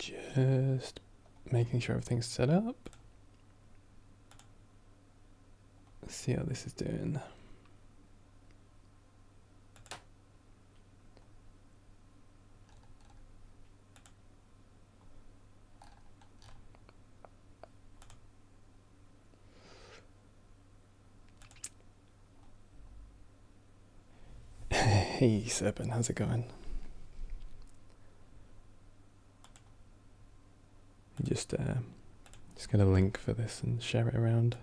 Just making sure everything's set up. Let's see how this is doing. Hey Serpent, how's it going? Just get a link for this and share it around.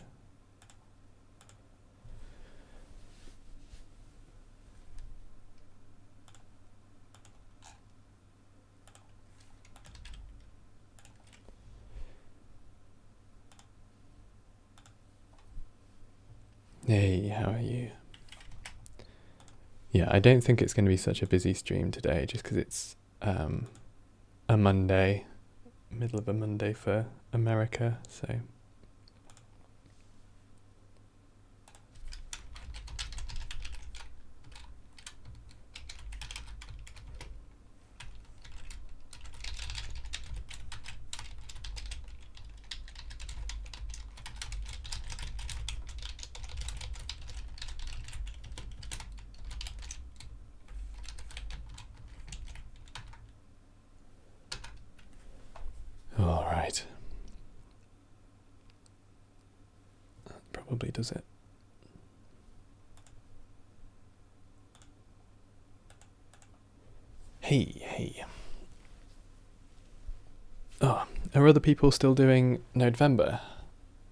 Hey, how are you? Yeah, I don't think it's going to be such a busy stream today, just because it's a Monday, middle of a Monday for America, so. All right. That probably does it. Hey. Oh, are other people still doing November?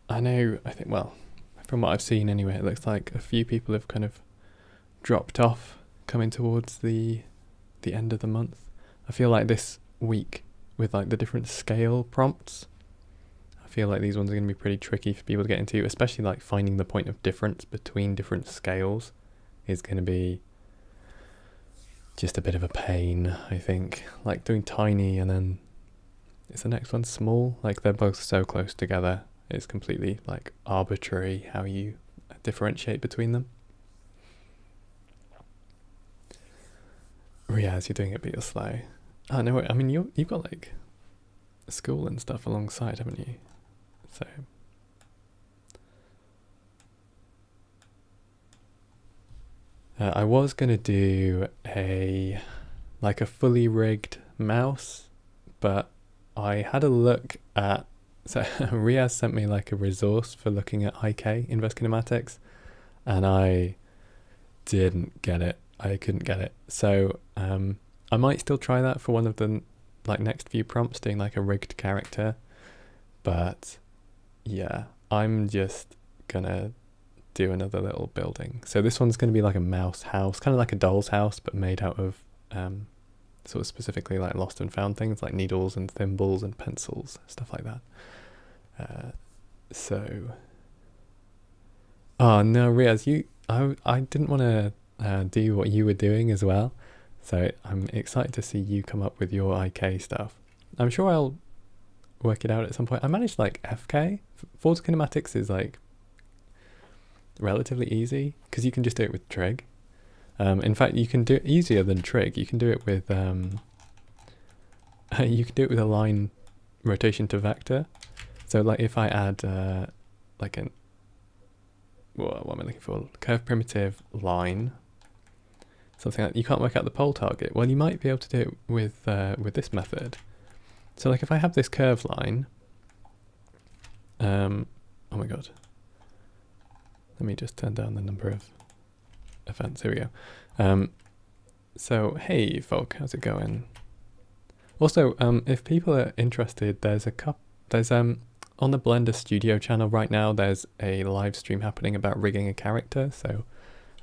I think, well, from what I've seen anyway, it looks like a few people have kind of dropped off coming towards the end of the month. I feel like this week with like the different scale prompts, I feel like these ones are going to be pretty tricky for people to get into, especially like finding the point of difference between different scales is going to be just a bit of a pain, I think. Like doing tiny and then is the next one small? Like they're both so close together, it's completely like arbitrary how you differentiate between them. Riaz, you're doing it but you're slow. Oh no, I mean you've got like school and stuff alongside, haven't you? So I was gonna do a fully rigged mouse, but I had a look at, so Riaz sent me like a resource for looking at IK, inverse kinematics, and I didn't get it. I couldn't get it. So I might still try that for one of the like next few prompts, doing like a rigged character. But yeah, I'm just gonna do another little building. So this one's gonna be like a mouse house, kind of like a doll's house, but made out of sort of specifically like lost and found things like needles and thimbles and pencils, stuff like that. Oh no, Riaz, I didn't want to do what you were doing as well. So I'm excited to see you come up with your IK stuff. I'm sure I'll work it out at some point. I managed like FK. Force kinematics is like relatively easy because you can just do it with trig. In fact, you can do it easier than trig. You can do it with a line rotation to vector. So like if I add what am I looking for? Curve primitive line. Something like, you can't work out the pole target. Well, you might be able to do it with this method. So like if I have this curve line, oh my god. Let me just turn down the number of events. Here we go. So hey folk, how's it going? Also, if people are interested, there's on the Blender Studio channel right now, there's a live stream happening about rigging a character. So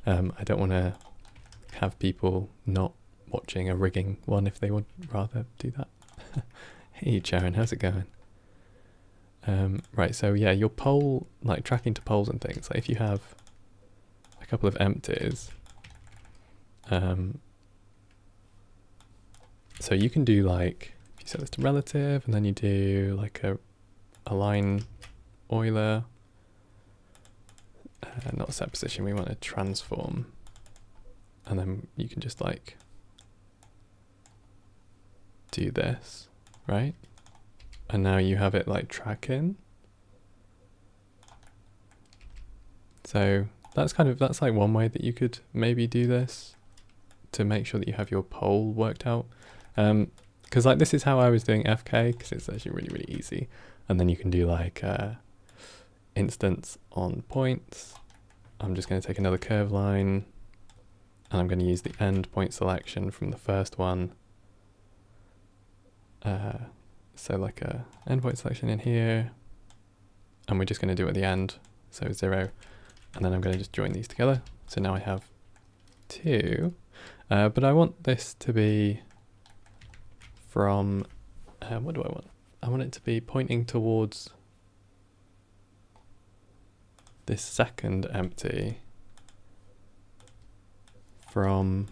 I don't want to have people not watching a rigging one if they would rather do that. Hey Sharon, how's it going? Right, so yeah, your pole, like tracking to poles and things, like if you have a couple of empties, so you can do like, if you set this to relative and then you do like a line Euler, not set position, we want to transform. And then you can just like do this, right? and now you have it like tracking. So that's like one way that you could maybe do this to make sure that you have your pole worked out. Because like this is how I was doing FK, because it's actually really, really easy. And then you can do like instance on points. I'm just going to take another curve line, and I'm going to use the end point selection from the first one. So like a endpoint selection in here, and we're just going to do it at the end, so 0, and then I'm going to just join these together. So now I have 2, but I want this to be from, what do I want? I want it to be pointing towards this second empty from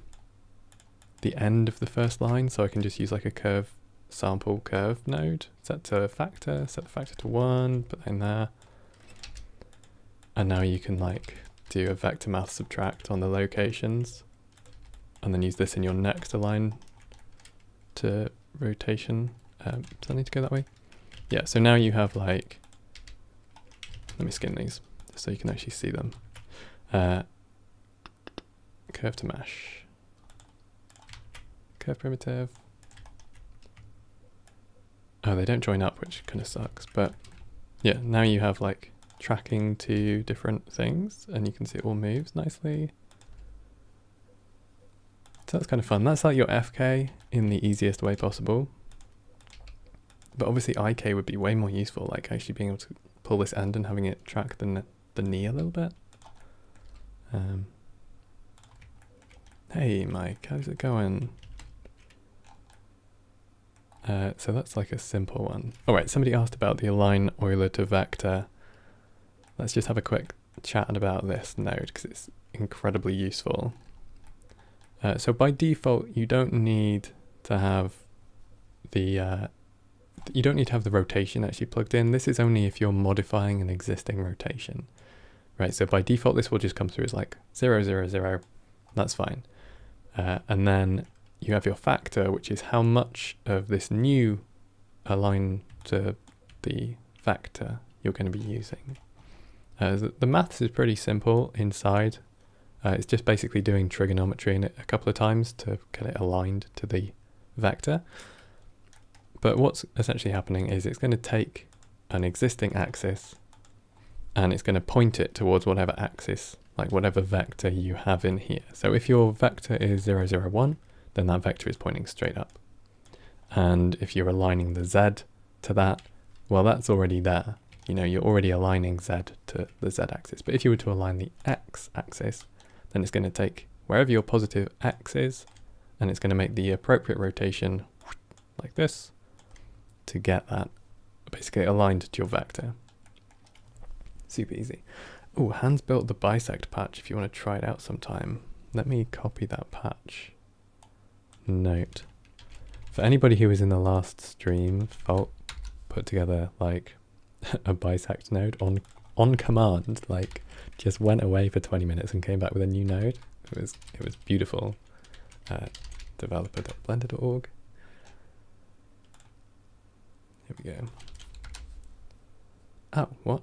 the end of the first line, so I can just use like a curve sample curve node, set to factor, set the factor to 1, put that in there. And now you can like do a vector math subtract on the locations, and then use this in your next align to rotation. Does that need to go that way? Yeah, so now you have like, let me skin these so you can actually see them. Curve to mesh, curve primitive. Oh, they don't join up, which kind of sucks, but yeah, now you have like tracking to different things, and you can see it all moves nicely. So that's kind of fun. That's like your FK in the easiest way possible. But obviously IK would be way more useful, like actually being able to pull this end and having it track the knee a little bit. Hey Mike, how's it going? So that's like a simple one. All right, somebody asked about the align Euler to vector. Let's just have a quick chat about this node because it's incredibly useful. So by default, you don't need to have the rotation actually plugged in. This is only if you're modifying an existing rotation, right? So by default, this will just come through as like 0, 0, 0. That's fine. And then you have your factor, which is how much of this new align to the factor you're going to be using. The maths is pretty simple inside. It's just basically doing trigonometry in it a couple of times to get it aligned to the vector. But what's essentially happening is it's going to take an existing axis and it's going to point it towards whatever axis, like whatever vector you have in here. So if your vector is 0, 0, 1, then that vector is pointing straight up. And if you're aligning the z to that, well, that's already there. You know, you're already aligning z to the z-axis. But if you were to align the x-axis, then it's going to take wherever your positive x is, and it's going to make the appropriate rotation like this to get that basically aligned to your vector. Super easy. Oh, Hans built the bisect patch if you want to try it out sometime. Let me copy that patch. Note. For anybody who was in the last stream, Fault put together like a bisect node on command, like just went away for 20 minutes and came back with a new node. It was beautiful. Developer.blender.org. Here we go. Oh, what?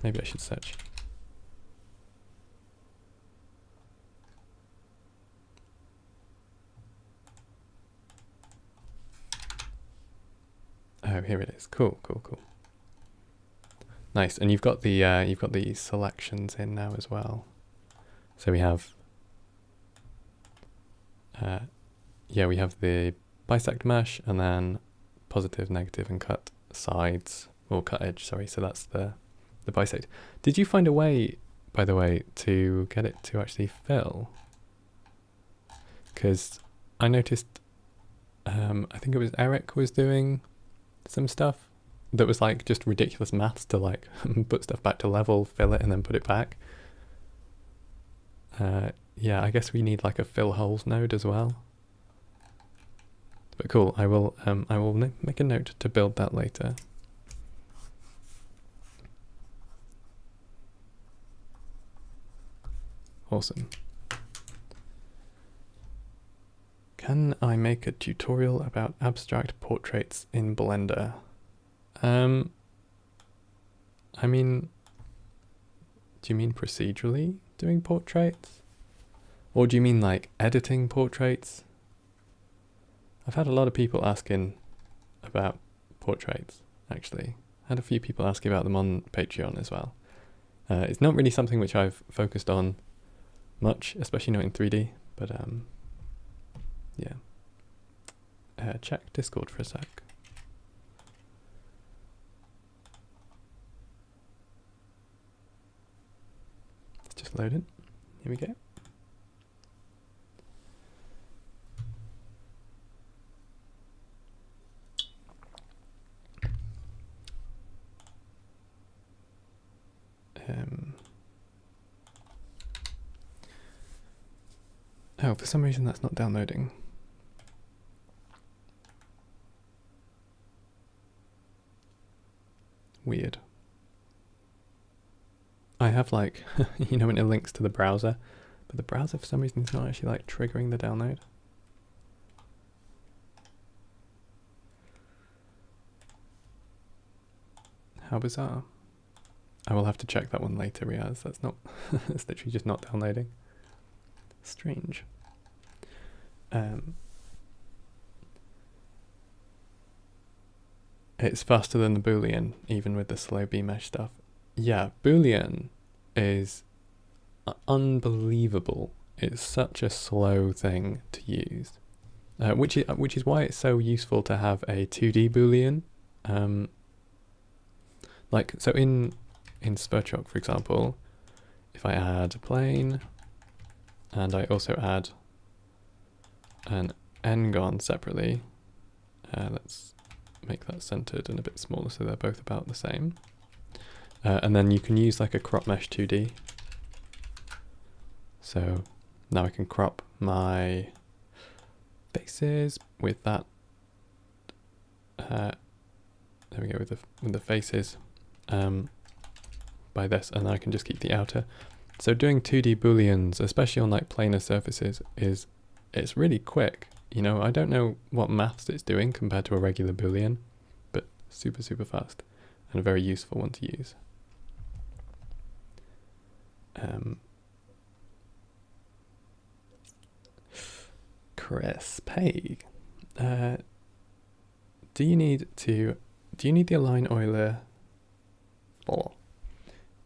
Maybe I should search. Oh, here it is. Cool, cool, cool. Nice, and you've got the selections in now as well. So we have, we have the bisect mesh, and then positive, negative, and cut sides, or cut edge. Sorry. So that's the bisect. Did you find a way, by the way, to get it to actually fill? Because I noticed, I think it was Eric was doing some stuff that was like just ridiculous maths to like put stuff back to level, fill it, and then put it back. Yeah, I guess we need like a fill holes node as well. But cool, I will make a note to build that later. Awesome. Can I make a tutorial about abstract portraits in Blender? I mean, do you mean procedurally doing portraits? Or do you mean like editing portraits? I've had a lot of people asking about portraits, actually. I had a few people asking about them on Patreon as well. It's not really something which I've focused on much, especially not in 3D, but yeah. Check Discord for a sec. It's just loaded. Here we go. Oh, for some reason that's not downloading. Weird. I have like, you know when it links to the browser, but the browser for some reason is not actually like triggering the download. How bizarre. I will have to check that one later, Riaz. That's not, it's literally just not downloading. Strange. It's faster than the boolean, even with the slow bmesh stuff. Yeah, boolean is unbelievable. It's such a slow thing to use, which is why it's so useful to have a 2D boolean. Like so in Sverchok, for example, if I add a plane and I also add an n-gon separately, let's make that centered and a bit smaller so they're both about the same. And then you can use like a crop mesh 2D. So now I can crop my faces with that. There we go, with the faces by this, and then I can just keep the outer. So doing 2D booleans, especially on like planar surfaces, it's really quick. You know, I don't know what maths it's doing compared to a regular boolean, but super, super fast and a very useful one to use. Chris, hey, do you need the align Euler, or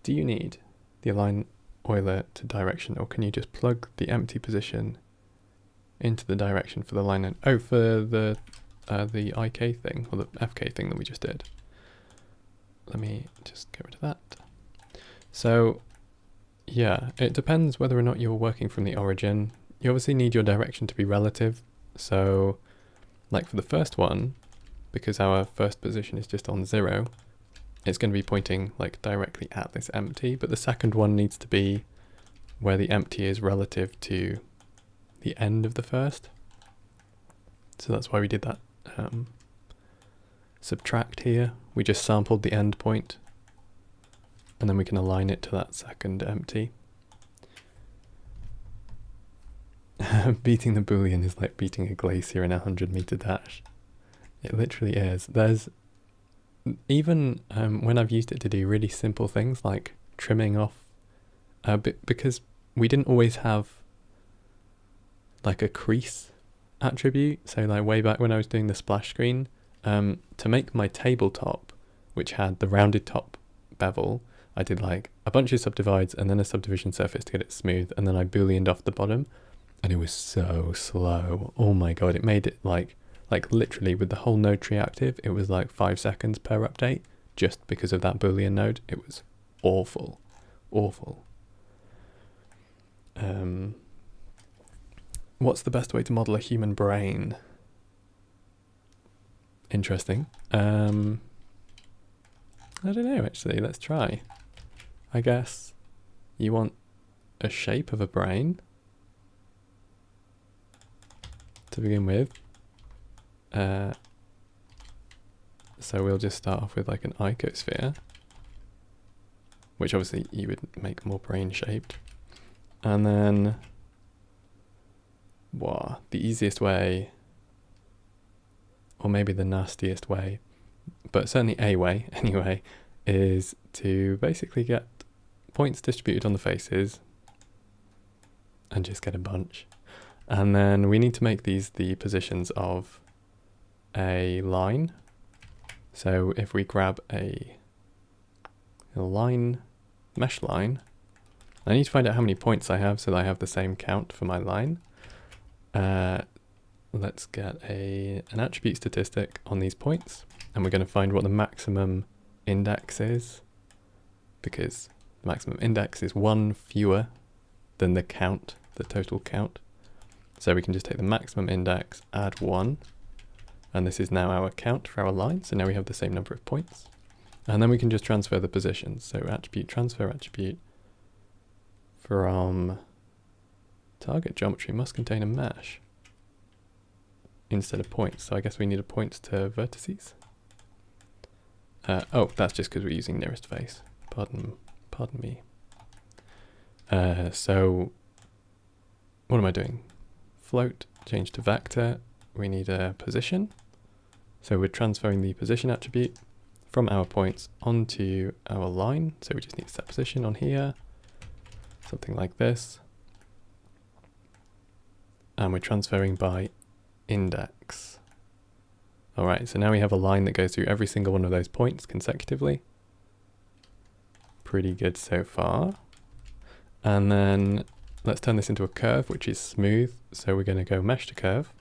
do you need the align Euler to direction, or can you just plug the empty position into the direction for the line? And oh, for the IK thing, or the FK thing that we just did. Let me just get rid of that. So yeah, it depends whether or not you're working from the origin. You obviously need your direction to be relative. So like for the first one, because our first position is just on 0, it's going to be pointing like directly at this empty, but the second one needs to be where the empty is relative to the end of the first. So that's why we did that subtract here. We just sampled the end point and then we can align it to that second empty. Beating the boolean is like beating a glacier in a 100-meter dash. It literally is. There's even when I've used it to do really simple things like trimming off, because we didn't always have like a crease attribute. So like way back when I was doing the splash screen, to make my tabletop, which had the rounded top bevel, I did like a bunch of subdivides and then a subdivision surface to get it smooth, and then I booleaned off the bottom, and it was so slow. Oh my god, it made it like literally with the whole node tree active, it was like 5 seconds per update just because of that boolean node. It was awful, awful. What's the best way to model a human brain? Interesting. I don't know actually, let's try. I guess you want a shape of a brain to begin with. So we'll just start off with like an icosphere, which obviously you would make more brain shaped. And then, the easiest way, or maybe the nastiest way, but certainly a way anyway, is to basically get points distributed on the faces and just get a bunch. And then we need to make these the positions of a line. So if we grab a line, mesh line, I need to find out how many points I have so that I have the same count for my line. Let's get an attribute statistic on these points, and we're going to find what the maximum index is, because the maximum index is one fewer than the count, the total count. So we can just take the maximum index, add 1, and this is now our count for our line, so now we have the same number of points. And then we can just transfer the positions. So attribute, transfer attribute from target geometry must contain a mesh instead of points. So I guess we need a points to vertices. Oh, that's just because we're using nearest face. Pardon me. So what am I doing? Float, change to vector. We need a position. So we're transferring the position attribute from our points onto our line. So we just need to set position on here, something like this. And we're transferring by index. All right, so now we have a line that goes through every single one of those points consecutively. Pretty good so far. And then let's turn this into a curve, which is smooth. So we're going to go mesh to curve.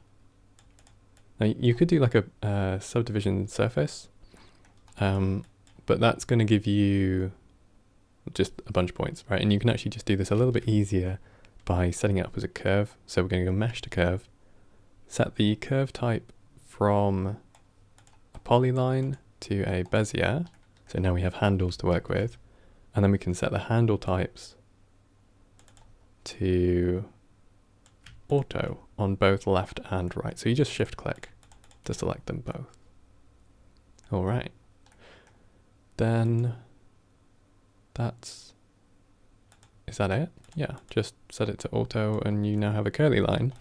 Now you could do like a subdivision surface, but that's going to give you just a bunch of points, right? And you can actually just do this a little bit easier by setting it up as a curve. So we're going to go mesh to curve, set the curve type from a polyline to a Bezier. So now we have handles to work with, and then we can set the handle types to auto on both left and right. So you just shift click to select them both. All right. Then is that it? Yeah, just set it to auto and you now have a curly line,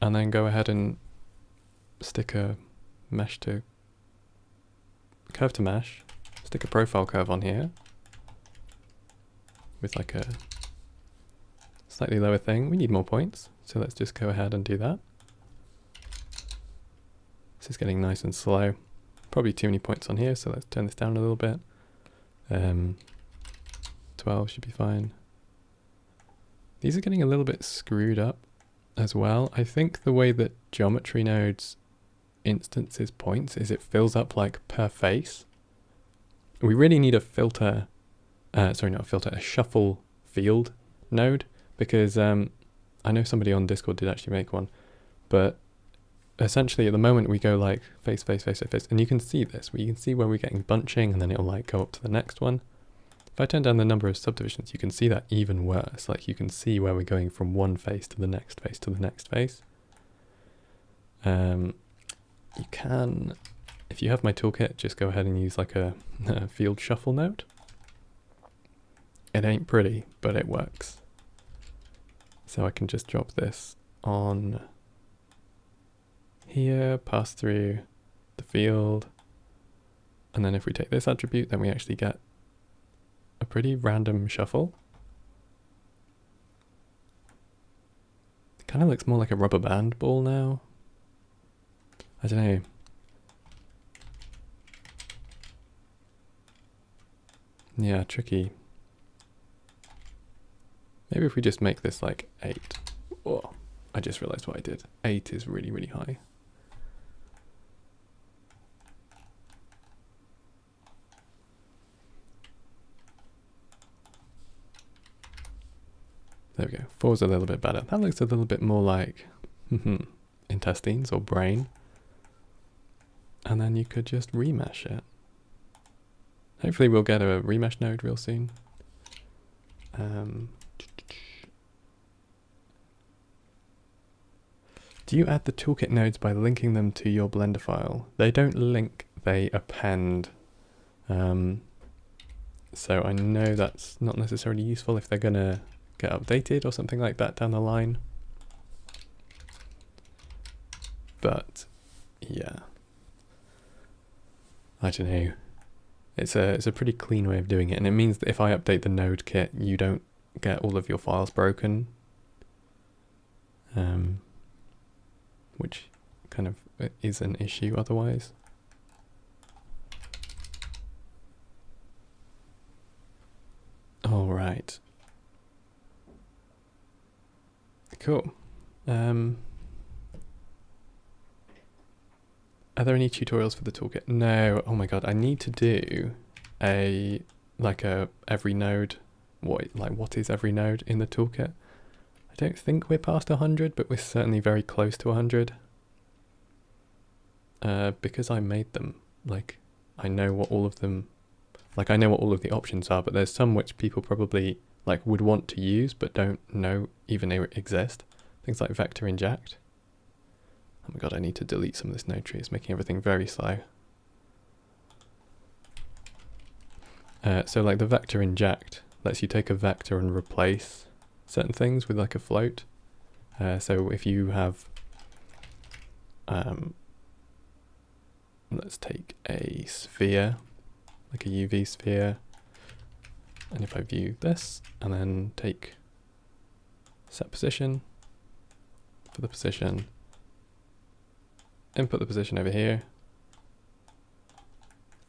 and then go ahead and stick a mesh to curve to mesh, stick a profile curve on here with like a slightly lower thing. We need more points, so let's just go ahead and do that. This is getting nice and slow. Probably too many points on here, so let's turn this down a little bit. 12 should be fine. These are getting a little bit screwed up as well. I think the way that geometry nodes instances points is it fills up like per face. We really need a filter, sorry, not a filter, a shuffle field node, because I know somebody on Discord did actually make one, but essentially at the moment we go like face, face, face, face, face, and you can see this, where you can see where we're getting bunching, and then it'll like go up to the next one. If I turn down the number of subdivisions, you can see that even worse. Like you can see where we're going from one face to the next face to the next face. You can, if you have my toolkit, just go ahead and use like a field shuffle node. It ain't pretty, but it works. So I can just drop this on here, pass through the field, and then if we take this attribute, then we actually get a pretty random shuffle. It kind of looks more like a rubber band ball now. I don't know. Yeah, tricky. Maybe if we just make this like 8. Oh, I just realized what I did. 8 is really, really high. There we go. 4's a little bit better. That looks a little bit more like intestines or brain. And then you could just remesh it. Hopefully we'll get a remesh node real soon. Do you add the toolkit nodes by linking them to your Blender file? They don't link, they append. So I know that's not necessarily useful if they're gonna get updated or something like that down the line. But yeah, I don't know. It's a pretty clean way of doing it, and it means that if I update the node kit, you don't get all of your files broken. Which kind of is an issue otherwise. All right. Cool. Are there any tutorials for the toolkit? No. Oh my god, I need to do a every node. What is every node in the toolkit? I don't think we're past 100, but we're certainly very close to 100. Because I made them. Like, I know what all of them. Like, I know what all of the options are, but there's some which people probably would want to use but don't know even exist. Things like vector inject. Oh my god, I need to delete some of this node tree. It's making everything very slow. So like the vector inject lets you take a vector and replace certain things with like a float. So if you have, let's take a sphere, like a UV sphere, and if I view this and then take set position for the position, input the position over here,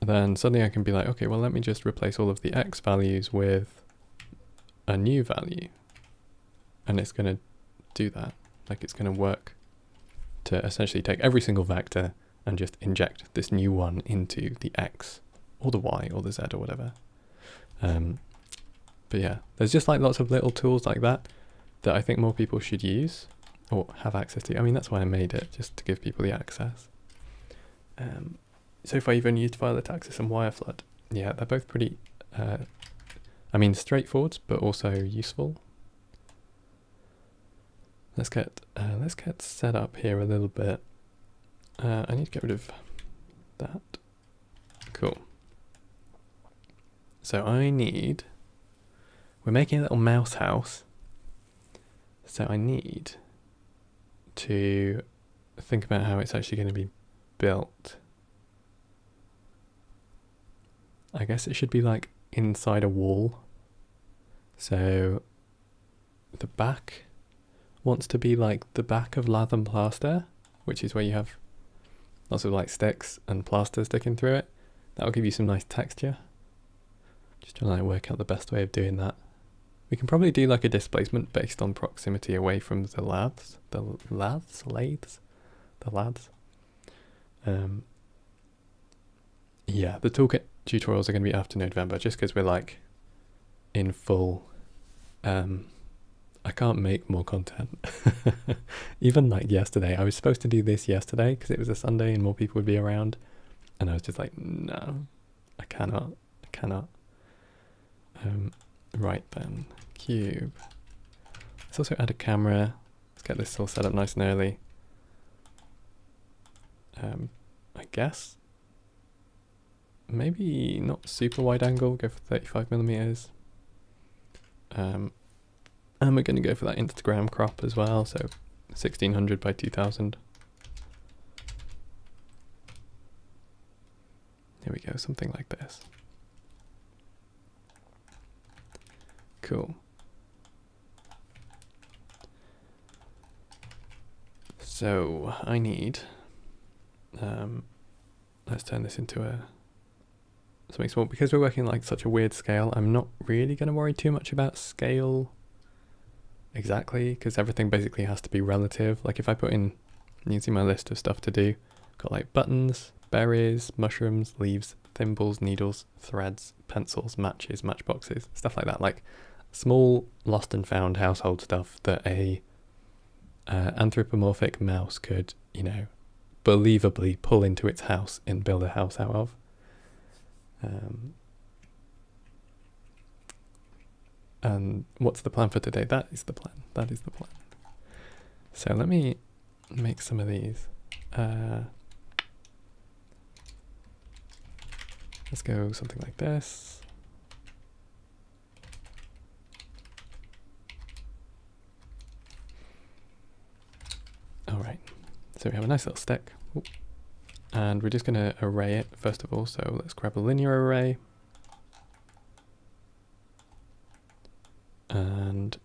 and then suddenly I can be like, okay, well, let me just replace all of the X values with a new value. And it's going to do that. Like, it's going to work to essentially take every single vector and just inject this new one into the X or the Y or the Z or whatever. But yeah, there's just like lots of little tools like that that I think more people should use or have access to. I mean, that's why I made it, just to give people the access. So far you've only used violet axis and wire flood. Yeah, they're both pretty, I mean, straightforward, but also useful. Let's get set up here a little bit. I need to get rid of that. Cool. So we're making a little mouse house. So I need to think about how it's actually going to be built. I guess it should be like inside a wall. So the back wants to be like the back of lath and plaster, which is where you have lots of like sticks and plaster sticking through it. That'll give you some nice texture. Just trying to like work out the best way of doing that. We can probably do like a displacement based on proximity away from the laths. Yeah, the toolkit tutorials are going to be after November, just because we're like in full. I can't make more content. Even like yesterday, I was supposed to do this yesterday because it was a Sunday and more people would be around, and I was just like, no, I cannot. Right then, cube. Let's also add a camera. Let's get this all set up nice and early. I guess maybe not super wide angle, go for 35mm. And we're going to go for that Instagram crop as well, so 1600 by 2000. Here we go, something like this. Cool. So I need, let's turn this into something small. Because we're working like such a weird scale, I'm not really going to worry too much about scale exactly, because everything basically has to be relative. Like if I put in, you can see my list of stuff to do. Got like buttons, berries, mushrooms, leaves, thimbles, needles, threads, pencils, matches, matchboxes, stuff like that. Like small lost and found household stuff that a anthropomorphic mouse could, you know, believably pull into its house and build a house out of. And what's the plan for today? That is the plan. So let me make some of these. Let's go something like this. All right, so we have a nice little stick. Ooh. And we're just going to array it first of all. So let's grab a linear array. And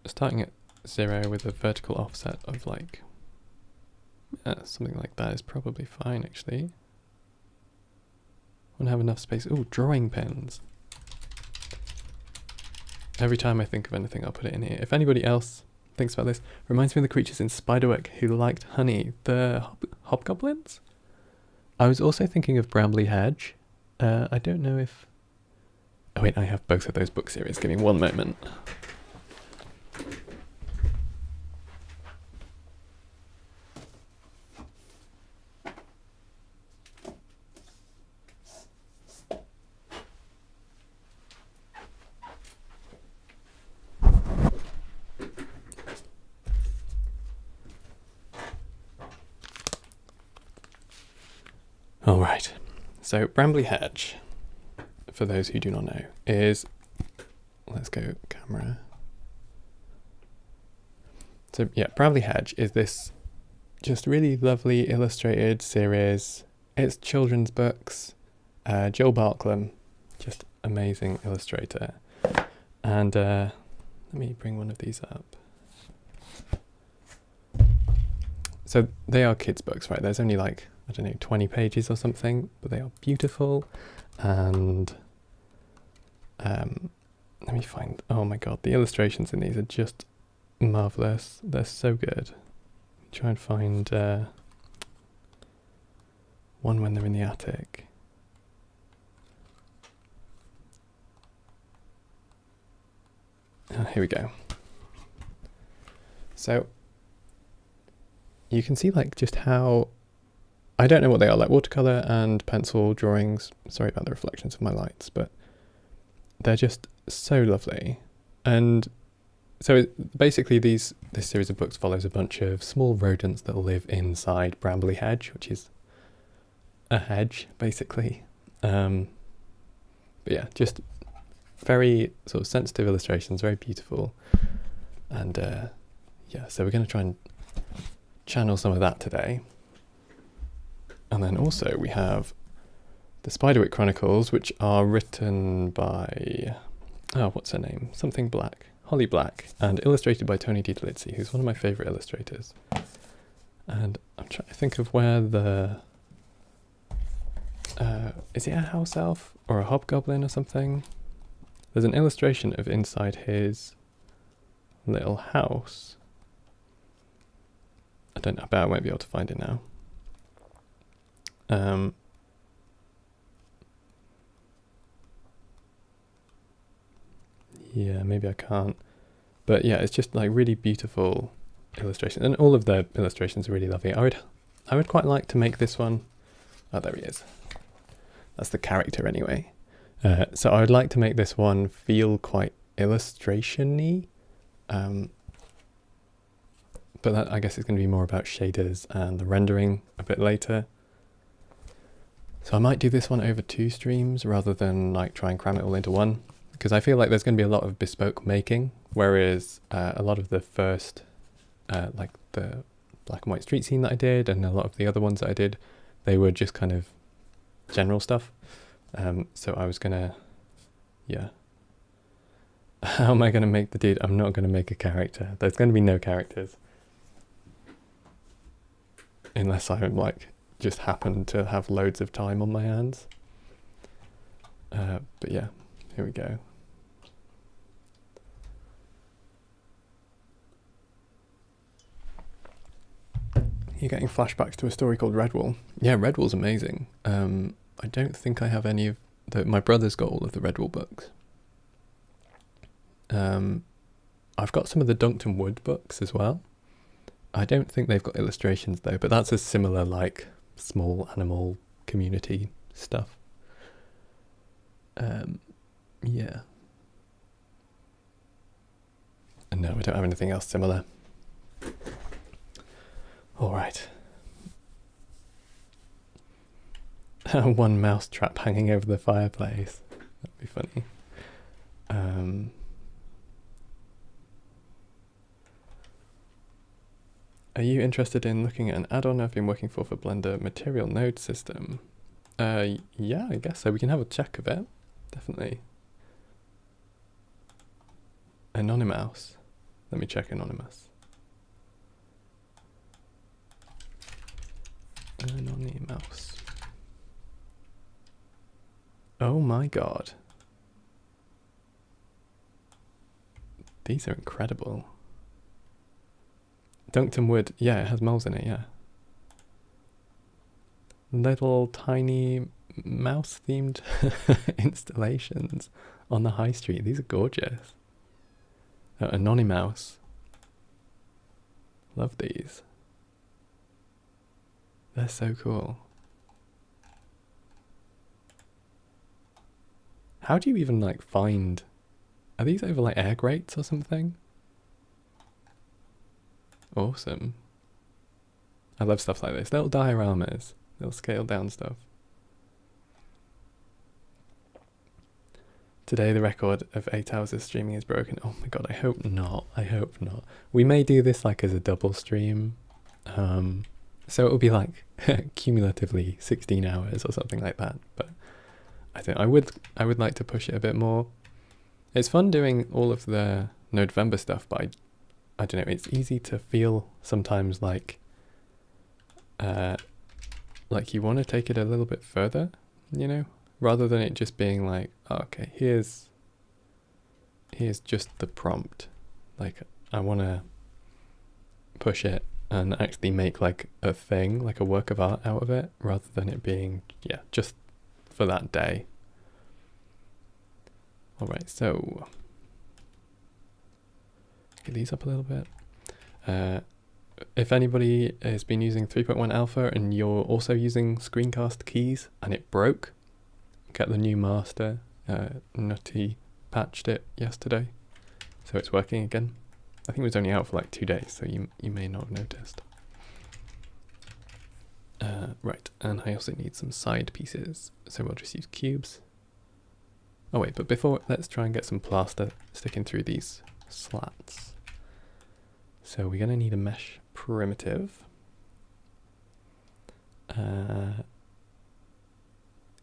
starting at 0 with a vertical offset of like, something like that is probably fine actually. Won't have enough space. Oh, drawing pens. Every time I think of anything, I'll put it in here. If anybody else thinks about this, reminds me of the creatures in Spiderwick who liked honey. The hobgoblins? I was also thinking of Brambley Hedge. I don't know if... Oh wait, I have both of those book series. Give me one moment. Alright, so Brambley Hedge, for those who do not know, is, let's go camera. So yeah, Brambley Hedge is this just really lovely illustrated series. It's children's books. Joel Barklam, just amazing illustrator. And let me bring one of these up. So they are kids' books, right? There's only like, I don't know, 20 pages or something, but they are beautiful. And let me find, oh my god, the illustrations in these are just marvelous. They're so good. Try and find one when they're in the attic. Here we go. So you can see like just how, I don't know what they are, like watercolor and pencil drawings. Sorry about the reflections of my lights, but they're just so lovely. And so basically this series of books follows a bunch of small rodents that live inside Brambley Hedge, which is a hedge basically. But yeah, just very sort of sensitive illustrations, very beautiful. And yeah, so we're going to try and channel some of that today. And then also we have the Spiderwick Chronicles, which are written by, oh, what's her name? Something Black. Holly Black, and illustrated by Tony DiDelizzi, who's one of my favourite illustrators. And I'm trying to think of where the... is it a house elf or a hobgoblin or something? There's an illustration of inside his little house. I don't know, I won't be able to find it now. Yeah, maybe I can't. But yeah, it's just like really beautiful illustrations. And all of the illustrations are really lovely. I would quite like to make this one. Oh, there he is. That's the character anyway. So I would like to make this one feel quite illustration-y. But that, I guess it's going to be more about shaders and the rendering a bit later. So I might do this one over 2 streams rather than like try and cram it all into one. Because I feel like there's going to be a lot of bespoke making, whereas a lot of the first, like the black and white street scene that I did, and a lot of the other ones that I did, they were just kind of general stuff. So I was going to, yeah. How am I going to make the dude? I'm not going to make a character. There's going to be no characters. Unless I'm like, just happen to have loads of time on my hands. But yeah, here we go. You're getting flashbacks to a story called Redwall. Yeah, Redwall's amazing. I don't think I have any of my brother's got all of the Redwall books. I've got some of the Duncton Wood books as well. I don't think they've got illustrations though, but that's a similar like small animal community stuff. Yeah. And no, I don't have anything else similar. All right. One mouse trap hanging over the fireplace. That'd be funny. Are you interested in looking at an add-on I've been working for Blender Material Node System? Yeah, I guess so. We can have a check of it. Definitely. Anonymous. Let me check Anonymous. Anonymous. Oh my god. These are incredible. Duncton Wood, yeah, it has moles in it, yeah. Little tiny mouse themed installations on the high street. These are gorgeous. Anonymous. Love these. They're so cool. How do you even like find, are these over like air grates or something? Awesome. I love stuff like this. Little dioramas, little scaled down stuff. Today the record of 8 hours of streaming is broken. Oh my god, I hope not. I hope not. We may do this like as a double stream. So it will be like cumulatively 16 hours or something like that. But I think I would like to push it a bit more. It's fun doing all of the November stuff, but I don't know, it's easy to feel sometimes like you want to take it a little bit further, you know, rather than it just being like, oh, okay, here's just the prompt. Like I want to push it and actually make like a thing, like a work of art out of it, rather than it being, yeah, just for that day. All right, so get these up a little bit. If anybody has been using 3.1 alpha and you're also using screencast keys and it broke, get the new master. Nutty patched it yesterday, so it's working again. I think it was only out for like 2 days, so you may not have noticed. Right, and I also need some side pieces, so we'll just use cubes. Oh wait, but before, let's try and get some plaster sticking through these slats. So we're going to need a mesh primitive.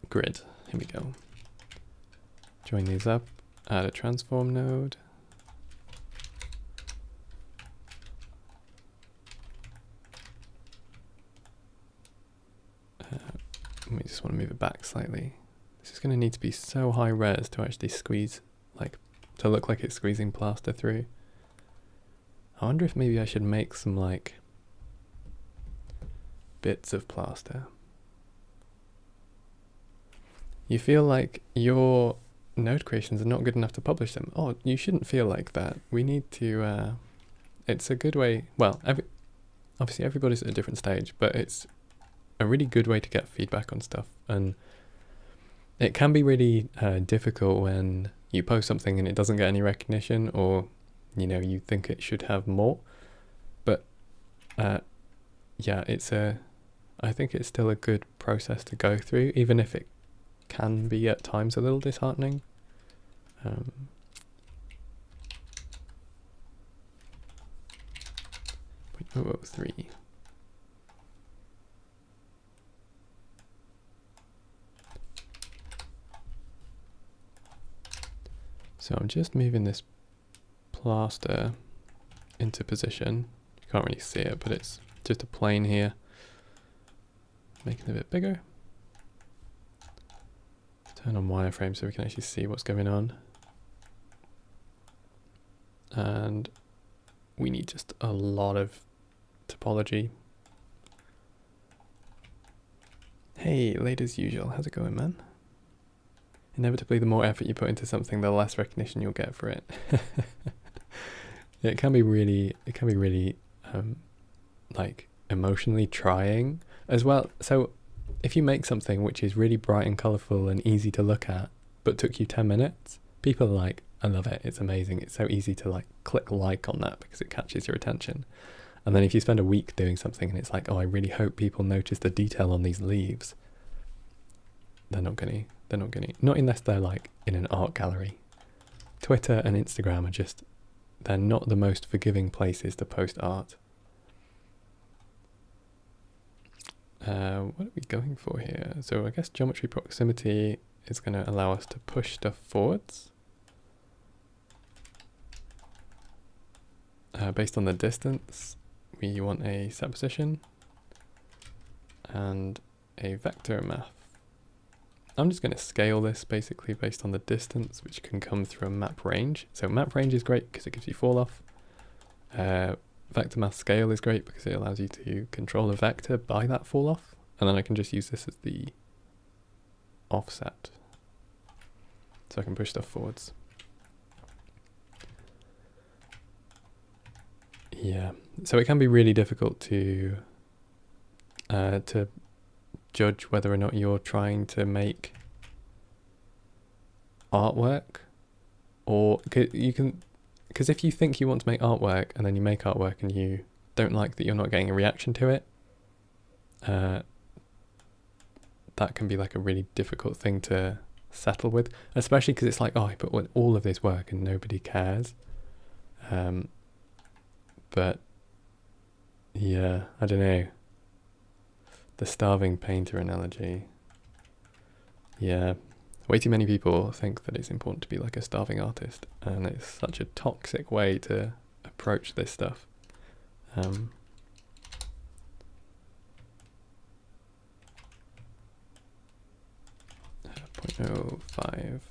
Grid, here we go. Join these up, add a transform node. We just want to move it back slightly. This is going to need to be so high res to actually squeeze, like, to look like it's squeezing plaster through. I wonder if maybe I should make some, like, bits of plaster. You feel like your node creations are not good enough to publish them. Oh, you shouldn't feel like that. We need to, it's a good way, well, obviously everybody's at a different stage, but it's a really good way to get feedback on stuff. And it can be really difficult when you post something and it doesn't get any recognition, or, you know, you think it should have more. But yeah, I think it's still a good process to go through, even if it can be at times a little disheartening. 0.003. So I'm just moving this plaster into position. You can't really see it, but it's just a plane here. Making it a bit bigger. Turn on wireframe so we can actually see what's going on. And we need just a lot of topology. Hey, late as usual. How's it going, man? Inevitably, the more effort you put into something, the less recognition you'll get for it. It can be really, like, emotionally trying as well. So if you make something which is really bright and colourful and easy to look at, but took you 10 minutes, people are like, I love it, it's amazing, it's so easy to like click like on that because it catches your attention. And then if you spend a week doing something and it's like, oh, I really hope people notice the detail on these leaves, they're not gonna, not unless they're like in an art gallery. Twitter and Instagram are just, they're not the most forgiving places to post art. What are we going for here? So I guess geometry proximity is going to allow us to push stuff forwards. Based on the distance, we want a set position and a vector math. I'm just going to scale this basically based on the distance, which can come through a map range. So map range is great because it gives you fall off. Vector math scale is great because it allows you to control a vector by that fall off. And then I can just use this as the offset. So I can push stuff forwards. Yeah, so it can be really difficult to judge whether or not you're trying to make artwork, or because if you think you want to make artwork and then you make artwork and you don't like that you're not getting a reaction to it, that can be like a really difficult thing to settle with, especially because it's like, oh, I put all of this work and nobody cares. But yeah, I don't know. The starving painter analogy. Yeah, way too many people think that it's important to be like a starving artist, and it's such a toxic way to approach this stuff. 0.05.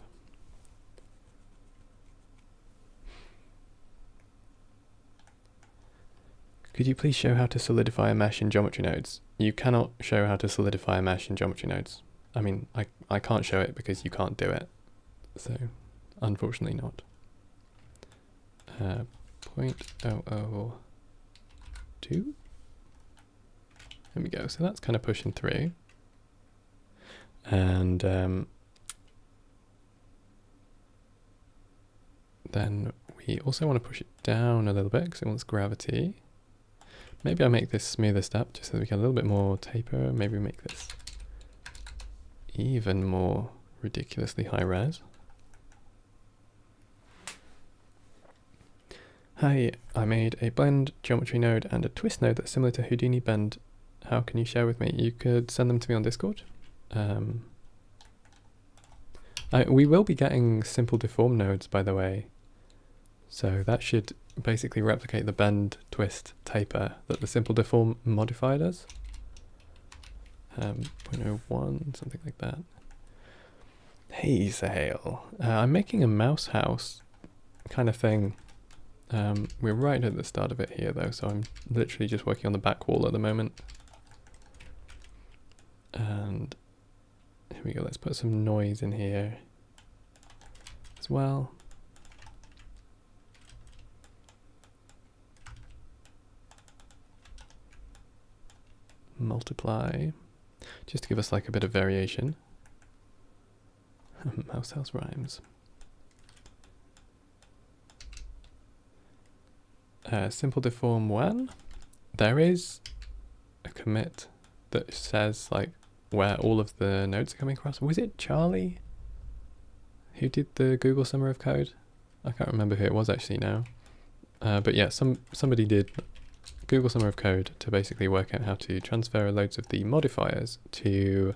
Could you please show how to solidify a mesh in geometry nodes? You cannot show how to solidify a mesh in geometry nodes. I mean, I can't show it because you can't do it. So, unfortunately not. 0.002. There we go. So that's kind of pushing through. And then we also want to push it down a little bit because it wants gravity. Maybe I make this smoother step just so that we get a little bit more taper. Maybe we make this even more ridiculously high res. Hi, I made a blend geometry node and a twist node that's similar to Houdini Bend. How can you share with me? You could send them to me on Discord. We will be getting simple deform nodes, by the way. So that should basically replicate the bend, twist, taper that the simple deform modifier does. 0.01, something like that. Hey, Sahale. I'm making a mouse house kind of thing. We're right at the start of it here, though, so I'm literally just working on the back wall at the moment. And here we go, let's put some noise in here as well. Multiply, just to give us like a bit of variation. Mouse house rhymes. Simple deform 1. There is a commit that says like where all of the nodes are coming across. Was it Charlie who did the Google Summer of Code? I can't remember who it was actually now. But yeah, somebody did Google Summer of Code to basically work out how to transfer loads of the modifiers to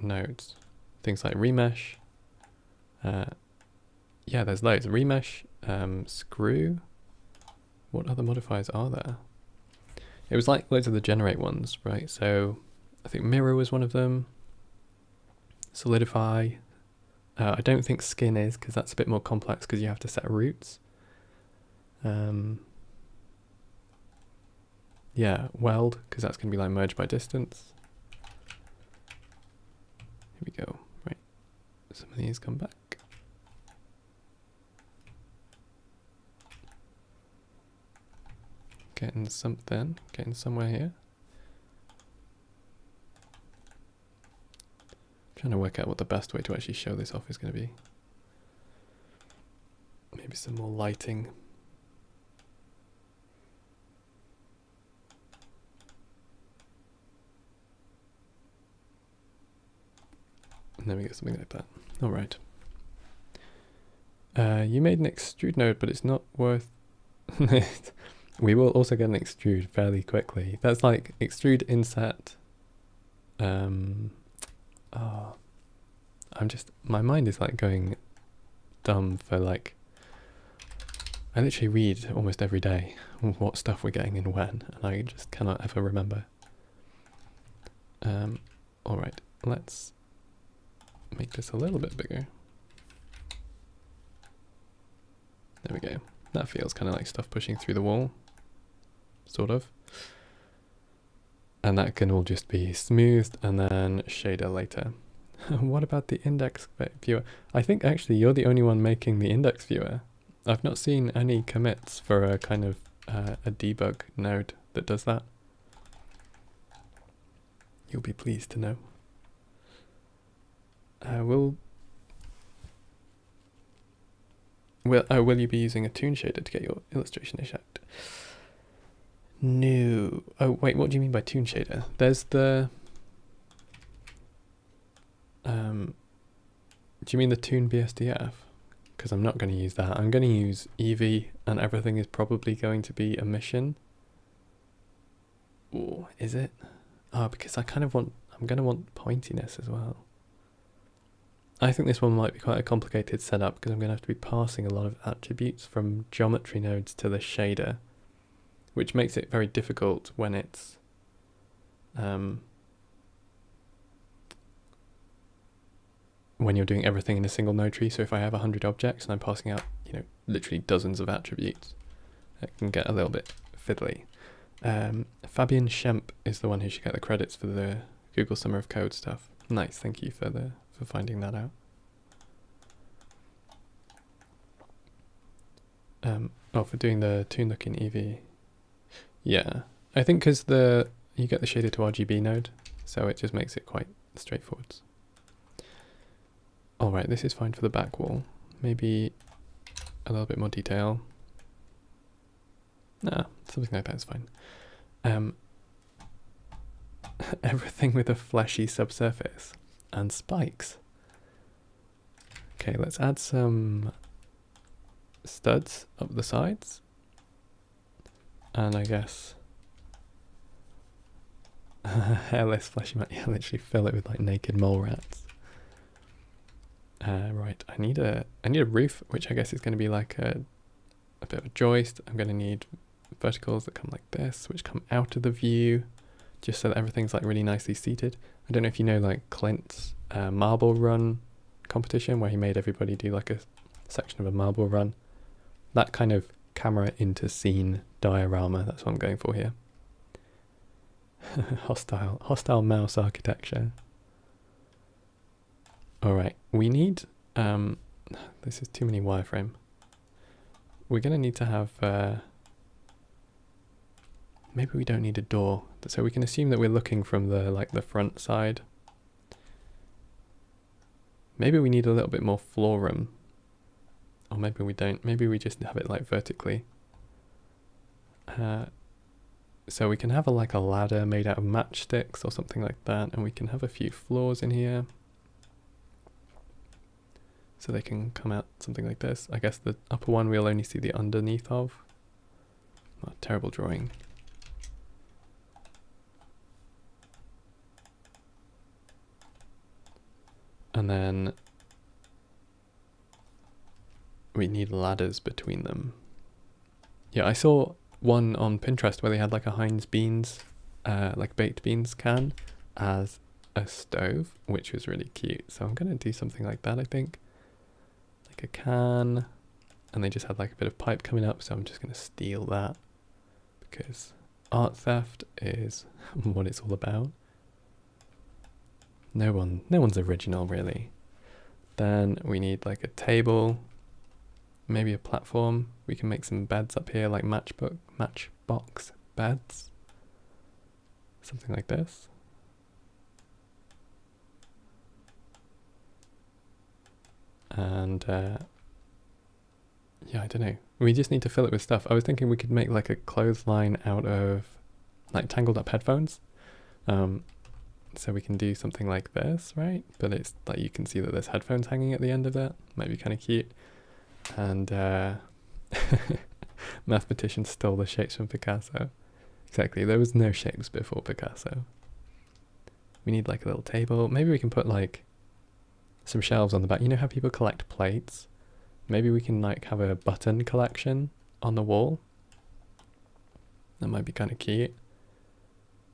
nodes. Things like remesh. Yeah, there's loads. Remesh, screw. What other modifiers are there? It was like loads of the generate ones, right? So I think mirror was one of them. Solidify. I don't think skin is, because that's a bit more complex because you have to set roots. Yeah, weld, because that's going to be like merge by distance. Here we go. Right. Some of these come back. Getting somewhere here. Trying to work out what the best way to actually show this off is going to be. Maybe some more lighting. And then we get something like that. All right. You made an extrude node, but it's not worth We will also get an extrude fairly quickly. That's like extrude inset. Oh, my mind is like going dumb for like, I literally read almost every day what stuff we're getting and when, and I just cannot ever remember. All right, let's make this a little bit bigger. There we go. That feels kind of like stuff pushing through the wall, sort of. And that can all just be smoothed and then shader later. What about the index viewer? I think actually you're the only one making the index viewer. I've not seen any commits for a kind of a debug node that does that. You'll be pleased to know. Will you be using a toon shader to get your illustration effect? No. Oh wait, what do you mean by toon shader? There's the do you mean the toon BSDF? Because I'm not going to use that. I'm going to use Eevee, and everything is probably going to be emission. Or is it? Oh, because I'm going to want pointiness as well. I think this one might be quite a complicated setup because I'm going to have to be passing a lot of attributes from geometry nodes to the shader, which makes it very difficult when it's when you're doing everything in a single node tree. So if I have 100 objects and I'm passing out, literally dozens of attributes, it can get a little bit fiddly. Fabian Schemp is the one who should get the credits for the Google Summer of Code stuff. Nice, thank you for finding that out. For doing the toon look in Eevee. Yeah, I think because you get the shader to RGB node, so it just makes it quite straightforward. All right, this is fine for the back wall. Maybe a little bit more detail. Nah, something like that is fine. Everything with a fleshy subsurface and spikes. Okay, let's add some studs up the sides. And I guess hairless fleshy mat. Yeah, literally fill it with like naked mole rats. Right, I need a roof, which I guess is going to be like a bit of a joist. I'm going to need verticals that come like this, which come out of the view, just so that everything's like really nicely seated. I don't know if you know like Clint's marble run competition, where he made everybody do like a section of a marble run. That kind of camera into scene diorama, that's what I'm going for here. hostile mouse architecture. All right, we need, this is too many wireframe. We're going to need to have, maybe we don't need a door. So we can assume that we're looking from the front side. Maybe we need a little bit more floor room. Or maybe we don't. Maybe we just have it like vertically. So we can have a ladder made out of matchsticks or something like that. And we can have a few floors in here. So they can come out something like this. I guess the upper one we'll only see the underneath of. Oh, terrible drawing. And then we need ladders between them. Yeah, I saw one on Pinterest where they had like a Heinz beans, like baked beans can as a stove, which was really cute. So I'm going to do something like that, I think. Like a can, and they just had like a bit of pipe coming up, so I'm just going to steal that because art theft is what it's all about. No one's original really. Then we need like a table, maybe a platform. We can make some beds up here, like matchbox beds. Something like this. And yeah, I don't know. We just need to fill it with stuff. I was thinking we could make like a clothesline out of like tangled up headphones. So we can do something like this, right? But it's like you can see that there's headphones hanging at the end of that. Might be kind of cute. And Mathematicians stole the shapes from Picasso. Exactly, there was no shapes before Picasso. We need like a little table. Maybe we can put like some shelves on the back. You know how people collect plates? Maybe we can like have a button collection on the wall. That might be kind of cute.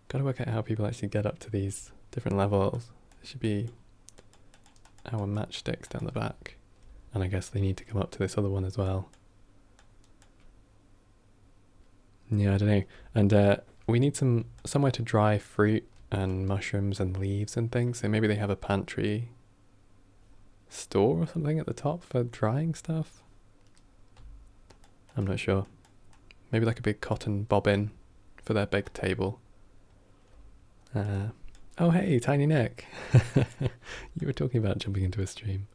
Gotta work out how people actually get up to these different levels. There should be our matchsticks down the back. And I guess they need to come up to this other one as well. Yeah, I don't know. And we need somewhere to dry fruit and mushrooms and leaves and things. So maybe they have a pantry store or something at the top for drying stuff. I'm not sure. Maybe like a big cotton bobbin for their big table. Oh hey, Tiny Nick. You were talking about jumping into a stream.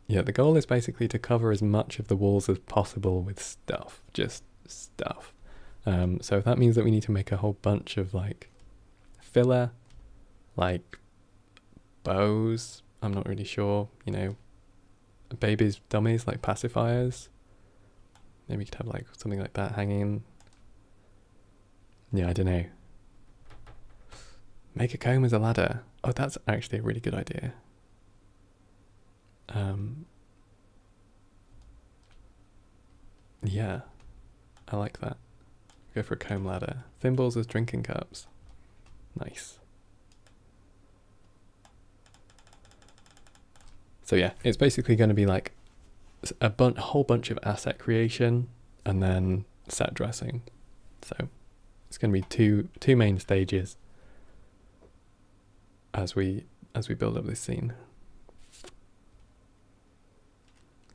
Yeah, the goal is basically to cover as much of the walls as possible with stuff. Just stuff. So if that means that we need to make a whole bunch of like filler, like bows, I'm not really sure, you know, babies' dummies like pacifiers. Maybe we could have like something like that hanging. Yeah, I don't know. Make a comb as a ladder. Oh, that's actually a really good idea. Yeah, I like that. Go for a comb ladder. Thimbles as drinking cups. Nice. So yeah, it's basically going to be like a whole bunch of asset creation and then set dressing. So it's going to be two main stages as we build up this scene.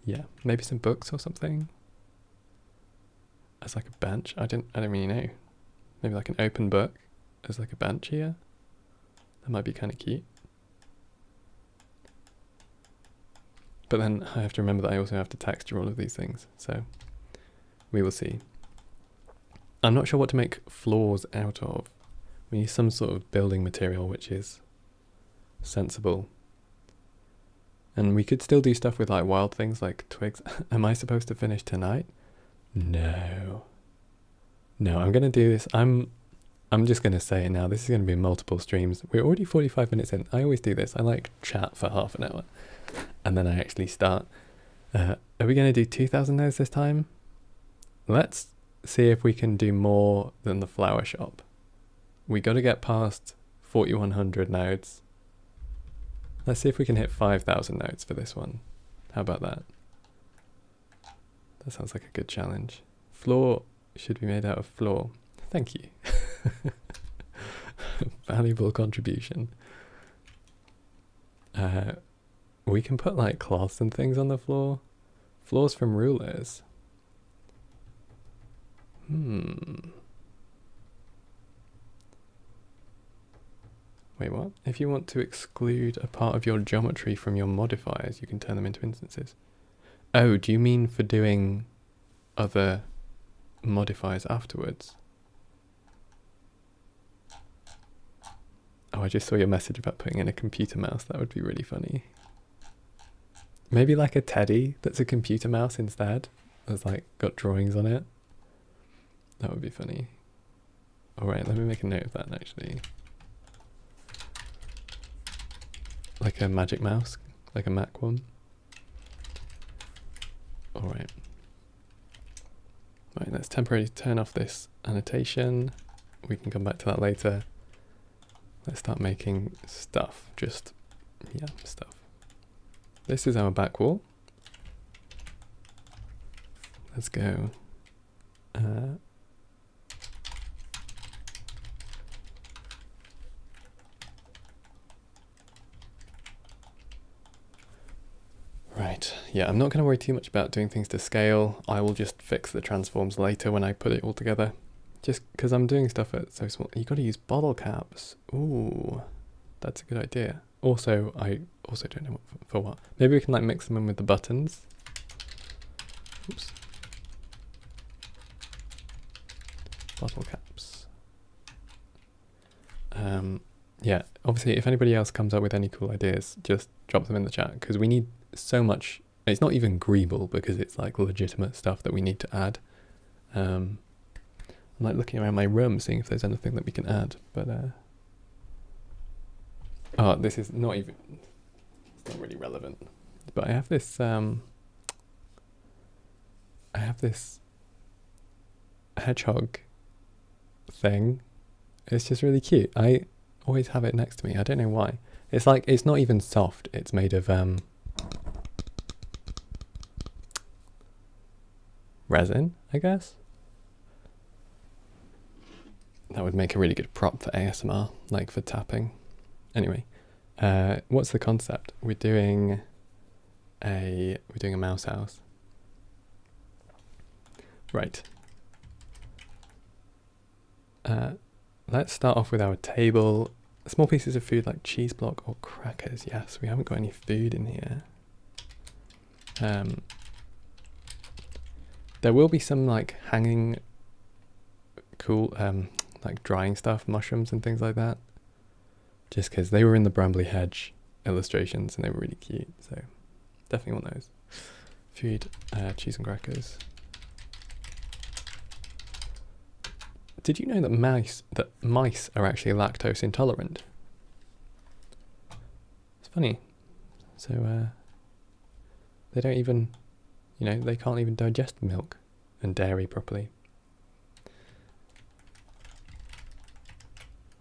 Yeah, maybe some books or something as like a bench. I don't really know. Maybe like an open book as like a bench here. That might be kind of cute. But then I have to remember that I also have to texture all of these things. So we will see. I'm not sure what to make floors out of. We need some sort of building material which is sensible. And we could still do stuff with like wild things like twigs. Am I supposed to finish tonight? No. No, I'm going to do this. I'm just going to say it now. This is going to be multiple streams. We're already 45 minutes in. I always do this. I like chat for half an hour. And then I actually start. Are we going to do 2,000 nodes this time? Let's see if we can do more than the flower shop. We got to get past 4,100 nodes. Let's see if we can hit 5,000 nodes for this one. How about that? That sounds like a good challenge. Floor should be made out of floor. Thank you. Valuable contribution. We can put like cloths and things on the floor. Floors from rulers. Wait, what? If you want to exclude a part of your geometry from your modifiers, you can turn them into instances. Oh, do you mean for doing other modifiers afterwards? Oh, I just saw your message about putting in a computer mouse. That would be really funny. Maybe like a teddy that's a computer mouse instead. That's like got drawings on it. That would be funny. Alright, let me make a note of that actually. Like a magic mouse, like a Mac one. Alright. Right, let's temporarily turn off this annotation. We can come back to that later. Let's start making stuff. Just, yeah, stuff. This is our back wall. Let's go. Right, yeah, I'm not going to worry too much about doing things to scale. I will just fix the transforms later when I put it all together. Just because I'm doing stuff at so small. You got to use bottle caps. Ooh, that's a good idea. Also, I also don't know for what. Maybe we can like mix them in with the buttons. Oops. Bottle caps. Obviously if anybody else comes up with any cool ideas, just drop them in the chat because we need so much It's not even greeble because it's like legitimate stuff that we need to add. I'm like looking around my room, seeing if there's anything that we can add, but oh, this is not even, it's not really relevant. But I have this hedgehog thing. It's just really cute. I always have it next to me. I don't know why. It's like, it's not even soft. It's made of resin, I guess. That would make a really good prop for ASMR, like for tapping. Anyway, what's the concept? We're doing a mouse house. Right. Let's start off with our table. Small pieces of food like cheese block or crackers. Yes, we haven't got any food in here. There will be some like hanging cool, like drying stuff, mushrooms and things like that. Just because they were in the Brambley Hedge illustrations and they were really cute. So definitely want those. Food, cheese and crackers. Did you know that mice are actually lactose intolerant? It's funny. So they don't even, they can't even digest milk and dairy properly.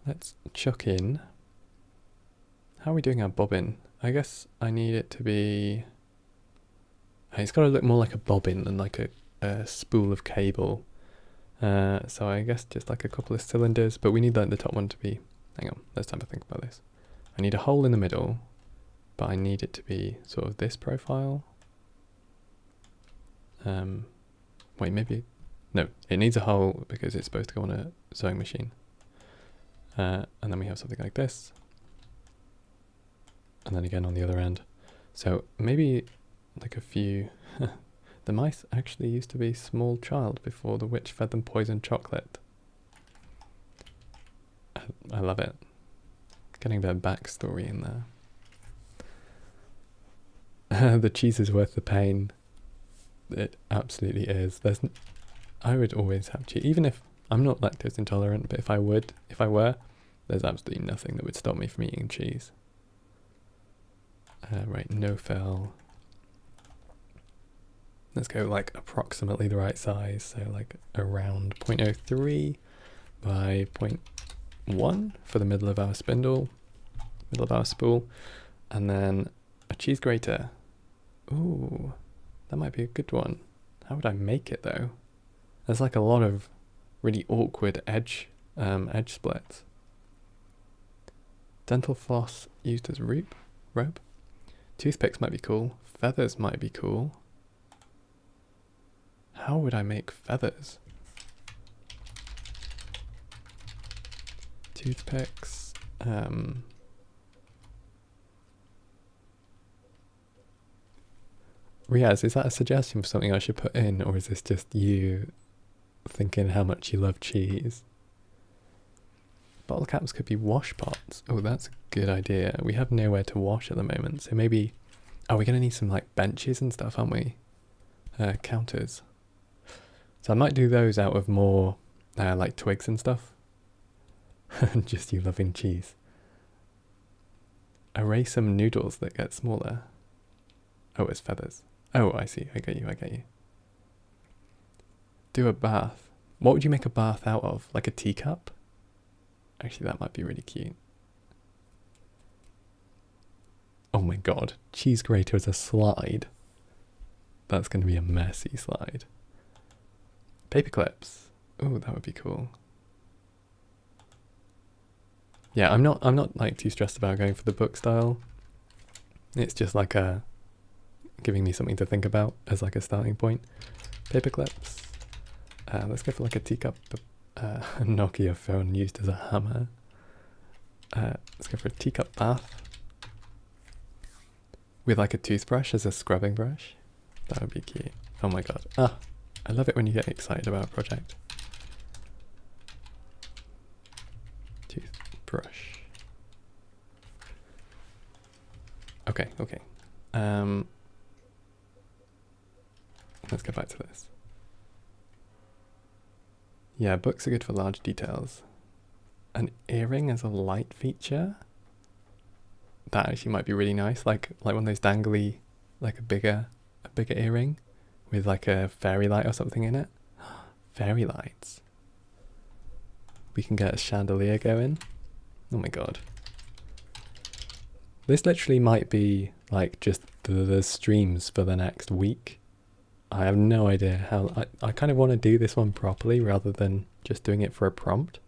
Let's chuck in. How are we doing our bobbin? I guess I need it to be, it's got to look more like a bobbin than like a spool of cable. So I guess just like a couple of cylinders, but we need like the top one to be, hang on, let's have a think about this. I need a hole in the middle, but I need it to be sort of this profile. Wait, maybe, no, it needs a hole because it's supposed to go on a sewing machine. And then we have something like this. And then again on the other end. So maybe like a few... The mice actually used to be small child before the witch fed them poisoned chocolate. I love it. Getting their backstory in there. The cheese is worth the pain. It absolutely is. I would always have cheese, even if I'm not lactose intolerant, but if I were, there's absolutely nothing that would stop me from eating cheese. Right, no fill. Let's go like approximately the right size, so like around 0.03 by 0.1 for the middle of our spindle, middle of our spool, and then a cheese grater. Ooh, that might be a good one. How would I make it though? There's like a lot of really awkward edge splits. Dental floss used as rope. Toothpicks might be cool. Feathers might be cool. How would I make feathers? Toothpicks. Riaz, is that a suggestion for something I should put in, or is this just you thinking how much you love cheese? Bottle caps could be wash pots. Oh, that's a good idea. We have nowhere to wash at the moment, so maybe... Oh, we're going to need some like benches and stuff, aren't we? Counters. So I might do those out of more like twigs and stuff. Just you loving cheese. Array some noodles that get smaller. Oh, it's feathers. Oh, I see. I get you. Do a bath. What would you make a bath out of? Like a teacup? Actually, that might be really cute. Oh my god. Cheese grater as a slide. That's going to be a messy slide. Paper clips. Oh, that would be cool. Yeah, I'm not like too stressed about going for the book style. It's just like giving me something to think about as like a starting point. Paper clips. Let's go for like a teacup, a Nokia phone used as a hammer. Let's go for a teacup bath with like a toothbrush as a scrubbing brush. That would be cute. Oh my god. I love it when you get excited about a project. Toothbrush. Okay. let's get back to this. Yeah, books are good for large details. An earring as a light feature? That actually might be really nice, like one of those dangly, like a bigger earring with like a fairy light or something in it. Fairy lights. We can get a chandelier going. Oh my god. This literally might be like just the streams for the next week. I have no idea how. I kind of want to do this one properly rather than just doing it for a prompt.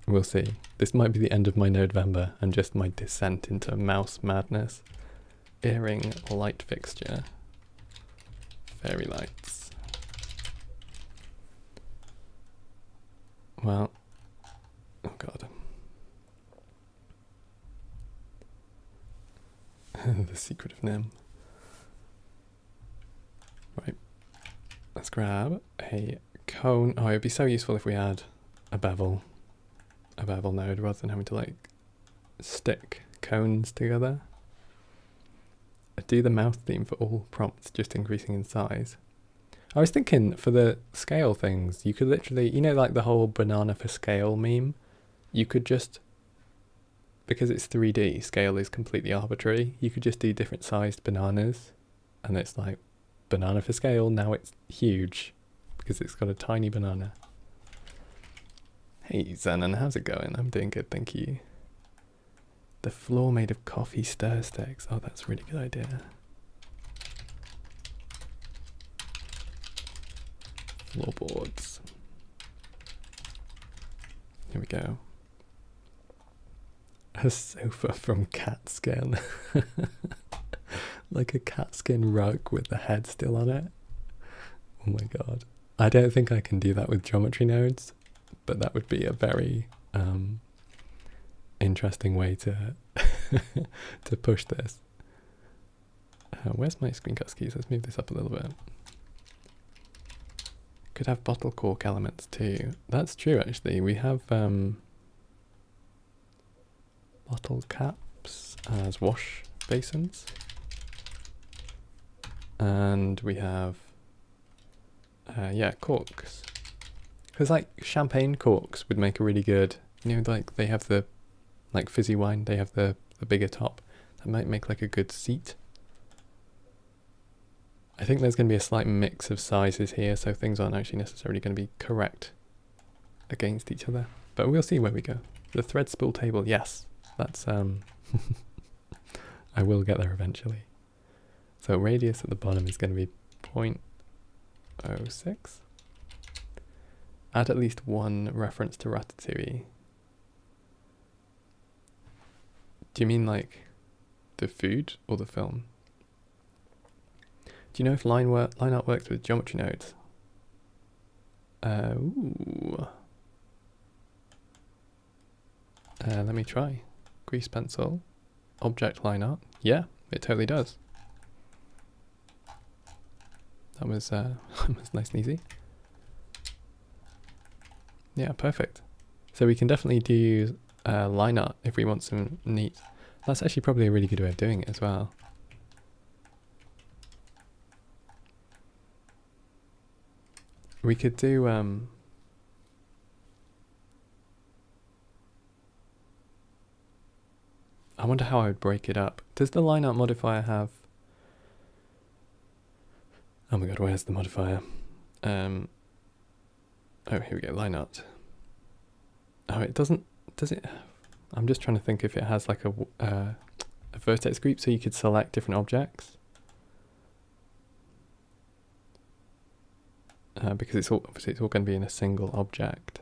We'll see. This might be the end of my November and just my descent into mouse madness. Earring light fixture. Fairy lights. Well, oh god. The secret of Nim. Right. Let's grab a cone. Oh, it'd be so useful if we had a bevel node rather than having to like stick cones together. I do the mouth theme for all prompts, just increasing in size. I was thinking for the scale things, you could literally, you know, like the whole banana for scale meme, you could just, because it's 3D, scale is completely arbitrary, you could just do different sized bananas and it's like banana for scale, now it's huge because it's got a tiny banana. Hey Zenon, how's it going? I'm doing good, thank you. The floor made of coffee stir sticks. Oh, that's a really good idea. Floorboards. Here we go. A sofa from cat skin. Like a cat skin rug with the head still on it. Oh my god. I don't think I can do that with geometry nodes, but that would be a very interesting way to to push this. Where's my screencast keys? Let's move this up a little bit. Could have bottle cork elements too. That's true actually. We have bottle caps as wash basins. And we have yeah, corks. Because like champagne corks would make a really good, you know, like they have the like fizzy wine, they have the bigger top. That might make like a good seat. I think there's going to be a slight mix of sizes here, so things aren't actually necessarily going to be correct against each other. But we'll see where we go. The thread spool table, yes. That's I will get there eventually. So radius at the bottom is going to be 0.06. Add at least one reference to Ratatouille. Do you mean like the food or the film? Do you know if line art works with geometry nodes? Ooh. Let me try. Grease pencil. Object line art. Yeah, it totally does. That was was nice and easy. Yeah, perfect. So we can definitely do line art if we want some neat. That's actually probably a really good way of doing it as well. We could do I wonder how I would break it up. Does the line art modifier have... Oh my god, where's the modifier? Oh, here we go, line art. Oh, it doesn't... Does it... I'm just trying to think if it has like a vertex group so you could select different objects. Because it's all obviously it's all going to be in a single object.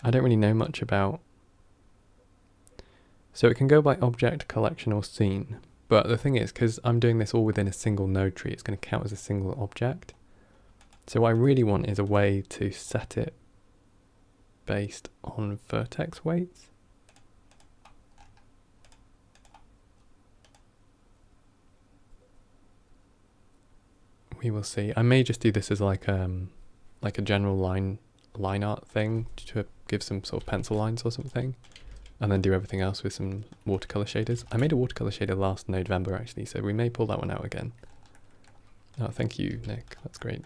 I don't really know much about... So it can go by object, collection or scene. But the thing is, because I'm doing this all within a single node tree, it's going to count as a single object. So what I really want is a way to set it based on vertex weights. We will see. I may just do this as like a general line art thing to give some sort of pencil lines or something. and then do everything else with some watercolor shaders. I made a watercolor shader last November actually, so we may pull that one out again. Oh, thank you, Nick. That's great.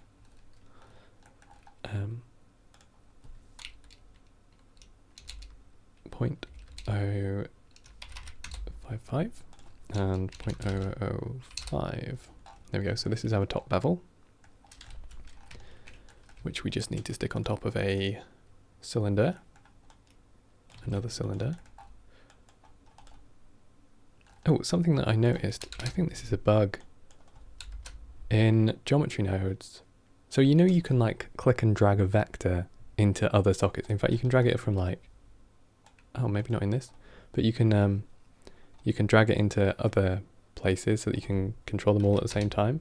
0.055 and 0.005. There we go. So this is our top bevel, which we just need to stick on top of a cylinder, another cylinder. Oh, something that I noticed, I think this is a bug in geometry nodes. So you know you can like click and drag a vector into other sockets. In fact, you can drag it from like, oh, maybe not in this, but you can drag it into other places so that you can control them all at the same time.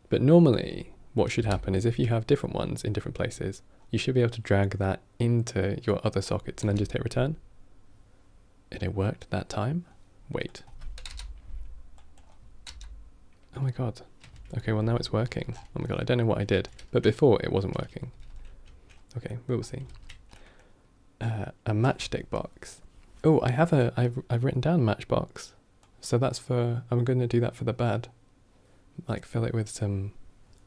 But normally what should happen is if you have different ones in different places, you should be able to drag that into your other sockets and then just hit return. And it worked that time. Wait. Oh my god. Okay, well now it's working. Oh my god, I don't know what I did, but before it wasn't working. Okay, we'll see. A matchstick box. Oh, I've written down matchbox. So that's for, I'm going to do that for the bed. Like fill it with some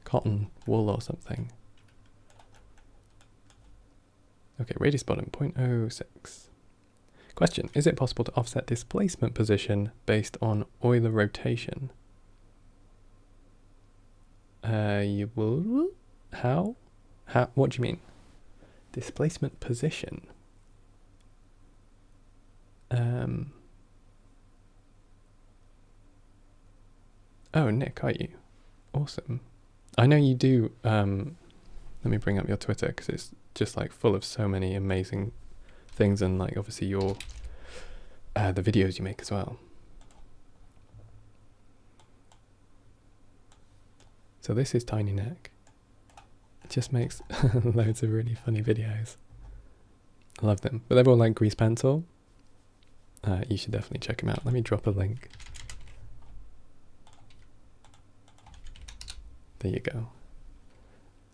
cotton wool or something. Okay, radius bottom, 0.06. Question, is it possible to offset displacement position based on Euler rotation? You will, how? What do you mean? Displacement position. Oh, Nick, are you? Awesome. I know you do, let me bring up your Twitter because it's just like full of so many amazing things, and like obviously your, the videos you make as well. So this is Tiny Nick. It just makes loads of really funny videos. I love them, but they're all like grease pencil. You should definitely check him out. Let me drop a link. There you go.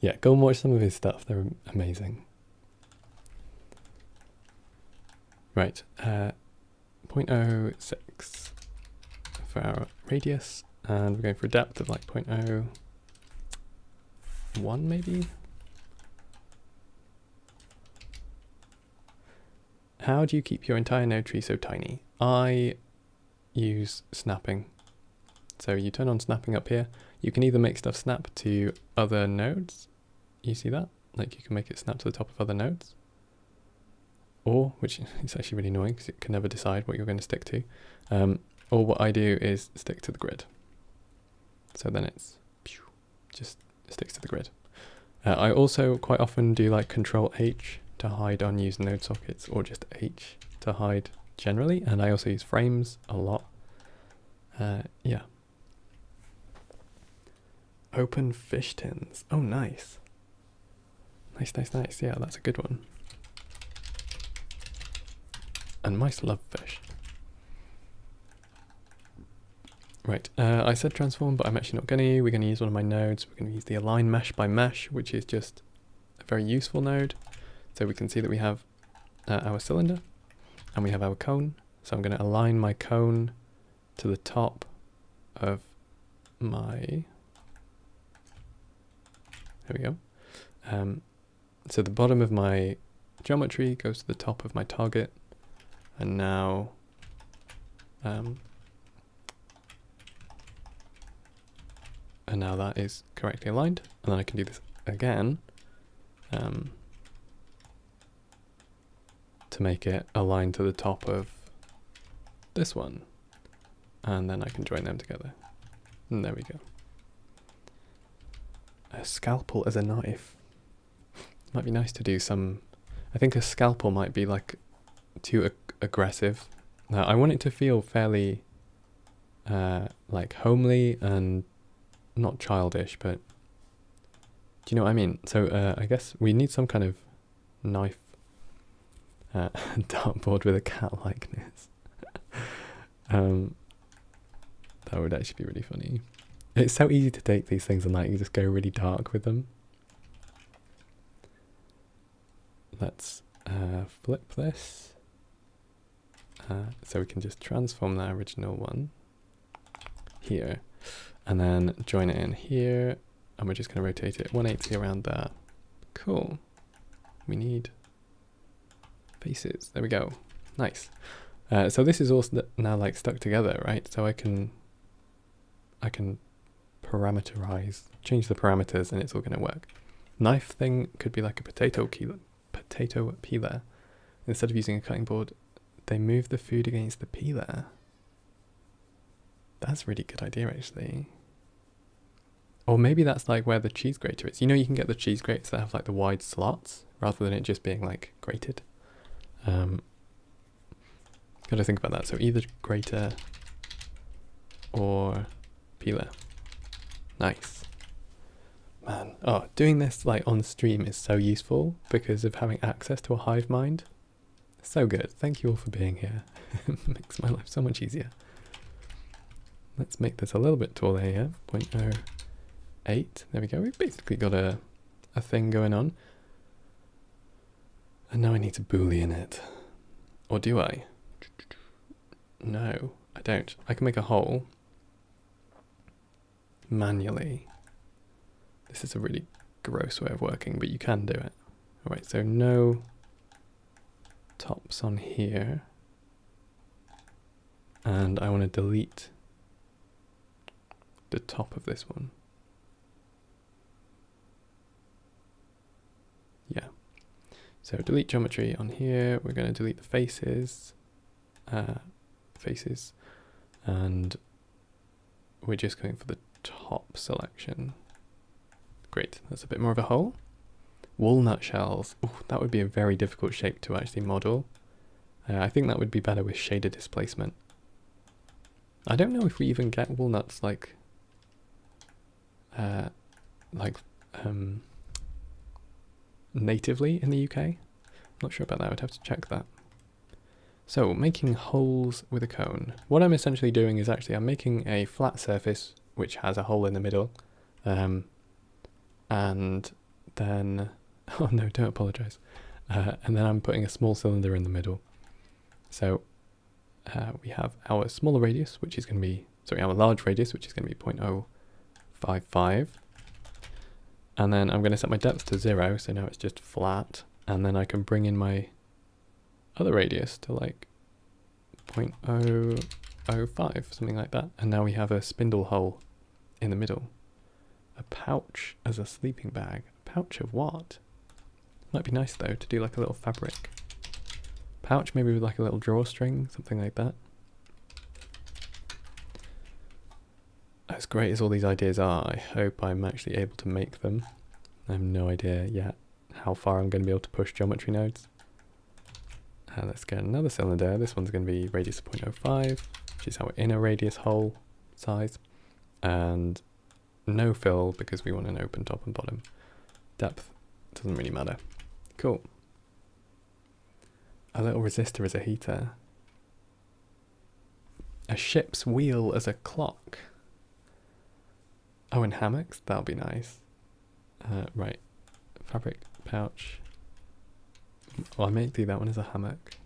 Yeah, go and watch some of his stuff. They're amazing. Right, 0.06 for our radius, and we're going for a depth of like 0.01 maybe. How do you keep your entire node tree so tiny? I use snapping. So you turn on snapping up here. You can either make stuff snap to other nodes. You see that? Like you can make it snap to the top of other nodes. Or, which is actually really annoying because it can never decide what you're going to stick to. Or what I do is stick to the grid. So then it's just sticks to the grid. I also quite often do like Control H to hide unused node sockets, or just H to hide generally. And I also use frames a lot. Yeah. Open fish tins. Oh, nice. Nice, nice, nice. Yeah, that's a good one. And mice love fish. Right, I said transform, but I'm actually not going to. We're going to use one of my nodes. We're going to use the align mesh by mesh, which is just a very useful node. So we can see that we have our cylinder and we have our cone. So I'm going to align my cone to the top of my... There we go. So the bottom of my geometry goes to the top of my target. And now... and now that is correctly aligned, and then I can do this again to make it align to the top of this one, and then I can join them together, and there we go. A scalpel as a knife. Might be nice to do some... I think a scalpel might be like too aggressive. Now I want it to feel fairly like homely and not childish, but do you know what I mean? So I guess we need some kind of knife dartboard with a cat likeness. That would actually be really funny. It's so easy to take these things and like you just go really dark with them. Let's flip this. So we can just transform that original one here, and then join it in here, and we're just going to rotate it 180 around that. Cool. We need faces. There we go. Nice. So this is also now like stuck together, right? So I can parameterize, change the parameters, and it's all going to work. Knife thing could be like a potato peeler. Instead of using a cutting board, they move the food against the peeler. That's a really good idea, actually. Or maybe that's like where the cheese grater is. You know, you can get the cheese graters that have like the wide slots rather than it just being like grated. Gotta think about that. So either grater or peeler. Nice. Man, oh, doing this like on stream is so useful because of having access to a hive mind. So good. Thank you all for being here. It makes my life so much easier. Let's make this a little bit taller here. 0.08. There we go. We've basically got a thing going on. And now I need to boolean it. Or do I? No, I don't. I can make a hole manually. This is a really gross way of working, but you can do it. Alright, so no tops on here. And I want to delete the top of this one. Yeah. So delete geometry on here. We're going to delete the faces. And we're just going for the top selection. Great, that's a bit more of a hole. Walnut shells. Ooh, that would be a very difficult shape to actually model. I think that would be better with shader displacement. I don't know if we even get walnuts natively in the UK. I'm not sure about that. I would have to check that. So making holes with a cone. What I'm essentially doing is actually I'm making a flat surface which has a hole in the middle, and then oh no, don't apologize. And then I'm putting a small cylinder in the middle. So we have our smaller radius, which is going to be our large radius, which is going to be 0.055. And then I'm going to set my depth to 0, so now it's just flat. And then I can bring in my other radius to like 0.005, something like that. And now we have a spindle hole in the middle. A pouch as a sleeping bag. A pouch of what? Might be nice though to do like a little fabric pouch, maybe with like a little drawstring, something like that. As great as all these ideas are, I hope I'm actually able to make them. I have no idea yet how far I'm going to be able to push geometry nodes. Let's get another cylinder. This one's going to be radius of 0.05, which is our inner radius hole size. And no fill because we want an open top and bottom. Depth doesn't really matter. Cool. A little resistor as a heater. A ship's wheel as a clock. Oh, and hammocks? That'll be nice. Right. Fabric pouch. Well, I may do that one as a hammock.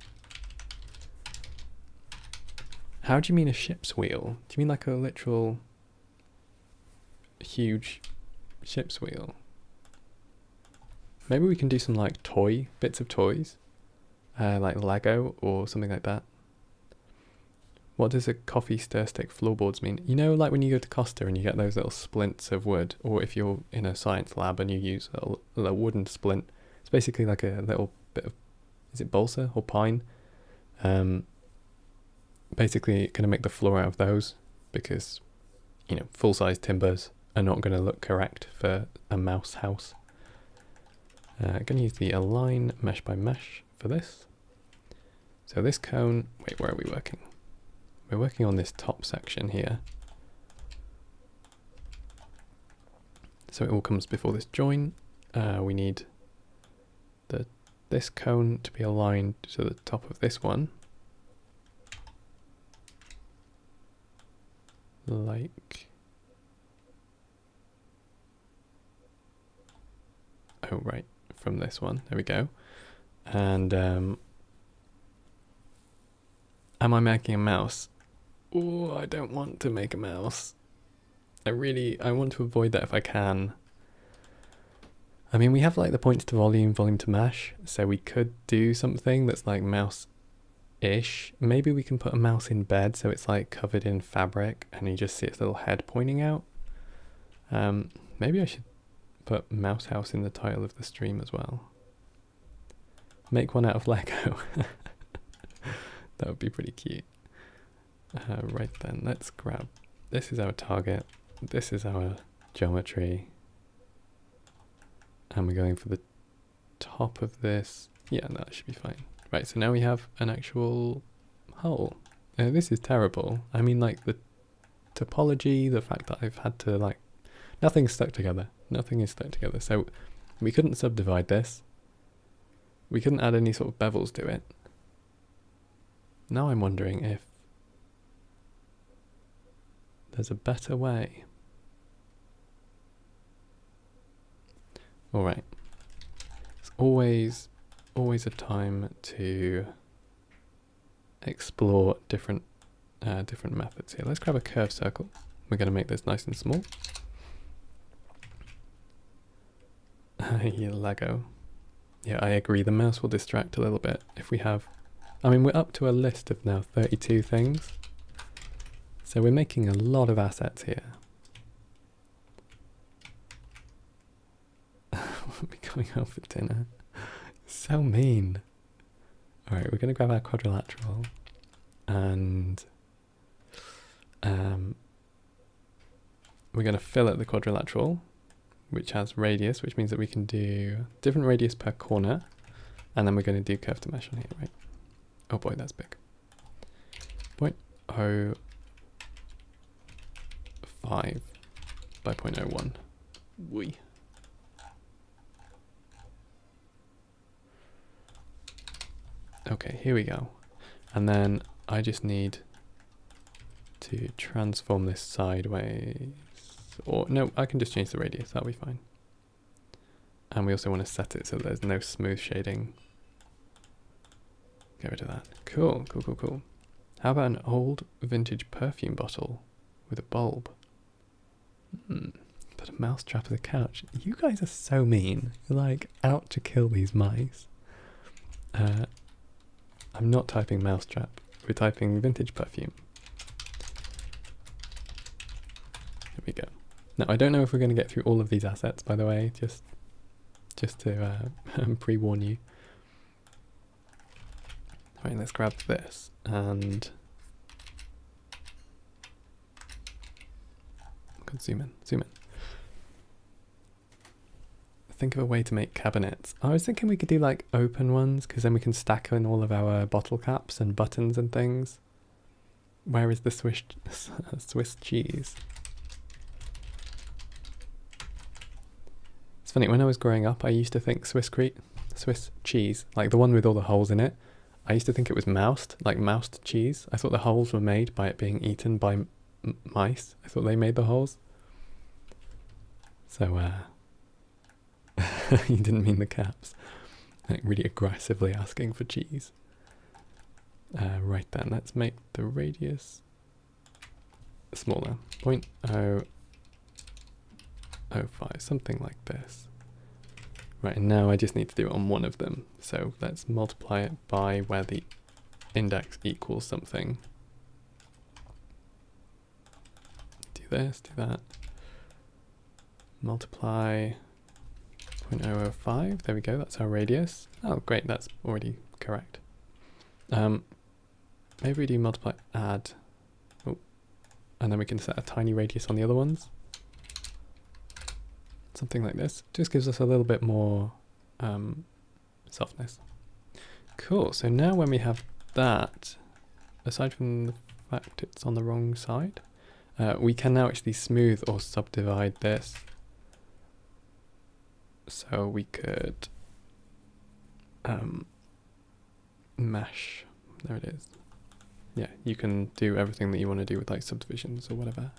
How do you mean a ship's wheel? Do you mean like a literal huge ship's wheel? Maybe we can do some like bits of toys. Like Lego or something like that. What does a coffee stir stick floorboards mean? You know, like when you go to Costa and you get those little splints of wood, or if you're in a science lab and you use a wooden splint, it's basically like a little bit of, is it balsa or pine? Basically going to make the floor out of those because, you know, full-size timbers are not going to look correct for a mouse house. I'm going to use the align mesh by mesh for this. So this cone, wait, where are we working? We're working on this top section here. So it all comes before this join. We need this cone to be aligned to the top of this one. Like, oh right, from this one, there we go. And Am I making a mouse? Oh, I don't want to make a mouse. I want to avoid that if I can. I mean, we have like the points to volume, volume to mesh, so we could do something that's like mouse-ish. Maybe we can put a mouse in bed so it's like covered in fabric and you just see its little head pointing out. Maybe I should put mouse house in the title of the stream as well. Make one out of Lego. That would be pretty cute. Right then, let's grab, this is our target, this is our geometry, and we're going for the top of this. Yeah, no, that should be fine. Right, so now we have an actual hole. This is terrible. I mean, like, the topology, the fact that I've had to, like, nothing's stuck together. Nothing is stuck together. So we couldn't subdivide this. We couldn't add any sort of bevels to it. Now I'm wondering if there's a better way. All right. It's always a time to explore different methods here. Let's grab a curved circle. We're going to make this nice and small. Yeah, Lego. Yeah, I agree. The mouse will distract a little bit if we have. I mean, we're up to a list of now 32 things. So we're making a lot of assets here. We'll be going out for dinner. So mean. All right, we're going to grab our quadrilateral and we're going to fillet the quadrilateral, which has radius, which means that we can do different radius per corner, and then we're going to do curve to mesh on here, right? Oh boy, that's big. 0.05 by 0.01. Wee. Okay, here we go. And then I just need to transform this sideways. Or no, I can just change the radius, that'll be fine. And we also want to set it so there's no smooth shading. Get rid of that. Cool, cool, cool, cool. How about an old vintage perfume bottle with a bulb? Put a mouse trap as a couch. You guys are so mean. You're like out to kill these mice. I'm not typing mousetrap. We're typing vintage perfume. There we go. Now, I don't know if we're going to get through all of these assets, by the way, just to pre-warn you. All right, let's grab this and zoom in, zoom in. Think of a way to make cabinets. I was thinking we could do like open ones, because then we can stack in all of our bottle caps and buttons and things. Where is the Swiss cheese? It's funny, when I was growing up, I used to think Swiss cheese, like the one with all the holes in it, I used to think it was moused, like moused cheese. I thought the holes were made by it being eaten by mice. I thought they made the holes. So, you didn't mean the caps. Like really aggressively asking for cheese. Right then, let's make the radius smaller. 0.005, something like this. Right, and now I just need to do it on one of them. So let's multiply it by where the index equals something. Do this, do that. Multiply 0.005, there we go, that's our radius. Oh great, that's already correct. Maybe we do multiply, add, oh, and then we can set a tiny radius on the other ones. Something like this, just gives us a little bit more softness. Cool, so now when we have that, aside from the fact it's on the wrong side, we can now actually smooth or subdivide this. So we could mesh, there it is. Yeah, you can do everything that you want to do with like subdivisions or whatever.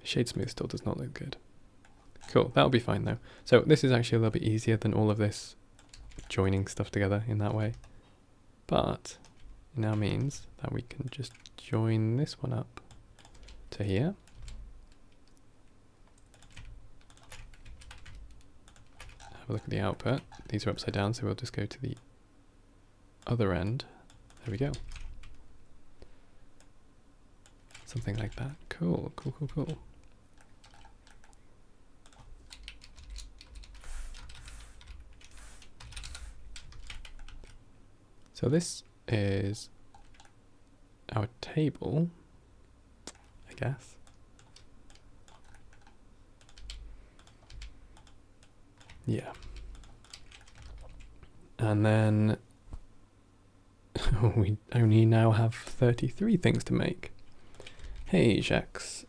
Shade smooth still does not look good. Cool, that'll be fine though. So this is actually a little bit easier than all of this joining stuff together in that way. but it now means that we can just join this one up to here. Have a look at the output. These are upside down, so we'll just go to the other end. There we go. Something like that. Cool, cool, cool, cool. So this is our table, I guess. Yeah. And then we only now have 33 things to make. Hey, Jax.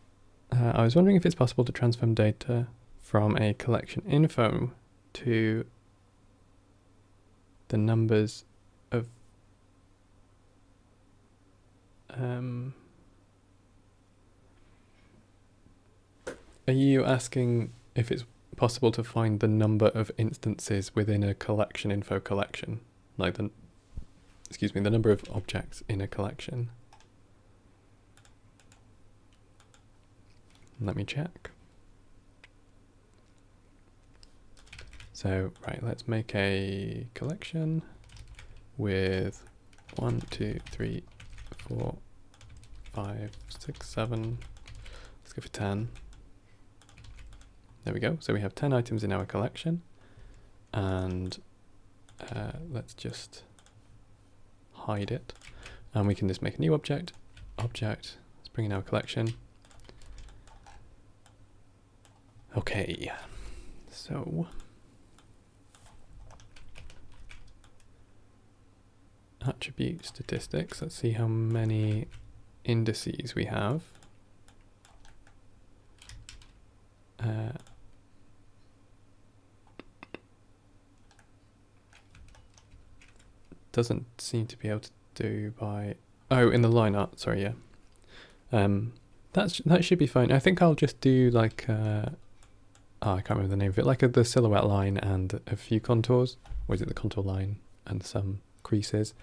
I was wondering if it's possible to transform data from a collection info to the numbers of are you asking if it's possible to find the number of instances within a collection info collection? Like the number of objects in a collection? Let me check. So, right, let's make a collection with 1, 2, 3, 4, 5, 6, 7. Let's go for 10. There we go. So we have 10 items in our collection. And let's just hide it. And we can just make a new object. Let's bring in our collection. Okay, so attribute statistics. Let's see how many indices we have. Doesn't seem to be able to do by... Oh, in the line art, sorry, yeah. That should be fine. I think I'll just do like... I can't remember the name of it. Like the silhouette line and a few contours. Or is it the contour line and some creases?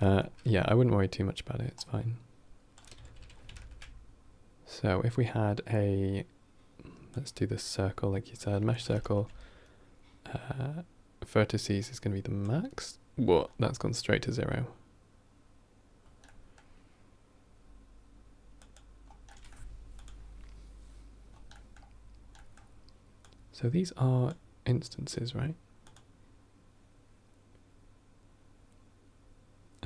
Yeah, I wouldn't worry too much about it. It's fine. So if we had a... Let's do this circle, like you said. Mesh circle. Vertices is going to be the max. What? That's gone straight to 0. So these are instances, right?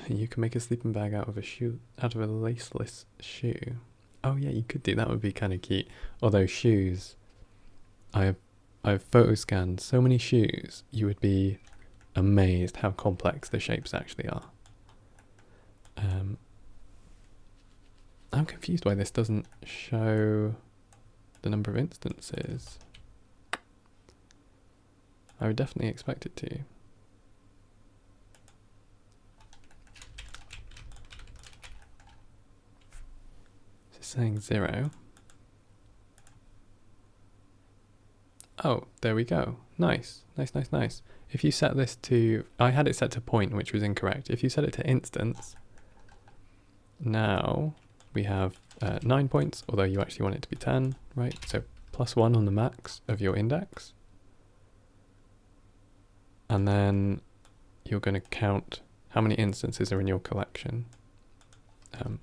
You can make a sleeping bag out of a laceless shoe. Oh yeah, you could do that. Would be kind of cute. Although shoes, I've photo scanned so many shoes. You would be amazed how complex the shapes actually are. I'm confused why this doesn't show the number of instances. I would definitely expect it to. It's saying 0. Oh, there we go. Nice, nice, nice, nice. If you set this to... I had it set to point, which was incorrect. If you set it to instance, now we have 9 points, although you actually want it to be 10, right? So +1 on the max of your index. And then you're going to count how many instances are in your collection. So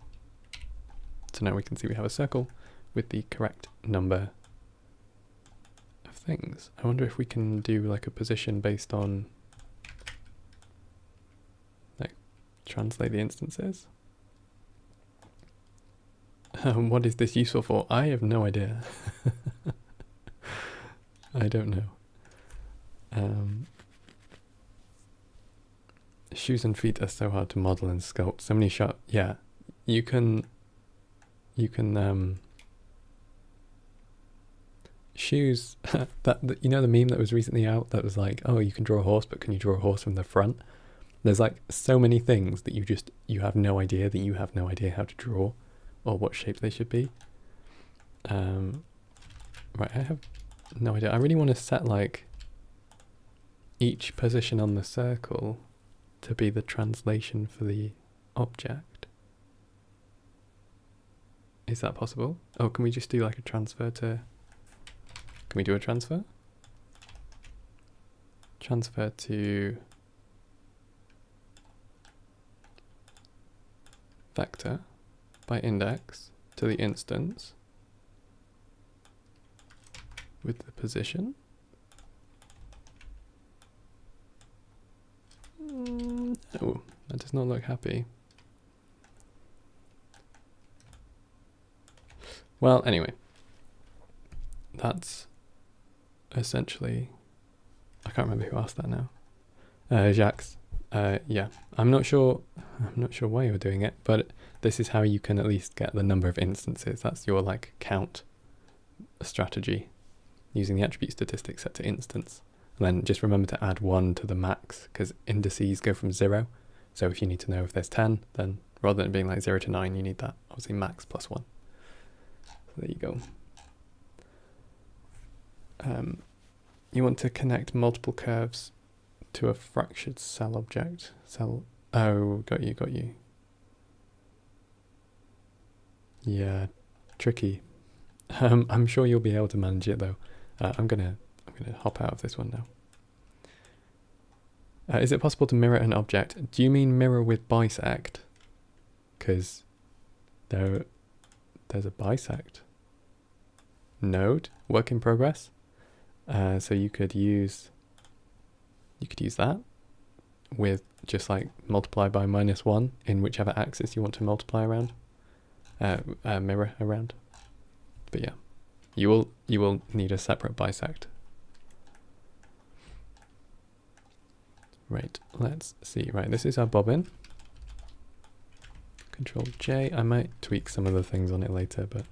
now we can see we have a circle with the correct number of things. I wonder if we can do like a position based on, like, translate the instances. What is this useful for? I have no idea. I don't know. Shoes and feet are so hard to model and sculpt. So many shots. Yeah, you can shoes. that you know the meme that was recently out that was like, oh, you can draw a horse, but can you draw a horse from the front? There's like so many things that you have no idea how to draw or what shape they should be. Right, I have no idea. I really want to set like each position on the circle to be the translation for the object. Is that possible? Oh, can we just do like a transfer to... Can we do a transfer? Transfer to vector by index to the instance with the position. No, that does not look happy. Well, anyway, that's essentially... I can't remember who asked that now. Jacques. Yeah, I'm not sure why you're doing it, but this is how you can at least get the number of instances. That's your like count strategy, using the attribute statistic set to instance. And then just remember to add 1 to the max, because indices go from 0. So if you need to know if there's 10, then rather than being like 0 to 9, you need that obviously max plus 1. So there you go. You want to connect multiple curves to a fractured cell object. Oh, got you. Yeah, tricky. I'm sure you'll be able to manage it though. I'm gonna hop out of this one now. Is it possible to mirror an object? Do you mean mirror with bisect? Because there's a bisect node, work in progress. So you could use that with just like multiply by -1 in whichever axis you want to multiply around, mirror around. But yeah, you will need a separate bisect. Right, let's see. Right, this is our bobbin. Control J. I might tweak some of the things on it later, but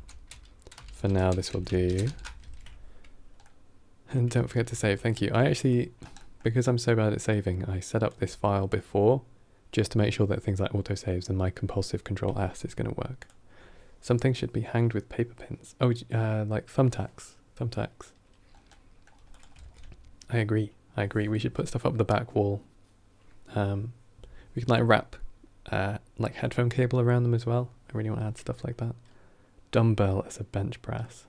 for now this will do. And don't forget to save. Thank you. I actually, because I'm so bad at saving, I set up this file before just to make sure that things like autosaves and my compulsive control S is going to work. Some things should be hanged with paper pins. Oh, like thumbtacks. Thumbtacks. I agree. We should put stuff up the back wall. We can like wrap like headphone cable around them as well. I really want to add stuff like that. Dumbbell as a bench press.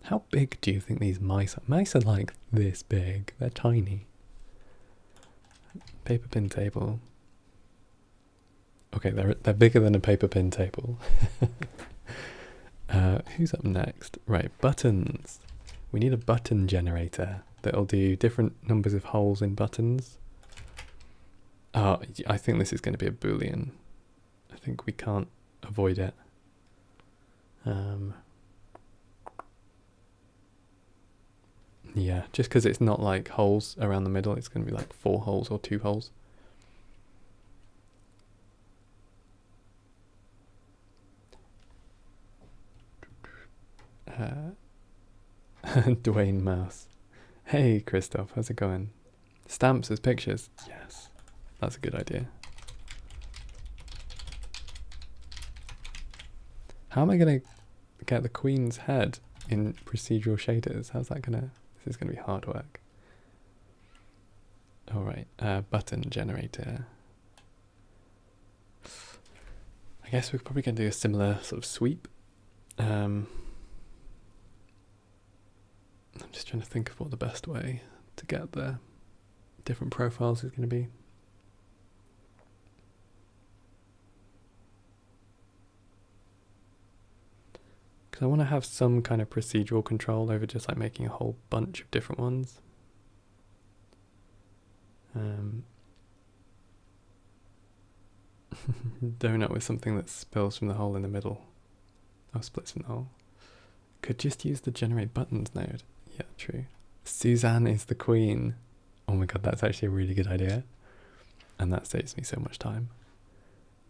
How big do you think these mice are? Mice are like this big. They're tiny. Paper pin table. Okay, they're bigger than a paper pin table. Who's up next? Right, buttons. We need a button generator that'll do different numbers of holes in buttons. I think this is going to be a boolean. I think we can't avoid it. Yeah, just because it's not like holes around the middle, it's going to be like 4 holes or 2 holes. Dwayne Mouse. Hey, Christoph, how's it going? Stamps as pictures. Yes, that's a good idea. How am I going to get the Queen's head in procedural shaders? How's that going to... This is going to be hard work. All right, button generator. I guess we're probably going to do a similar sort of sweep. I'm just trying to think of what the best way to get the different profiles is going to be. Because I want to have some kind of procedural control over just like making a whole bunch of different ones. Donut with something that spills from the hole in the middle. Oh, splits from the hole. Could just use the generate buttons node. Yeah, true. Suzanne is the queen. Oh my god, that's actually a really good idea. And that saves me so much time.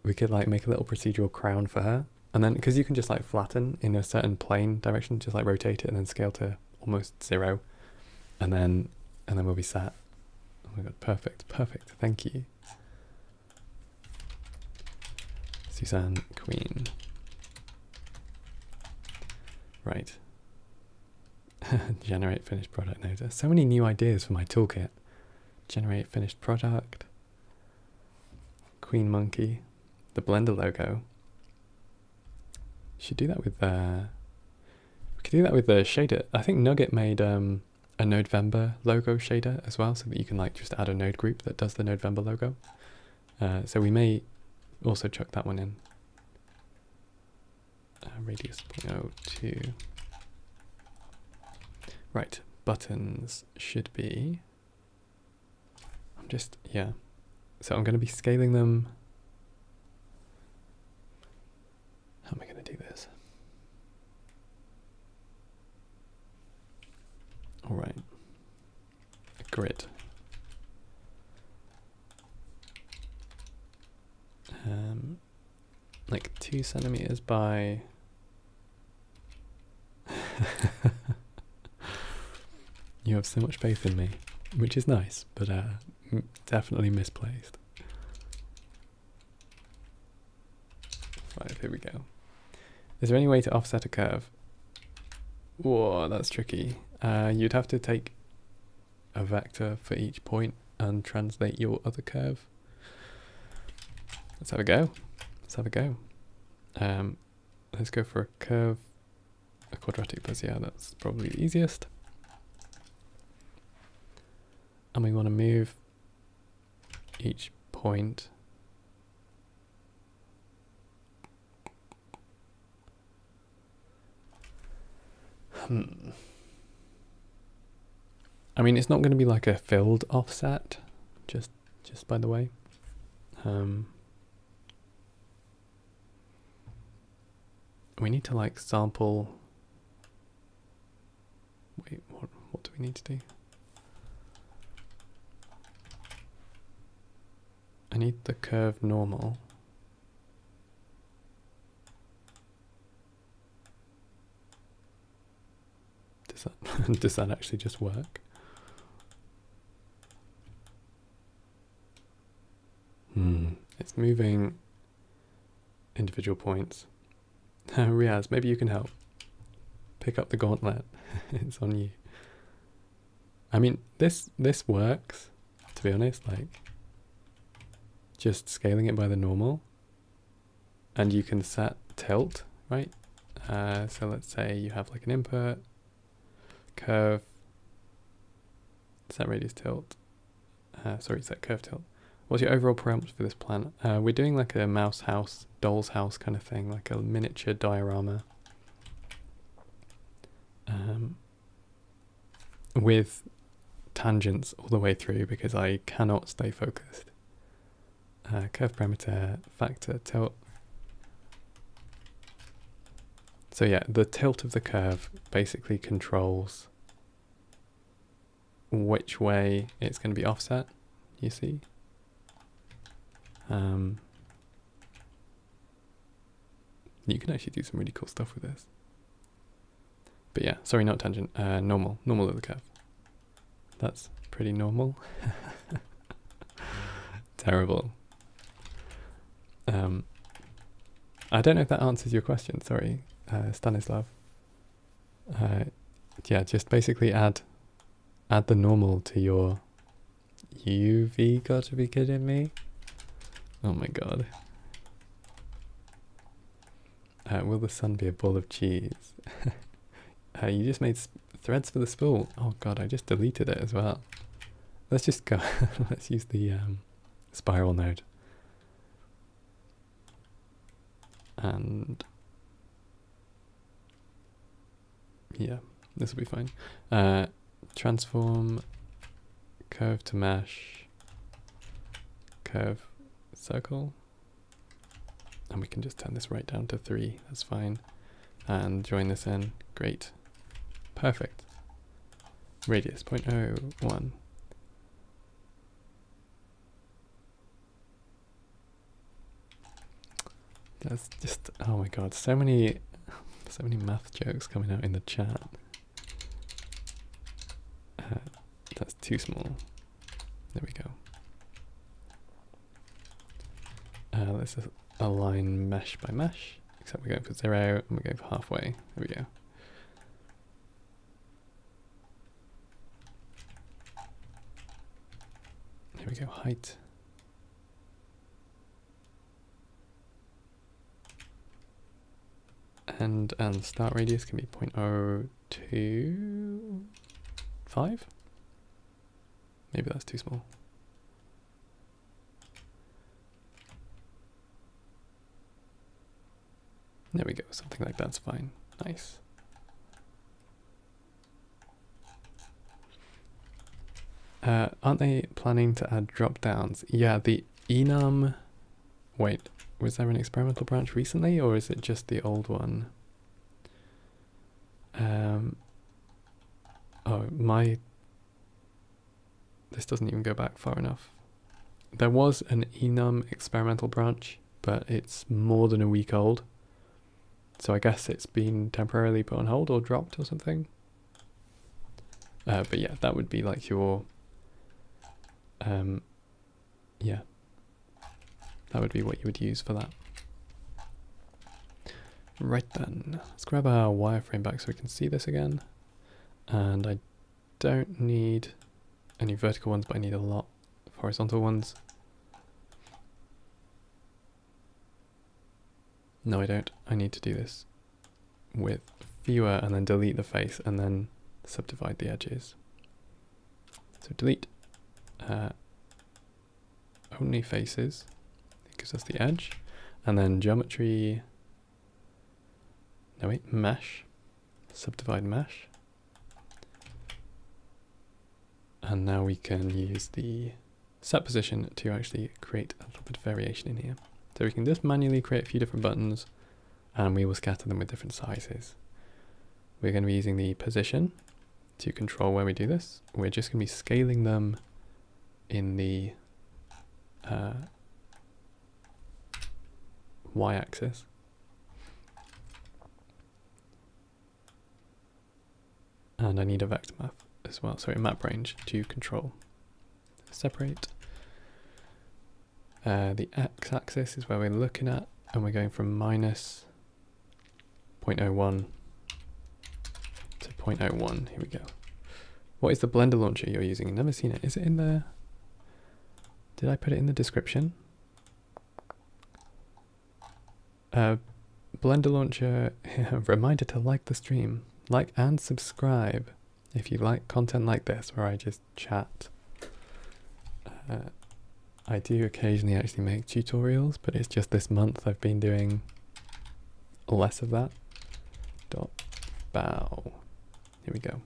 We could like make a little procedural crown for her. And then, because you can just like flatten in a certain plane direction, just like rotate it and then scale to almost 0. And then we'll be sat. Oh my god, perfect. Thank you. Suzanne, queen. Right. Generate finished product node. There's so many new ideas for my toolkit. Generate finished product. Queen Monkey, the Blender logo. Should do that with we could do that with the shader. I think Nugget made a November logo shader as well, so that you can like just add a node group that does the November logo. So we may also chuck that one in. Radius 0.02. Right, buttons should be. Yeah. So I'm going to be scaling them. How am I going to do this? All right. A grid. Like 2 centimeters by. You have so much faith in me, which is nice, but definitely misplaced. Right, here we go. Is there any way to offset a curve? Whoa, that's tricky. You'd have to take a vector for each point and translate your other curve. Let's have a go. Let's go for a curve, a quadratic plus, yeah, that's probably the easiest. And we want to move each point I mean, it's not going to be like a filled offset, just by the way. We need to like sample. Wait, what do we need to do? I need the curve normal. Does that actually just work? It's moving individual points. Riaz, maybe you can help. Pick up the gauntlet. It's on you. I mean, this works, to be honest, like just scaling it by the normal, and you can set tilt, right? So let's say you have like an input, curve, set radius tilt, set curve tilt. What's your overall prompt for this plan? We're doing like a mouse house, doll's house kind of thing, like a miniature diorama. With tangents all the way through because I cannot stay focused. Curve parameter, factor, tilt. So yeah, the tilt of the curve basically controls which way it's going to be offset, you see? You can actually do some really cool stuff with this. But yeah, sorry, not tangent, normal of the curve. That's pretty normal. Terrible. I don't know if that answers your question, sorry, Stanislav. Yeah, just basically add the normal to your UV, got to be kidding me. Oh my god. Will the sun be a ball of cheese? You just made threads for the spool. Oh god, I just deleted it as well. Let's just go. Let's use the spiral node. And yeah, this will be fine. Transform curve to mesh, curve circle, and we can just turn this right down to 3, that's fine, and join this in. Great, perfect. Radius 0.01. That's just, oh my god, so many math jokes coming out in the chat. That's too small. There we go. Let's just align mesh by mesh, except we're going for 0 and we're going for halfway. There we go. Here we go, height. end and start radius can be 0.025. Maybe that's too small. There we go, something like that's fine. Nice. Aren't they planning to add drop downs? Yeah, the enum. Wait, was there an experimental branch recently, or is it just the old one? Oh, this doesn't even go back far enough. There was an enum experimental branch, but it's more than a week old. So I guess it's been temporarily put on hold or dropped or something. But yeah, that would be like your, yeah, that would be what you would use for that. Right then, let's grab our wireframe back so we can see this again. And I don't need any vertical ones, but I need a lot of horizontal ones. No, I don't. I need to do this with fewer and then delete the face and then subdivide the edges. So delete only faces, because that's the edge, and then geometry, no wait, mesh, subdivide mesh. And now we can use the set position to actually create a little bit of variation in here. So we can just manually create a few different buttons and we will scatter them with different sizes. We're going to be using the position to control where we do this. We're just going to be scaling them in the y-axis. And I need a vector map as well, sorry, map range to control. Separate. The x-axis is where we're looking at, and we're going from minus 0.01 to 0.01. Here we go. What is the Blender launcher you're using? I've never seen it. Is it in there? Did I put it in the description? Blender launcher, reminder to like the stream. Like and subscribe if you like content like this where I just chat. I do occasionally actually make tutorials, but it's just this month I've been doing less of that. Bow. Here we go.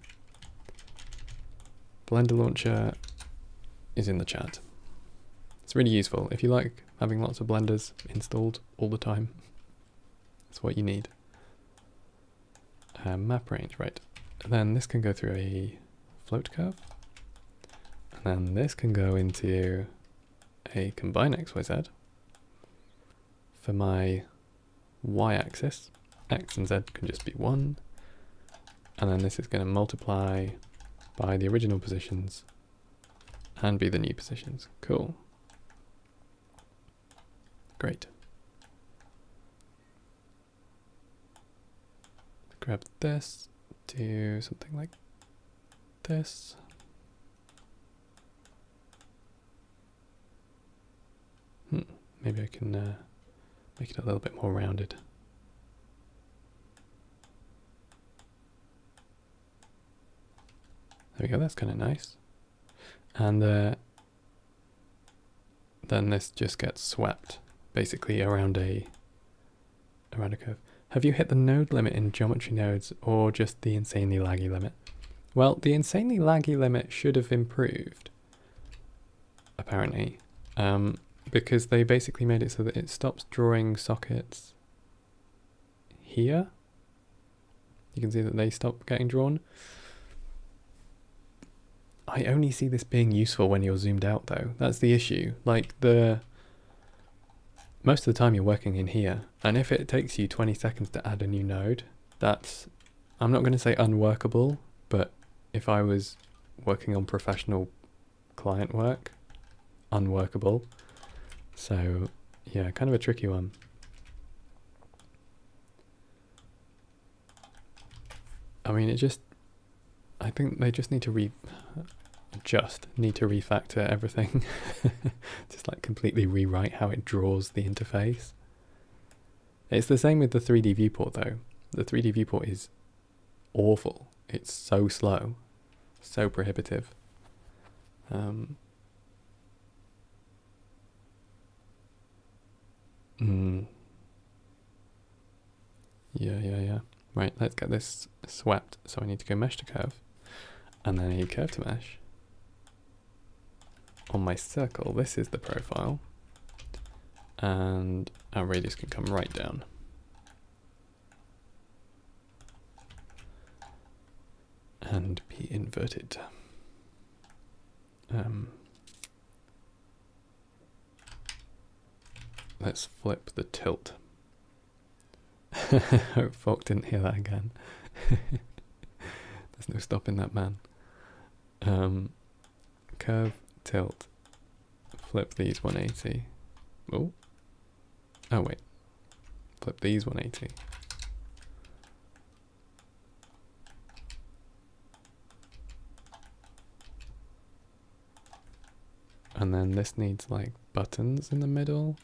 Blender launcher is in the chat. It's really useful if you like having lots of blenders installed all the time. That's what you need. Map range, right. And then this can go through a float curve. And then this can go into a combine XYZ. For my y-axis, x and z can just be 1. And then this is going to multiply by the original positions and be the new positions. Cool. Great. Grab this, do something like this. Maybe I can make it a little bit more rounded. There we go, that's kind of nice. And then this just gets swept basically around a curve. Have you hit the node limit in geometry nodes or just the insanely laggy limit? Well, the insanely laggy limit should have improved, apparently, because they basically made it so that it stops drawing sockets here. You can see that they stop getting drawn. I only see this being useful when you're zoomed out though. That's the issue. Like most of the time you're working in here, and if it takes you 20 seconds to add a new node, that's, I'm not going to say unworkable, but if I was working on professional client work, unworkable. So yeah, kind of a tricky one. I mean, I think they just need to refactor everything. Just like completely rewrite how it draws the interface. It's the same with the 3D viewport though. The 3D viewport is awful. It's so slow, so prohibitive. Yeah. Right, let's get this swept. So I need to go mesh to curve, and then I need curve to mesh. On my circle, this is the profile, and our radius can come right down. And be inverted. Let's flip the tilt. Hope folk didn't hear that again. There's no stopping that man. Curve, tilt, flip these 180. Oh wait, flip these 180. And then this needs like buttons in the middle.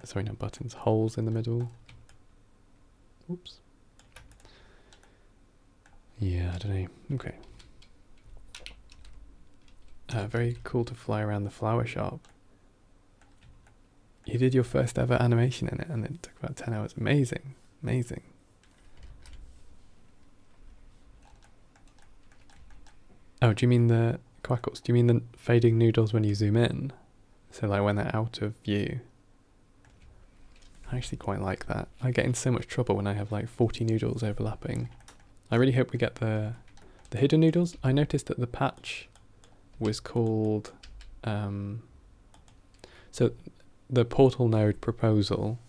Sorry, no buttons, holes in the middle. Oops. Yeah, I don't know. Okay. Very cool to fly around the flower shop. You did your first ever animation in it, and it took about 10 hours. Amazing. Amazing. Oh, do you mean the quackles? Do you mean the fading noodles when you zoom in? So like when they're out of view? I actually quite like that. I get in so much trouble when I have like 40 noodles overlapping. I really hope we get the hidden noodles. I noticed that the patch was called... so the portal node proposal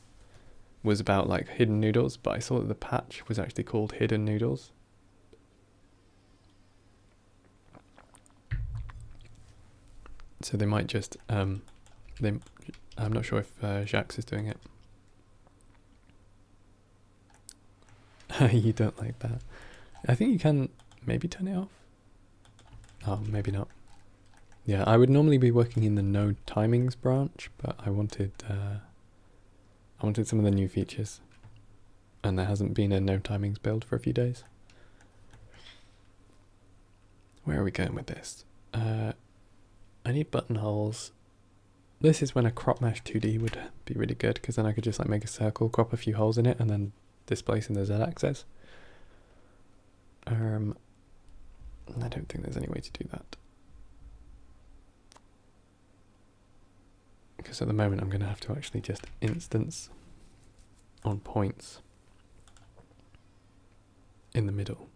was about like hidden noodles, but I saw that the patch was actually called hidden noodles. So they might just... I'm not sure if Jacques is doing it. You don't like that. I think you can maybe turn it off. Oh, maybe not. Yeah, I would normally be working in the node timings branch, but I wanted some of the new features, and there hasn't been a node timings build for a few days. Where are we going with this? I need buttonholes. This is when a crop mesh 2D would be really good, because then I could just like make a circle, crop a few holes in it, and then displace in the Z-axis. I don't think there's any way to do that. Because at the moment I'm going to have to actually just instance on points in the middle.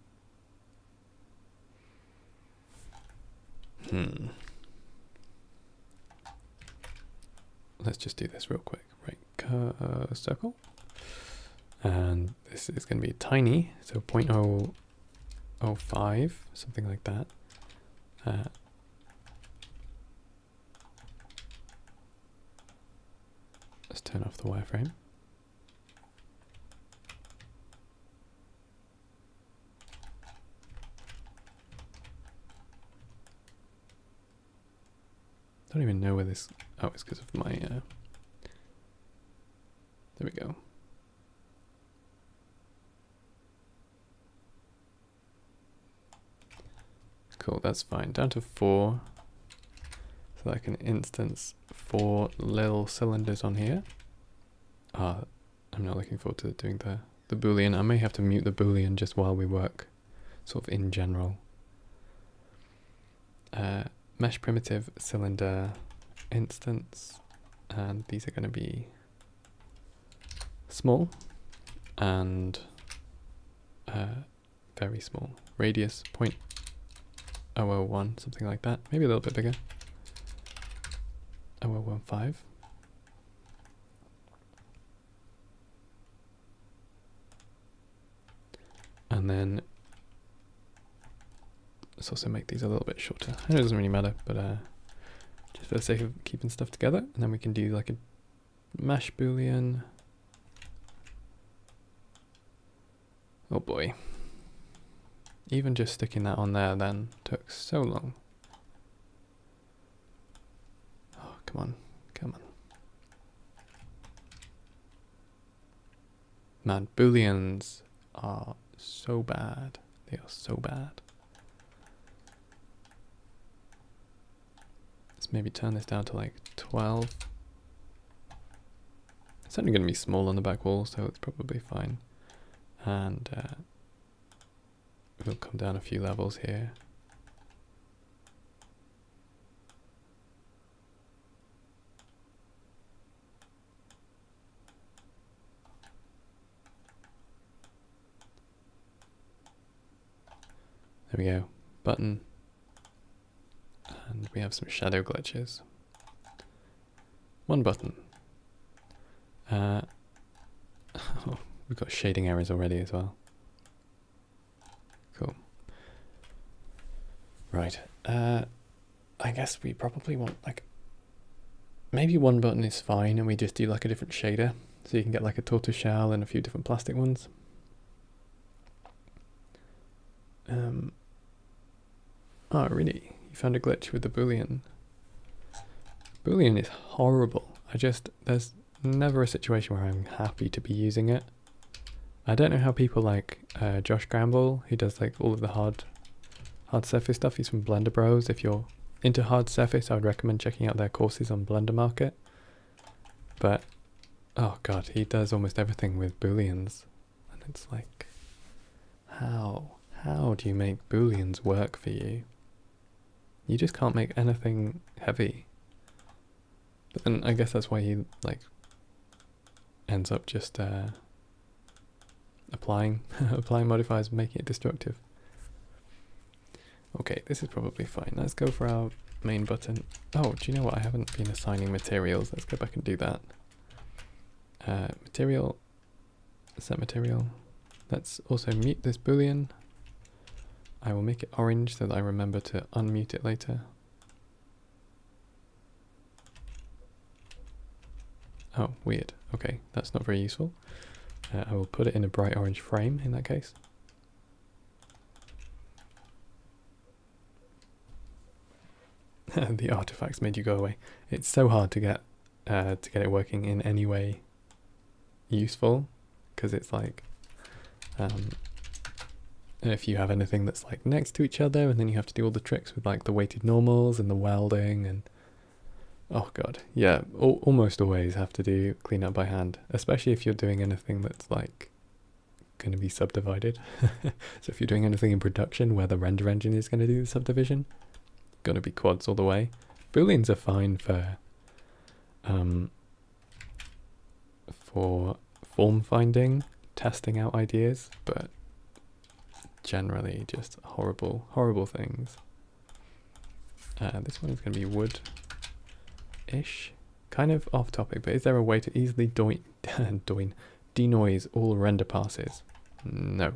Let's just do this real quick. Right, circle. And this is going to be tiny, so 0.005, something like that. Let's turn off the wireframe. I don't even know where this... Oh, it's because of my... There we go. Cool, that's fine. Down to 4. So I can instance 4 little cylinders on here. I'm not looking forward to doing the boolean. I may have to mute the boolean just while we work, sort of in general. Mesh primitive cylinder instance, and these are going to be small and very small. Radius 0.001, something like that. Maybe a little bit bigger. 0.015. And then let's also make these a little bit shorter. I know it doesn't really matter, but just for the sake of keeping stuff together. And then we can do like a mesh boolean. Oh boy. Even just sticking that on there then took so long. Oh, come on, come on. Man, booleans are so bad. They are so bad. Let's maybe turn this down to like 12. It's only going to be small on the back wall, so it's probably fine. And we'll come down a few levels here. There we go, button, and we have some shadow glitches. One button. Oh, we've got shading errors already as well. Cool. Right, I guess we probably want like, maybe one button is fine and we just do like a different shader. So you can get like a tortoiseshell and a few different plastic ones. Oh, really? You found a glitch with the boolean? Boolean is horrible. There's never a situation where I'm happy to be using it. I don't know how people like Josh Gramble, who does like all of the hard surface stuff. He's from Blender Bros. If you're into hard surface, I would recommend checking out their courses on Blender Market. But, oh god, he does almost everything with booleans. And it's like, how do you make booleans work for you? You just can't make anything heavy. But then I guess that's why he like ends up just applying modifiers and making it destructive. Okay, this is probably fine. Let's go for our main button. Oh, do you know what? I haven't been assigning materials. Let's go back and do that. Material, set material. Let's also mute this boolean. I will make it orange so that I remember to unmute it later. Oh, weird. Okay, that's not very useful. I will put it in a bright orange frame in that case. The artifacts made you go away. It's so hard to get it working in any way useful, because it's like if you have anything that's like next to each other, and then you have to do all the tricks with like the weighted normals and the welding, and oh god, yeah, almost always have to clean up by hand, especially if you're doing anything that's like going to be subdivided. So if you're doing anything in production where the render engine is going to do the subdivision, going to be quads all the way. Booleans are fine for form finding, testing out ideas, but generally just horrible things. This one is going to be wood-ish. Kind of off topic, but is there a way to easily denoise all render passes? No.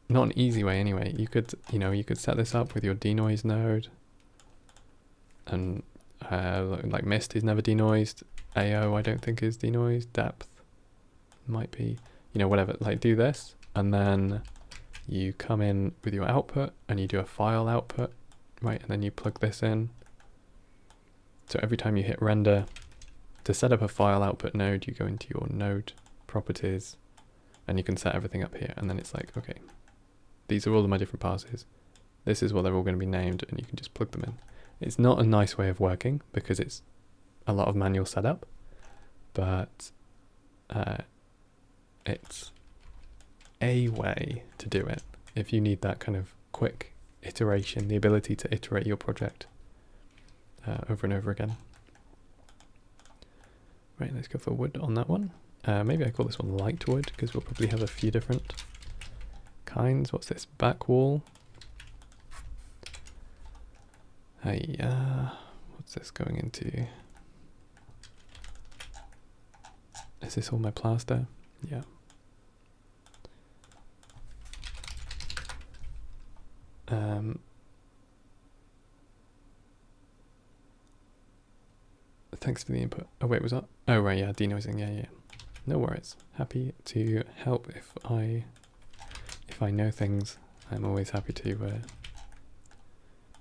Not an easy way anyway. You could set this up with your denoise node, and like mist is never denoised. AO I don't think is denoised. Depth might be, whatever. Like do this, and then you come in with your output and you do a file output, right? And then you plug this in. So every time you hit render, to set up a file output node, you go into your node properties, and you can set everything up here. And then it's like, okay, these are all of my different passes. This is what they're all going to be named, and you can just plug them in. It's not a nice way of working because it's a lot of manual setup, but it's a way to do it if you need that kind of quick iteration, the ability to iterate your project over and over again. Right, let's go for wood on that one. Maybe I call this one light wood because we'll probably have a few different kinds. What's this? Back wall. Hey, what's this going into? Is this all my plaster? Yeah. Thanks for the input. Oh wait, was that? Oh right, yeah, denoising. Yeah. No worries. Happy to help if I know things. I'm always happy to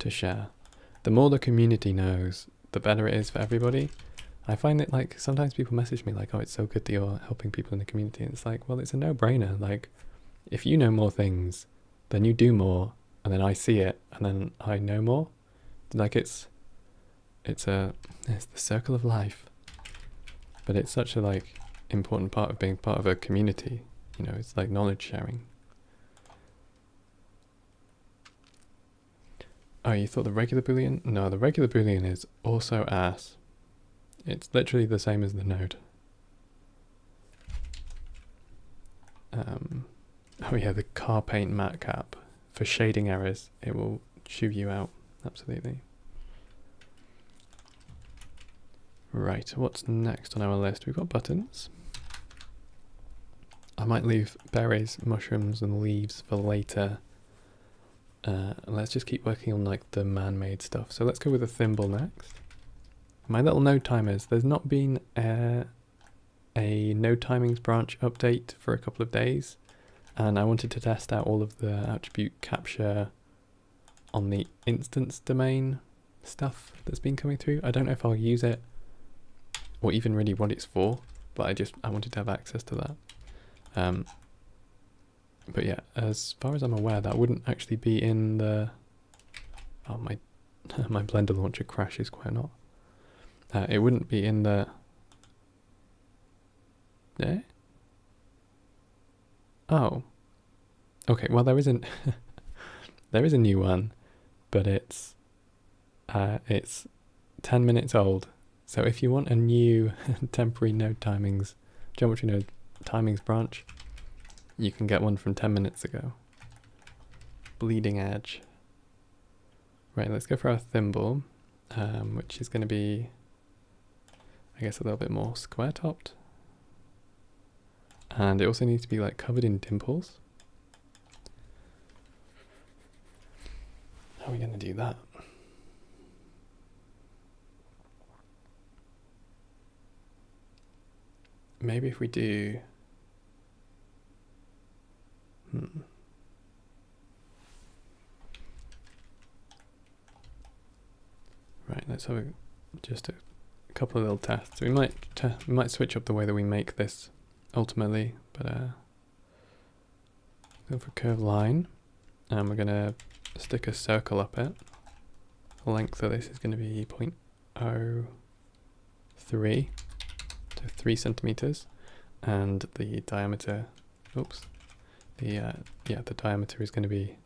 share. The more the community knows, the better it is for everybody. I find it like sometimes people message me like, oh, it's so good that you're helping people in the community. And it's like, well, it's a no-brainer. Like, if you know more things, then you do more, and then I see it, and then I know more. Like it's the circle of life. But it's such a like important part of being part of a community. You know, it's like knowledge sharing. Oh, you thought the regular boolean? No, the regular boolean is also ass. It's literally the same as the node. Oh yeah, the car paint matte cap. For shading errors, it will chew you out. Absolutely. Right, what's next on our list? We've got buttons. I might leave berries, mushrooms, and leaves for later. Let's just keep working on like the man-made stuff. So let's go with a thimble next. My little node timers. There's not been a node timings branch update for a couple of days, and I wanted to test out all of the attribute capture on the instance domain stuff that's been coming through. I don't know if I'll use it or even really what it's for, but I wanted to have access to that. But yeah, as far as I'm aware, that wouldn't actually be in the... Oh, my my Blender launcher crashes quite a lot. It wouldn't be in the... Eh? Oh. Okay, well there isn't... there is a new one, but it's 10 minutes old. So if you want a new temporary node timings, geometry node timings branch, you can get one from 10 minutes ago. Bleeding edge. Right, let's go for our thimble, which is going to be, I guess, a little bit more square topped. And it also needs to be like covered in dimples. How are we going to do that? Maybe if we do... Right, let's have just a couple of little tests. We might switch up the way that we make this ultimately, but go for curved line, and we're gonna stick a circle up it. The length of this is going to be 0.03 to 3 centimeters, and the diameter. Oops. The diameter is going to be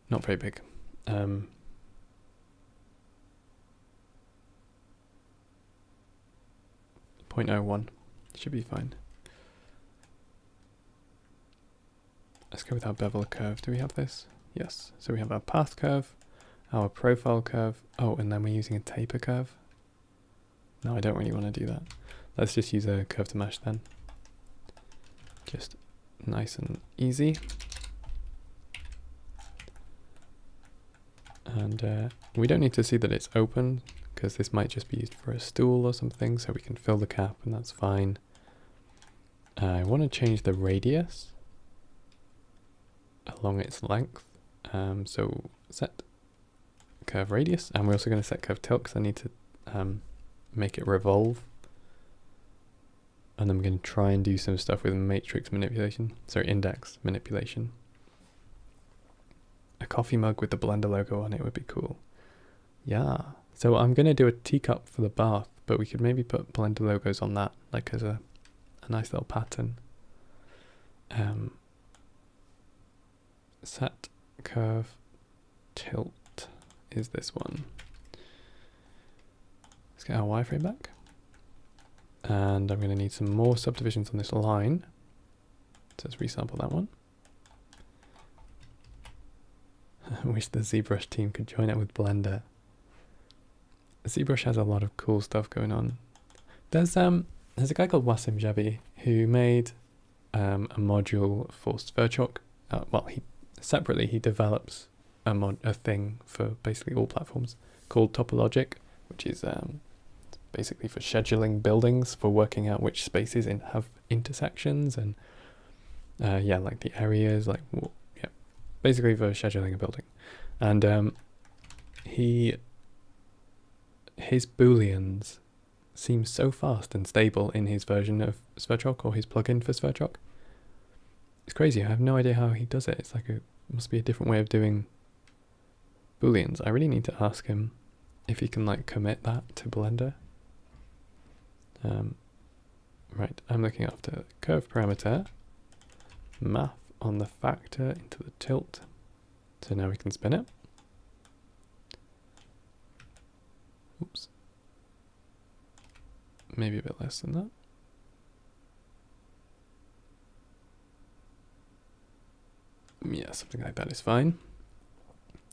not very big. 0.01 should be fine. Let's go with our bevel curve. Do we have this? Yes. So we have our path curve, our profile curve. Oh, and then we're using a taper curve. No, I don't really want to do that. Let's just use a curve to mesh then. Just nice and easy. And we don't need to see that it's open, because this might just be used for a stool or something, so we can fill the cap and that's fine. I want to change the radius along its length. So set curve radius, and we're also going to set curve tilt because I need to make it revolve. And then we're going to try and do some stuff with matrix manipulation, sorry, index manipulation. A coffee mug with the Blender logo on it would be cool. Yeah. So I'm going to do a teacup for the bath, but we could maybe put Blender logos on that, like as a nice little pattern. Set curve tilt is this one. Let's get our wireframe back. And I'm going to need some more subdivisions on this line. So let's resample that one. I wish the ZBrush team could join it with Blender. ZBrush has a lot of cool stuff going on. There's a guy called Wasim Jabi who made a module for Sverchok. Well, he develops a thing for basically all platforms called Topologic, which is basically for scheduling buildings, for working out which spaces have intersections and like the areas, like basically for scheduling a building. And he his booleans seem so fast and stable in his version of Svertrock, or his plugin for Svertrock. It's crazy. I have no idea how he does it. It's like must be a different way of doing booleans. I really need to ask him if he can like commit that to Blender. Right, I'm looking after curve parameter, math on the factor into the tilt. So now we can spin it. Oops. Maybe a bit less than that. Yeah, something like that is fine.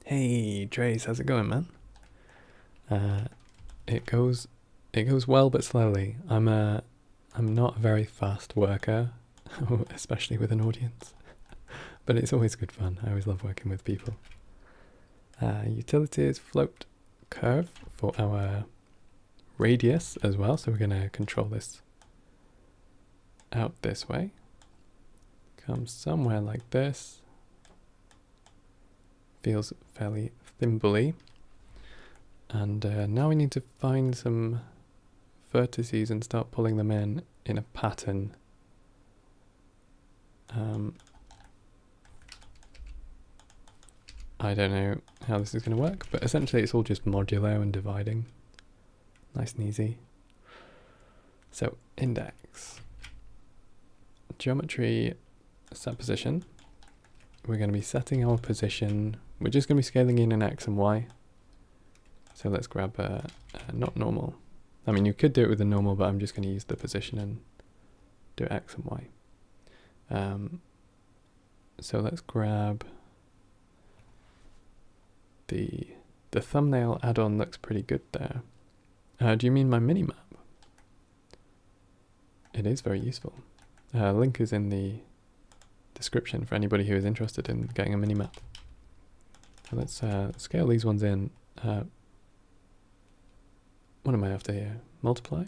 Hey, Trace, how's it going, man? It goes well, but slowly. I'm not a very fast worker, especially with an audience. But it's always good fun. I always love working with people. Utilities float curve for our radius as well. So we're going to control this out this way. Come somewhere like this. Feels fairly thimble-y. And now we need to find some vertices and start pulling them in a pattern. I don't know how this is going to work, but essentially it's all just modulo and dividing. Nice and easy. So index, geometry, set position. We're going to be setting our position. We're just going to be scaling in X and Y. So let's grab not normal. I mean, you could do it with a normal, but I'm just going to use the position and do X and Y. So let's grab the thumbnail add-on. Looks pretty good there. Do you mean my minimap? It is very useful. Link is in the description for anybody who is interested in getting a minimap. So let's scale these ones in. What am I after here? Multiply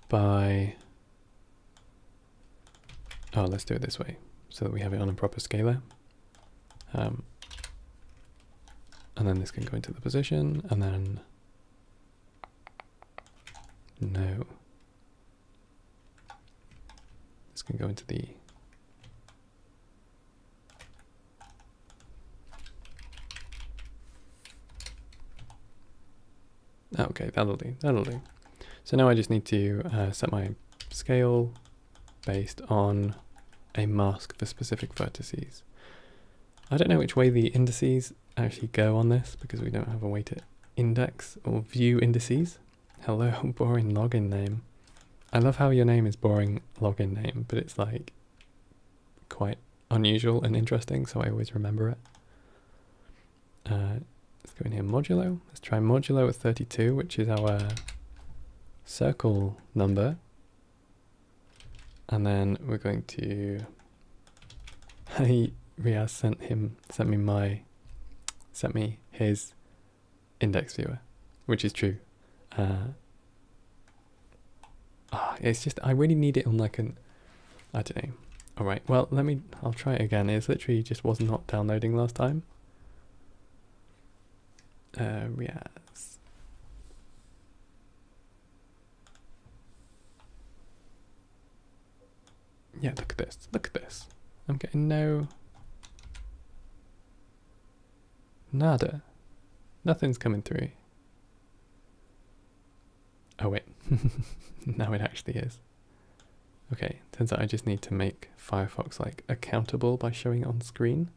by... Oh, let's do it this way so that we have it on a proper scaler. And then this can go into the position, and then... No. This can go into the... Okay, that'll do. So now I just need to set my scale based on a mask for specific vertices. I don't know which way the indices actually go on this because we don't have a way to index or view indices. Hello, boring login name. I love how your name is boring login name, but it's like quite unusual and interesting, so I always remember it. Let's go in here, modulo. Let's try modulo at 32, which is our circle number. And then we're going to... Riaz sent me his index viewer, which is true. It's just, I really need it on like an, I don't know. Alright, well, I'll try it again. It's literally just was not downloading last time. Riaz. Yeah, look at this. I'm getting nada. Nothing's coming through. Oh wait, now it actually is. Okay, turns out I just need to make Firefox like accountable by showing it on screen.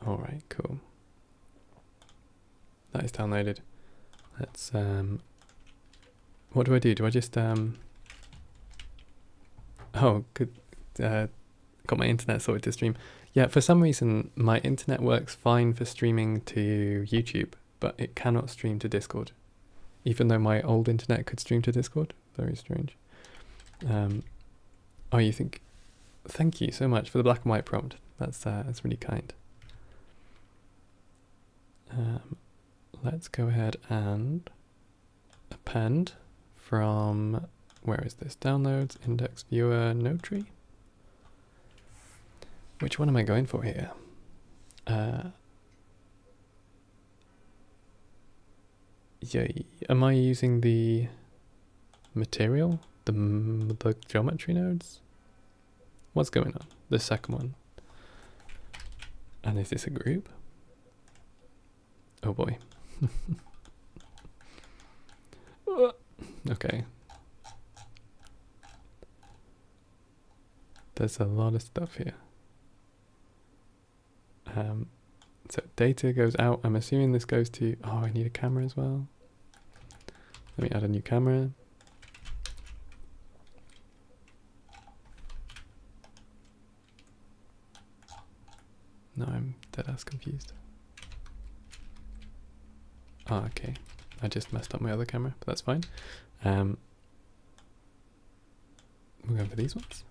Alright, cool. That is downloaded. Let's what do? Do I just oh, good. Got my internet sorted to stream. Yeah, for some reason my internet works fine for streaming to YouTube, but it cannot stream to Discord. Even though my old internet could stream to Discord. Very strange. Oh, you think... Thank you so much for the black and white prompt. That's really kind. Let's go ahead and append from... Where is this? Downloads, index viewer, no tree. Which one am I going for here? Yeah, am I using the material? The geometry nodes? What's going on? The second one. And is this a group? Oh boy. Okay. There's a lot of stuff here. So data goes out. I'm assuming this goes to... Oh, I need a camera as well. Let me add a new camera. No, I'm dead ass confused. Oh, okay. I just messed up my other camera, but that's fine. We're going for these ones.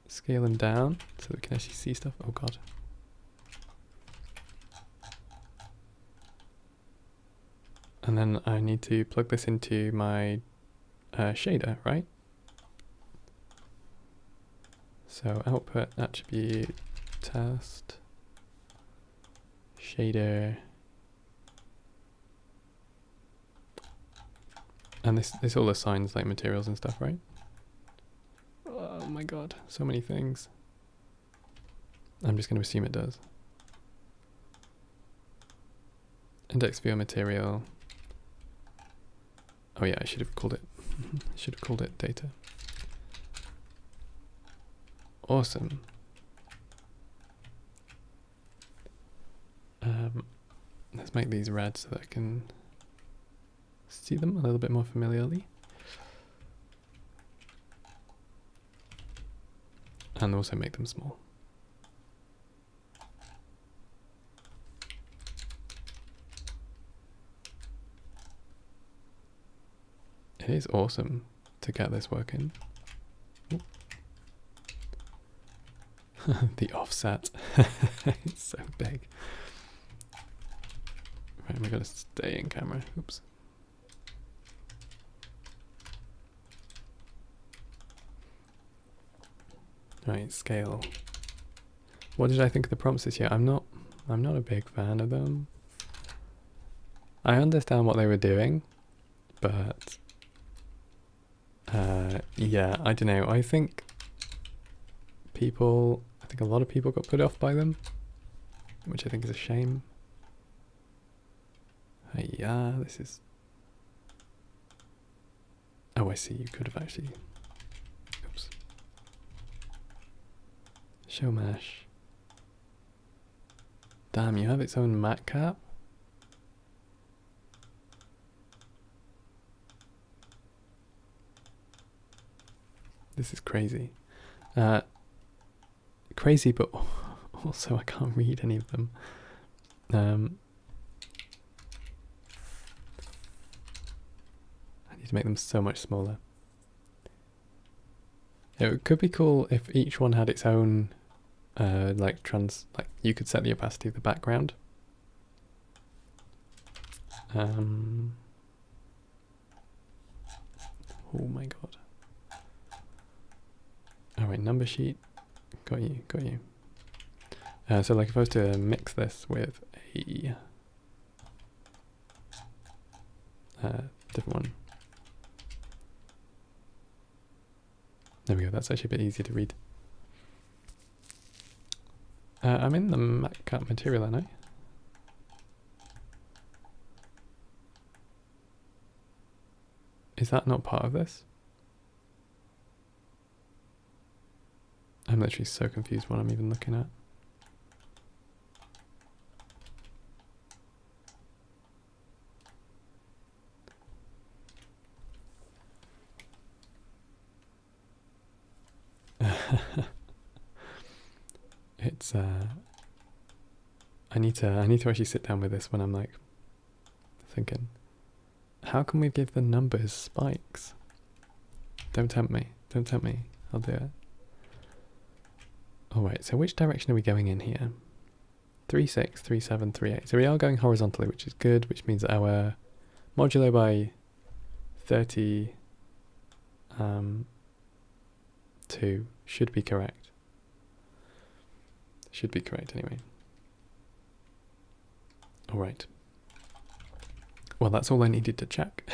Scale them down so that we can actually see stuff. Oh god. And then I need to plug this into my shader, right? So output attribute test shader, and this all assigns like materials and stuff, right? Oh my god, so many things. I'm just going to assume it does. Index viewer material. Oh yeah, I should have called it. I should have called it data. Awesome. Let's make these red so that I can see them a little bit more familiarly. And also make them small. It is awesome to get this working. The offset. It's so big. Right, we're gonna stay in camera. Oops. Right, scale. What did I think of the prompts this year? I'm not a big fan of them. I understand what they were doing, but yeah, I don't know. I think a lot of people got put off by them, which I think is a shame. Yeah, this is... Oh, I see. You could have actually... Oops. Show mesh. Damn, you have its own mat cap? This is crazy. Crazy, but also I can't read any of them. I need to make them so much smaller. It could be cool if each one had its own like you could set the opacity of the background. Oh my god. Alright, number sheet. Got you, got you. So like if I was to mix this with a different one. There we go, that's actually a bit easier to read. I'm in the mat cap material, aren't I? Is that not part of this? I'm literally so confused what I'm even looking at. It's I need to actually sit down with this when I'm like thinking, how can we give the numbers spikes? Don't tempt me. Don't tempt me. I'll do it. Alright, so which direction are we going in here? 3, 6, 3, 7, 3, 8. So we are going horizontally, which is good, which means that our modulo by 30 2 should be correct. Should be correct anyway. All right. Well, that's all I needed to check.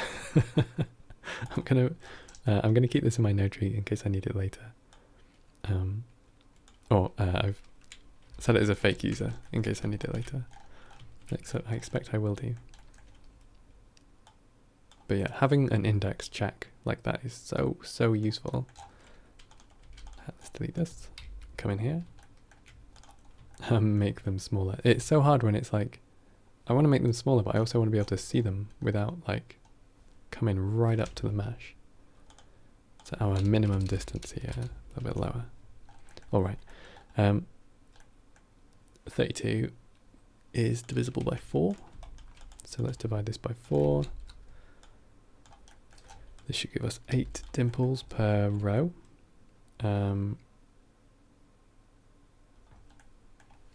I'm gonna keep this in my notary in case I need it later. I've set it as a fake user in case I need it later. So I expect I will do. But yeah, having an index check like that is so useful. Let's delete this. Come in here. Make them smaller. It's so hard when it's like, I want to make them smaller, but I also want to be able to see them without like coming right up to the mesh. So our minimum distance here, a little bit lower. All right. 32 is divisible by 4. So let's divide this by 4. This should give us 8 dimples per row.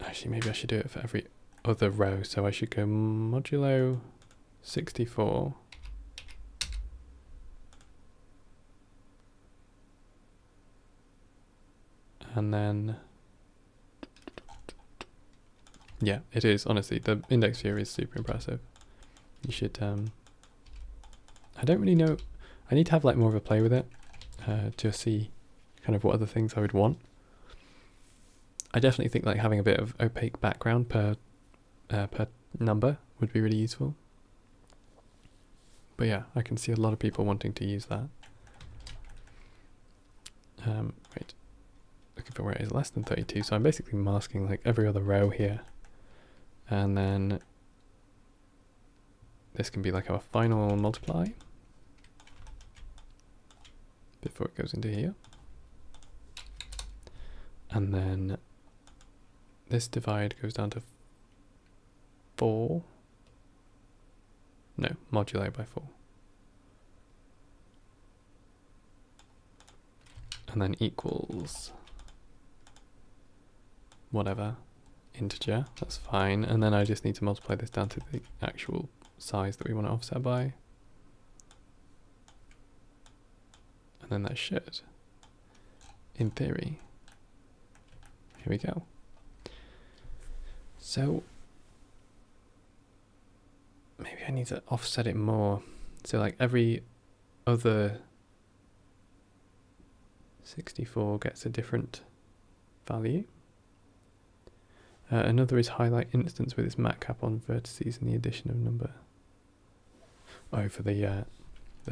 Actually, maybe I should do it for every other row. So I should go modulo 64. And then, yeah, it is, honestly, the index here is super impressive. You should, I don't really know, I need to have like more of a play with it to see kind of what other things I would want. I definitely think like having a bit of opaque background per number would be really useful. But yeah, I can see a lot of people wanting to use that. Right. Looking for where it is less than 32, so I'm basically masking like every other row here. And then this can be like our final multiply before it goes into here. And then this divide goes down to 4. No, modulate by 4. And then equals whatever integer, that's fine. And then I just need to multiply this down to the actual size that we want to offset by. And then that should, in theory, here we go. So maybe I need to offset it more. So like every other 64 gets a different value. Another is highlight instance with its mat cap on vertices and the addition of number. Oh, for the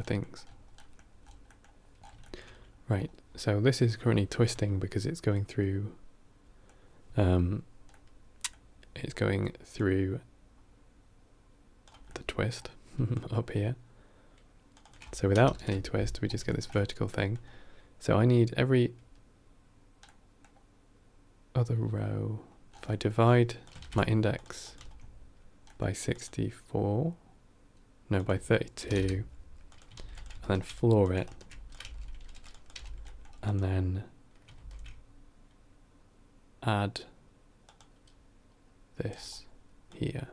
things. Right, so this is currently twisting because it's going through the twist up here. So without any twist, we just get this vertical thing. So I need every other row. If I divide my index by 64, no, by 32, and then floor it, and then add this here.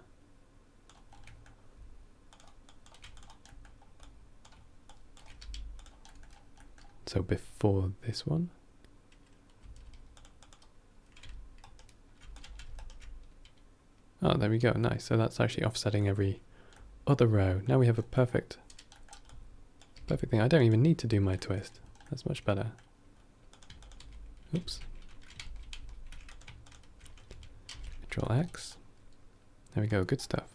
So before this one. Oh, there we go, nice. So that's actually offsetting every other row. Now we have a perfect thing. I don't even need to do my twist. That's much better. Oops. Control X. There we go, good stuff.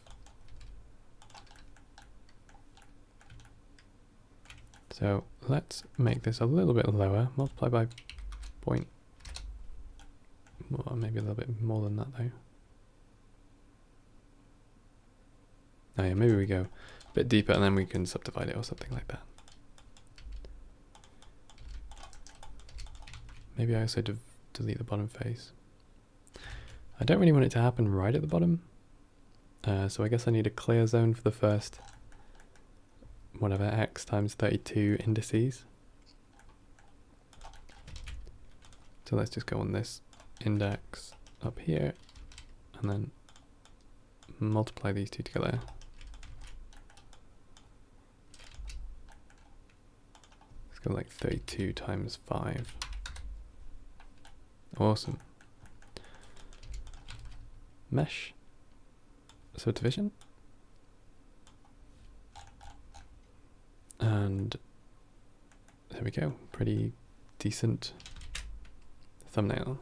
So let's make this a little bit lower. Multiply by point. Well, maybe a little bit more than that though. Oh yeah, maybe we go a bit deeper and then we can subdivide it or something like that. Maybe I also delete the bottom face. I don't really want it to happen right at the bottom. So I guess I need a clear zone for the first, whatever, x times 32 indices. So let's just go on this index up here and then multiply these two together. Let's go like 32 times 5. Awesome. Mesh subdivision. And there we go. Pretty decent thumbnail.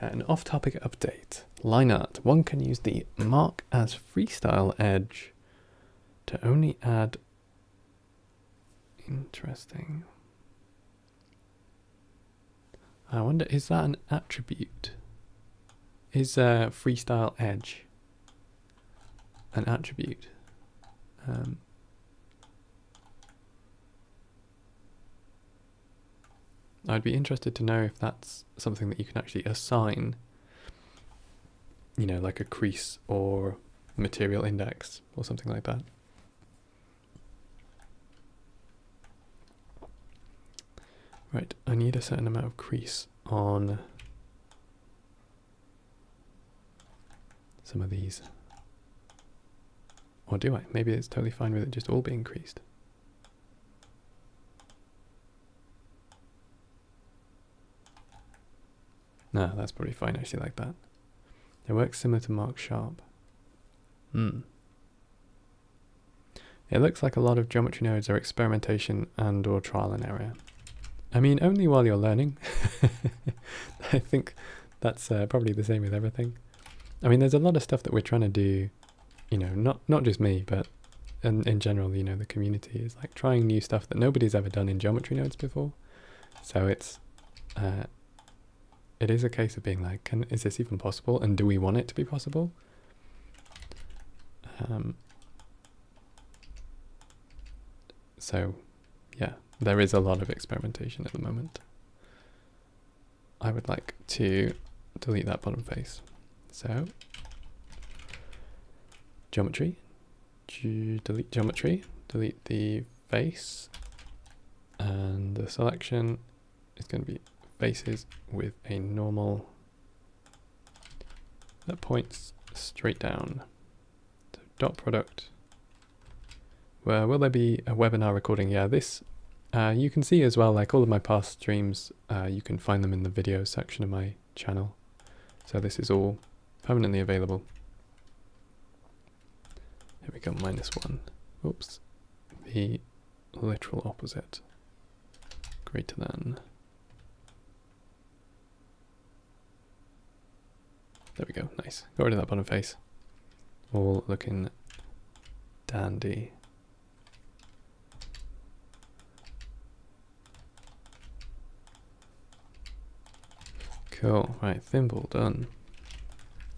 An off-topic update. Line art. One can use the mark as freestyle edge to only add... Interesting. I wonder, is that an attribute? Is freestyle edge an attribute? I'd be interested to know if that's something that you can actually assign, you know, like a crease or material index or something like that. Right, I need a certain amount of crease on some of these. Or do I? Maybe it's totally fine with it just all being creased. No, that's probably fine actually like that. It works similar to Mark Sharp. It looks like a lot of geometry nodes are experimentation and or trial and error. I mean, only while you're learning. I think that's probably the same with everything. I mean, there's a lot of stuff that we're trying to do, you know, not just me, but in general, you know, the community is like trying new stuff that nobody's ever done in geometry nodes before. So it's, it is a case of being like, is this even possible? And do we want it to be possible? So, yeah, there is a lot of experimentation at the moment. I would like to delete that bottom face. So, geometry, delete geometry, delete the face, and the selection is going to be faces with a normal that points straight down. So dot product. Where will there be a webinar recording? Yeah, this you can see as well, like all of my past streams, you can find them in the video section of my channel. So this is all permanently available. Here we go, -1. Oops. The literal opposite. Greater than. There we go, nice. Got rid of that bottom face. All looking dandy. Cool, right, thimble done.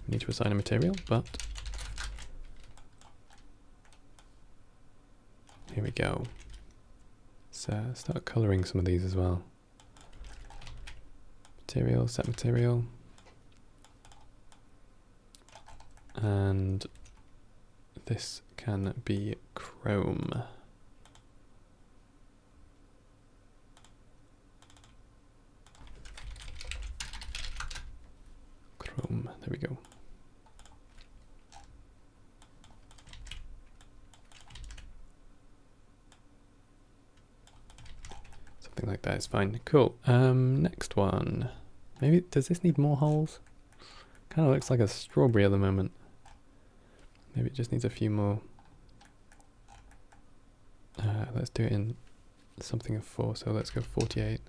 We need to assign a material, but here we go. So start coloring some of these as well. Material, set material. And this can be chrome. Chrome, there we go. Something like that is fine. Cool. Next one. Maybe, does this need more holes? Kind of looks like a strawberry at the moment. Maybe it just needs a few more. Let's do it in something of 4, so let's go 48.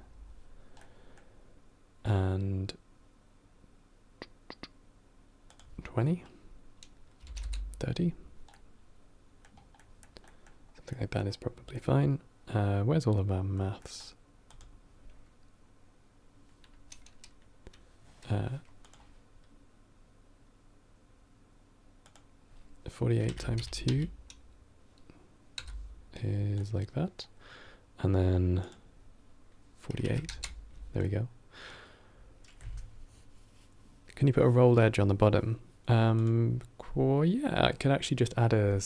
And 20? 30? Something like that is probably fine. Where's all of our maths? 48 times 2 is like that, and then 48, there we go. Can you put a rolled edge on the bottom? Well, yeah, I could actually just add a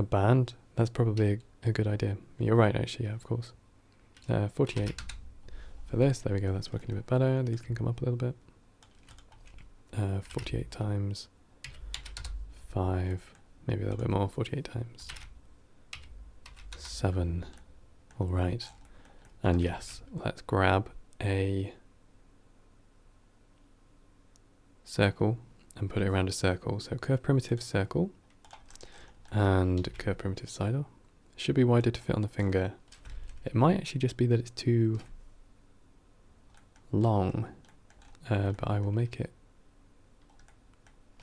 band. That's probably a good idea. You're right, actually, yeah, of course. 48 for this, there we go, that's working a bit better. These can come up a little bit. 48 times 5, maybe a little bit more, 48 times 7. All right. And yes, let's grab a circle and put it around a circle. So curve primitive circle and curve primitive sidle. It should be wider to fit on the finger. It might actually just be that it's too long, but I will make it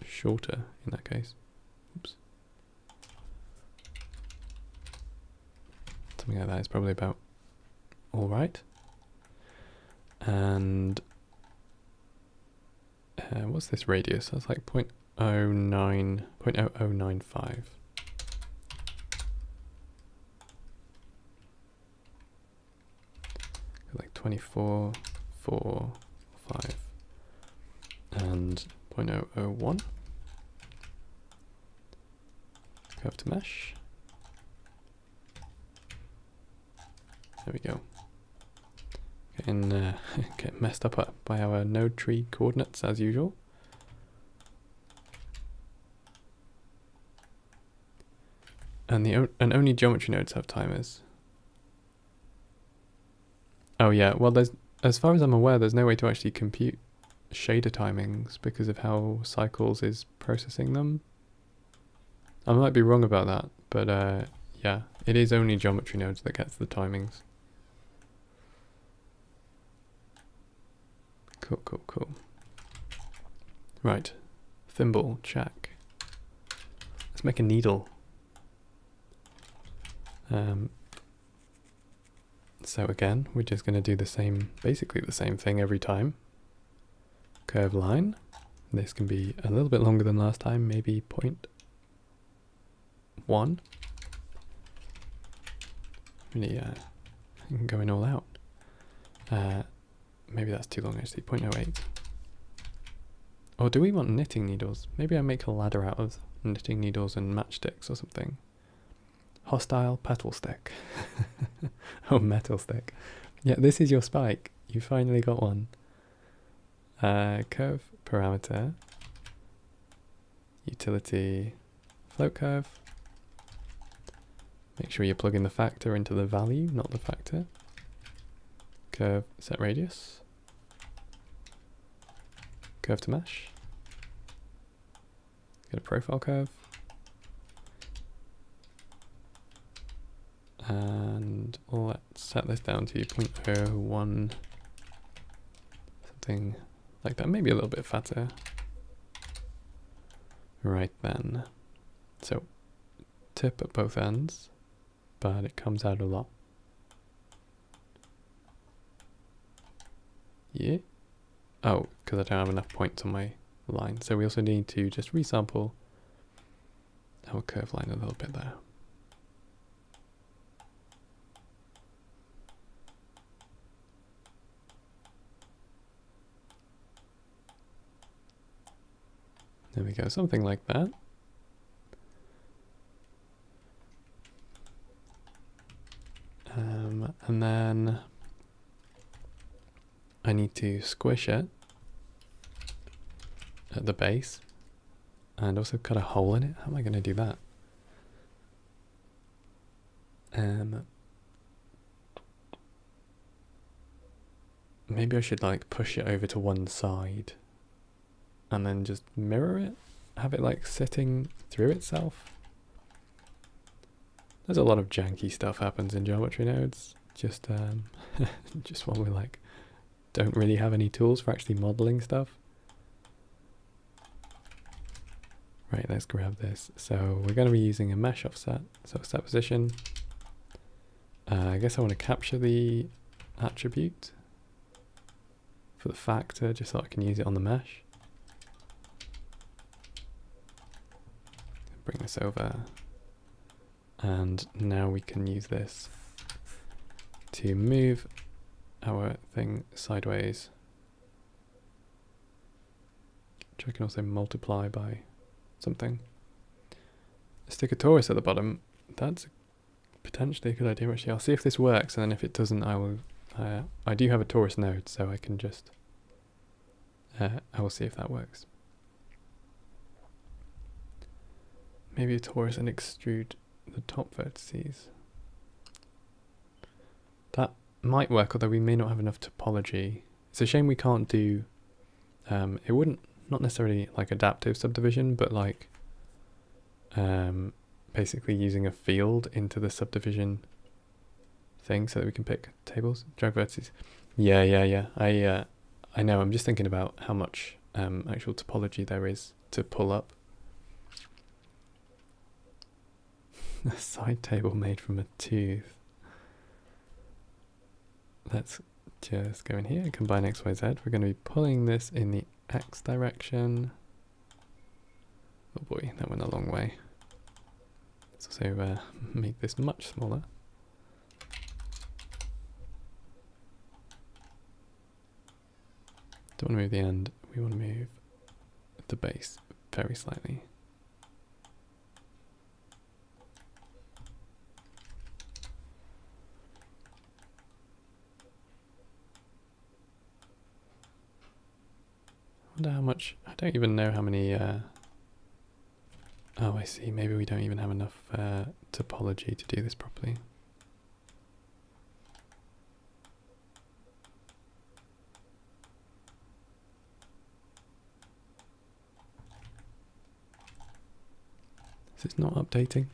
shorter in that case. Oops. Something like that is probably about all right. And what's this radius? That's like 0.0095. Like 24, 4, 5, and 0.001. Curve to mesh. There we go. Getting messed up by our node tree coordinates as usual. And only geometry nodes have timers. Oh yeah, well as far as I'm aware, there's no way to actually compute shader timings because of how Cycles is processing them. I might be wrong about that, but yeah, it is only geometry nodes that gets the timings. Cool. Right, thimble, check. Let's make a needle. So again, we're just going to do the same, basically the same thing every time. Curve line. This can be a little bit longer than last time, maybe 0.1. Really going all out. Maybe that's too long actually, 0.08. Or do we want knitting needles? Maybe I make a ladder out of knitting needles and matchsticks or something. Hostile petal stick. Oh, metal stick. Yeah, this is your spike. You finally got one. Curve parameter. Utility float curve. Make sure you plug in the factor into the value, not the factor. Curve set radius. Curve to mesh. Get a profile curve. And let's set this down to 0.01, something like that, maybe a little bit fatter. Right then. So tip at both ends, but it comes out a lot. Yeah. Oh, because I don't have enough points on my line. So we also need to just resample our curve line a little bit there. There we go, something like that. And then I need to squish it at the base and also cut a hole in it. How am I going to do that? Maybe I should like push it over to one side and then just mirror it, have it like sitting through itself. There's a lot of janky stuff happens in geometry nodes, just just when we like don't really have any tools for actually modeling stuff. Right, let's grab this. So we're going to be using a mesh offset, so set position. I guess I want to capture the attribute for the factor just so I can use it on the mesh. Bring this over, and now we can use this to move our thing sideways, which I can also multiply by something. Stick a torus at the bottom. That's potentially a good idea actually. I'll see if this works, and then if it doesn't I will I do have a torus node, so I can just I will see if that works. Maybe a torus and extrude the top vertices. That might work, although we may not have enough topology. It's a shame we can't do, it wouldn't not necessarily like adaptive subdivision, but like basically using a field into the subdivision thing so that we can pick tables, drag vertices. Yeah. I know. I'm just thinking about how much actual topology there is to pull up. A side table made from a tooth. Let's just go in here and combine X, Y, Z. We're going to be pulling this in the X direction. Oh boy, that went a long way. Let's also make this much smaller. Don't want to move the end, we want to move the base very slightly. I wonder how much, I don't even know how many, oh I see, maybe we don't even have enough topology to do this properly. Is this not updating?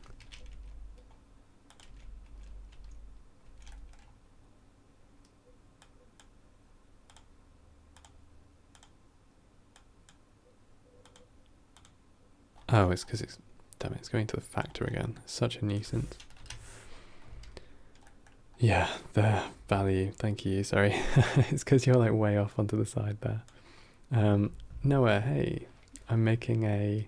Oh, it's because it's, damn it, it's going to the factor again. It's such a nuisance. Yeah, the value, thank you, sorry. It's because you're like way off onto the side there. Noah, hey, I'm making a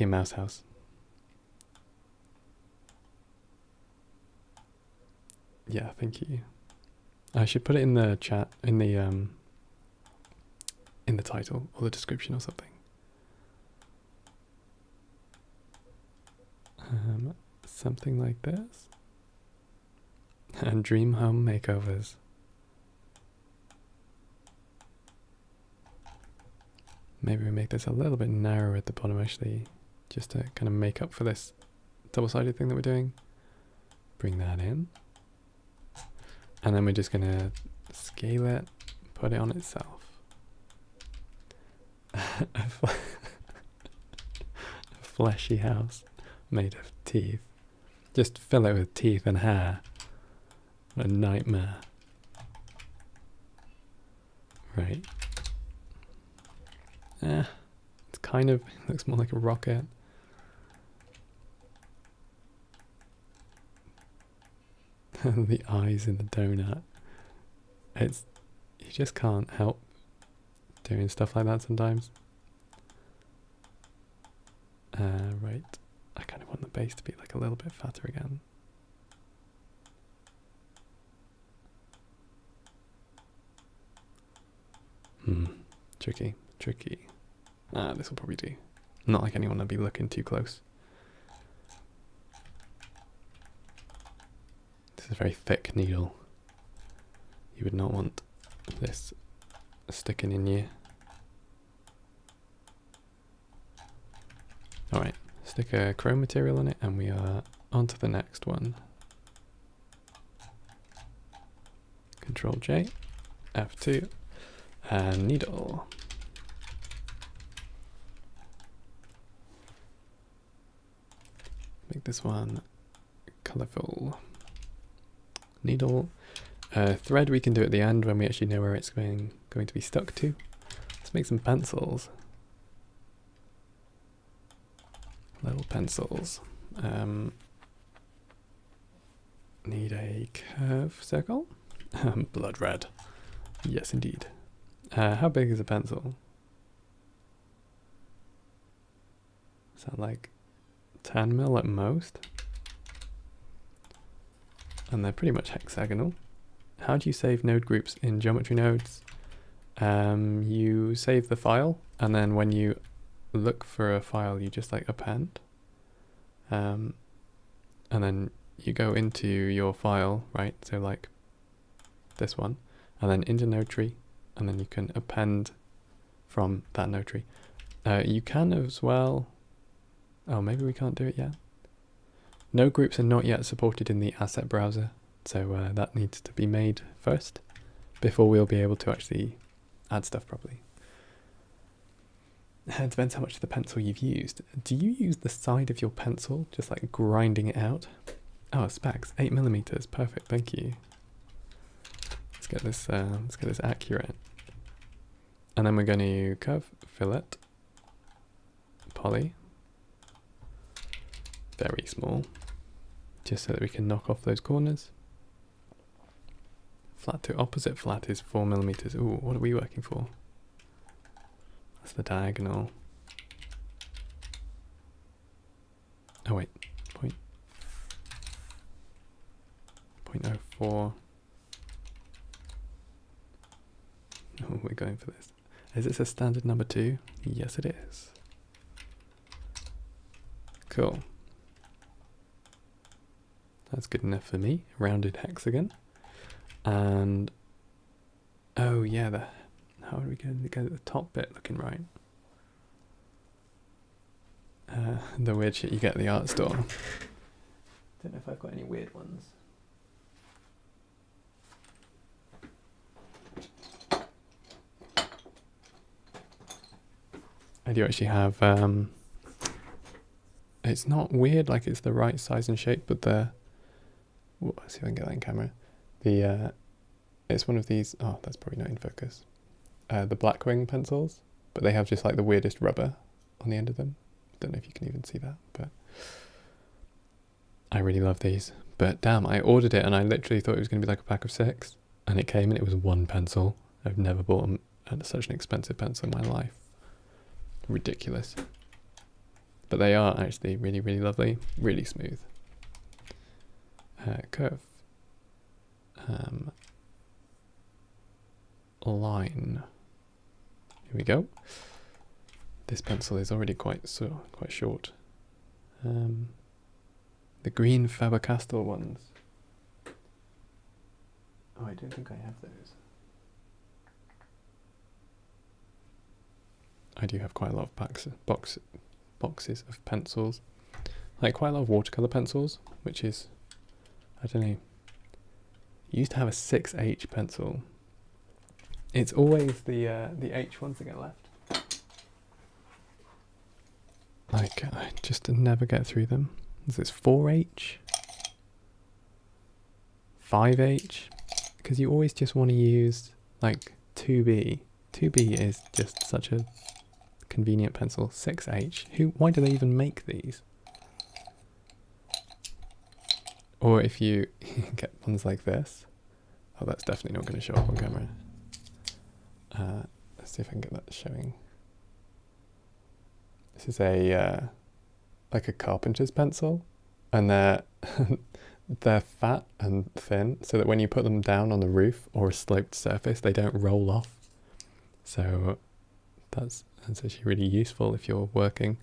mouse house. Yeah, thank you. I should put it in the chat, in the title or the description or something. Something like this. And dream home makeovers. Maybe we make this a little bit narrower at the bottom actually, just to kind of make up for this double-sided thing that we're doing. Bring that in. And then we're just gonna scale it, put it on itself. A fleshy house made of teeth. Just fill it with teeth and hair. What a nightmare. Right. It's kind of, looks more like a rocket. The eyes in the donut. It's, you just can't help doing stuff like that sometimes. Right. I kind of want the base to be like a little bit fatter again. Tricky. This will probably do. Not like anyone will be looking too close. This is a very thick needle. You would not want this sticking in you. Alright, stick a chrome material on it and we are on to the next one. Control J, F2, and needle. Make this one colourful. Needle. Thread we can do at the end when we actually know where it's going to be stuck to. Let's make some pencils. Little pencils. Need a curve circle. Blood red. Yes, indeed. How big is a pencil? Is that like 10 mil at most? And they're pretty much hexagonal. How do you save node groups in geometry nodes? You save the file, and then when you look for a file, you just like append. And then you go into your file, right? So like this one, and then into node tree, and then you can append from that node tree. You can as well, oh, maybe we can't do it yet. Node groups are not yet supported in the asset browser, so that needs to be made first before we'll be able to actually add stuff properly. It depends how much of the pencil you've used. Do you use the side of your pencil, just like grinding it out? Oh, specs, 8mm, perfect, thank you. Let's get this accurate. And then we're going to curve, fillet, poly, very small, just so that we can knock off those corners. Flat to opposite flat is 4mm. Ooh, what are we working for? That's the diagonal. Oh wait, 0.04. Oh, we're going for this. Is this a standard number 2? Yes, it is. Cool. That's good enough for me. Rounded hexagon. And oh yeah, how are we going to get the top bit looking right? The weird shit you get at the art store. Don't know if I've got any weird ones. I do actually have, it's not weird, like it's the right size and shape, but let's see if I can get that in camera. It's one of these, oh, that's probably not in focus. The Blackwing pencils, but they have just like the weirdest rubber on the end of them. Don't know if you can even see that, but I really love these. But damn, I ordered it and I literally thought it was going to be like a pack of 6, and it came and it was 1 pencil. I've never bought such an expensive pencil in my life. Ridiculous. But they are actually really, really lovely, really smooth. Curve. Line. Here we go. This pencil is already quite short. The green Faber-Castell ones. Oh, I don't think I have those. I do have quite a lot of boxes of pencils. Like quite a lot of watercolour pencils, which is, I don't know. You used to have a 6H pencil. It's always the H ones that get left. Like, I just never get through them. Is this 4H? 5H? Because you always just want to use, like, 2B. 2B is just such a convenient pencil. 6H. Why do they even make these? Or if you get ones like this. Oh, that's definitely not going to show up on camera. Let's see if I can get that showing. This is a like a carpenter's pencil, and they're they're fat and thin, so that when you put them down on the roof or a sloped surface, they don't roll off. So that's actually really useful if you're working.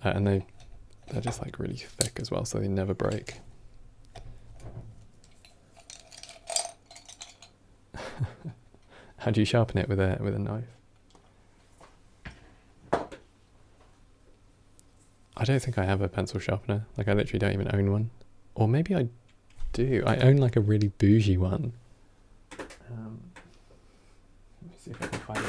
And they're just like really thick as well, so they never break. How do you sharpen it with a knife? I don't think I have a pencil sharpener. Like, I literally don't even own one. Or maybe I do. I own like a really bougie one. Let me see if I can find it.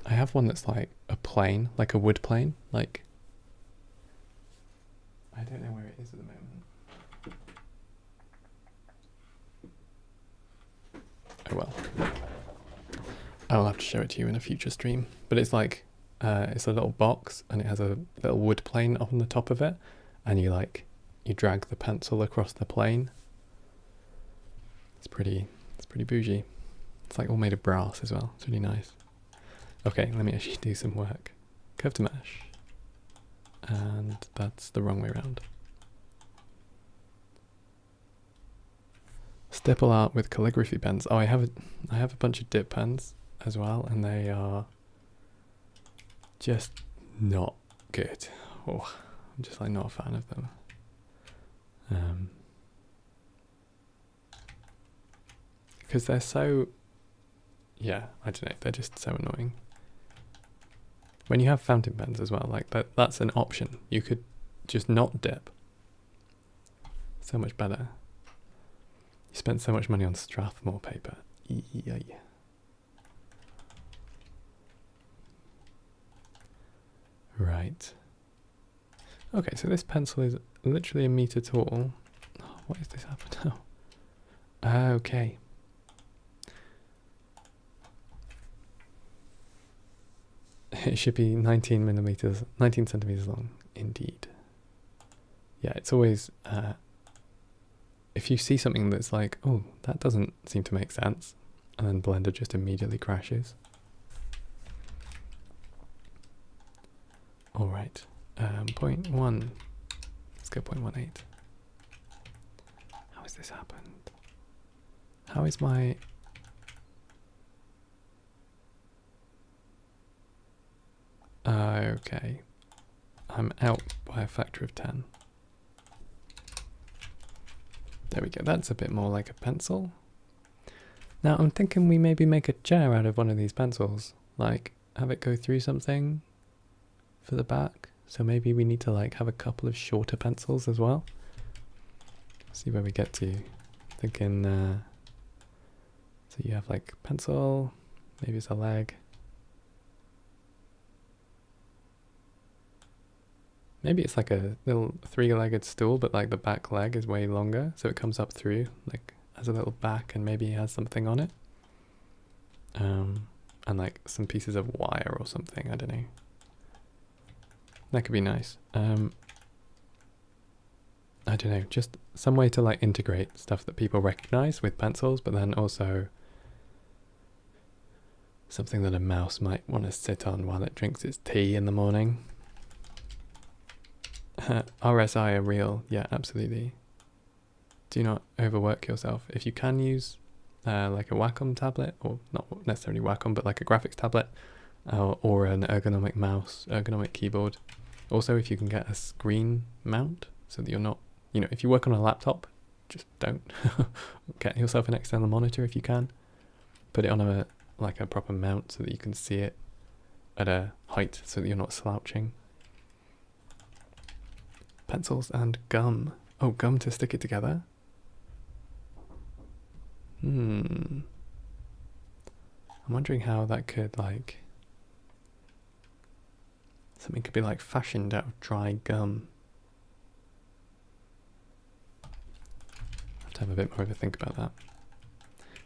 I have one that's like a plane, like a wood plane. Like, I don't know where it is at the moment. Oh well. I'll have to show it to you in a future stream. But it's like, it's a little box and it has a little wood plane on the top of it. And you drag the pencil across the plane. It's pretty bougie. It's like all made of brass as well. It's really nice. Okay, let me actually do some work. Curve to mesh. And that's the wrong way around. Stipple art with calligraphy pens. Oh, I have a bunch of dip pens as well, and they are just not good. Oh, I'm just like not a fan of them. Because they're so, yeah, I don't know, they're just so annoying. When you have fountain pens as well, like that's an option. You could just not dip. So much better. You spent so much money on Strathmore paper. Yeah. Right. Okay, so this pencil is literally a meter tall. Oh, what is this happening now? Okay. It should be 19 centimeters long, indeed. Yeah, it's always, if you see something that's like, oh, that doesn't seem to make sense, and then Blender just immediately crashes. All right, 0.1, let's go 0.18. How has this happened? How is my... Okay, I'm out by a factor of 10. There we go, that's a bit more like a pencil. Now I'm thinking we maybe make a chair out of one of these pencils, like have it go through something for the back. So maybe we need to like have a couple of shorter pencils as well. See where we get to. Thinking, so you have like pencil, maybe it's a leg. Maybe it's like a little three-legged stool, but like the back leg is way longer, so it comes up through, like has a little back and maybe has something on it. And like some pieces of wire or something, I don't know. That could be nice. I don't know, just some way to like integrate stuff that people recognize with pencils, but then also something that a mouse might want to sit on while it drinks its tea in the morning. RSI are real, yeah, absolutely. Do not overwork yourself. If you can use like a Wacom tablet, or not necessarily Wacom, but like a graphics tablet, or an ergonomic mouse, ergonomic keyboard. Also, if you can get a screen mount, so that you're not, you know, if you work on a laptop, just don't. Get yourself an external monitor if you can. Put it on a like a proper mount so that you can see it at a height so that you're not slouching. Pencils and gum. Oh, gum to stick it together? I'm wondering how that could, like... Something could be, like, fashioned out of dry gum. I have to have a bit more of a think about that.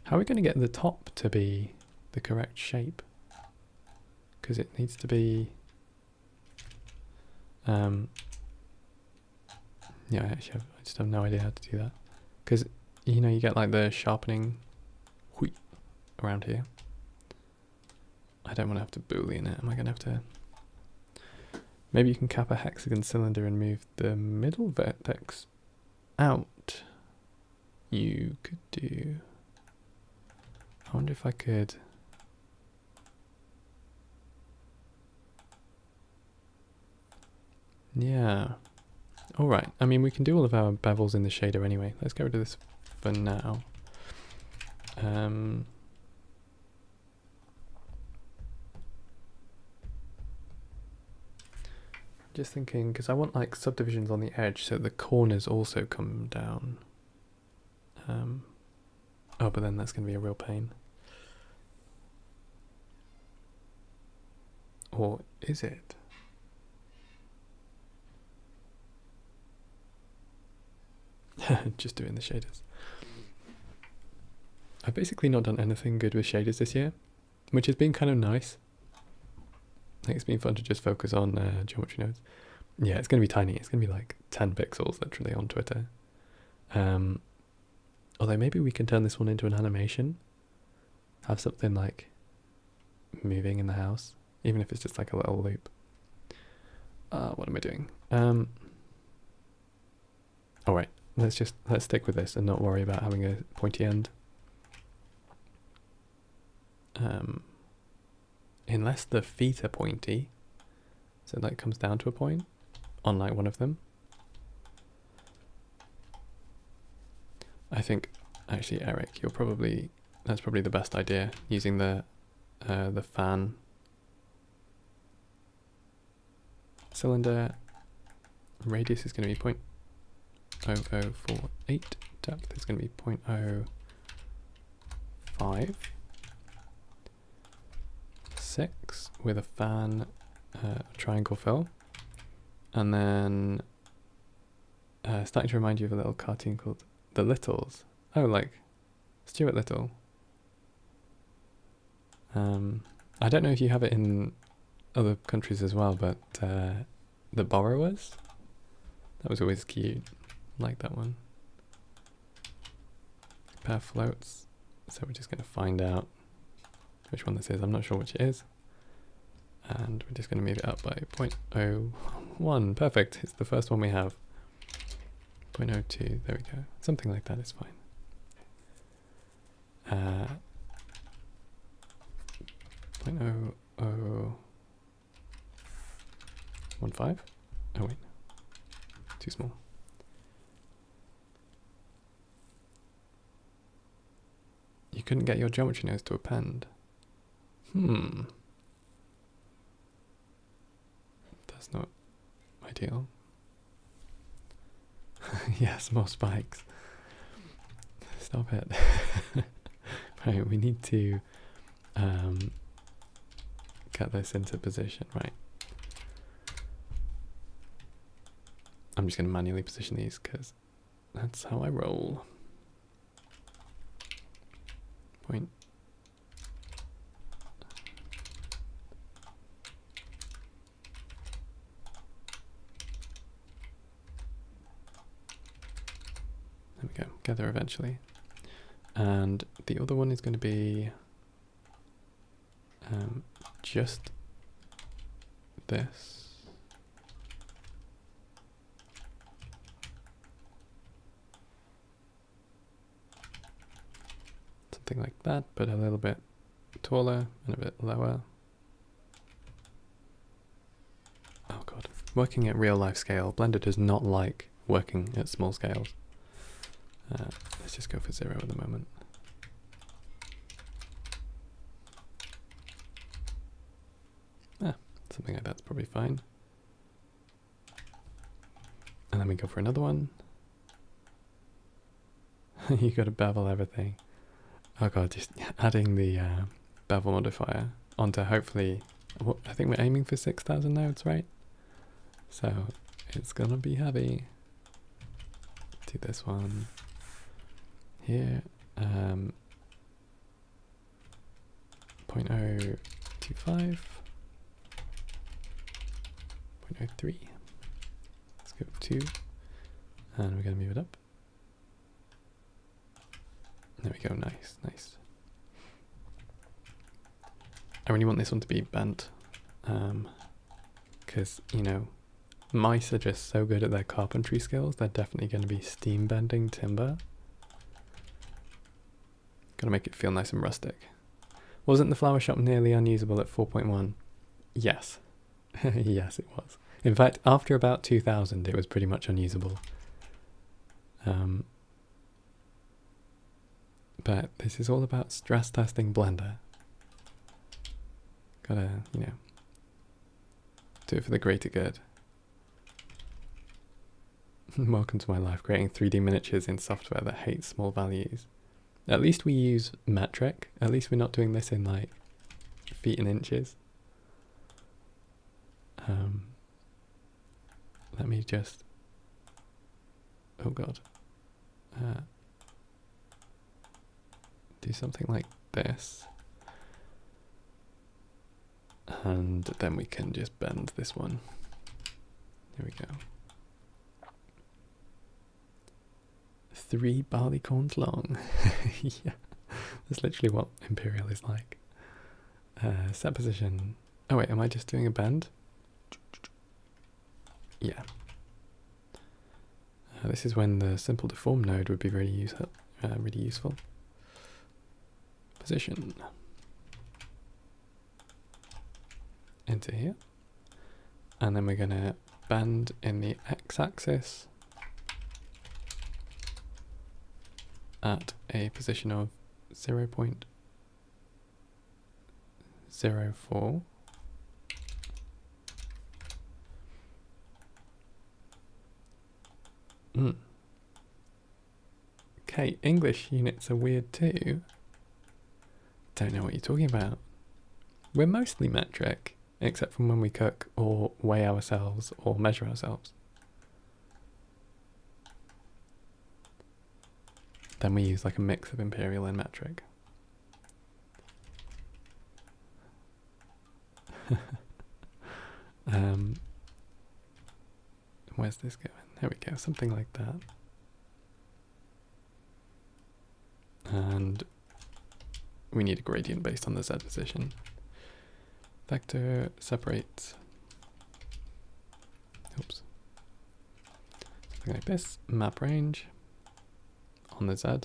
How are we going to get the top to be the correct shape? Because it needs to be... Yeah, I just have no idea how to do that. Because, you know, you get like the sharpening wheat around here. I don't want to have to boolean it. Am I going to have to... Maybe you can cap a hexagon cylinder and move the middle vertex out. You could do... I wonder if I could... Yeah. Alright, I mean we can do all of our bevels in the shader anyway. Let's get rid of this for now. Just thinking, because I want like subdivisions on the edge so the corners also come down. Oh, but then that's going to be a real pain. Or is it? Just doing the shaders. I've basically not done anything good with shaders this year, which has been kind of nice. I think it's been fun to just focus on geometry nodes. Yeah, it's going to be tiny. It's going to be like 10 pixels literally on Twitter. Although maybe we can turn this one into an animation. Have something like moving in the house, even if it's just like a little loop. What am I doing? Alright. Let's stick with this and not worry about having a pointy end. Unless the feet are pointy, so that comes down to a point on like one of them. I think actually, Eric, that's probably the best idea, using the fan cylinder. Radius is going to be 0.0048. Depth is going to be 0.05. 6 with a fan, triangle fill. And then starting to remind you of a little cartoon called The Littles. Oh, like Stuart Little. I don't know if you have it in other countries as well, but The Borrowers. That was always cute. Like that one. Pair of floats. So we're just going to find out which one this is. I'm not sure which it is. And we're just going to move it up by 0.01. Perfect. It's the first one we have. 0.02. There we go. Something like that is fine. 0.0015. Oh wait. Too small. You couldn't get your geometry nose to append. That's not ideal. Yes, more spikes. Stop it. Right, we need to get this into position, right? I'm just going to manually position these because that's how I roll. Point. There we go, gather eventually. And the other one is going to be just this. Something like that, but a little bit taller and a bit lower. Oh god. Working at real life scale, Blender does not like working at small scales. Let's just go for 0 at the moment. Something like that's probably fine. And then we go for another one. You got to bevel everything. Oh god, just adding the bevel modifier onto hopefully, I think we're aiming for 6,000 nodes, right? So it's gonna be heavy. Do this one here. 0.025. 0.03. Let's go 2. And we're gonna move it up. There we go, nice, nice. I really want this one to be bent. Because, you know, mice are just so good at their carpentry skills, they're definitely going to be steam bending timber. Gotta make it feel nice and rustic. Wasn't the flower shop nearly unusable at 4.1? Yes. Yes, it was. In fact, after about 2000, it was pretty much unusable. But this is all about stress testing Blender. Gotta, you know, do it for the greater good. Welcome to my life, creating 3D miniatures in software that hates small values. At least we use metric. At least we're not doing this in like feet and inches. Let me just, oh god, do something like this, and then we can just bend this one. There we go. 3 barley corns long. Yeah, that's literally what Imperial is like. Set position. Oh wait, am I just doing a bend? Yeah. This is when the simple deform node would be really useful. Position. Into here. And then we're going to bend in the x-axis at a position of 0.04. Okay, English units are weird too. Don't know what you're talking about. We're mostly metric, except from when we cook or weigh ourselves or measure ourselves. Then we use like a mix of imperial and metric. Where's this going? There we go, something like that. And we need a gradient based on the Z position. Vector separate. Oops. Something like this. Map range on the Z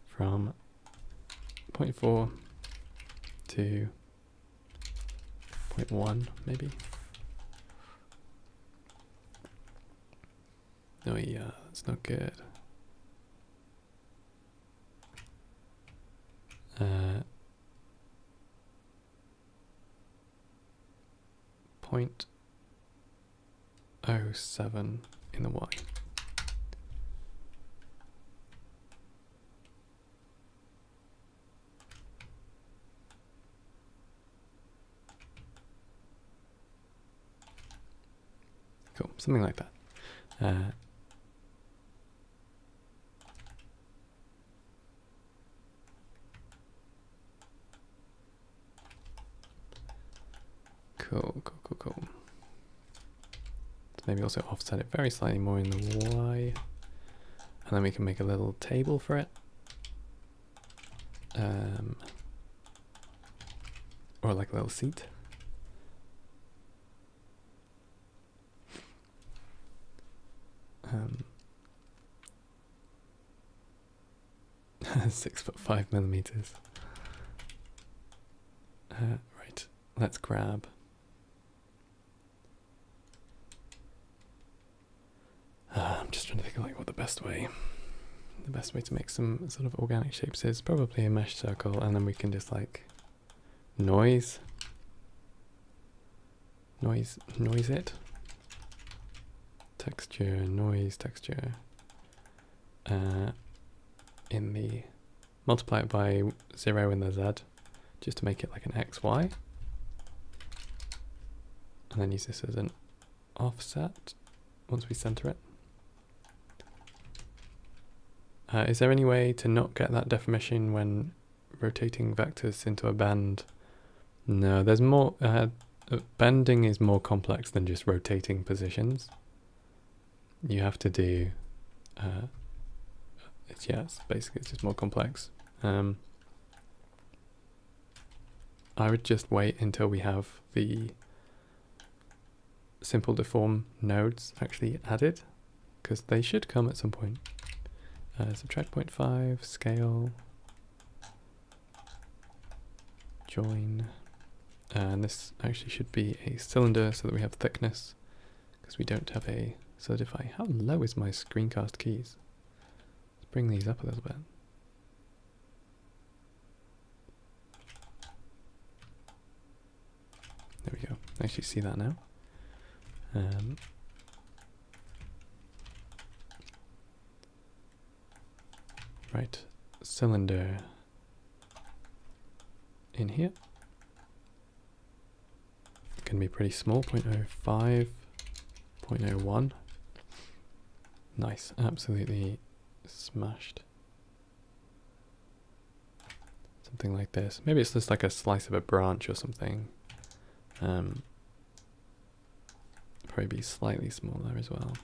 from 0.4 to 0.1 maybe. Oh yeah, that's not good. 0.07 in the Y. Cool, something like that. Cool. So maybe also offset it very slightly more in the Y. And then we can make a little table for it. Or like a little seat. Um, 6'5" right, let's grab I'm just trying to think of like what the best way to make some sort of organic shapes is. Probably a mesh circle, and then we can just like noise it. Texture, noise, texture. In the multiply it by 0 in the Z, just to make it like an XY. And then use this as an offset once we center it. Is there any way to not get that deformation when rotating vectors into a bend? No, there's more. Bending is more complex than just rotating positions. You have to do. Basically it's just more complex. I would just wait until we have the simple deform nodes actually added, because they should come at some point. Subtract 0.5, scale, join, and this actually should be a cylinder so that we have thickness, because we don't have a solidify. How low is my screencast keys? Let's bring these up a little bit. There we go. I actually see that now. Right, cylinder in here. It can be pretty small, 0.05, 0.01. Nice, absolutely smashed. Something like this. Maybe it's just like a slice of a branch or something. Probably be slightly smaller as well.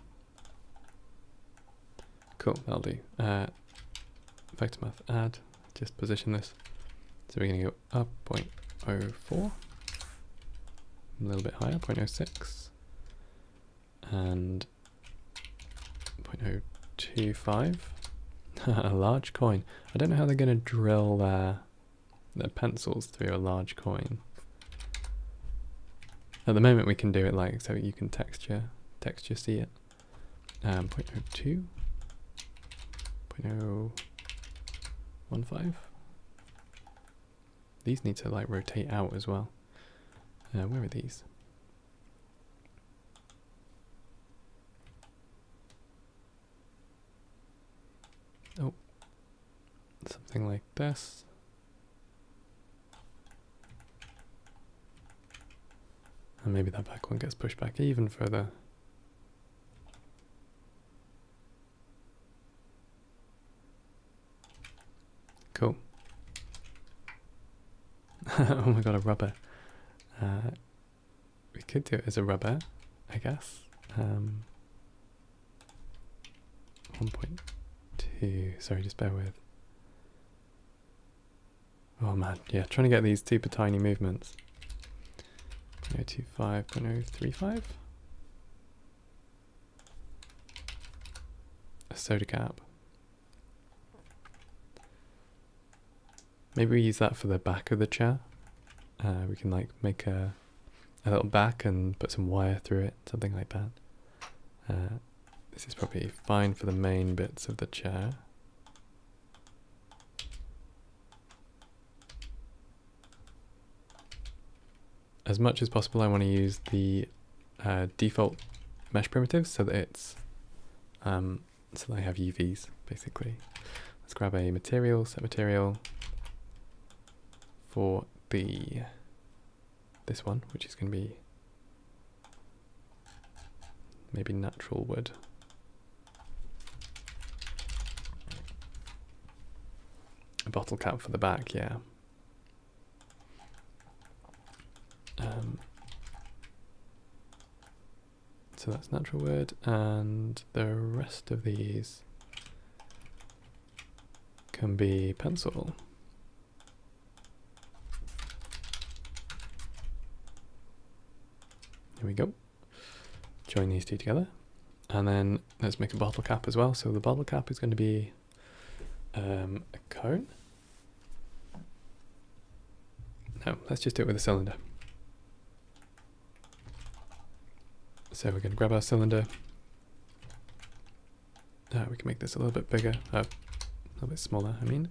Cool, that'll do. Vector math add, just position this. So we're going to go up 0.04, a little bit higher, 0.06, and 0.025. A large coin. I don't know how they're going to drill their pencils through a large coin. At the moment we can do it like, so you can texture see it. 0.02, 0.015. These need to like rotate out as well. Where are these? something like this. And maybe that back one gets pushed back even further. Cool. Oh my god, a rubber. We could do it as a rubber, I guess. 1.2, sorry, just bear with. Oh man, yeah, trying to get these super tiny movements. 0.025, 0.035. A soda cap. Maybe we use that for the back of the chair. We can like make a little back and put some wire through it, something like that. This is probably fine for the main bits of the chair. As much as possible, I want to use the default mesh primitives so that it's so that I have UVs basically. Let's grab a material, set material for this one, which is going to be maybe natural wood. A bottle cap for the back, yeah. So that's natural wood, and the rest of these can be pencil. Here we go. Join these two together, and then let's make a bottle cap as well. So the bottle cap is going to be a cone. No, let's just do it with a cylinder. So we're going to grab our cylinder. We can make this a little bit bigger, a little bit smaller, I mean,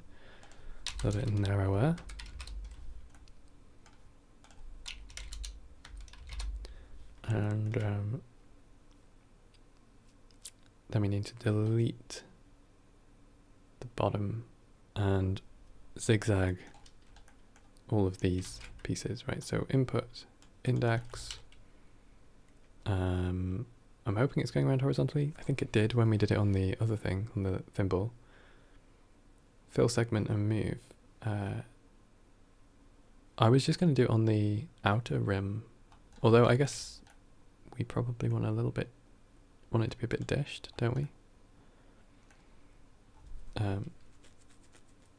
a little bit narrower. And then we need to delete the bottom and zigzag all of these pieces, right? So input, index. I'm hoping it's going around horizontally. I think it did when we did it on the other thing, on the thimble. Fill segment and move. I was just going to do it on the outer rim, although I guess we probably want it to be a bit dished, don't we?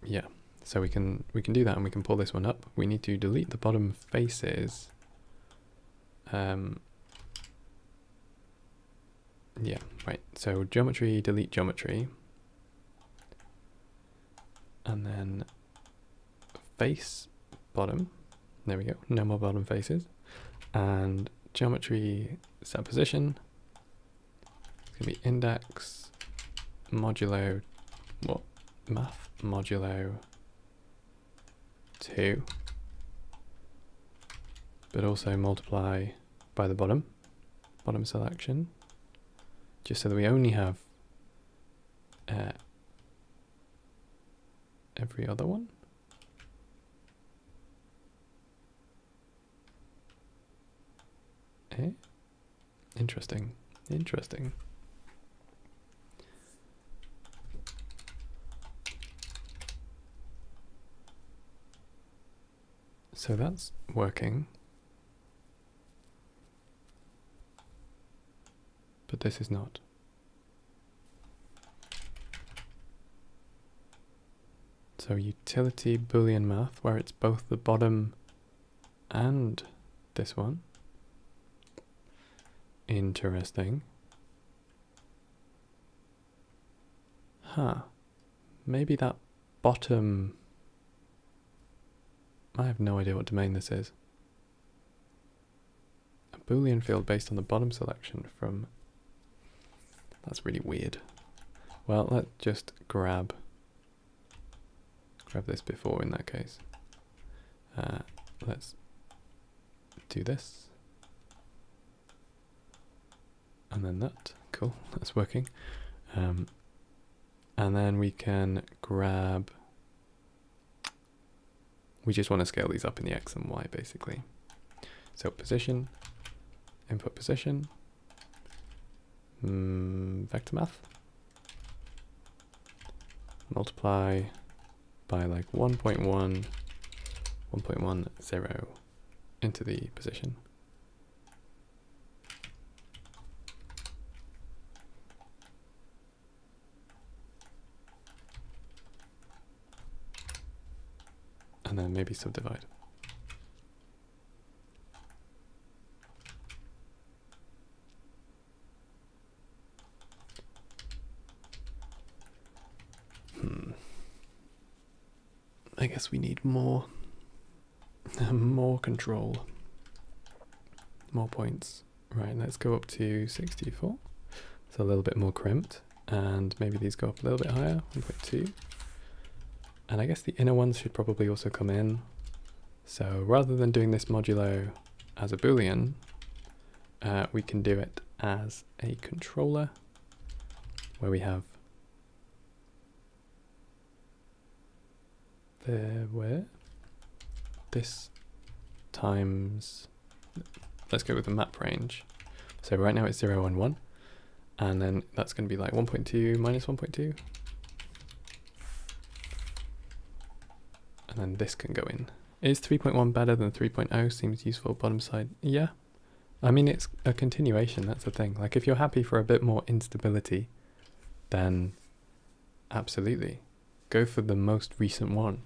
Yeah, so we can do that, and we can pull this one up. We need to delete the bottom faces. Yeah, right. So geometry, delete geometry. And then face bottom. There we go. No more bottom faces. And geometry set position. It's going to be index modulo, what? Math modulo 2. But also multiply by the bottom selection. Just so that we only have every other one. Interesting. So that's working. But this is not. So utility boolean math, where it's both the bottom and this one. Interesting. Huh. Maybe that bottom... I have no idea what domain this is. A boolean field based on the bottom selection from... That's really weird. Well, let's just grab this before in that case. Let's do this. And then that. Cool, that's working. And then we can grab We just want to scale these up in the X and Y basically. So position, input position, vector math, multiply by like 1.1, 1.10 into the position. And then maybe subdivide. I guess we need more control, more points. Right, let's go up to 64. So a little bit more crimped, and maybe these go up a little bit higher, 1.2. And I guess the inner ones should probably also come in. So rather than doing this modulo as a boolean, we can do it as a controller, where we have this times, let's go with the map range. So right now it's 0 and 1, and then that's going to be like 1.2 minus 1.2. And then this can go in. Is 3.1 better than 3.0? Seems useful, bottom side. Yeah. I mean, it's a continuation, that's the thing. Like, if you're happy for a bit more instability, then absolutely. Go for the most recent one.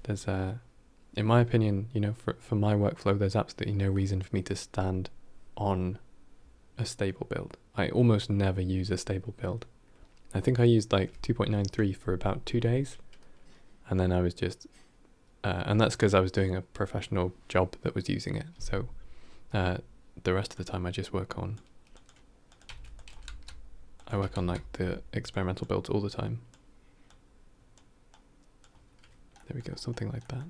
There's in my opinion, you know, for my workflow, there's absolutely no reason for me to stand on a stable build. I almost never use a stable build. I think I used like 2.93 for about 2 days. And then I was just, and that's because I was doing a professional job that was using it. So the rest of the time I just work on like the experimental builds all the time. There we go, something like that.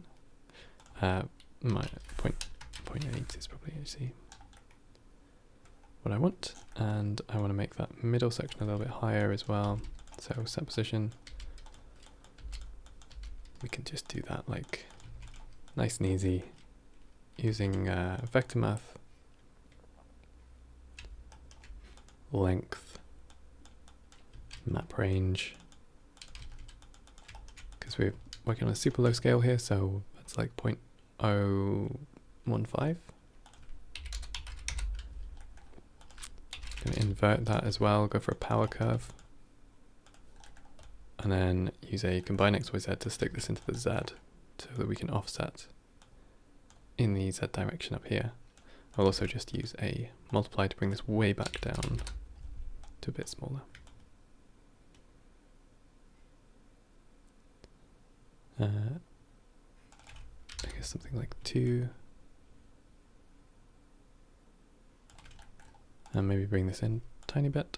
My 0.8 is probably actually what I want. And I want to make that middle section a little bit higher as well. So set position. We can just do that like nice and easy using vector math, length, map range, because we're working on a super low scale here, so that's like 0.015. Gonna invert that as well, go for a power curve. And then use a combine X, Y, Z to stick this into the Z so that we can offset in the Z direction up here. I'll also just use a multiply to bring this way back down to a bit smaller. I guess something like 2. And maybe bring this in a tiny bit.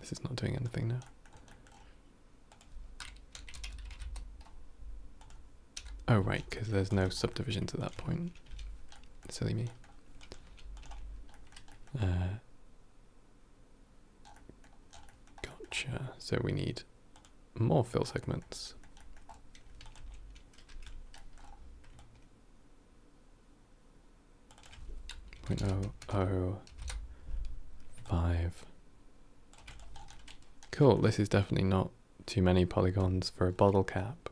This is not doing anything now. Oh right, because there's no subdivisions at that point. Silly me. Gotcha. So we need more fill segments. 0.005. Cool, this is definitely not too many polygons for a bottle cap.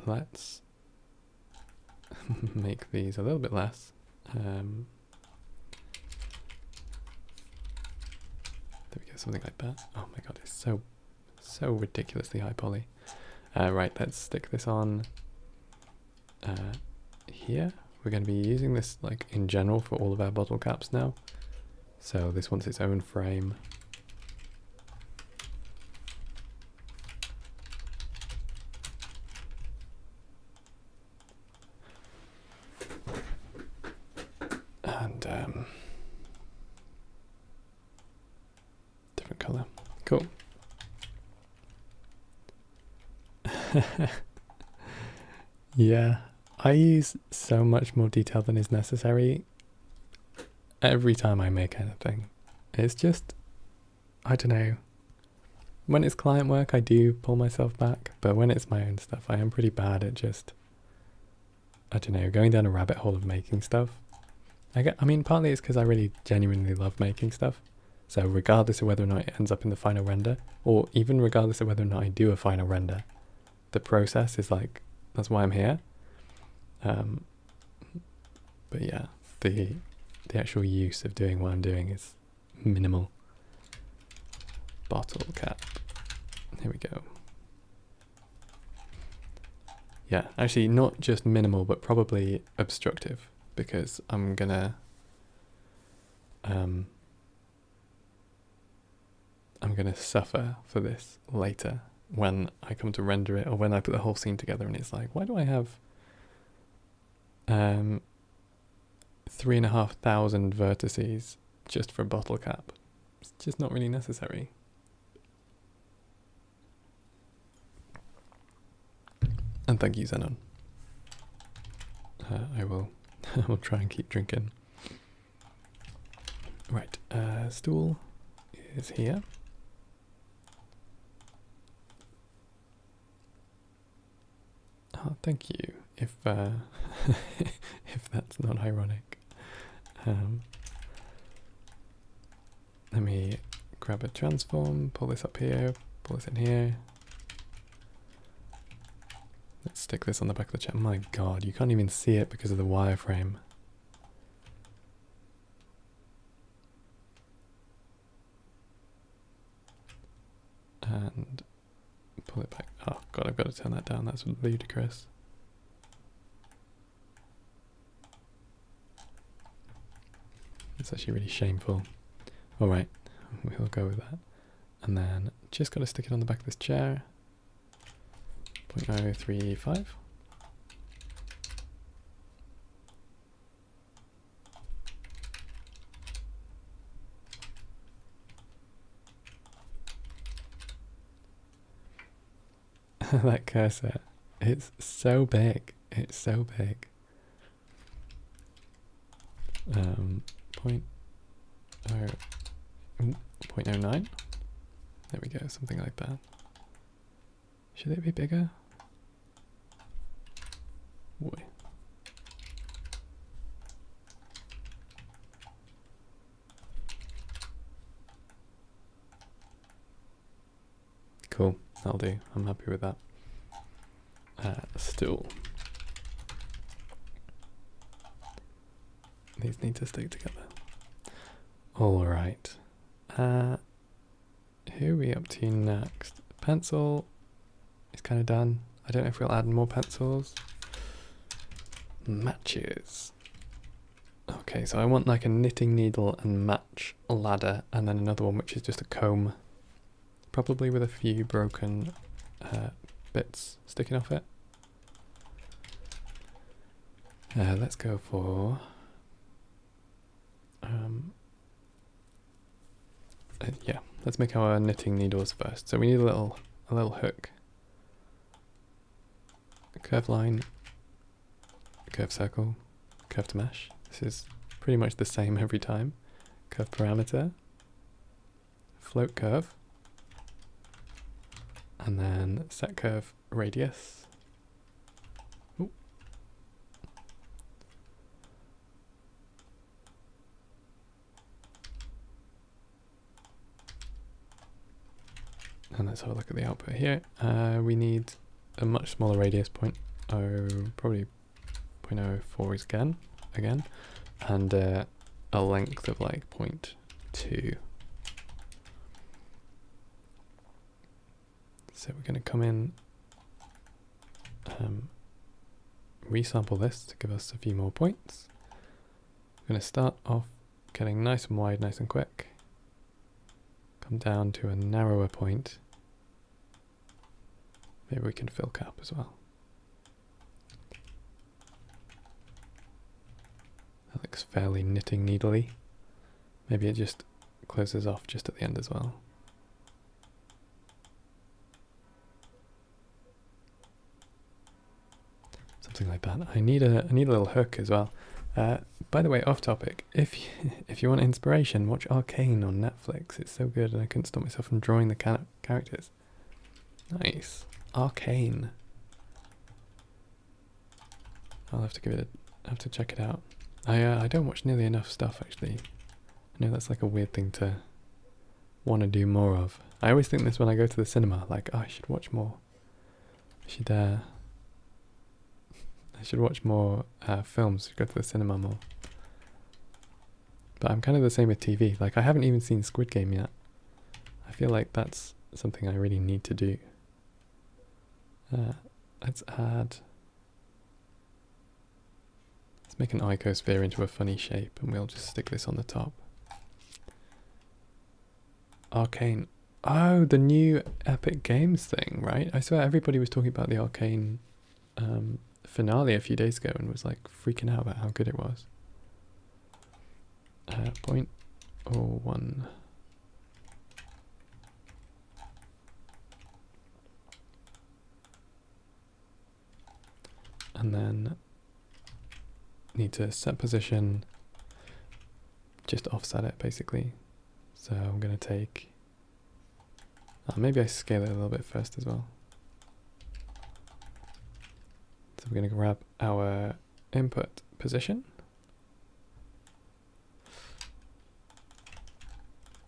Let's make these a little bit less. There we go, something like that. Oh my god, it's so ridiculously high poly. Right, let's stick this on here. We're going to be using this like in general for all of our bottle caps now. So this wants its own frame. And different color. Cool. Yeah, I use so much more detail than is necessary every time I make anything. It's just, I don't know. When it's client work, I do pull myself back, but when it's my own stuff, I am pretty bad at just, I don't know, going down a rabbit hole of making stuff. I mean, partly it's because I really genuinely love making stuff. So regardless of whether or not it ends up in the final render, or even regardless of whether or not I do a final render, the process is like, that's why I'm here. But yeah, the actual use of doing what I'm doing is minimal. Bottle cap. Here we go. Yeah, actually not just minimal, but probably obstructive, because I'm gonna suffer for this later when I come to render it, or when I put the whole scene together and it's like, why do I have 3,500 vertices just for a bottle cap? It's just not really necessary. And thank you, Xenon. I will try and keep drinking. Right, stool is here. Oh, thank you. If if that's not ironic. Let me grab a transform, pull this up here, pull this in here. Let's stick this on the back of the chair. My god, you can't even see it because of the wireframe. And pull it back. Oh god, I've got to turn that down. That's ludicrous. It's actually really shameful. Alright, we'll go with that. And then just got to stick it on the back of this chair. 0.035. That cursor, it's so big. It's so big. 0.09. There we go, something like that. Should it be bigger? Boy. Cool, that'll do. I'm happy with that. Stool. These need to stick together. Alright. Who are we up to next? Pencil is kind of done. I don't know if we'll add more pencils. Matches. Okay, so I want like a knitting needle and match ladder, and then another one which is just a comb. Probably with a few broken bits sticking off it. Let's go for yeah, let's make our knitting needles first. So we need a little hook, a curved line, a curved circle, curved mesh. This is pretty much the same every time. Curve parameter, float curve, and then set curve radius. Ooh. And let's have a look at the output here. We need a much smaller radius, probably 0.04 is again, and a length of like 0.2. So we're going to come in, resample this to give us a few more points. We're going to start off getting nice and wide, nice and quick. Come down to a narrower point. Maybe we can fill cap as well. That looks fairly knitting needly. Maybe it just closes off just at the end as well. something like that. I need a little hook as well. By the way, off topic. If you want inspiration, watch Arcane on Netflix. It's so good, and I couldn't stop myself from drawing the characters. Nice. Arcane. I'll have to give it have to check it out. I don't watch nearly enough stuff actually. I know that's like a weird thing to want to do more of. I always think this when I go to the cinema, like, oh, I should watch more. I should watch more films, go to the cinema more. But I'm kind of the same with TV. Like, I haven't even seen Squid Game yet. I feel like that's something I really need to do. Let's make an icosphere into a funny shape, and we'll just stick this on the top. Arcane. Oh, the new Epic Games thing, right? I swear everybody was talking about the Arcane finale a few days ago and was like freaking out about how good it was. 0.01. And then need to set position, just offset it basically. So I'm going to take, maybe I scale it a little bit first as well. So we're going to grab our input position.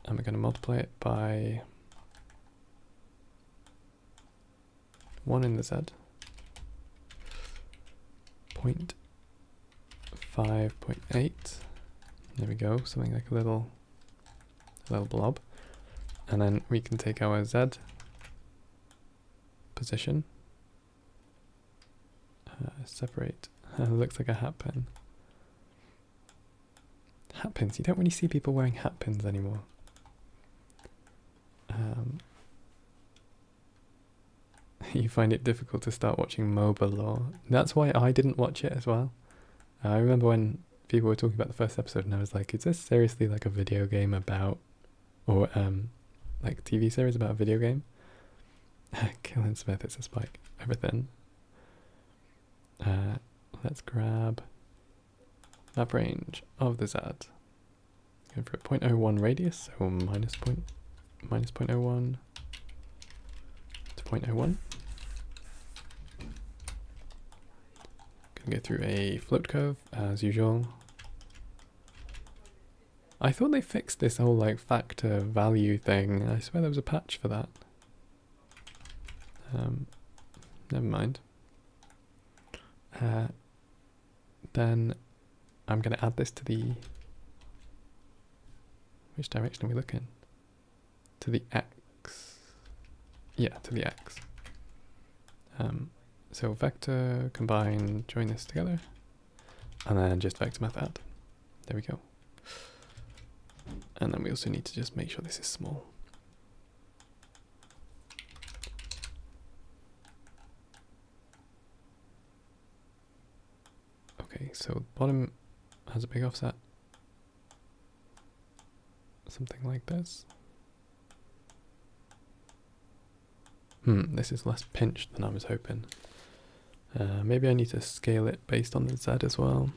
And we're going to multiply it by 1 in the Z. 0.5.8. There we go, something like a little blob. And then we can take our Z position, separate. Looks like a hat pin. Hat pins, you don't really see people wearing hat pins anymore. You find it difficult to start watching MOBA lore. That's why I didn't watch it as well. I remember when people were talking about the first episode and I was like, is this seriously like a video game about, or like TV series about a video game? Killing Smith, it's a spike. Everything. Let's grab map range of the Z. Going for a 0.01 radius, so minus 0.01 to 0.01. Gonna go through a float curve as usual. I thought they fixed this whole like factor value thing. I swear there was a patch for that. Never mind. Then I'm going to add this to the... Which direction are we looking? To the X. Yeah, to the X. So vector, combine, join this together. And then just vector math add. There we go. And then we also need to just make sure this is small. Okay, so the bottom has a big offset. Something like this. This is less pinched than I was hoping. Maybe I need to scale it based on the Z as well.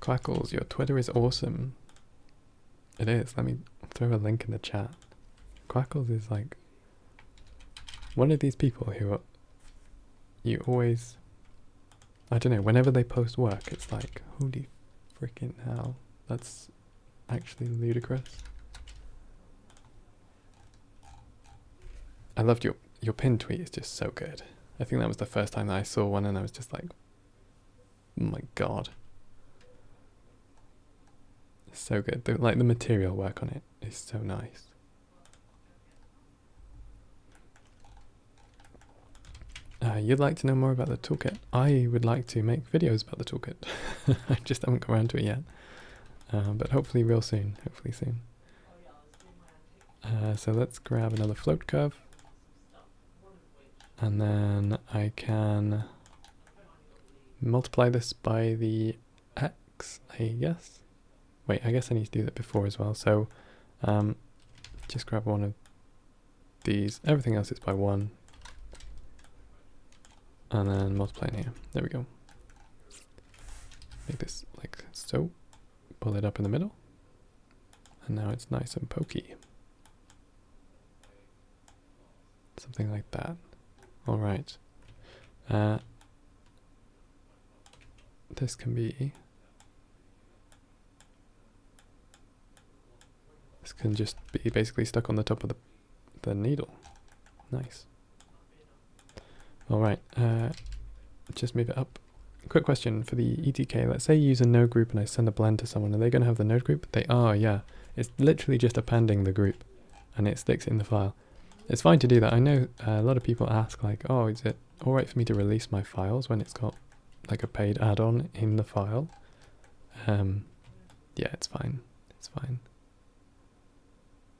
Quackles, your Twitter is awesome. It is. Let me throw a link in the chat. Quackles is like one of these people who are, you always, I don't know, whenever they post work, it's like, holy freaking hell, that's actually ludicrous. I loved your pinned tweet, is just so good. I think that was the first time that I saw one and I was just like, oh my god. It's so good. The material work on it is so nice. You'd like to know more about the toolkit? I would like to make videos about the toolkit. I just haven't got around to it yet. But hopefully real soon. Hopefully soon. So let's grab another float curve. And then I can multiply this by the X, I guess. Wait, I guess I need to do that before as well. So just grab one of these. Everything else is by 1. and then multiply in here. There we go. Make this like so. Pull it up in the middle. And now it's nice and pokey. Something like that. All right. This can be... This can just be basically stuck on the top of the needle. Nice. All right. Just move it up. Quick question for the ETK. Let's say you use a node group and I send a blend to someone. Are they going to have the node group? They are, yeah. It's literally just appending the group and it sticks in the file. It's fine to do that. I know a lot of people ask like, oh, is it all right for me to release my files when it's got like a paid add-on in the file? Yeah, it's fine. It's fine.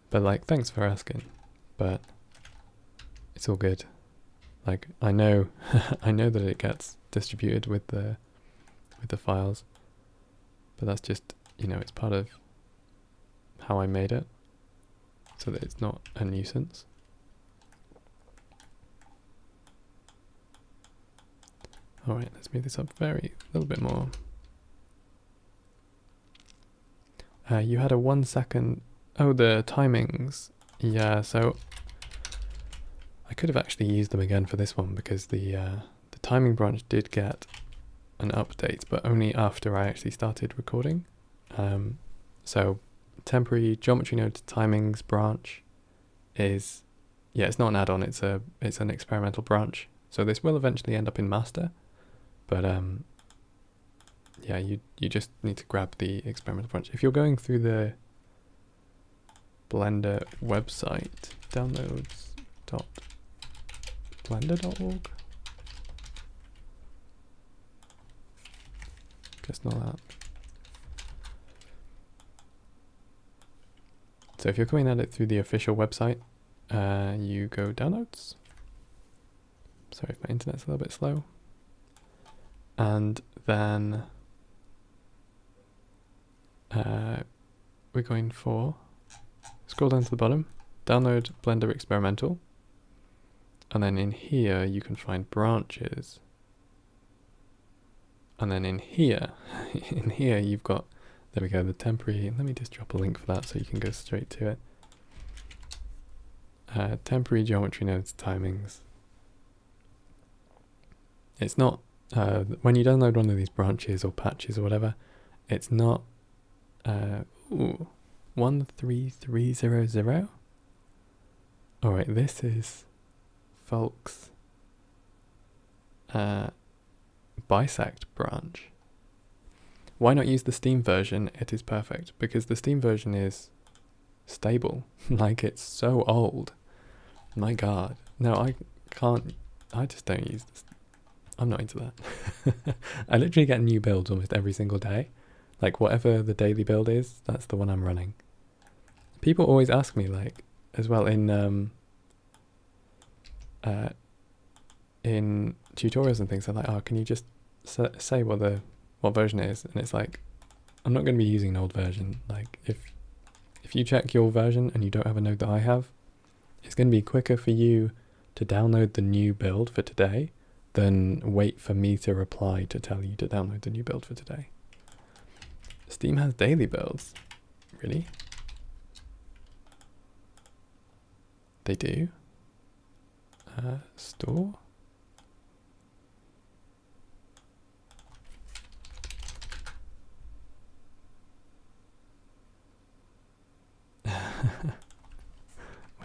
But like, thanks for asking. But it's all good. Like, I know, I know that it gets distributed with the files, but that's just, you know, it's part of how I made it, so that it's not a nuisance. All right, let's move this up a little bit more. You had a 1 second. Oh, the timings. Yeah, so I could have actually used them again for this one because the timing branch did get an update, but only after I actually started recording. So temporary geometry node timings branch is, yeah, it's not an add-on, it's an experimental branch. So this will eventually end up in master, but yeah, you just need to grab the experimental branch. If you're going through the Blender website, downloads.blender.org. Guess not that. So if you're coming at it through the official website, you go downloads. Sorry if my internet's a little bit slow. And then we're going for, scroll down to the bottom, download Blender Experimental. And then in here you can find branches. And then in here, you've got, there we go, the temporary, let me just drop a link for that so you can go straight to it. Temporary geometry nodes timings. It's not, when you download one of these branches or patches or whatever, it's not, 13300? Alright, this is Folk's bisect branch. Why not use the Steam version? It is perfect because the Steam version is stable. Like, it's so old. My god. No, I just don't use this. I'm not into that. I literally get new builds almost every single day. Like, whatever the daily build is, that's the one I'm running. People always ask me, like, as well in tutorials and things, they're like, oh, can you just say what version it is? And it's like, I'm not going to be using an old version. Like, if you check your version and you don't have a node that I have, it's going to be quicker for you to download the new build for today than wait for me to reply to tell you to download the new build for today. Steam has daily builds. Really? They do? Store?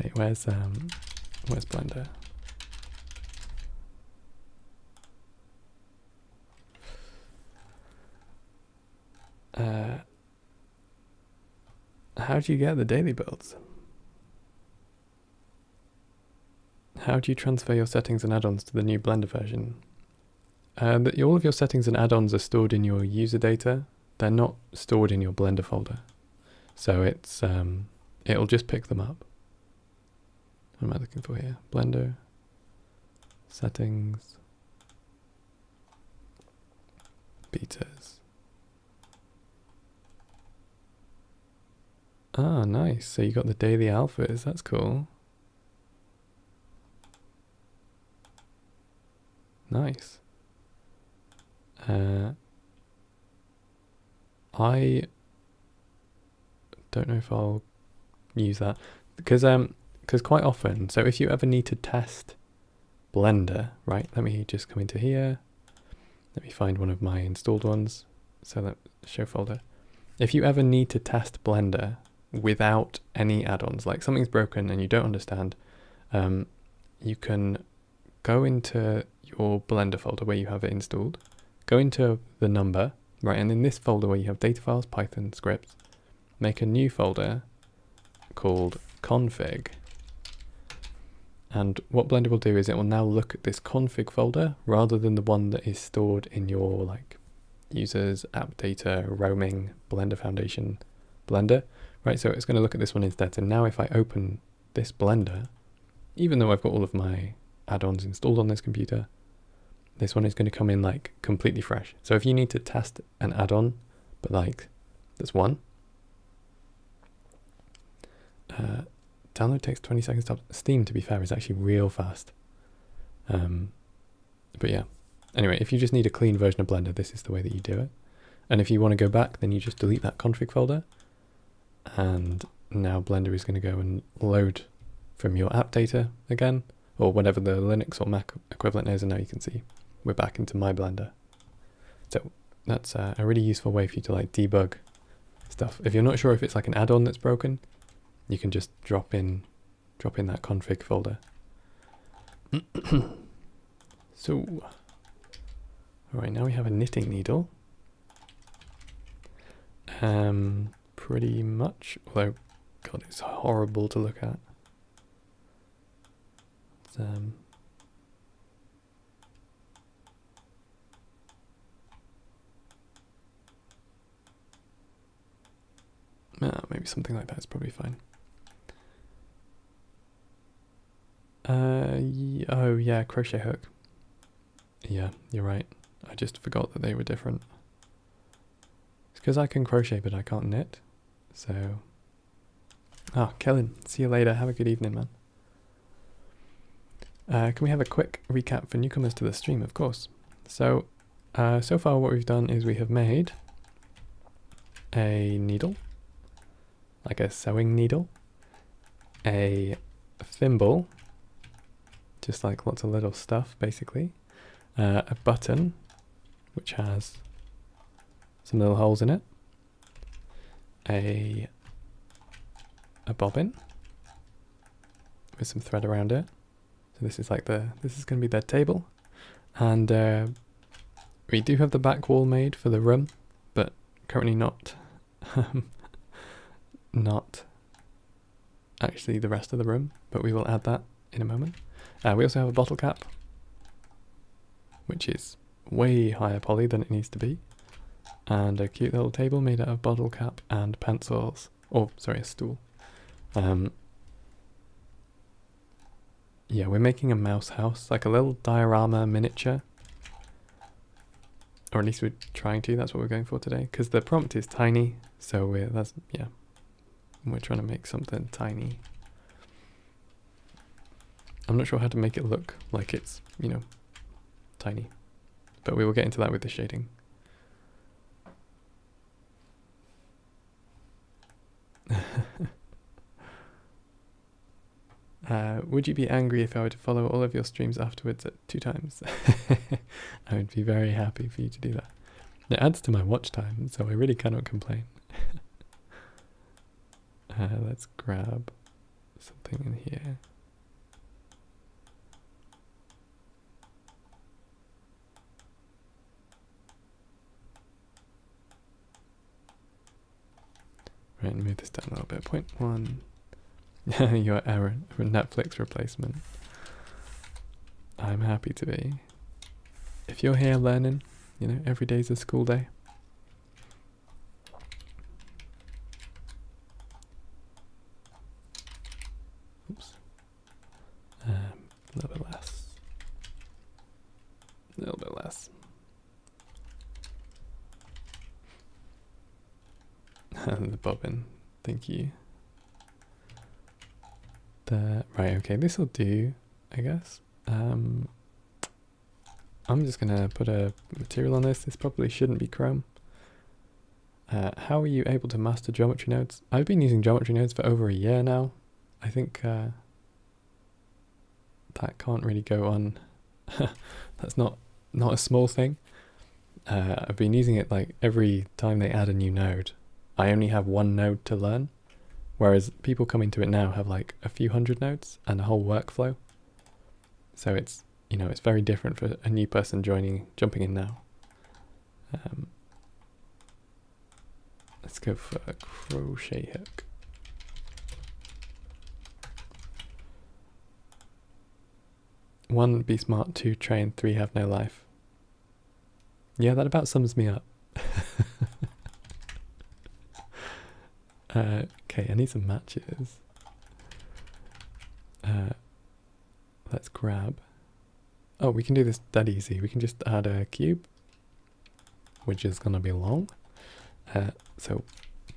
Wait, where's Blender? How do you get the daily builds? How do you transfer your settings and add-ons to the new Blender version? All of your settings and add-ons are stored in your user data. They're not stored in your Blender folder. So it's it'll just pick them up. What am I looking for here? Blender, settings, betas. Ah, nice. So you got the daily alphas. That's cool. Nice. I don't know if I'll use that because quite often, so if you ever need to test Blender, right, let me just come into here, let me find one of my installed ones, so that show folder. If you ever need to test Blender without any add-ons, like something's broken and you don't understand, you can go into your Blender folder where you have it installed, go into the number, right, and in this folder where you have data files, Python scripts, make a new folder called config. And what Blender will do is it will now look at this config folder rather than the one that is stored in your like users, app data, roaming, Blender Foundation, Blender, right? So it's going to look at this one instead. And now if I open this Blender, even though I've got all of my add-ons installed on this computer, this one is going to come in like completely fresh. So if you need to test an add-on, but like there's one, download takes 20 seconds to Steam, to be fair, is actually real fast. But yeah, anyway, if you just need a clean version of Blender, this is the way that you do it. And if you want to go back, then you just delete that config folder. And now Blender is going to go and load from your app data again, or whatever the Linux or Mac equivalent is. And now you can see we're back into my Blender. So that's a really useful way for you to like debug stuff. If you're not sure if it's like an add-on that's broken, you can just drop in that config folder. So, all right, now we have a knitting needle. Pretty much, although, God, it's horrible to look at. It's, maybe something like that is probably fine. Oh yeah, crochet hook. Yeah, you're right. I just forgot that they were different. It's because I can crochet but I can't knit. So, Kellen, see you later. Have a good evening, man. Can we have a quick recap for newcomers to the stream? Of course. So, so far what we've done is we have made a needle, like a sewing needle, a thimble, just like lots of little stuff basically, a button which has some little holes in it, a bobbin with some thread around it. So this is like this is going to be their table, and we do have the back wall made for the room, but currently not not actually the rest of the room, but we will add that in a moment. We also have a bottle cap, which is way higher poly than it needs to be, and a cute little table made out of bottle cap and pencils, or sorry, a stool. Yeah, we're making a mouse house, like a little diorama miniature, or at least we're trying to. That's what we're going for today, because the prompt is tiny, so we're trying to make something tiny. I'm not sure how to make it look like it's, tiny, but we will get into that with the shading. Would you be angry if I were to follow all of your streams afterwards at 2 times? I would be very happy for you to do that. It adds to my watch time, so I really cannot complain. Let's grab something in here. Right, and move this down a little bit. 0.1. Your error for Netflix replacement. I'm happy to be. If you're here learning, every day's a school day. Oops. A little bit less. A little bit less. The bobbin. Thank you. Right, okay, this will do, I guess. I'm just gonna put a material on this. This probably shouldn't be chrome. How are you able to master geometry nodes? I've been using geometry nodes for over a year now. I think that can't really go on. That's not a small thing. I've been using it like every time they add a new node. I only have one node to learn, whereas people coming to it now have like a few hundred nodes and a whole workflow. So it's, you know, it's very different for a new person jumping in now. Let's go for a crochet hook. One, be smart. Two, train. Three, have no life. Yeah, that about sums me up. Okay, I need some matches. Let's grab. Oh, we can do this that easy. We can just add a cube, which is gonna be long. So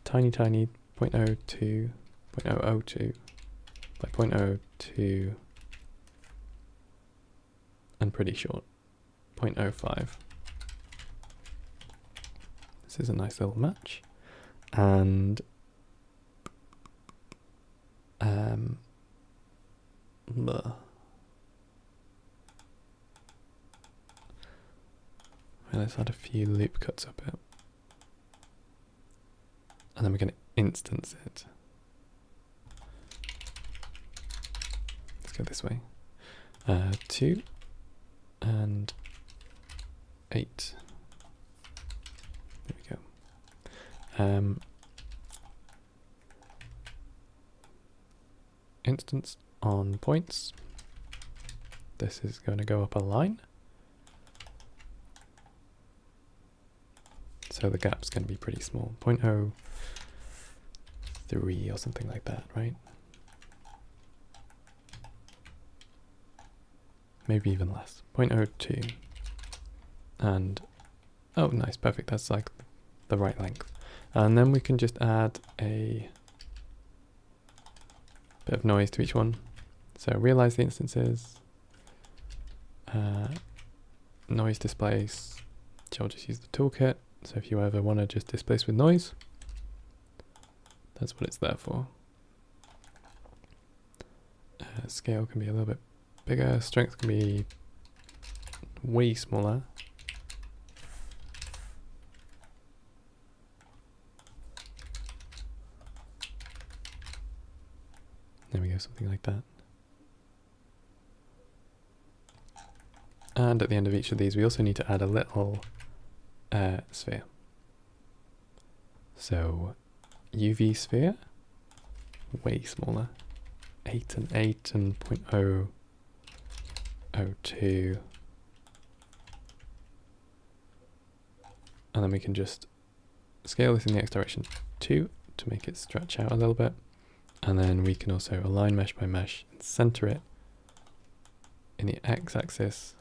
tiny 0.02, 0.002 by 0.02 and pretty short, 0.05. This is a nice little match. And let's add a few loop cuts up it. And then we're going to instance it. Let's go this way. 2 and 8. There we go. Instance on points. This is going to go up a line. So the gap's going to be pretty small. 0.03 or something like that, right? Maybe even less. 0.02. And, oh, nice, perfect. That's like the right length. And then we can just add a bit of noise to each one. So realize the instances. Noise displace. I'll just use the toolkit. So if you ever want to just displace with noise, that's what it's there for. Scale can be a little bit bigger. Strength can be way smaller. There we go, something like that. And at the end of each of these, we also need to add a little sphere. So UV sphere, way smaller. 8 and 8 and 0.002. And then we can just scale this in the X direction 2 to make it stretch out a little bit. And then we can also align mesh by mesh and center it in the X axis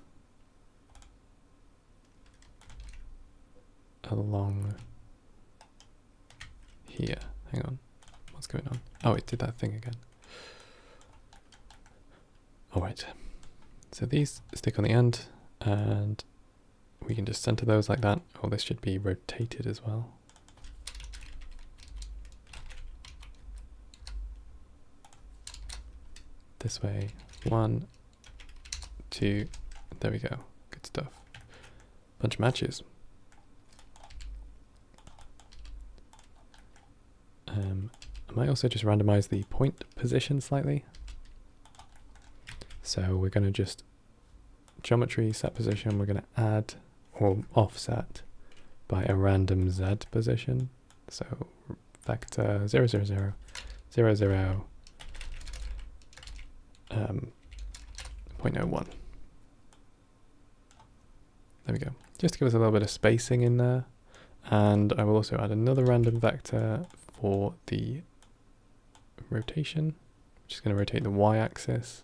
along here. Hang on, what's going on? Oh, it did that thing again. Alright, so these stick on the end and we can just center those like that. Oh, this should be rotated as well. This way, 1, 2, there we go, good stuff. Bunch of matches. I might also just randomize the point position slightly. So we're going to just geometry set position, we're going to add or offset by a random Z position. So vector 0, 0, 0, 0, 0, 0.01. There we go. Just to give us a little bit of spacing in there. And I will also add another random vector for the rotation, which is going to rotate the y-axis.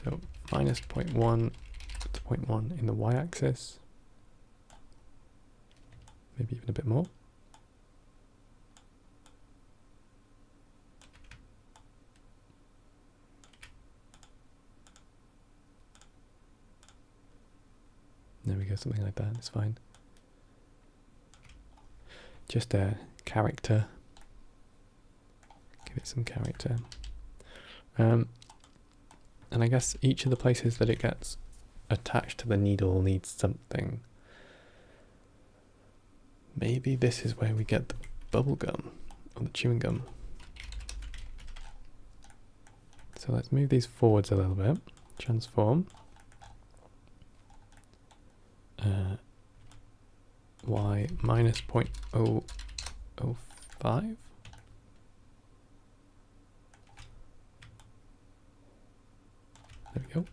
So minus 0.1 to 0.1 in the y-axis. Maybe even a bit more. we go, something like that, it's fine. Just a character. Give it some character. And I guess each of the places that it gets attached to the needle needs something. Maybe this is where we get the bubble gum, or the chewing gum. So let's move these forwards a little bit. Transform. Y minus 0.005. There we go.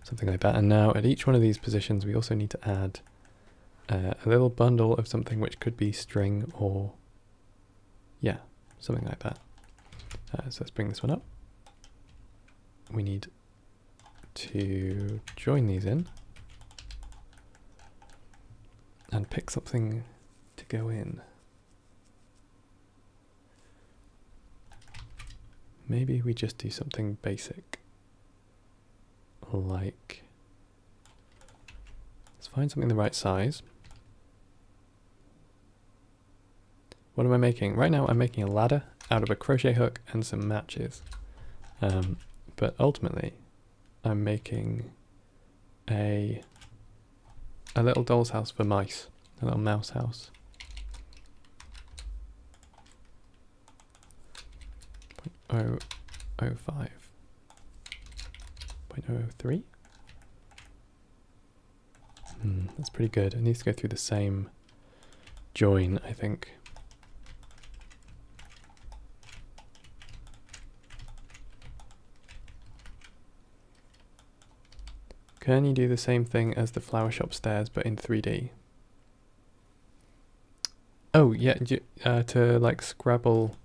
Something like that. And now at each one of these positions, we also need to add a little bundle of something which could be string or, yeah, something like that. So let's bring this one up. We need to join these in and pick something to go in. Maybe we just do something basic, like, let's find something the right size. What am I making? Right now I'm making a ladder out of a crochet hook and some matches. But ultimately I'm making a little doll's house for mice, a little mouse house. 0.005, 0.003. That's pretty good. It needs to go through the same join, I think. Can you do the same thing as the flower shop stairs but in 3D? Oh yeah, to like scrabble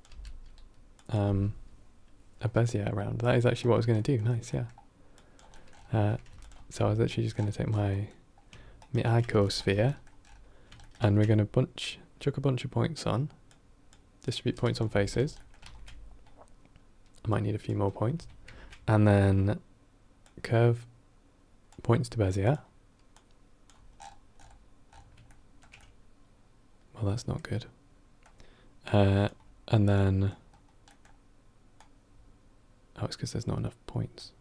a bezier around. That is actually what I was going to do. Nice, yeah. So I was actually just going to take my icosphere and we're going to chuck a bunch of points on, distribute points on faces. I might need a few more points. And then curve points to bezier. Well, that's not good. And then, oh, it's because there's not enough points.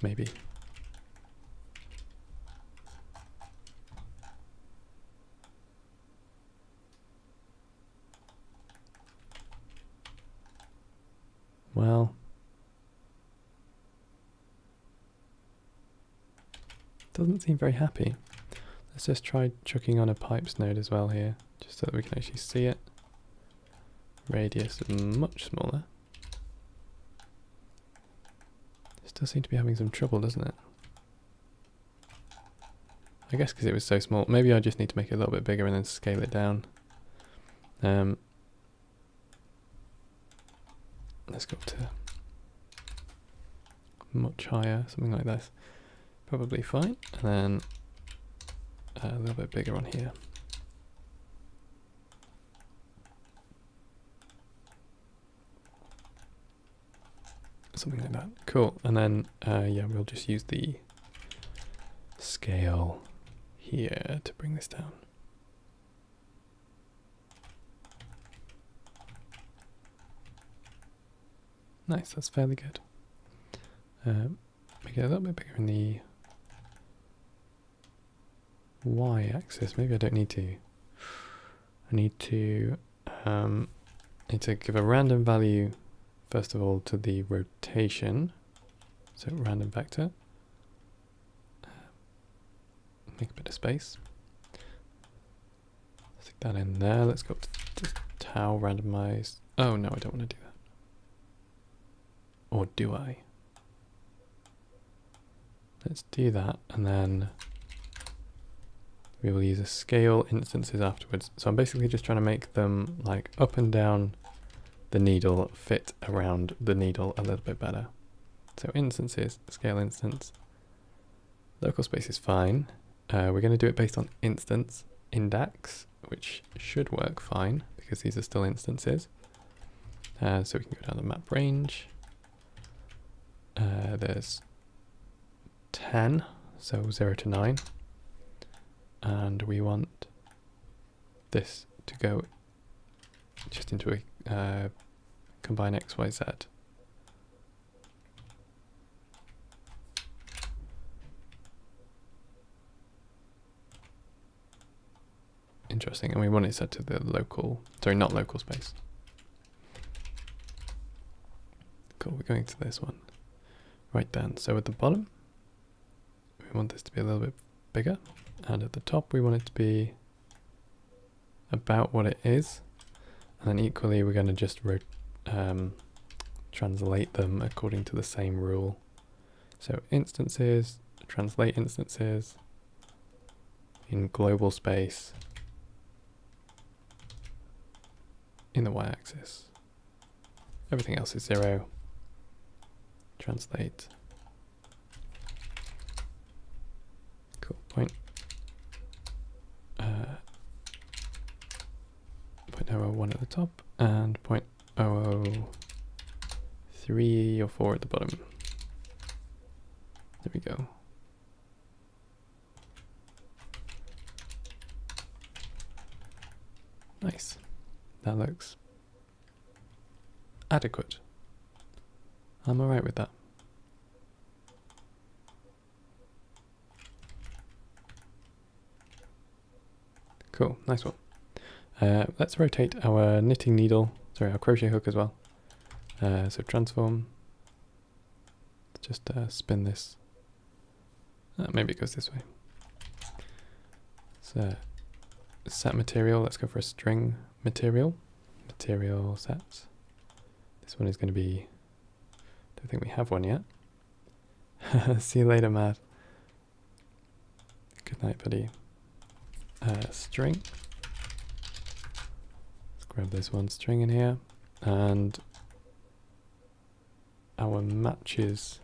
Maybe. Well, doesn't seem very happy. Let's just try chucking on a pipes node as well here, just so that we can actually see it. Radius is much smaller. Still seem to be having some trouble, doesn't it? I guess because it was so small. Maybe I just need to make it a little bit bigger and then scale it down. Let's go up to much higher, something like this. Probably fine. And then a little bit bigger on here. Something like that. Cool. And then, yeah, we'll just use the scale here to bring this down. Nice, that's fairly good. Make it a little bit bigger in the y-axis. Maybe I don't need to. I need to give a random value first of all to the rotation. So random vector. Make a bit of space. Stick that in there. Let's go up to tau randomize. Oh no, I don't want to do that. Or do I? Let's do that, and then we will use a scale instances afterwards. So I'm basically just trying to make them like up and down the needle fit around the needle a little bit better. So instances, scale instance. Local space is fine. We're going to do it based on instance index, which should work fine because these are still instances. So we can go down the map range. There's 10. so 0 to 9. And we want this to go just into a combine X, Y, Z. Interesting, and we want it set to the local, sorry, not local space. Cool, we're going to this one. Right then, so at the bottom, we want this to be a little bit bigger, and at the top we want it to be about what it is, and then equally we're going to just translate them according to the same rule. So instances, translate instances in global space in the y-axis. Everything else is 0. Translate. Cool. Point 0.001 at the top and 0.003 or 4 at the bottom. There we go. Nice. That looks adequate. I'm alright with that. Cool, nice one. Let's rotate our knitting needle, sorry, our crochet hook as well. So transform, just spin this. Maybe it goes this way. So set material, let's go for a string material. Material sets. This one is going to be, don't think we have one yet. See you later, Matt. Good night, buddy. String. Let's grab this one string in here, and our matches,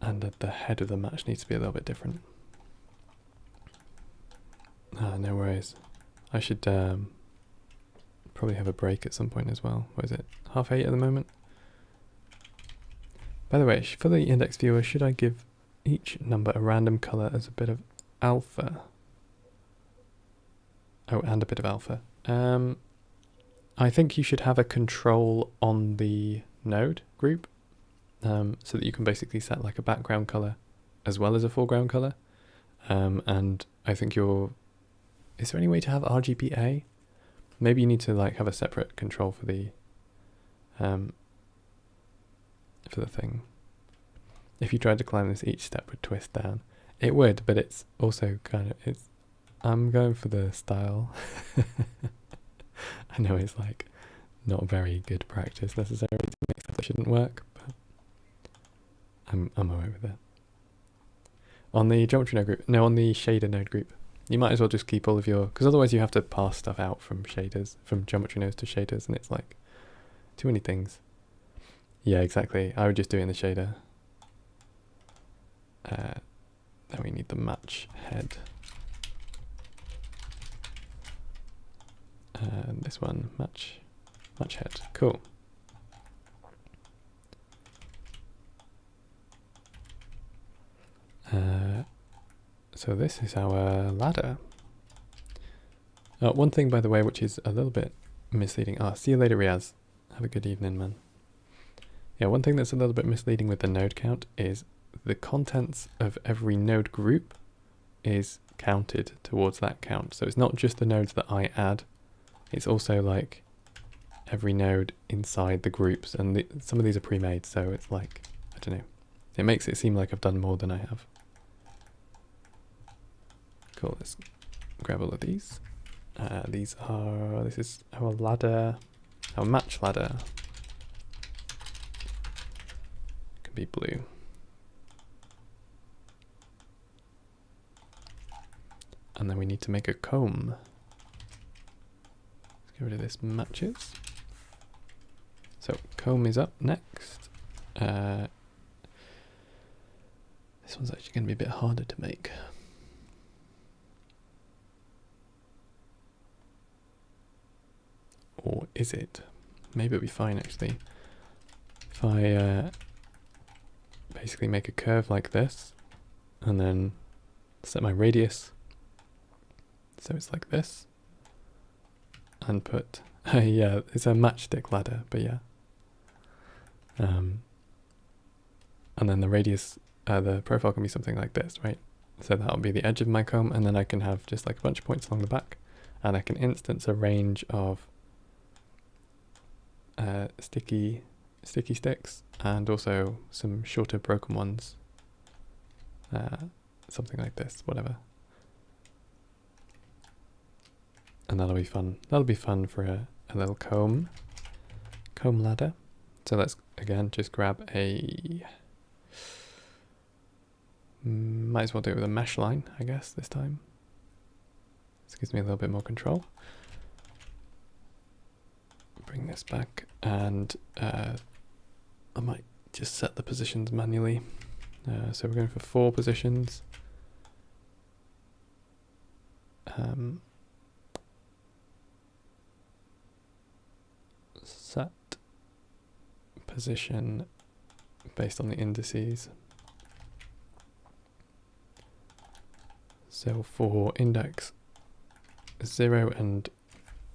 and at the head of the match needs to be a little bit different. No worries. I should probably have a break at some point as well. What is it? 8:30 at the moment? By the way, for the index viewer, should I give each number a random color as a bit of alpha? Oh, and a bit of alpha. I think you should have a control on the node group, so that you can basically set like a background color as well as a foreground color. And I think is there any way to have RGBA? Maybe you need to like have a separate control for the thing. If you tried to climb this, each step would twist down. It would, but it's also kind of, I'm going for the style. I know it's like not very good practice necessarily to make stuff that shouldn't work, but I'm alright with that. On the geometry node group, no, on the shader node group, you might as well just keep all of your, because otherwise you have to pass stuff out from shaders, from geometry nodes to shaders, and it's like too many things. Yeah, exactly. I would just do it in the shader. Then we need the match head. And this one, match head. Cool. So this is our ladder. One thing, by the way, which is a little bit misleading. See you later, Riaz. Have a good evening, man. Yeah, one thing that's a little bit misleading with the node count is the contents of every node group is counted towards that count. So it's not just the nodes that I add, it's also like every node inside the groups, and some of these are pre-made, so it's like, I don't know, it makes it seem like I've done more than I have. Cool, let's grab all of these. This is our ladder, our match ladder. Can be blue. And then we need to make a comb. Let's get rid of this matches. So comb is up next. This one's actually going to be a bit harder to make. Or is it? Maybe it'll be fine actually. If I basically make a curve like this, and then set my radius so it's like this, and put yeah, it's a matchstick ladder, but yeah. And then the radius, the profile can be something like this, right? So that'll be the edge of my comb, and then I can have just like a bunch of points along the back, and I can instance a range of sticky sticks, and also some shorter broken ones, something like this, whatever. And that'll be fun. That'll be fun for a little comb ladder. So let's again just grab a, might as well do it with a mesh line, I guess, this time. This gives me a little bit more control. Bring this back, and I might just set the positions manually. So we're going for 4 positions. Set position based on the indices. So for index 0 and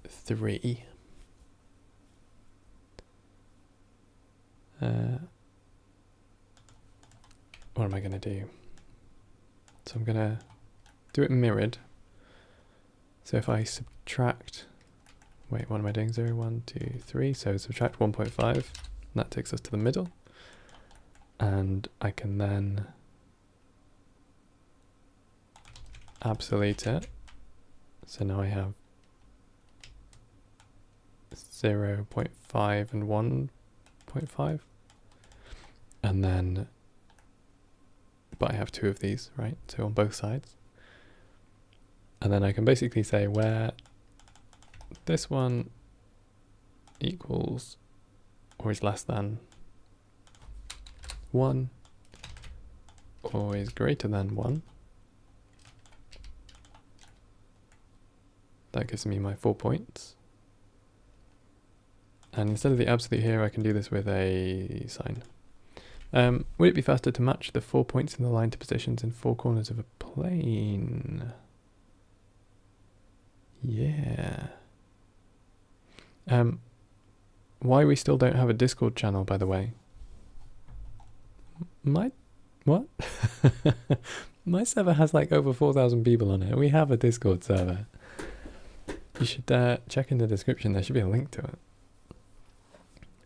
3, what am I going to do? So I'm going to do it mirrored. So if I subtract, wait, what am I doing? 0, 1, 2, 3. So subtract 1.5, and that takes us to the middle. And I can then absolute it. So now I have 0.5 and 1.5. And then, but I have 2 of these, right? So on both sides. And then I can basically say where this one equals or is less than 1 or is greater than 1. That gives me my 4 points. And instead of the absolute here, I can do this with a sign. Would it be faster to match the 4 points in the line to positions in 4 corners of a plane? Yeah. Why we still don't have a Discord channel, by the way? What? My server has like over 4,000 people on it. We have a Discord server. You should check in the description. There should be a link to it.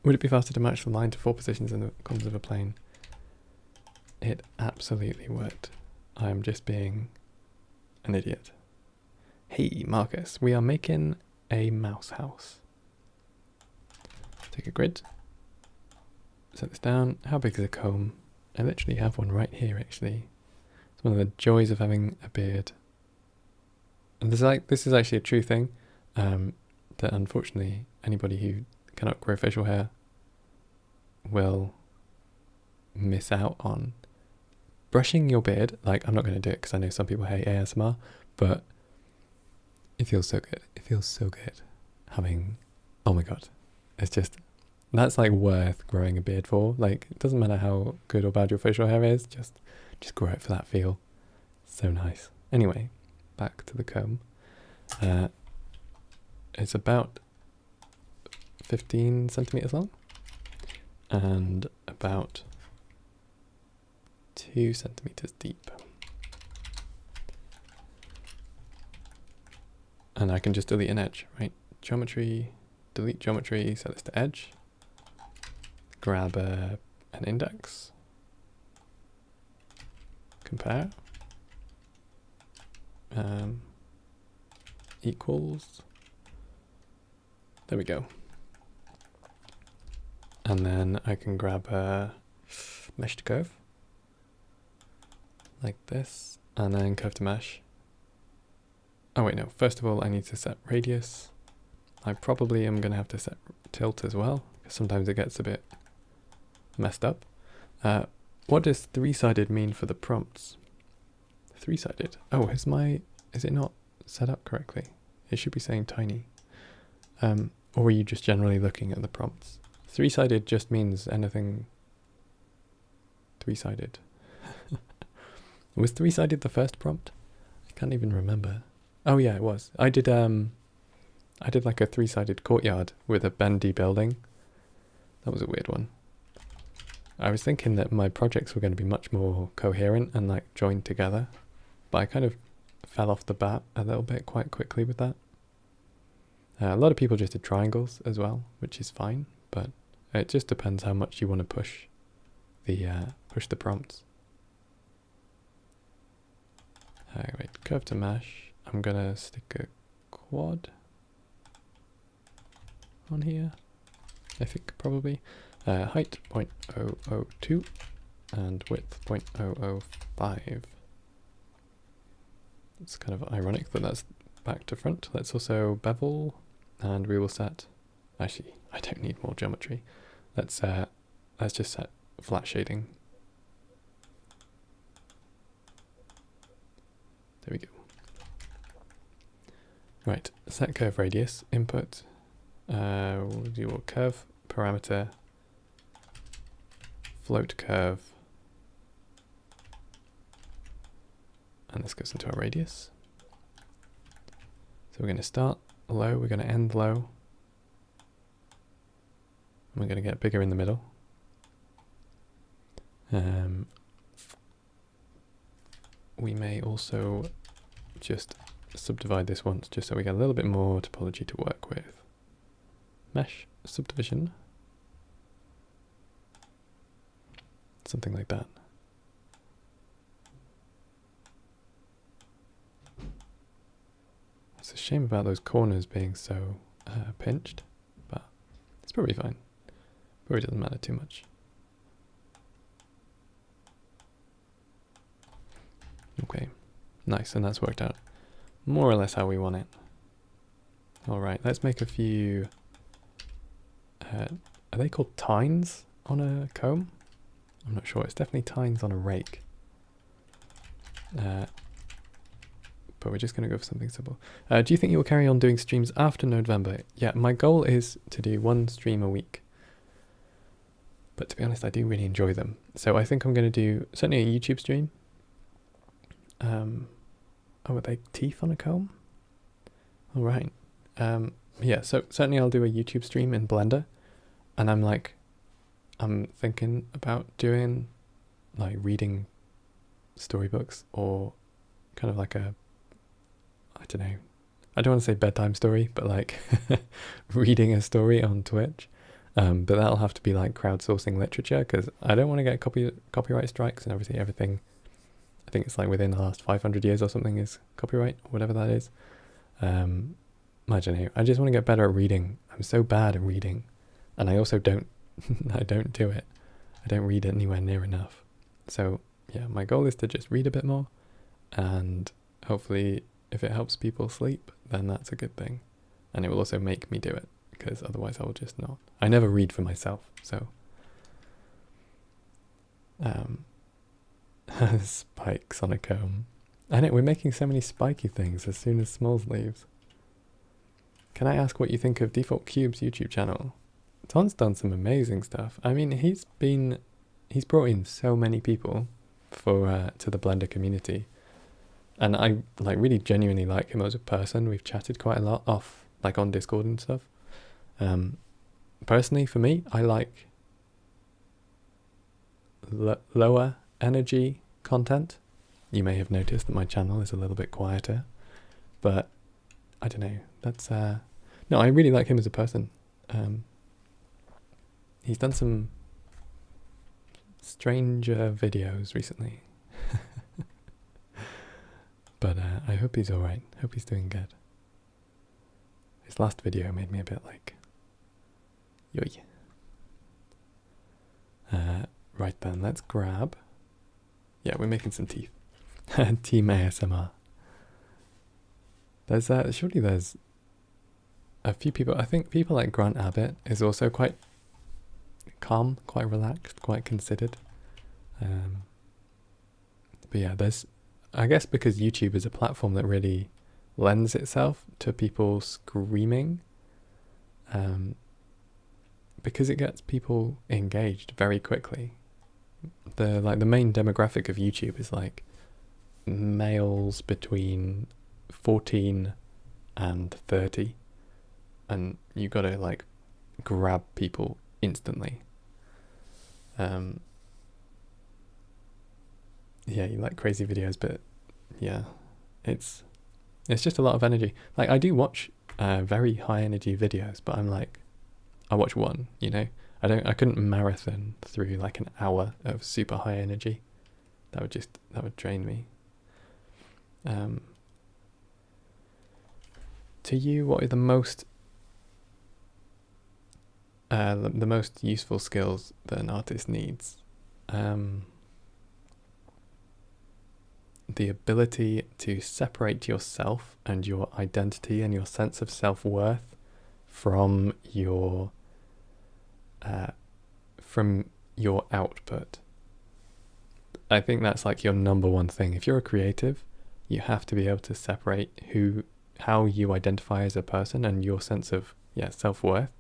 Would it be faster to match the line to 4 positions in the corners of a plane? It absolutely would. I'm just being an idiot. Hey, Marcus, we are making a mouse house. Take a grid. Set this down. How big is a comb? I literally have one right here, actually. It's one of the joys of having a beard. And this is actually a true thing, that unfortunately anybody who cannot grow facial hair will miss out on. Brushing your beard, like, I'm not going to do it because I know some people hate ASMR, but it feels so good. It feels so good having, oh my god, it's just, that's like worth growing a beard for. Like, it doesn't matter how good or bad your facial hair is, just grow it for that feel. So nice. Anyway, back to the comb. It's about 15 centimeters long and about 2 centimeters deep. And I can just delete an edge, right? Geometry, delete geometry, set this to edge. Grab an index. Compare. Equals. There we go. And then I can grab a mesh to curve. Like this. And then curve to mesh. Oh wait, no. First of all, I need to set radius. I probably am going to have to set tilt as well, because sometimes it gets a bit messed up. What does 3-sided mean for the prompts? 3-sided. Oh, is it not set up correctly? It should be saying tiny. Or are you just generally looking at the prompts? 3-sided just means anything. Three-sided. Was three-sided the first prompt? I can't even remember. Oh yeah, it was. I did like a three-sided courtyard with a bendy building. That was a weird one. I was thinking that my projects were going to be much more coherent and like joined together, but I kind of fell off the bat a little bit quite quickly with that. A lot of people just did triangles as well, which is fine, but it just depends how much you want to push the prompts. Wait, curve to mesh. I'm gonna stick a quad on here, I think probably. Height 0.002 and width 0.005. It's kind of ironic that that's back to front. Let's also bevel, and we will set, actually I don't need more geometry. Let's just set flat shading. There we go. Right, set curve radius, input, we'll do a curve parameter, float curve, and this goes into our radius. So we're going to start low, we're going to end low, and we're going to get bigger in the middle. We may also just subdivide this once, just so we get a little bit more topology to work with. Mesh subdivision. Something like that. It's a shame about those corners being so pinched, but it's probably fine. Probably doesn't matter too much. Okay, nice, and that's worked out more or less how we want it. Alright, let's make a few, are they called tines on a comb? I'm not sure, it's definitely tines on a rake. But we're just going to go for something simple. Do you think you will carry on doing streams after November? Yeah, my goal is to do one stream a week. But to be honest, I do really enjoy them. So I think I'm going to do certainly a YouTube stream. Oh, are they teeth on a comb? All right. Yeah, so certainly I'll do a YouTube stream in Blender. And I'm thinking about doing like reading storybooks or kind of like a, I don't know, I don't want to say bedtime story, but like reading a story on Twitch. But that'll have to be like crowdsourcing literature, because I don't want to get copyright strikes and everything. I think it's like within the last 500 years or something is copyright, or whatever that is. I don't know. I just want to get better at reading. I'm so bad at reading, and I also don't. I don't do it. I don't read anywhere near enough. So yeah, my goal is to just read a bit more, and hopefully, if it helps people sleep, then that's a good thing, and it will also make me do it, because otherwise I will just not. I never read for myself, so. Spikes on a comb. I know, we're making so many spiky things as soon as Smalls leaves. Can I ask what you think of Default Cube's YouTube channel? Ton's done some amazing stuff. I mean, he's brought in so many people to the Blender community. And I really genuinely like him as a person. We've chatted quite a lot on Discord and stuff. Personally, for me, I like lower energy content. You may have noticed that my channel is a little bit quieter, but I don't know. That's no, I really like him as a person. He's done some stranger videos recently, but I hope he's all right. Hope he's doing good. His last video made me a bit like, yoy. Right then, let's grab. Yeah, we're making some teeth. Team ASMR. Surely there's a few people. I think people like Grant Abbott is also quite calm, quite relaxed, quite considered. But yeah, I guess because YouTube is a platform that really lends itself to people screaming, because it gets people engaged very quickly. the main demographic of YouTube is like males between 14 and 30, and you gotta like grab people instantly. Yeah, you like crazy videos, but yeah, it's just a lot of energy. Like I do watch very high energy videos, but I'm like, I watch one, you know. I couldn't marathon through like an hour of super high energy. That would drain me. To you, what are the most useful skills that an artist needs? The ability to separate yourself and your identity and your sense of self-worth from your output. I think that's like your number one thing. If you're a creative, you have to be able to separate how you identify as a person and your sense of self-worth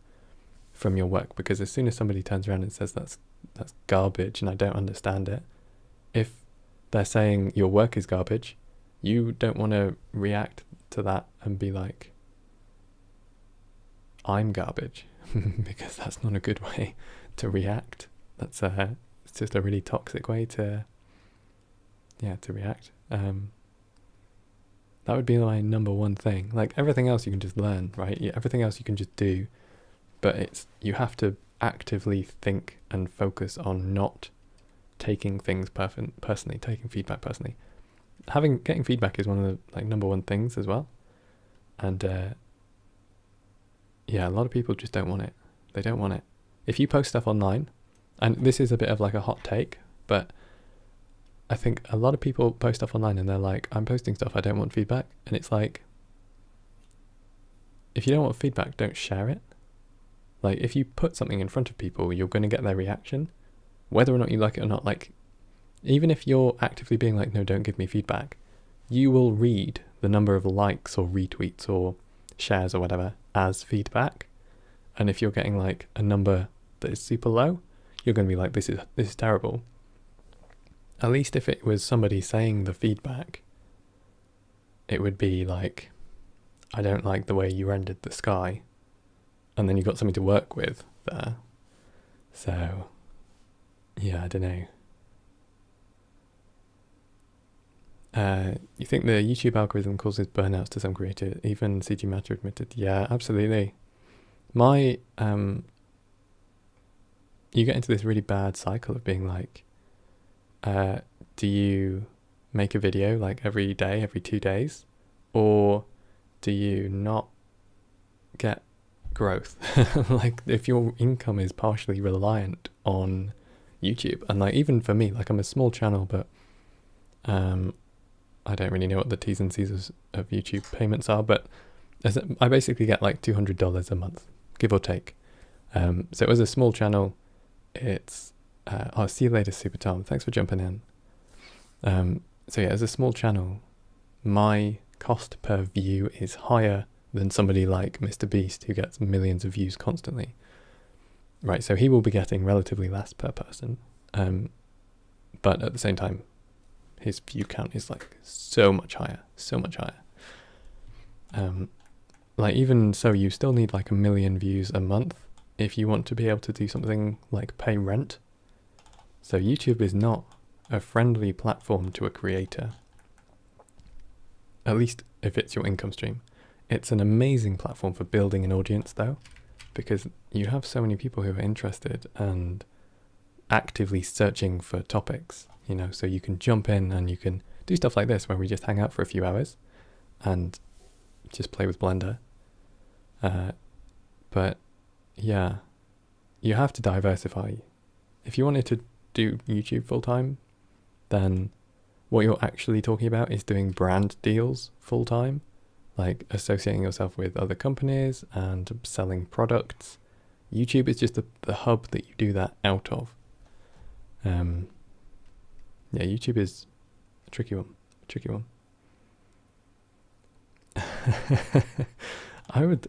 from your work. Because as soon as somebody turns around and says that's garbage and I don't understand it, if they're saying your work is garbage, you don't want to react to that and be like, I'm garbage, because that's not a good way to react. It's just a really toxic way to react. That would be my number one thing. Like everything else you can just learn, right? Everything else you can just do, but you have to actively think and focus on not taking things personally, taking feedback personally. Getting feedback is one of the like number one things as well. And a lot of people just don't want it. They don't want it. If you post stuff online, and this is a bit of like a hot take, but I think a lot of people post stuff online and they're like, I'm posting stuff, I don't want feedback. And it's like, if you don't want feedback, don't share it. Like if you put something in front of people, you're going to get their reaction, whether or not you like it or not. Like even if you're actively being like, no, don't give me feedback, you will read the number of likes or retweets or shares or whatever as feedback. And if you're getting like a number that is super low, you're going to be like, this is terrible. At least if it was somebody saying the feedback, it would be like, I don't like the way you rendered the sky. And then you've got something to work with there. So, yeah, I don't know. You think the YouTube algorithm causes burnouts to some creators? Even CG Matter admitted. Yeah, absolutely. You get into this really bad cycle of being like, do you make a video like every day, every 2 days? Or do you not get growth? Like if your income is partially reliant on YouTube, and like even for me, like I'm a small channel, but I don't really know what the T's and C's of YouTube payments are, but I basically get like $200 a month, give or take. So it was a small channel. It's I'll see you later, Super Tom. Thanks for jumping in. So yeah, as a small channel, my cost per view is higher than somebody like Mr. Beast who gets millions of views constantly. Right, so he will be getting relatively less per person. But at the same time, his view count is like so much higher. Like even so, you still need like 1 million views a month if you want to be able to do something like pay rent. So YouTube is not a friendly platform to a creator, at least if it's your income stream. It's an amazing platform for building an audience though, because you have so many people who are interested and actively searching for topics, you know, so you can jump in and you can do stuff like this where we just hang out for a few hours and just play with Blender. But yeah, you have to diversify. If you wanted to do YouTube full time, then what you're actually talking about is doing brand deals full time, like associating yourself with other companies and selling products. YouTube is just the hub that you do that out of. Yeah, YouTube is a tricky one. I would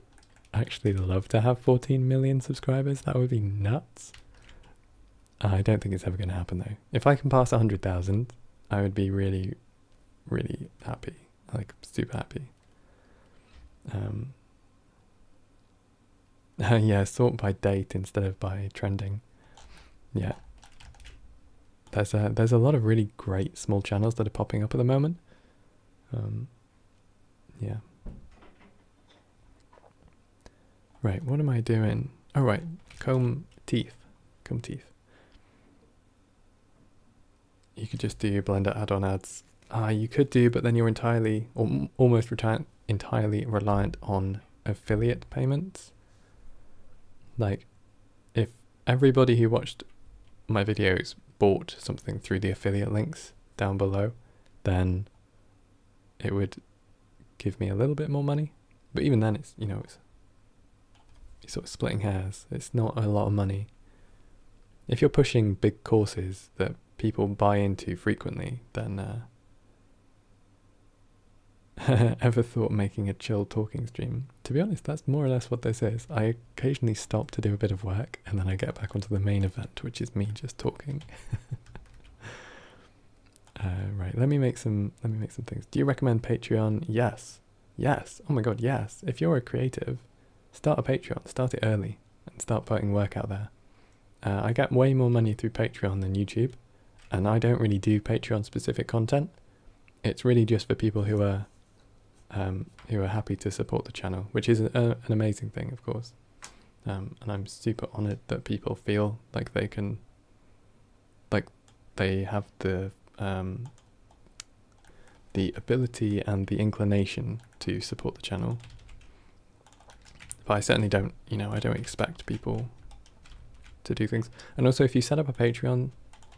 actually love to have 14 million subscribers. That would be nuts. I don't think it's ever going to happen though. If I can pass 100,000, I would be really, really happy. Like super happy. Yeah, sort by date instead of by trending. Yeah. There's a lot of really great small channels that are popping up at the moment. Yeah. Right, what am I doing? Oh right, comb teeth. Comb teeth. You could just do Blender add-on ads. You could do, but then you're entirely, or almost entirely reliant on affiliate payments. Like, if everybody who watched my videos bought something through the affiliate links down below, then it would give me a little bit more money. But even then, it's, you know, it's sort of splitting hairs. It's not a lot of money. If you're pushing big courses that people buy into frequently, then ever thought making a chill talking stream? To be honest, that's more or less what this is. I occasionally stop to do a bit of work and then I get back onto the main event, which is me just talking. Right, let me make some things. Do you recommend Patreon? Yes. Yes. Oh my god, yes. If you're a creative, start a Patreon. Start it early and start putting work out there. I get way more money through Patreon than YouTube, and I don't really do Patreon specific content. It's really just for people who are happy to support the channel, which is an amazing thing, of course. And I'm super honored that people feel like they can, like they have the ability and the inclination to support the channel. But I certainly don't, you know, I don't expect people to do things. And also, if you set up a Patreon,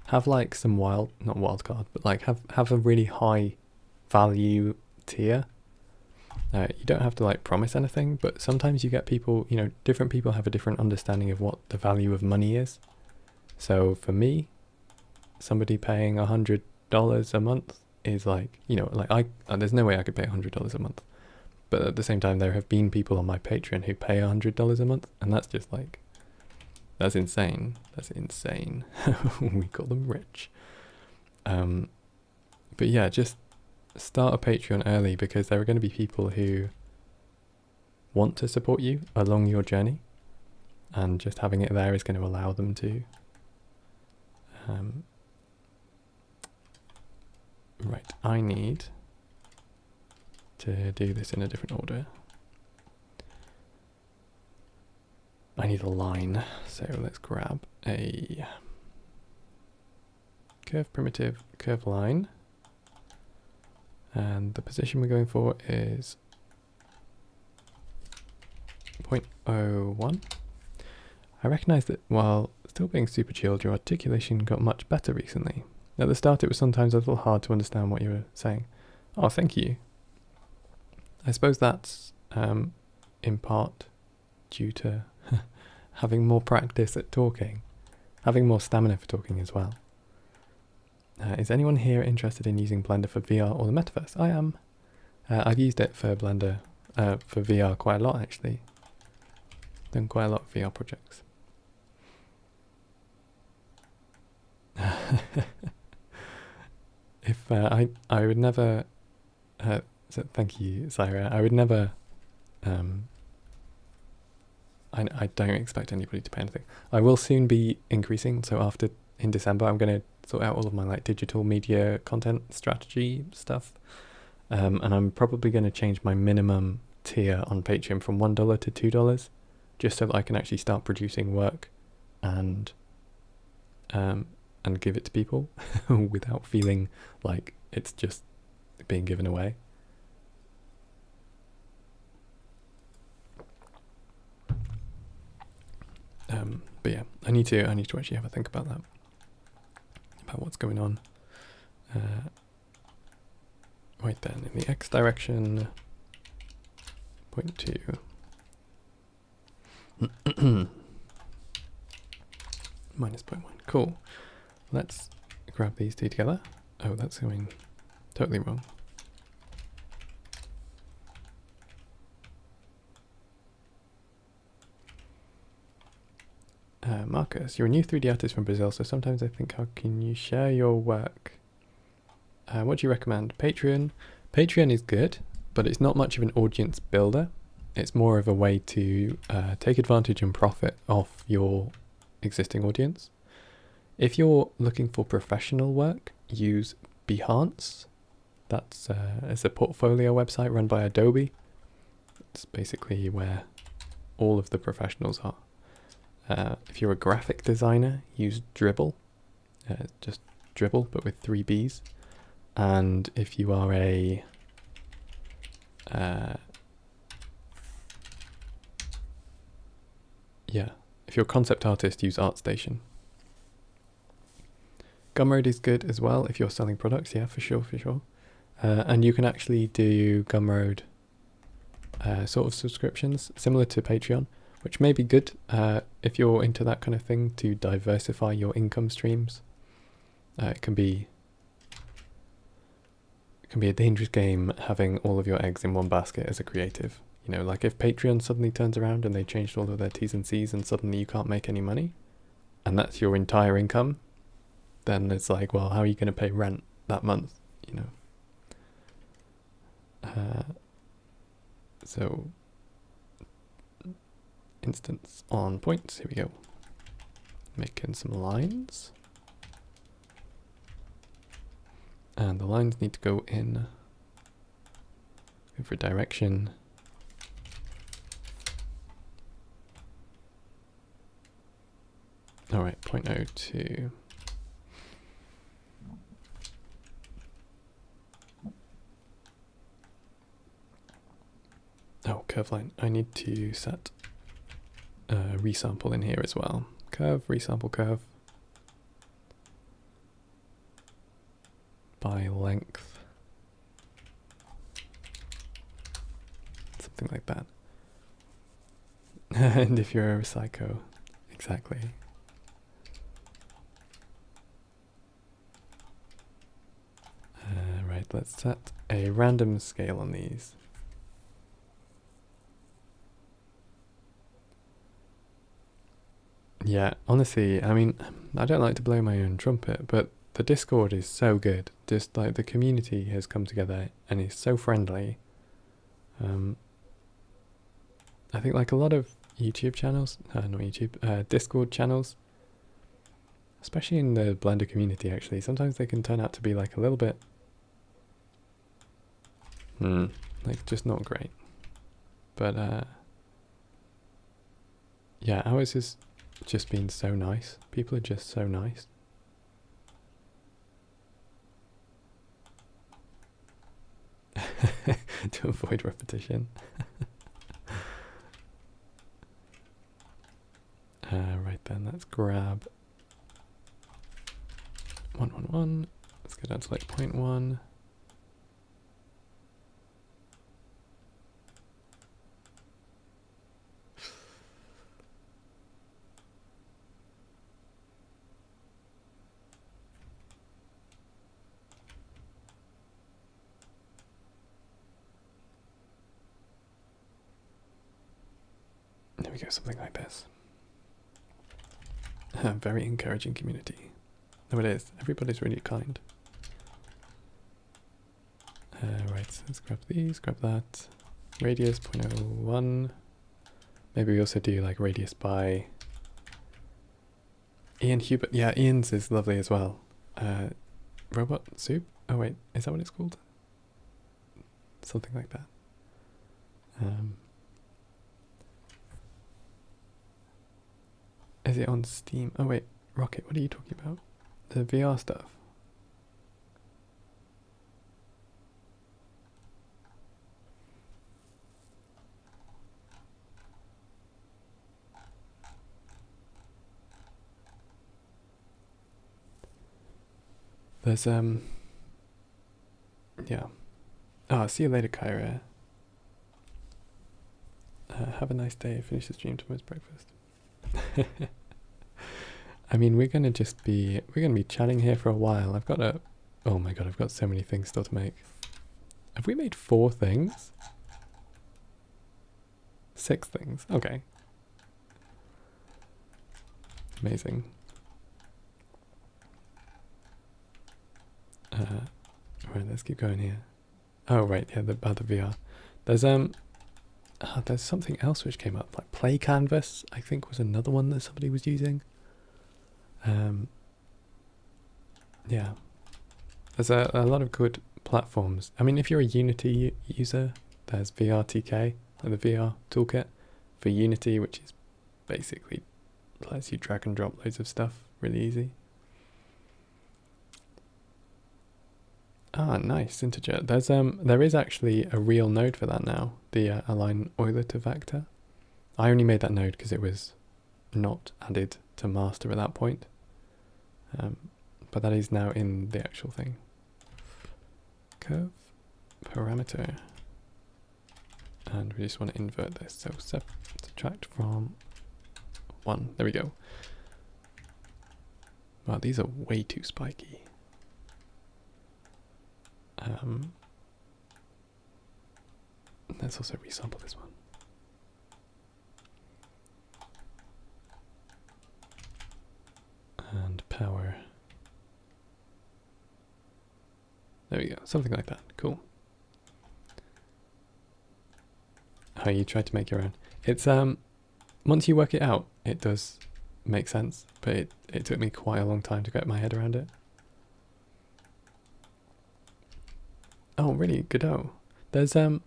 have like some not wildcard, but like have a really high value tier. You don't have to like promise anything, but sometimes you get people, you know, different people have a different understanding of what the value of money is. So for me, somebody paying $100 a month is like, you know, like there's no way I could pay $100 a month. But at the same time, there have been people on my Patreon who pay $100 a month, and that's just like, that's insane. That's insane. We call them rich. But yeah, just start a Patreon early, because there are going to be people who want to support you along your journey, and just having it there is going to allow them to. Right, I need to do this in a different order. I need a line, so let's grab a curve primitive, curve line, and the position we're going for is 0.01. I recognise that while still being super chilled, your articulation got much better recently. At the start it was sometimes a little hard to understand what you were saying. Oh, thank you. I suppose that's in part due to having more practice at talking, having more stamina for talking as well. Is anyone here interested in using Blender for VR or the metaverse? I am. I've used it for Blender, for VR quite a lot actually. Done quite a lot of VR projects. If I would never, so thank you, Syra. I would never, I don't expect anybody to pay anything. I will soon be increasing, so in December I'm going to sort out all of my like digital media content strategy stuff, and I'm probably going to change my minimum tier on Patreon from $1 to $2, just so that I can actually start producing work and give it to people without feeling like it's just being given away. But yeah, I need to actually have a think about that, about what's going on. Right then, in the X direction, 0.2. Minus 0.1. Cool. Let's grab these two together. Oh, that's going totally wrong. Marcus, you're a new 3D artist from Brazil, so sometimes I think, how can you share your work? What do you recommend? Patreon? Patreon is good, but it's not much of an audience builder. It's more of a way to take advantage and profit off your existing audience. If you're looking for professional work, use Behance. That's it's a portfolio website run by Adobe. It's basically where all of the professionals are. If you're a graphic designer, use Dribble. Just Dribble, but with 3 B's. And if you are a if you're a concept artist, use ArtStation. Gumroad is good as well if you're selling products, yeah, for sure. And you can actually do Gumroad sort of subscriptions, similar to Patreon, which may be good if you're into that kind of thing, to diversify your income streams. It can be a dangerous game having all of your eggs in one basket as a creative. You know, like if Patreon suddenly turns around and they changed all of their T's and C's and suddenly you can't make any money, and that's your entire income, then it's like, well, how are you going to pay rent that month, you know? So, instance on points, here we go. Making some lines. And the lines need to go in for direction. All right, 0.02. Oh, curve line. I need to set a resample in here as well. Curve, resample curve. By length. Something like that. And if you're a psycho, exactly. Right, let's set a random scale on these. Yeah, honestly, I mean, I don't like to blow my own trumpet, but the Discord is so good. Just like the community has come together and is so friendly. I think like a lot of YouTube channels, not YouTube, Discord channels, especially in the Blender community actually, sometimes they can turn out to be like a little bit, like just not great. But yeah, ours has just been so nice. People are just so nice. To avoid repetition. Right then, let's grab 111. Let's go down to like 0.1. There we go, something like this. Very encouraging community. No, it is. Everybody's really kind. Right, so let's grab these, grab that. Radius 0.01. Maybe we also do like radius by Ian Hubert. Yeah, Ian's is lovely as well. Robot soup? Oh wait, is that what it's called? Something like that. Is it on Steam? Oh wait, Rocket, what are you talking about? The VR stuff. There's yeah. Oh, see you later, Kyra. Have a nice day. Finish the stream tomorrow's breakfast. I mean, we're gonna be chatting here for a while. Oh my god, I've got so many things still to make. Have we made 4 things? 6 things, okay. Amazing. Right, let's keep going here. Oh right, yeah, the other VR. There's something else which came up, like Play Canvas, I think was another one that somebody was using. Yeah, there's a lot of good platforms. I mean, if you're a Unity user, there's VRTK, the VR toolkit for Unity, which is basically lets you drag and drop loads of stuff really easy. Ah, nice, integer. There is actually a real node for that now, the align Euler to vector. I only made that node because it was not added to master at that point. But that is now in the actual thing. Curve parameter. And we just want to invert this. So subtract from 1. There we go. Wow, these are way too spiky. Let's also resample this one. And power. There we go, something like that. Cool. Oh, you tried to make your own. It's once you work it out, it does make sense, but it took me quite a long time to get my head around it. Oh, really? Godot. There's the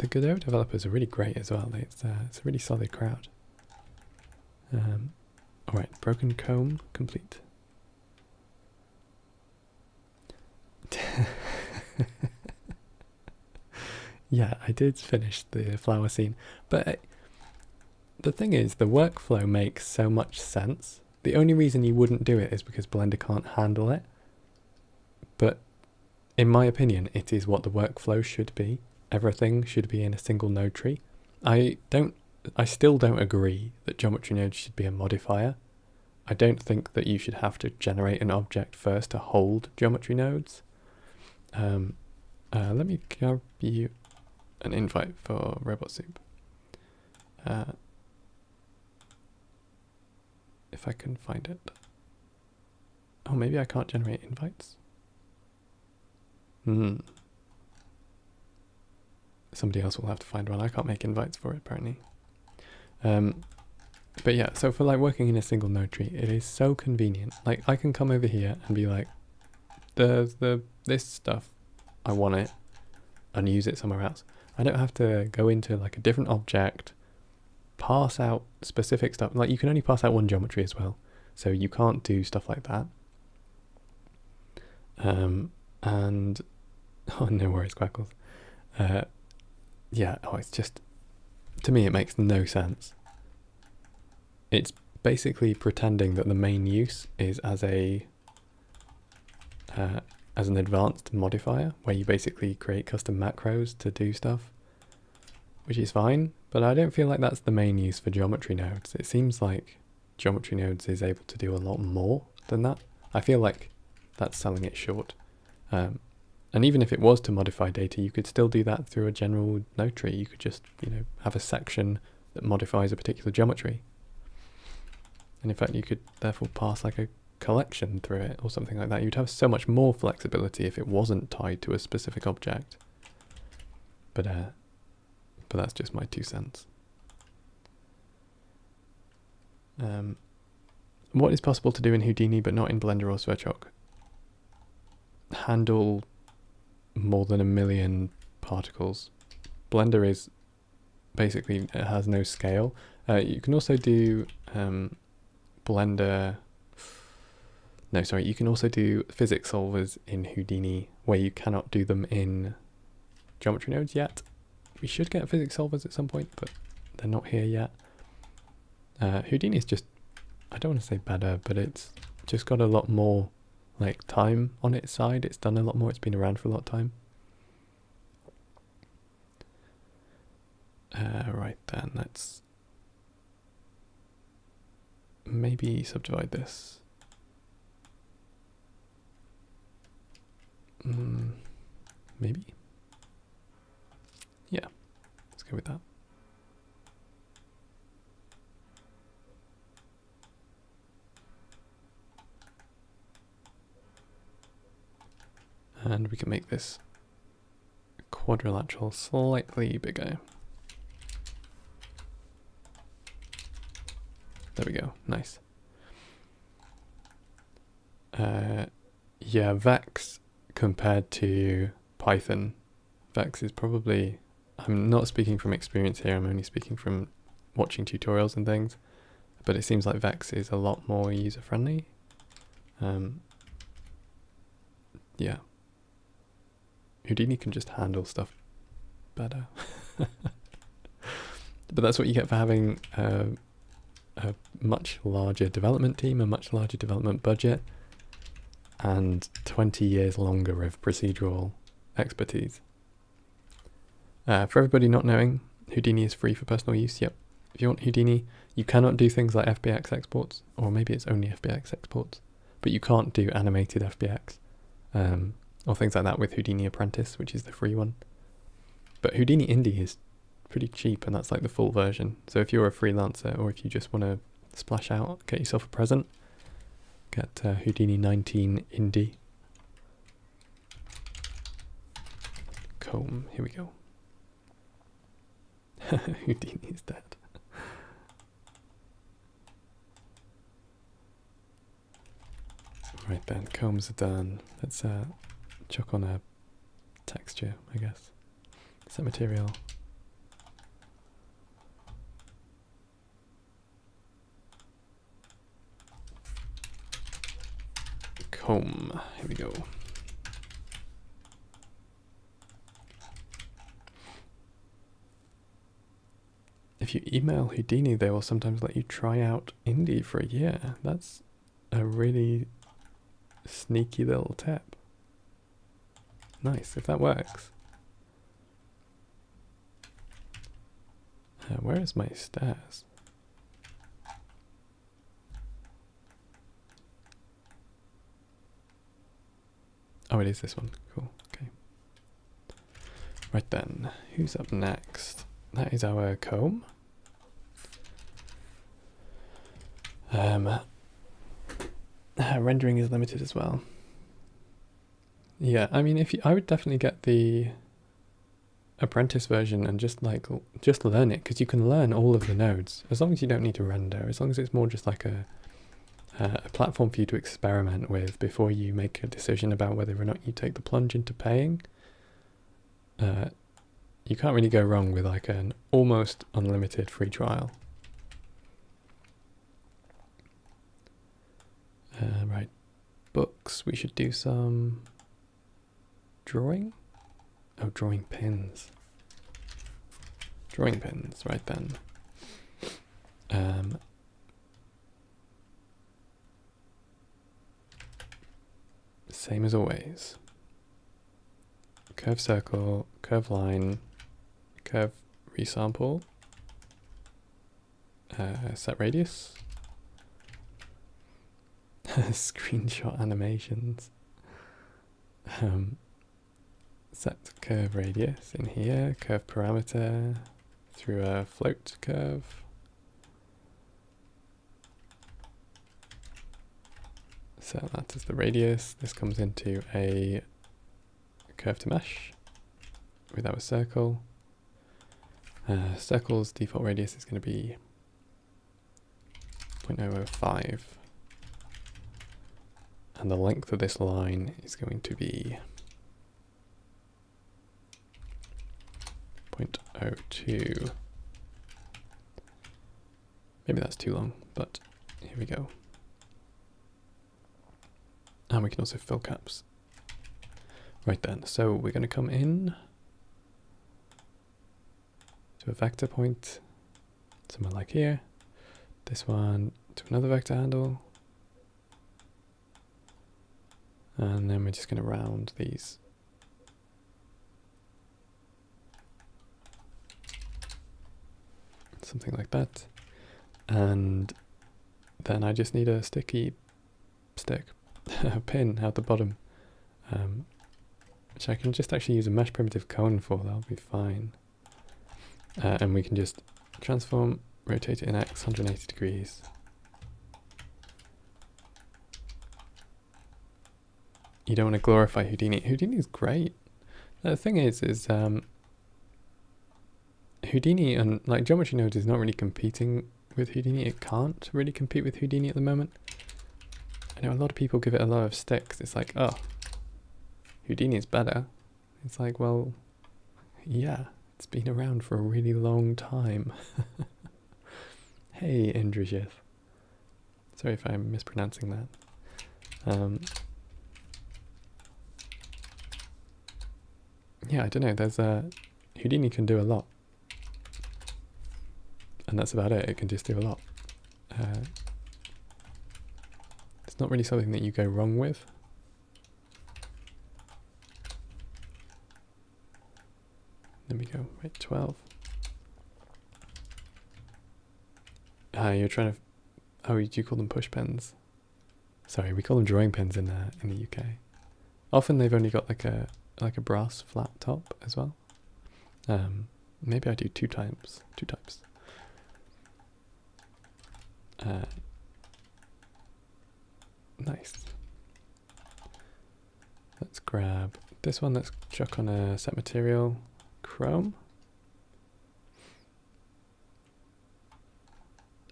Godot developers are really great as well. It's a really solid crowd. All right, broken comb complete. Yeah, I did finish the flower scene, but the thing is, the workflow makes so much sense. The only reason you wouldn't do it is because Blender can't handle it. But in my opinion, it is what the workflow should be. Everything should be in a single node tree. I still don't agree that geometry nodes should be a modifier. I don't think that you should have to generate an object first to hold geometry nodes. Let me grab you an invite for Robot Soup. If I can find it. Oh, maybe I can't generate invites. Somebody else will have to find one. I can't make invites for it apparently. But yeah, so for like working in a single node tree, it is so convenient. Like I can come over here and be like, this stuff, I want it, and use it somewhere else. I don't have to go into like a different object, pass out specific stuff. Like you can only pass out one geometry as well, so you can't do stuff like that. And oh, no worries, Quackles. Yeah, it's just, to me it makes no sense. It's basically pretending that the main use is as an advanced modifier, where you basically create custom macros to do stuff, which is fine, but I don't feel like that's the main use for geometry nodes. It seems like geometry nodes is able to do a lot more than that. I feel like that's selling it short. And even if it was to modify data, you could still do that through a general node tree. You could just, have a section that modifies a particular geometry. And in fact, you could therefore pass like a collection through it or something like that. You'd have so much more flexibility if it wasn't tied to a specific object. But that's just my 2 cents. What is possible to do in Houdini but not in Blender or Sverchok? Handle more than 1 million particles. Blender is basically, it has no scale. You can also do Blender. No, sorry, you can also do physics solvers in Houdini where you cannot do them in geometry nodes yet. We should get physics solvers at some point, but they're not here yet. Houdini is just, I don't want to say better, but it's just got a lot more like time on its side. It's done a lot more. It's been around for a lot of time. Right then, let's maybe subdivide this. Maybe. Yeah, let's go with that. And we can make this quadrilateral slightly bigger. There we go, nice. Yeah, Vex compared to Python, Vex is probably, I'm not speaking from experience here, I'm only speaking from watching tutorials and things, but it seems like Vex is a lot more user-friendly. Yeah. Houdini can just handle stuff better. But that's what you get for having a much larger development team, a much larger development budget, and 20 years longer of procedural expertise. For everybody not knowing, Houdini is free for personal use. Yep. If you want Houdini, you cannot do things like FBX exports, or maybe it's only FBX exports, but you can't do animated FBX, or things like that with Houdini Apprentice, which is the free one. But Houdini Indie is pretty cheap, and that's like the full version. So if you're a freelancer, or if you just want to splash out, get yourself a present, get Houdini 19 Indie. Comb, here we go. Houdini is dead. Right then, combs are done. Let's chuck on a texture, I guess. Set material. Comb, here we go. If you email Houdini, they will sometimes let you try out Indie for a year. That's a really sneaky little tip. Nice, if that works. Where is my stairs? Oh, it is this one. Cool. Okay. Right then, who's up next? That is our comb. Rendering is limited as well. Yeah, I mean, I would definitely get the Apprentice version and just learn it, because you can learn all of the nodes as long as you don't need to render, as long as it's more just like a platform for you to experiment with before you make a decision about whether or not you take the plunge into paying. You can't really go wrong with like an almost unlimited free trial. Right, books, we should do some drawing. Oh, drawing pins. Drawing pins, right then. Same as always. Curve circle, curve line, curve resample, set radius, screenshot animations, set curve radius in here, curve parameter through a float curve. So that is the radius. This comes into a curve to mesh with our circle. Circle's default radius is going to be 0.005. And the length of this line is going to be 0.02. Maybe that's too long, but here we go. And we can also fill caps. Right then, so we're going to come in to a vector point, somewhere like here. This one to another vector handle. And then we're just going to round these. Something like that. And then I just need a sticky stick, a pin at the bottom, which I can just actually use a mesh primitive cone for, that'll be fine. And we can just transform, rotate it in X 180 degrees. you don't want to glorify Houdini. Houdini is great. The thing is Houdini and like Geometry Node is not really competing with Houdini. It can't really compete with Houdini at the moment. I know a lot of people give it a lot of sticks. It's like, oh, Houdini is better. It's like, well, yeah, it's been around for a really long time. Hey, Indrajith. Sorry if I'm mispronouncing that. Yeah, I don't know. There's Houdini can do a lot. And that's about it. It can just do a lot. It's not really something that you go wrong with. There we go. Wait, 12. You're trying to... Oh, do you call them push pens? Sorry, we call them drawing pens in the UK. Often they've only got like a brass flat top as well. Maybe I do two types. Nice. Let's grab this one. Let's chuck on a set material, chrome.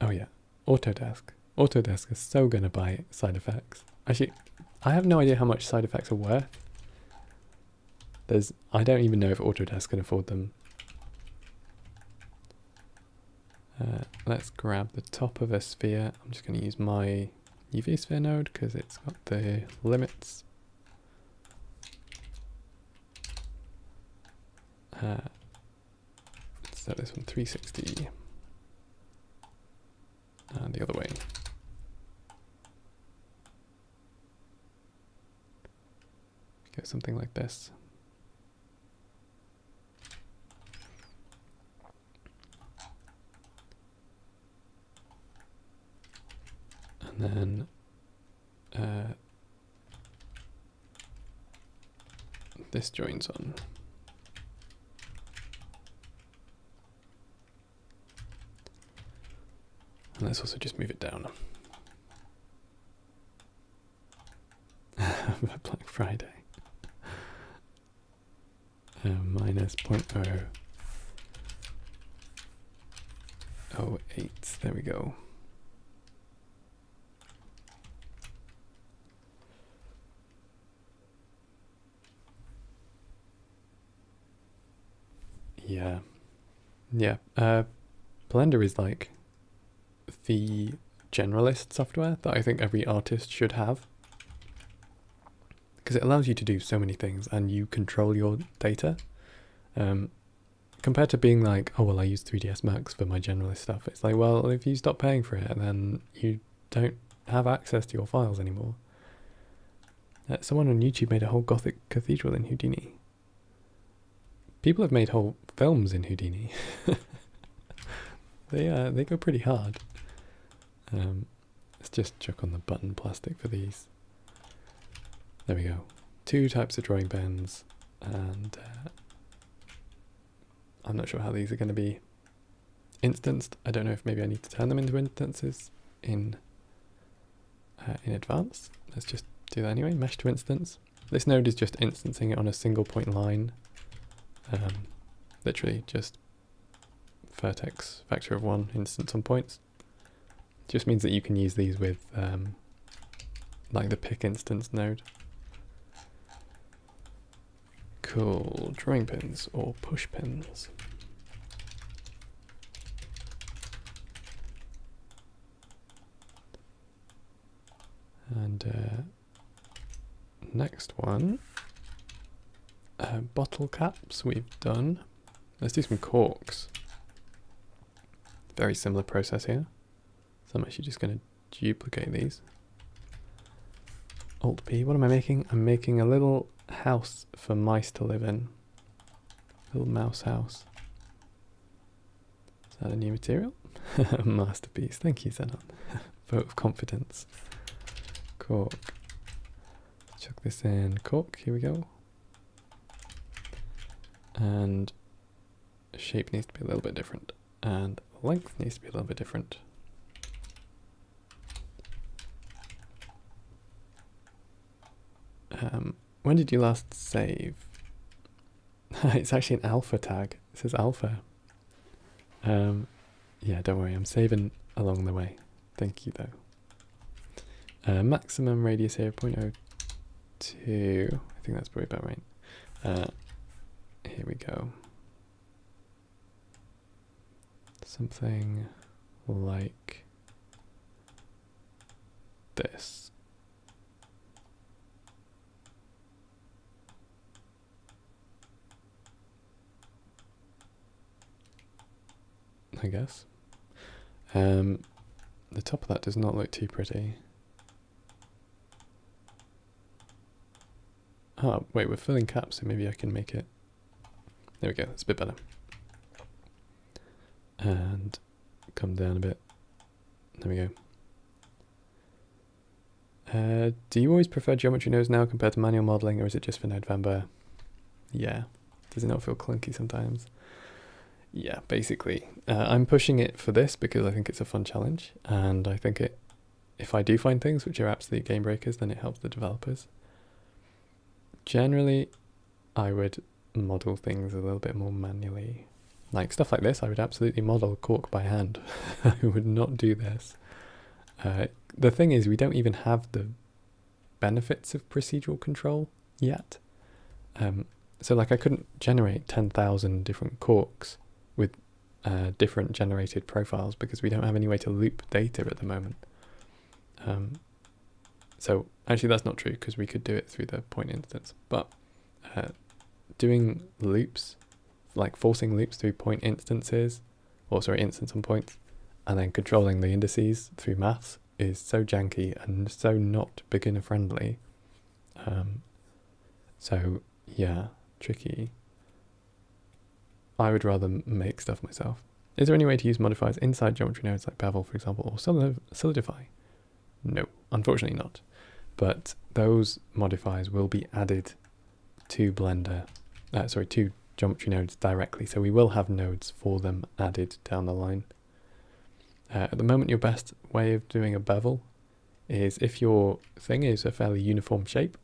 Oh yeah, Autodesk. Autodesk is so gonna buy side effects. Actually, I have no idea how much side effects are worth. I don't even know if Autodesk can afford them. Let's grab the top of a sphere. I'm just going to use my UV sphere node because it's got the limits. Let's set this one 360. And the other way. Go something like this. And then this joins on. And let's also just move it down. Black Friday. Minus 0.008. There we go. Yeah. Blender is like the generalist software that I think every artist should have, because it allows you to do so many things and you control your data. Compared to being like, oh well, I use 3ds Max for my generalist stuff. It's like, well, if you stop paying for it, then you don't have access to your files anymore. Someone on YouTube made a whole Gothic cathedral in Houdini. People have made whole films in Houdini. They go pretty hard. Let's just chuck on the button plastic for these. There we go. 2 types of drawing pens, and I'm not sure how these are going to be instanced. I don't know if maybe I need to turn them into instances in advance. Let's just do that anyway. Mesh to instance. This node is just instancing it on a single point line. Literally just vertex factor of 1 instance on points. Just means that you can use these with like the pick instance node. Cool. Drawing pins or push pins. And next one, bottle caps we've done. Let's do some corks. Very similar process here. So I'm actually just going to duplicate these. Alt P. What am I making? I'm making a little house for mice to live in. Little mouse house. Is that a new material? Masterpiece. Thank you, Zenon. Vote of confidence. Cork. Chuck this in. Cork. Here we go. And shape needs to be a little bit different. And length needs to be a little bit different. When did you last save? It's actually an alpha tag. It says alpha. Yeah, don't worry, I'm saving along the way. Thank you though. Maximum radius here, 0.02. I think that's probably about right. Here we go. Something like this. I guess. The top of that does not look too pretty. Oh, wait, we're filling caps, so maybe I can make it. There we go, that's a bit better. And come down a bit. There we go. Do you always prefer geometry nodes now compared to manual modeling, or is it just for November? Yeah. Does it not feel clunky sometimes? Yeah, basically. I'm pushing it for this because I think it's a fun challenge, and I think if I do find things which are absolute game breakers, then it helps the developers. Generally, I would model things a little bit more manually. Like stuff like this, I would absolutely model cork by hand. I would not do this. The thing is, we don't even have the benefits of procedural control yet. So like I couldn't generate 10,000 different corks with different generated profiles because we don't have any way to loop data at the moment. So actually that's not true because we could do it through the point instance, but doing loops, like forcing loops through point instances, or sorry, instance on points, and then controlling the indices through maths is so janky and so not beginner friendly. So yeah, tricky. I would rather make stuff myself. Is there any way to use modifiers inside geometry nodes like bevel, for example, or solidify? No, unfortunately not. But those modifiers will be added to Blender, to geometry nodes directly. So we will have nodes for them added down the line. At the moment, your best way of doing a bevel is if your thing is a fairly uniform shape.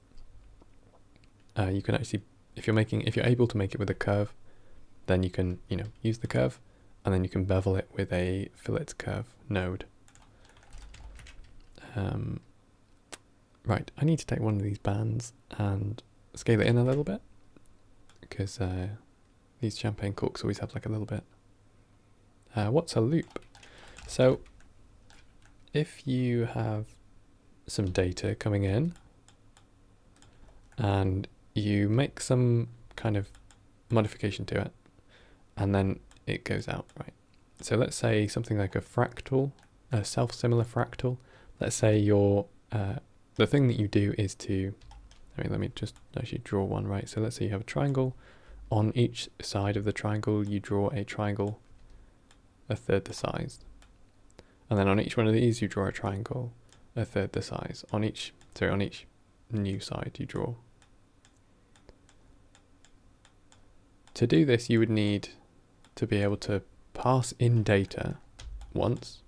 You can actually, if you're able to make it with a curve, then you can, use the curve, and then you can bevel it with a fillet curve node. Right, I need to take one of these bands and scale it in a little bit, because these champagne corks always have like a little bit. What's a loop? So if you have some data coming in and you make some kind of modification to it and then it goes out, right? So let's say something like a fractal, a self-similar fractal. Let's say your the thing that you do is to, let me just actually draw one, right? So let's say you have a triangle. On each side of the triangle, you draw a triangle a third the size. And then on each one of these, you draw a triangle a third the size. On each new side, you draw. To do this, you would need to be able to pass in data once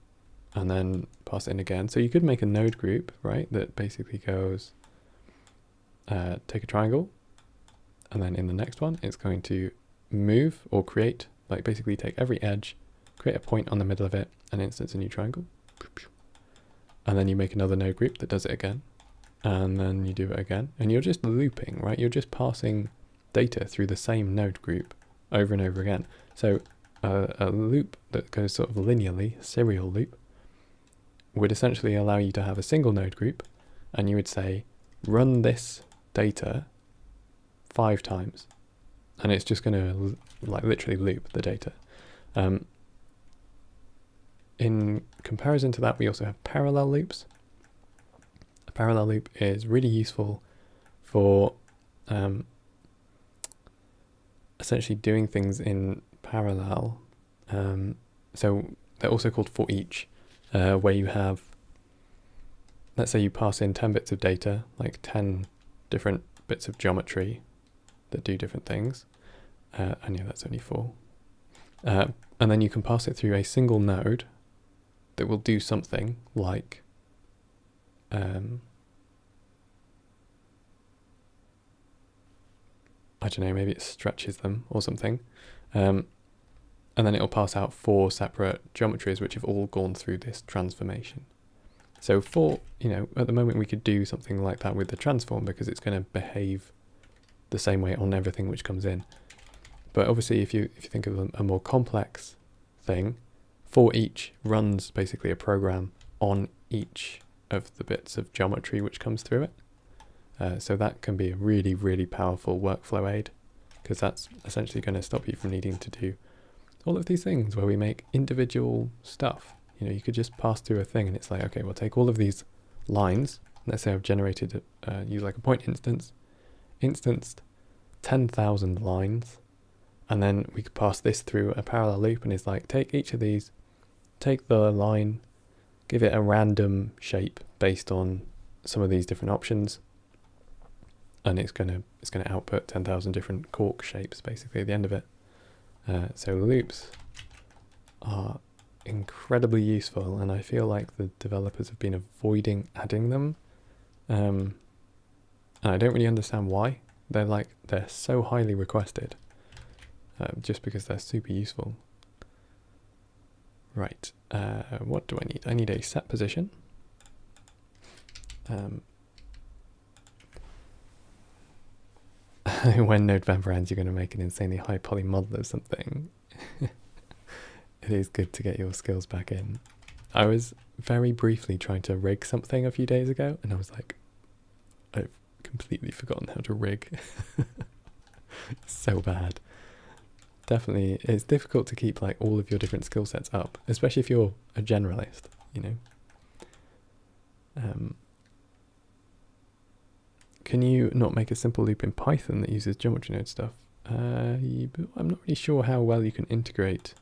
and then pass it in again. So you could make a node group, right, that basically goes, take a triangle, and then in the next one, it's going to move or create, like basically take every edge, create a point on the middle of it, and instance a new triangle. And then you make another node group that does it again, and then you do it again. And you're just looping, right? You're just passing data through the same node group over and over again. So a loop that goes sort of linearly, a serial loop, would essentially allow you to have a single node group, and you would say, run this data 5 times, and it's just going to like literally loop the data. In comparison to that, we also have parallel loops. A parallel loop is really useful for essentially doing things in parallel. So they're also called for each, where you have, let's say you pass in 10 bits of data, like 10 different bits of geometry that do different things. And yeah, that's only 4. And then you can pass it through a single node that will do something like I don't know, maybe it stretches them or something. And then it'll pass out 4 separate geometries which have all gone through this transformation. So at the moment we could do something like that with the transform because it's going to behave the same way on everything which comes in. But obviously if you think of a more complex thing, for each runs basically a program on each of the bits of geometry which comes through it. So that can be a really, really powerful workflow aid, because that's essentially going to stop you from needing to do all of these things where we make individual stuff. You could just pass through a thing and it's like, okay, we'll take all of these lines. Let's say I've generated, use like a point instanced 10,000 lines. And then we could pass this through a parallel loop and it's like, take each of these, take the line, give it a random shape based on some of these different options. And it's gonna output 10,000 different cork shapes basically at the end of it. So loops are incredibly useful, and I feel like the developers have been avoiding adding them. And I don't really understand why. They're so highly requested, just because they're super useful. Right, what do I need? I need a set position. When November ends, you're going to make an insanely high poly model of something. It is good to get your skills back in. I was very briefly trying to rig something a few days ago, and I was like, I've completely forgotten how to rig. So bad. Definitely, it's difficult to keep like all of your different skill sets up, especially if you're a generalist, Can you not make a simple loop in Python that uses geometry node stuff? I'm not really sure how well you can integrate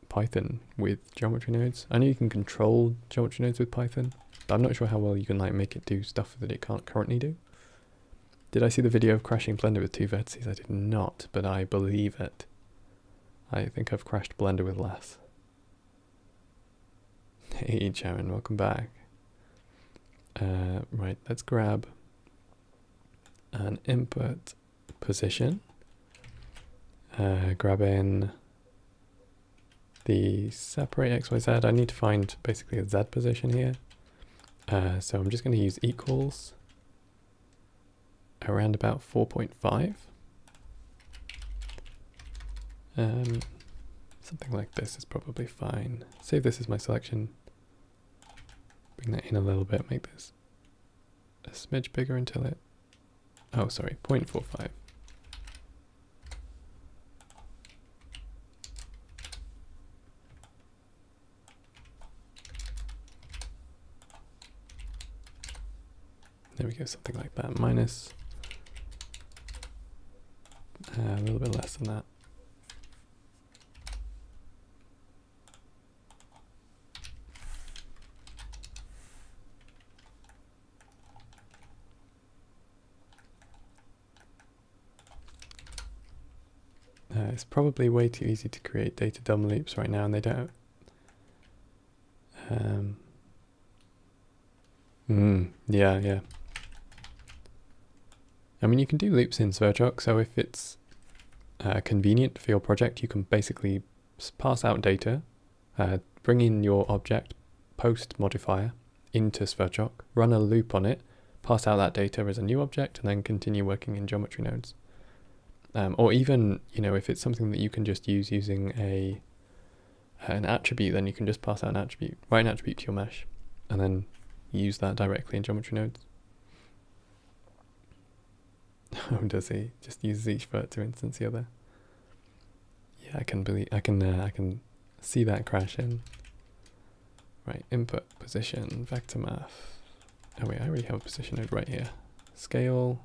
Python with geometry nodes. I know you can control geometry nodes with Python, but I'm not sure how well you can like make it do stuff that it can't currently do. Did I see the video of crashing Blender with 2 vertices? I did not, but I believe it. I think I've crashed Blender with less. Hey Sharon, welcome back. Right, let's grab an input position. Grab in the separate XYZ. I need to find basically a Z position here. So I'm just going to use equals around about 4.5. Something like this is probably fine. Save this as my selection. Bring that in a little bit, make this a smidge bigger until it, 0.45. There we go, something like that, minus a little bit less than that. It's probably way too easy to create data dumb loops right now, and they don't. Yeah. I mean, you can do loops in Sverchok, so if it's convenient for your project, you can basically pass out data, bring in your object, post modifier into Sverchok, run a loop on it, pass out that data as a new object, and then continue working in geometry nodes. Or even, if it's something that you can just use using an attribute, then you can just pass out an attribute, write an attribute to your mesh, and then use that directly in geometry nodes. Oh, does he? Just uses each vert to instance the other. Yeah, I can see that crash in. Right, input position, vector math. Oh wait, I already have a position node right here. Scale.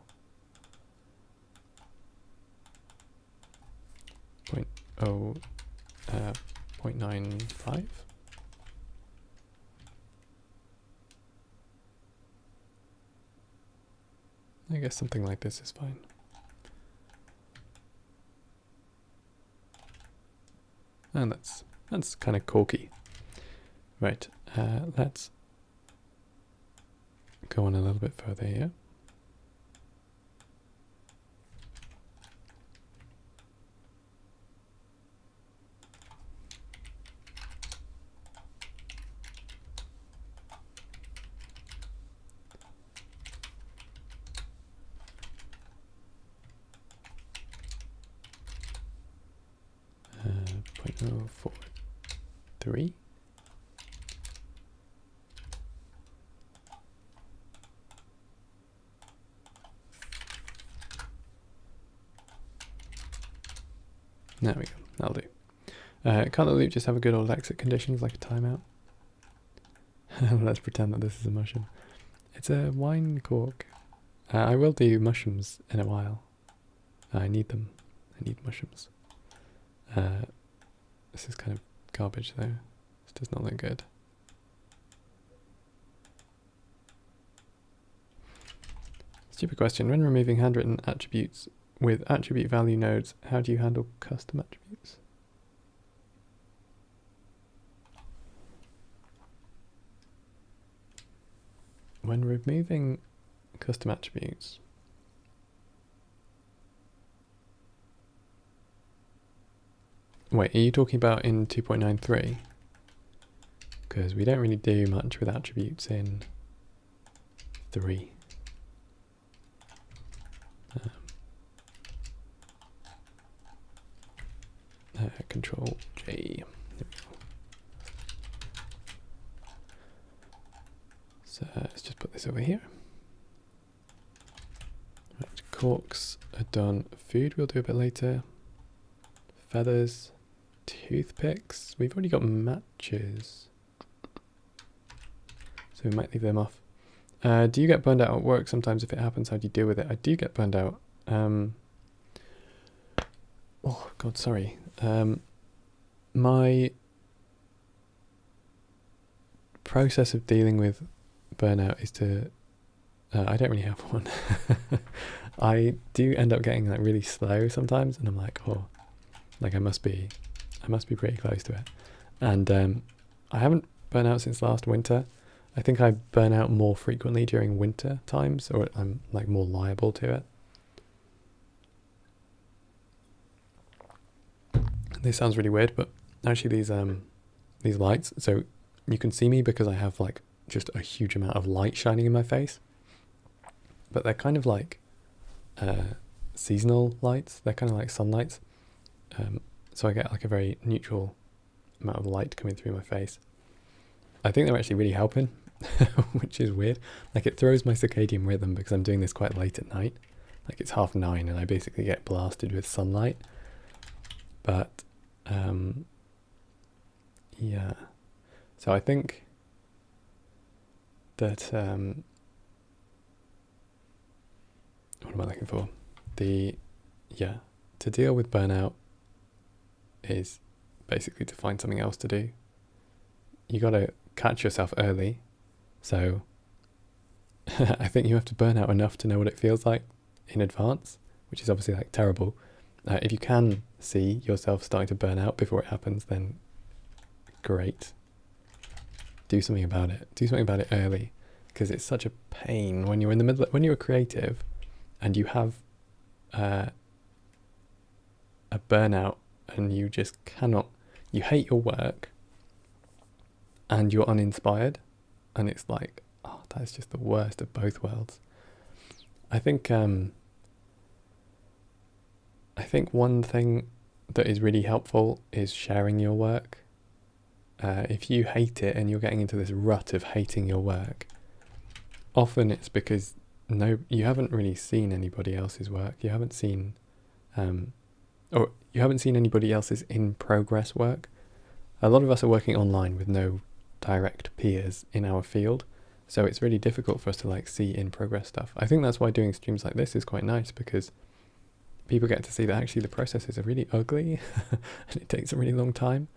0.95. I guess something like this is fine. And that's kind of corky. Right, let's go on a little bit further here. Oh, 4, 3. There we go. That'll do. Can't the loop just have a good old exit conditions like a timeout? Let's pretend that this is a mushroom. It's a wine cork. I will do mushrooms in a while. I need them. I need mushrooms. This is kind of garbage though. This does not look good. Stupid question. When removing handwritten attributes with attribute value nodes, how do you handle custom attributes? When removing custom attributes, wait, are you talking about in 2.93? Because we don't really do much with attributes in 3. Control J. So let's just put this over here. Right, corks are done. Food we'll do a bit later. Feathers, toothpicks. We've already got matches, so we might leave them off. Do you get burned out at work sometimes? If it happens, how do you deal with it? I do get burned out. Oh God, sorry. My process of dealing with burnout is to I don't really have one. I do end up getting like really slow sometimes, and I'm like, oh, like I must be pretty close to it. And I haven't burnt out since last winter. I think I burn out more frequently during winter times, or I'm like more liable to it. This sounds really weird, but actually these lights, so you can see me because I have like just a huge amount of light shining in my face, but they're kind of like seasonal lights. They're kind of like sunlights, so I get like a very neutral amount of light coming through my face. I think they're actually really helping, which is weird. Like it throws my circadian rhythm because I'm doing this quite late at night. Like it's 9:30 and I basically get blasted with sunlight. But yeah, so I think that what am I looking for? To deal with burnout is basically to find something else to do. You got to catch yourself early. So I think you have to burn out enough to know what it feels like in advance, which is obviously like terrible. If you can see yourself starting to burn out before it happens, then great. Do something about it. Do something about it early, because it's such a pain when you're in the middle. When you're creative, and you have a burnout, and you just cannot. You hate your work, and you're uninspired, and it's like, oh, that's just the worst of both worlds. I think one thing that is really helpful is sharing your work. If you hate it and you're getting into this rut of hating your work, often it's because you haven't really seen anybody else's work. You haven't seen, or you haven't seen anybody else's in progress work. A lot of us are working online with no direct peers in our field, so it's really difficult for us to like see in progress stuff. I think that's why doing streams like this is quite nice, because people get to see that actually the processes are really ugly and it takes a really long time,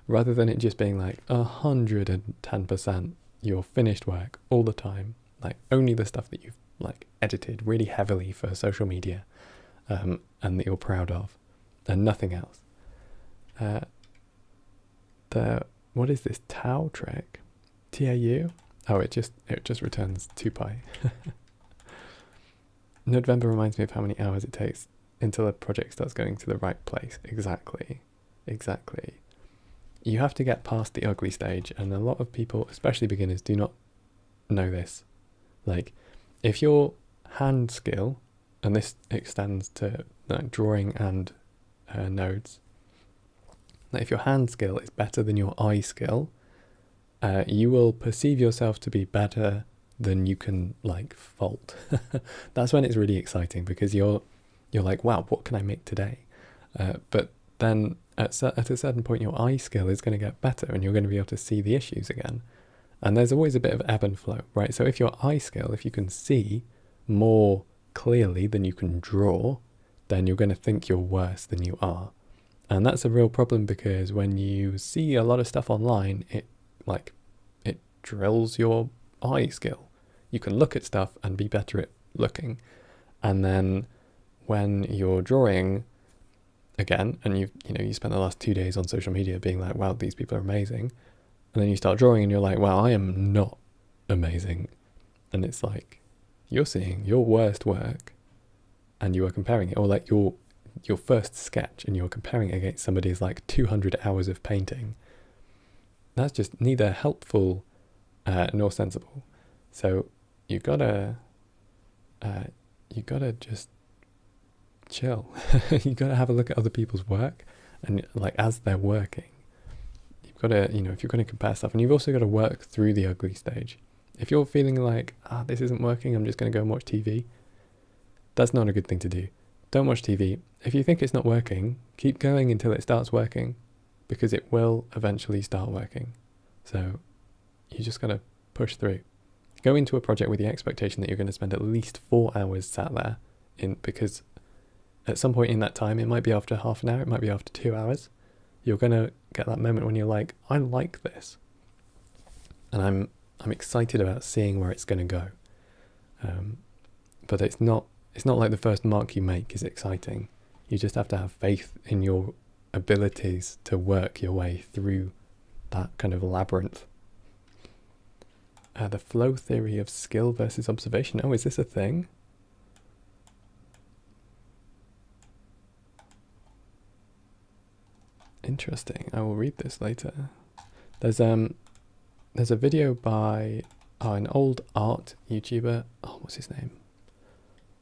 rather than it just being like 110% your finished work all the time, like only the stuff that you've like edited really heavily for social media and that you're proud of, and nothing else. What is this tau trick? TAU? Oh, it just returns 2π. November reminds me of how many hours it takes until a project starts going to the right place. Exactly. You have to get past the ugly stage, and a lot of people, especially beginners, do not know this. Like, if your hand skill, and this extends to drawing and nodes, Like if your hand skill is better than your eye skill, you will perceive yourself to be better than you can like fault. That's when it's really exciting, because you're like, wow, what can I make today? But then at a certain point, your eye skill is going to get better, and you're going to be able to see the issues again. And there's always a bit of ebb and flow, right? So if your eye skill, if you can see more clearly than you can draw, then you're going to think you're worse than you are. And that's a real problem, because when you see a lot of stuff online, it drills your eye skill. You can look at stuff and be better at looking. And then when you're drawing again, and you spent the last 2 days on social media being like, wow, these people are amazing. And then you start drawing and you're like, wow, I am not amazing. And it's like, you're seeing your worst work and you are comparing it, or like your first sketch, and you're comparing it against somebody's like 200 hours of painting. That's just neither helpful nor sensible. So you gotta just chill. You gotta have a look at other people's work, and like as they're working, you've gotta, if you're gonna compare stuff, and you've also got to work through the ugly stage. If you're feeling like, this isn't working, I'm just gonna go and watch TV, that's not a good thing to do. Don't watch TV. If you think it's not working, keep going until it starts working, because it will eventually start working. So you just gotta push through. Go into a project with the expectation that you're going to spend at least 4 hours sat there, because at some point in that time, it might be after half an hour, it might be after 2 hours, you're going to get that moment when you're like, I like this. And I'm excited about seeing where it's going to go. But it's not like the first mark you make is exciting. You just have to have faith in your abilities to work your way through that kind of labyrinth. The flow theory of skill versus observation. Oh, is this a thing? Interesting. I will read this later. There's a video by an old art YouTuber. Oh, what's his name?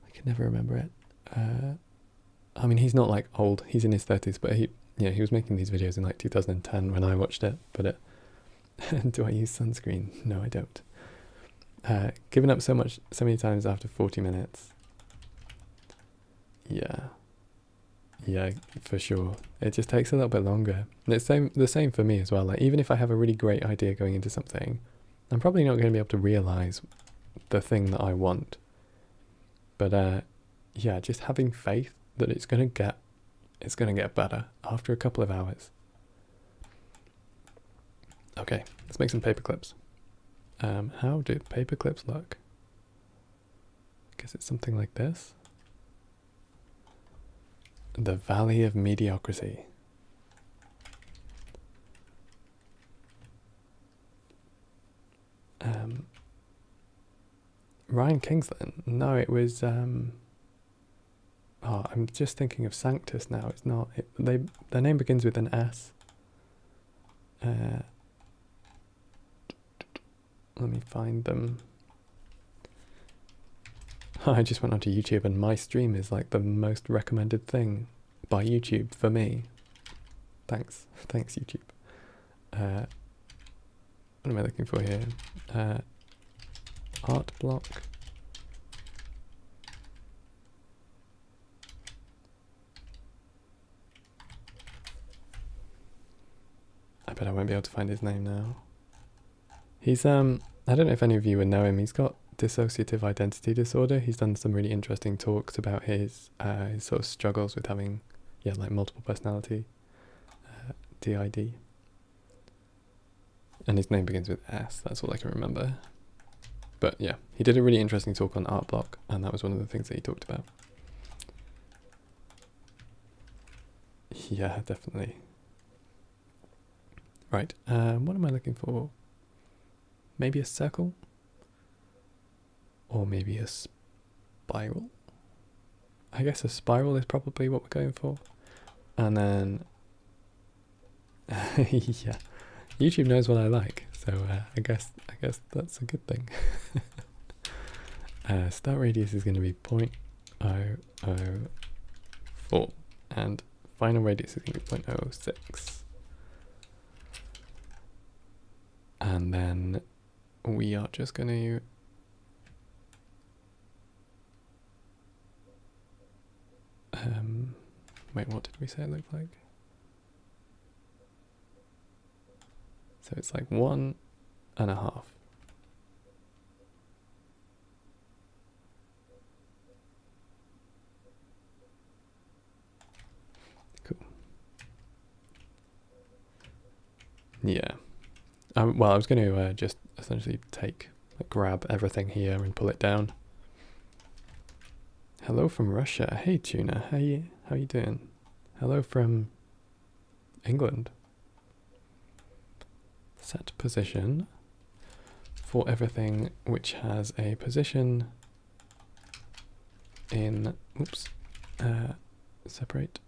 I can never remember it. I mean, he's not like old. He's in his 30s, but he was making these videos in like 2010 when I watched it. But do I use sunscreen? No, I don't. Given up so many times after 40 minutes. Yeah, for sure. It just takes a little bit longer. And it's the same for me as well. Like, even if I have a really great idea going into something, I'm probably not going to be able to realize the thing that I want. But just having faith that it's going to get better after a couple of hours. Okay, let's make some paper clips. How do paper clips look? I guess it's something like this. The Valley of Mediocrity. Ryan Kingsland. No, it was I'm just thinking of Sanctus now. It's not. Their name begins with an S. Let me find them. I just went onto YouTube, and my stream is like the most recommended thing by YouTube for me. Thanks YouTube. What am I looking for here? Art block. I bet I won't be able to find his name now. He's I don't know if any of you would know him. He's got dissociative identity disorder. He's done some really interesting talks about his sort of struggles with having like multiple personality, DID. And his name begins with S. That's all I can remember. But yeah, he did a really interesting talk on art block, and that was one of the things that he talked about. Yeah, definitely. Right, what am I looking for? Maybe a circle? Or maybe a spiral? I guess a spiral is probably what we're going for. And then, yeah, YouTube knows what I like, so I guess that's a good thing. Start radius is going to be 0.004, and final radius is going to be 0.06. And then we are just going to wait, what did we say it looked like? So it's like 1.5. Cool. Yeah. Well, I was going to just essentially grab everything here and pull it down. Hello from Russia. Hey Tuna, how you doing? Hello from England. Set position for everything which has a position in, separate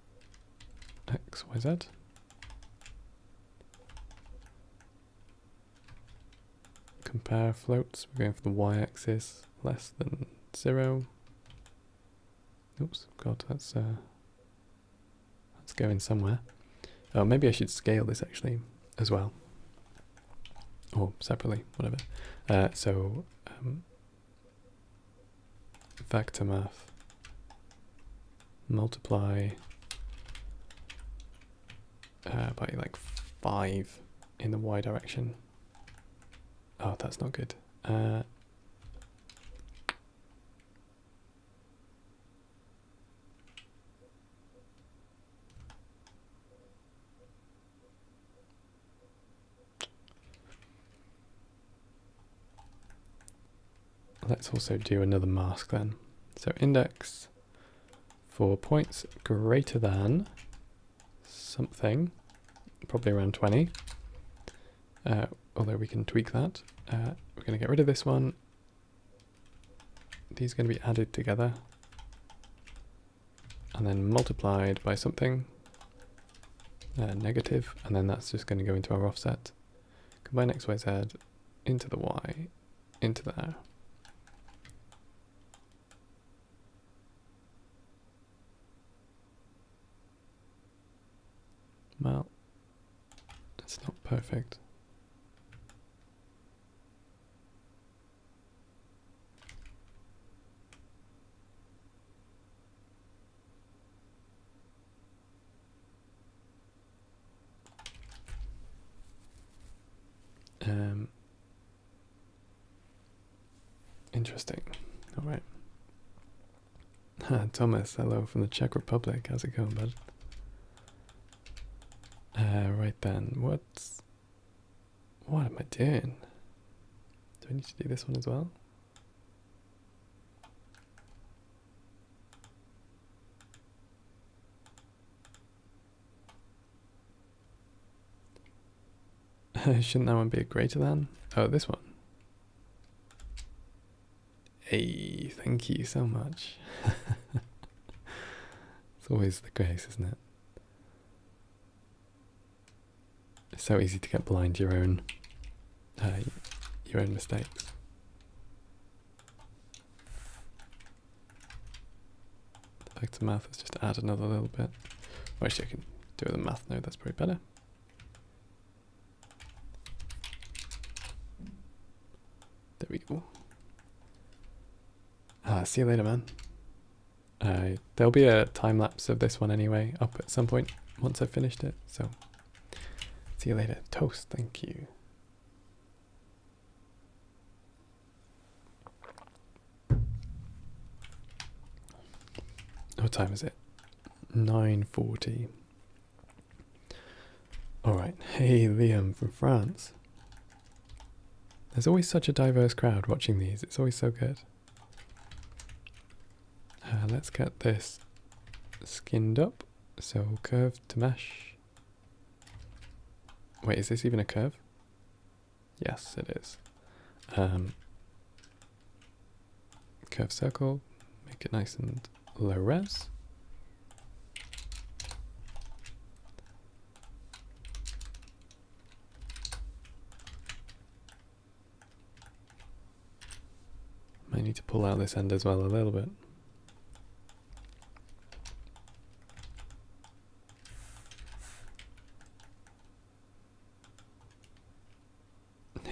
X, Y, Z. Compare floats, we're going for the Y-axis, less than 0. Oops, God, that's going somewhere. Oh, maybe I should scale this actually as well. Or separately, whatever. Vector math, multiply by like 5 in the Y direction. Oh, that's not good. Let's also do another mask then. So index for points greater than something, probably around 20. Although we can tweak that. We're going to get rid of this one. These are going to be added together. And then multiplied by something. Negative. And then that's just going to go into our offset. Combine X, Y, Z into the Y, into there. Well, it's not perfect. Interesting. All right. Thomas, hello from the Czech Republic. How's it going, bud? Right then, what am I doing? Do I need to do this one as well? Shouldn't that one be a greater than? Oh, this one. Hey, thank you so much. It's always the case, isn't it? It's so easy to get blind to your own mistakes. Back to math, let's just add another little bit. Or actually I can do it with a math node, that's probably better. There we go. See you later, man. There'll be a time lapse of this one anyway, up at some point once I've finished it, so see you later. Toast, thank you. What time is it? 9:40. Alright, hey Liam from France. There's always such a diverse crowd watching these, it's always so good. Let's get this skinned up. So curve to mesh. Wait, is this even a curve? Yes, it is. Curve circle, make it nice and low res. Might need to pull out this end as well a little bit.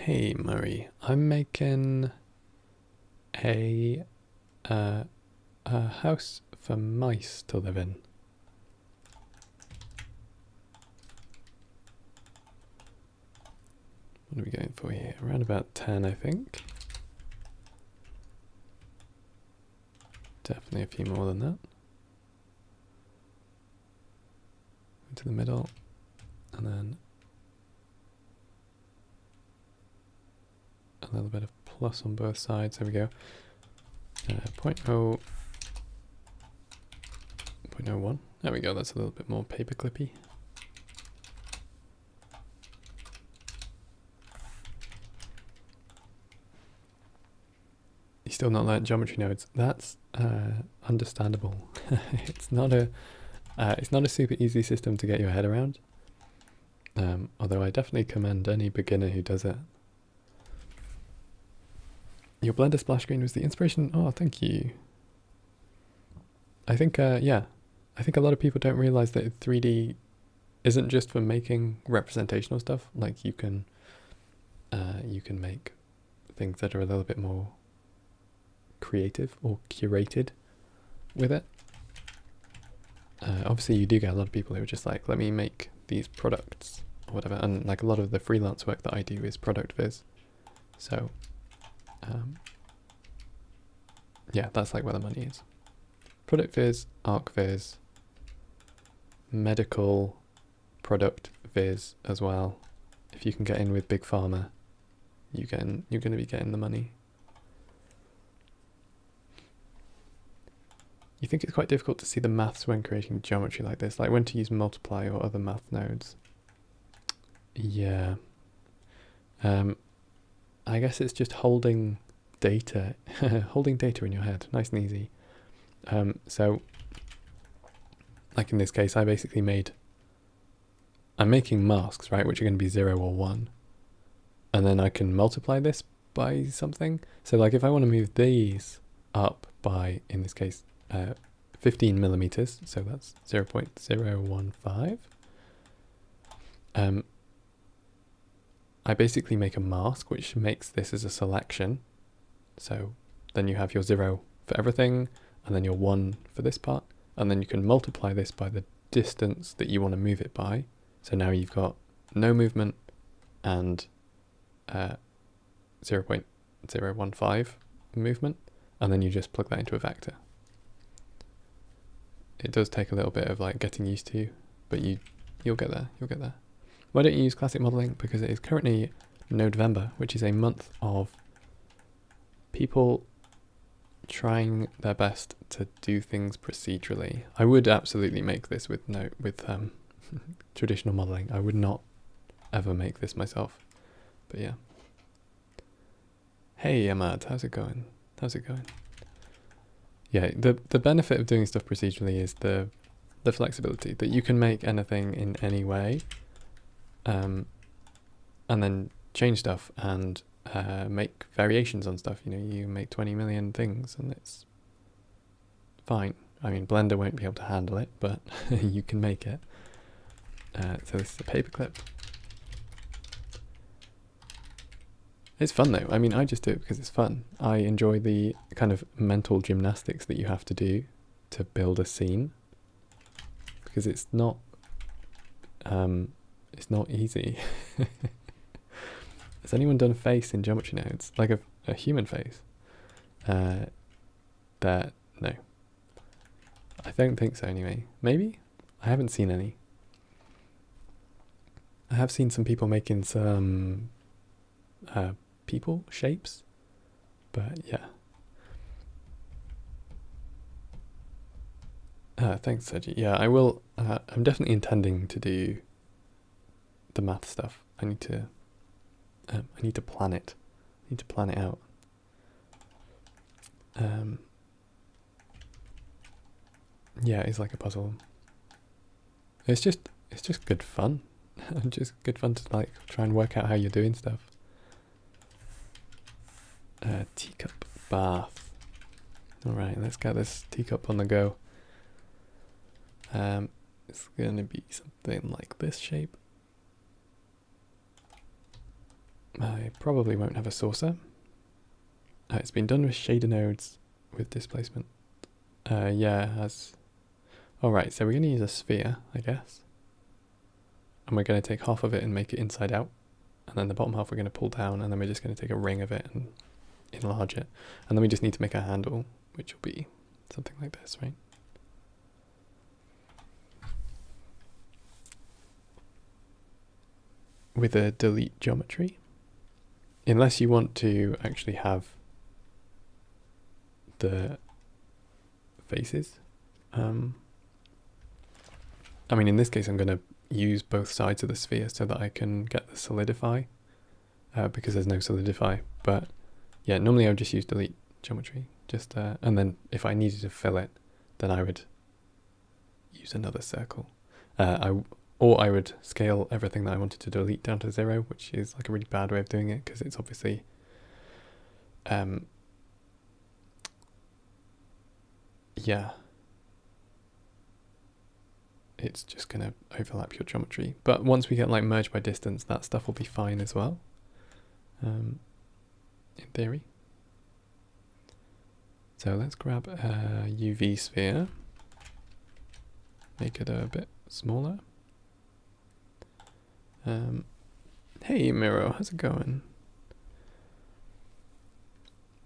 Hey Murray, I'm making a house for mice to live in. What are we going for here? Around about 10, I think. Definitely a few more than that. Into the middle, and then a little bit of plus on both sides. There we go. 0.01. There we go. That's a little bit more paper clippy. You still not learnt geometry nodes? That's understandable. It's not a super easy system to get your head around. Although I definitely commend any beginner who does it. Your Blender splash screen was the inspiration. Oh, thank you. I think, yeah. I think a lot of people don't realize that 3D isn't just for making representational stuff. Like you can make things that are a little bit more creative or curated with it. Obviously you do get a lot of people who are just like, let me make these products or whatever. And like a lot of the freelance work that I do is product viz. So yeah, that's like where the money is. Product viz, arc viz, medical product viz as well. If you can get in with Big Pharma, you're going to be getting the money. You think it's quite difficult to see the maths when creating geometry like this, like when to use multiply or other math nodes? Yeah. I guess it's just holding data, holding data in your head, nice and easy. So, like in this case, I basically I'm making masks, right, which are going to be 0 or 1. And then I can multiply this by something. So like if I want to move these up by, in this case, 15 millimeters, so that's 0.015. I basically make a mask which makes this as a selection. So then you have your 0 for everything, and then your 1 for this part, and then you can multiply this by the distance that you want to move it by. So now you've got no movement and 0.015 movement, and then you just plug that into a vector. It does take a little bit of like getting used to, but you'll get there. You'll get there. Why don't you use classic modeling? Because it is currently November, which is a month of people trying their best to do things procedurally. I would absolutely make this with traditional modeling. I would not ever make this myself. But yeah. Hey Ahmad, how's it going? How's it going? Yeah, the benefit of doing stuff procedurally is the flexibility that you can make anything in any way, and then change stuff and make variations on stuff. You know, you make 20 million things and it's fine. I mean, Blender won't be able to handle it, but you can make it. So this is a paperclip. It's fun though. I mean, I just do it because it's fun. I enjoy the kind of mental gymnastics that you have to do to build a scene, because it's not easy. Has anyone done a face in geometry nodes? Like a human face? No. I don't think so anyway. Maybe? I haven't seen any. I have seen some people making some people shapes, but yeah. Thanks, Sergi. Yeah, I will. I'm definitely intending to do the math stuff. I need to plan it. I need to plan it out. Yeah, it's like a puzzle. It's just good fun. Just good fun to like try and work out how you're doing stuff. Teacup bath. Alright, let's get this teacup on the go. It's gonna be something like this shape. I probably won't have a saucer. It's been done with shader nodes with displacement. Yeah, it has. Alright, so we're going to use a sphere, I guess. And we're going to take half of it and make it inside out. And then the bottom half we're going to pull down, and then we're just going to take a ring of it and enlarge it. And then we just need to make a handle, which will be something like this, right? With a delete geometry. Unless you want to actually have the faces. I mean, in this case, I'm going to use both sides of the sphere so that I can get the solidify, because there's no solidify. But yeah, normally I would just use delete geometry, and then if I needed to fill it, then I would use another circle. Or I would scale everything that I wanted to delete down to 0, which is like a really bad way of doing it because it's obviously yeah, it's just going to overlap your geometry. But once we get like merged by distance, that stuff will be fine as well, in theory. So let's grab a UV sphere, make it a bit smaller. Hey Miro, how's it going?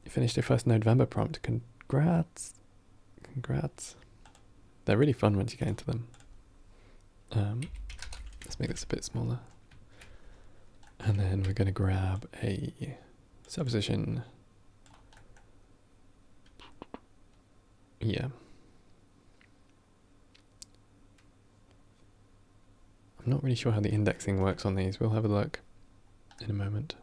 You finished your first November prompt. Congrats. Congrats. They're really fun once you get into them. Let's make this a bit smaller. And then we're going to grab a supposition. Yeah. I'm not really sure how the indexing works on these. We'll have a look in a moment.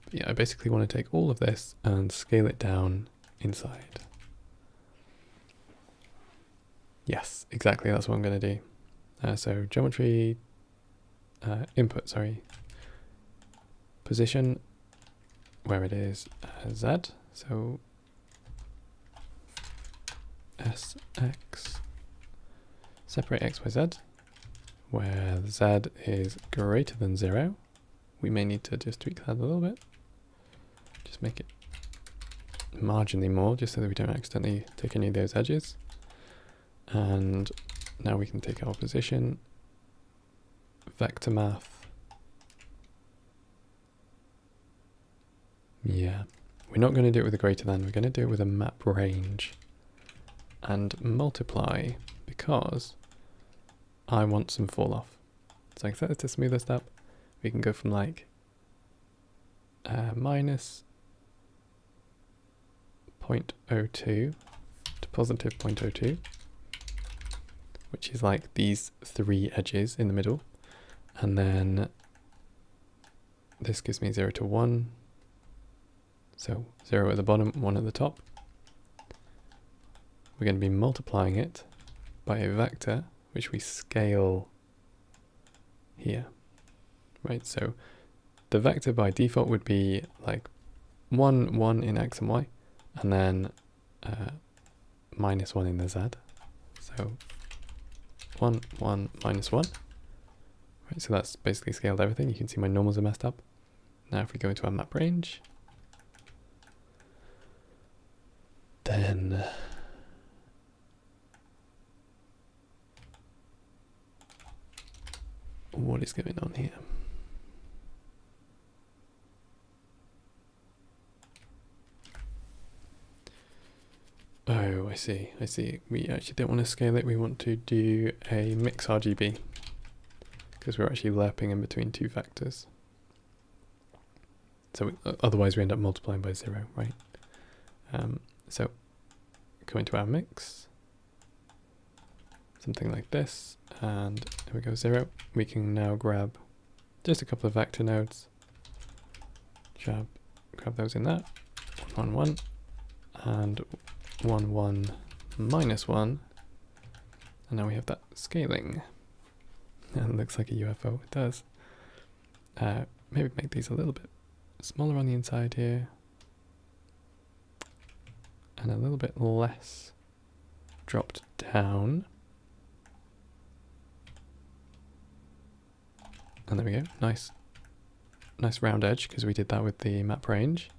But yeah, I basically want to take all of this and scale it down inside. Yes, exactly. That's what I'm going to do. So geometry, input, sorry. Position where it is Z. So SX. Separate X, Y, Z. Where Z is greater than 0. We may need to just tweak that a little bit. Just make it marginally more, just so that we don't accidentally take any of those edges. And now we can take our position, vector math. Yeah, we're not going to do it with a greater than, we're going to do it with a map range and multiply, because I want some fall off. So I can set it to smoothest up. We can go from like minus 0.02 to positive 0.02, which is like these 3 edges in the middle. And then this gives me 0 to 1. So 0 at the bottom, 1 at the top. We're going to be multiplying it by a vector, which we scale here. Right, so the vector by default would be like 1, 1 in X and Y, and then minus 1 in the Z. So 1, 1, minus 1. Right, so that's basically scaled everything. You can see my normals are messed up. Now if we go into our map range, then what is going on here? Oh, I see. We actually don't want to scale it. We want to do a mix RGB because we're actually lerping in between 2 vectors. So otherwise we end up multiplying by 0, right? So go into our mix, something like this, and there we go, 0. We can now grab just a couple of vector nodes, grab those in that, 1, 1, and 1, 1, minus 1, and now we have that scaling. And it looks like a UFO, it does. Maybe make these a little bit smaller on the inside here, and a little bit less dropped down. And there we go. Nice round edge, because we did that with the map range.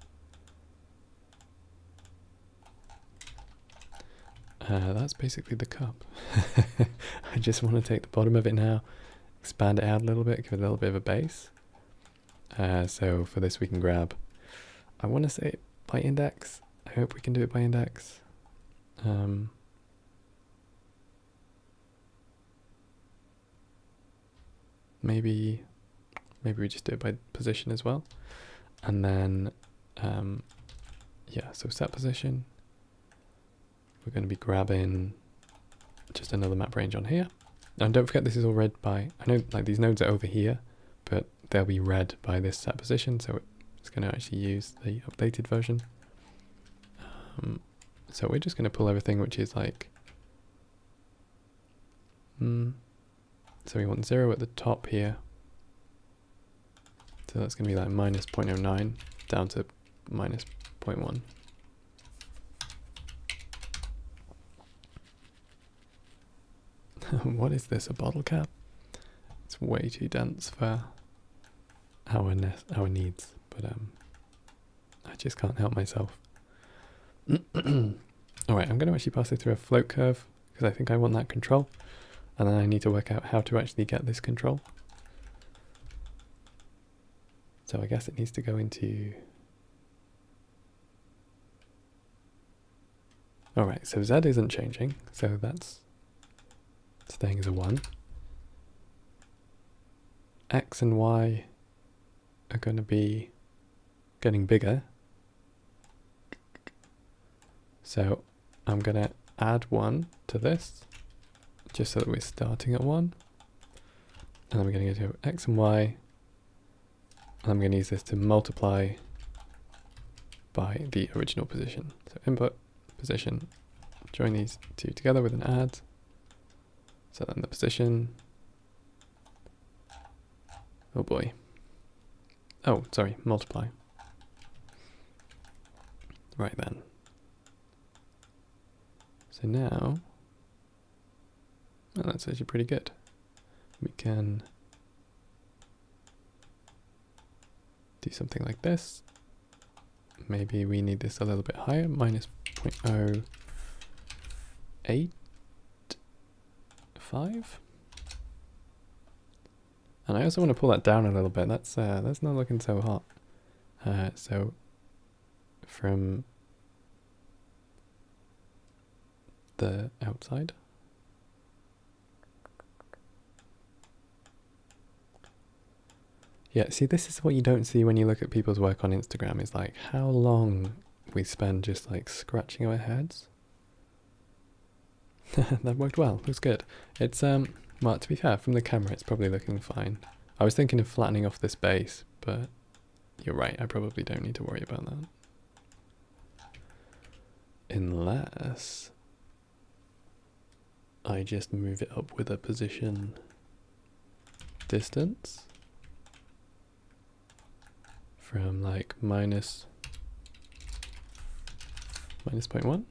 That's basically the cup. I just want to take the bottom of it now, expand it out a little bit, give it a little bit of a base. So for this we can grab, I want to say by index. I hope we can do it by index. Maybe we just do it by position as well. And then, yeah, so set position. We're going to be grabbing just another map range on here. And don't forget this is all read by, I know like these nodes are over here, but they'll be read by this set position, so it's going to actually use the updated version. So we're just going to pull everything which is like, so we want 0 at the top here. So that's going to be like minus 0.09 down to minus 0.1. What is this, a bottle cap? It's way too dense for our needs, but I just can't help myself. Alright, I'm going to actually pass it through a float curve, because I think I want that control, and then I need to work out how to actually get this control. So I guess it needs to go into... Alright, so Z isn't changing, so that's staying as a 1. X and Y are going to be getting bigger. So I'm going to add 1 to this, just so that we're starting at 1. And then we're going to go to X and Y. And I'm going to use this to multiply by the original position. So input, position, join these two together with an add. So then the position, oh boy, oh sorry, multiply. Right then. So now, well, that's actually pretty good. We can do something like this. Maybe we need this a little bit higher, minus 0.085. And I also want to pull that down a little bit. That's not looking so hot. So from the outside. Yeah, see, this is what you don't see when you look at people's work on Instagram, is like how long we spend just like scratching our heads. That worked well, looks good. It's, well, to be fair, from the camera it's probably looking fine. I was thinking of flattening off this base, but you're right, I probably don't need to worry about that. Unless I just move it up with a position distance from like minus 0.1,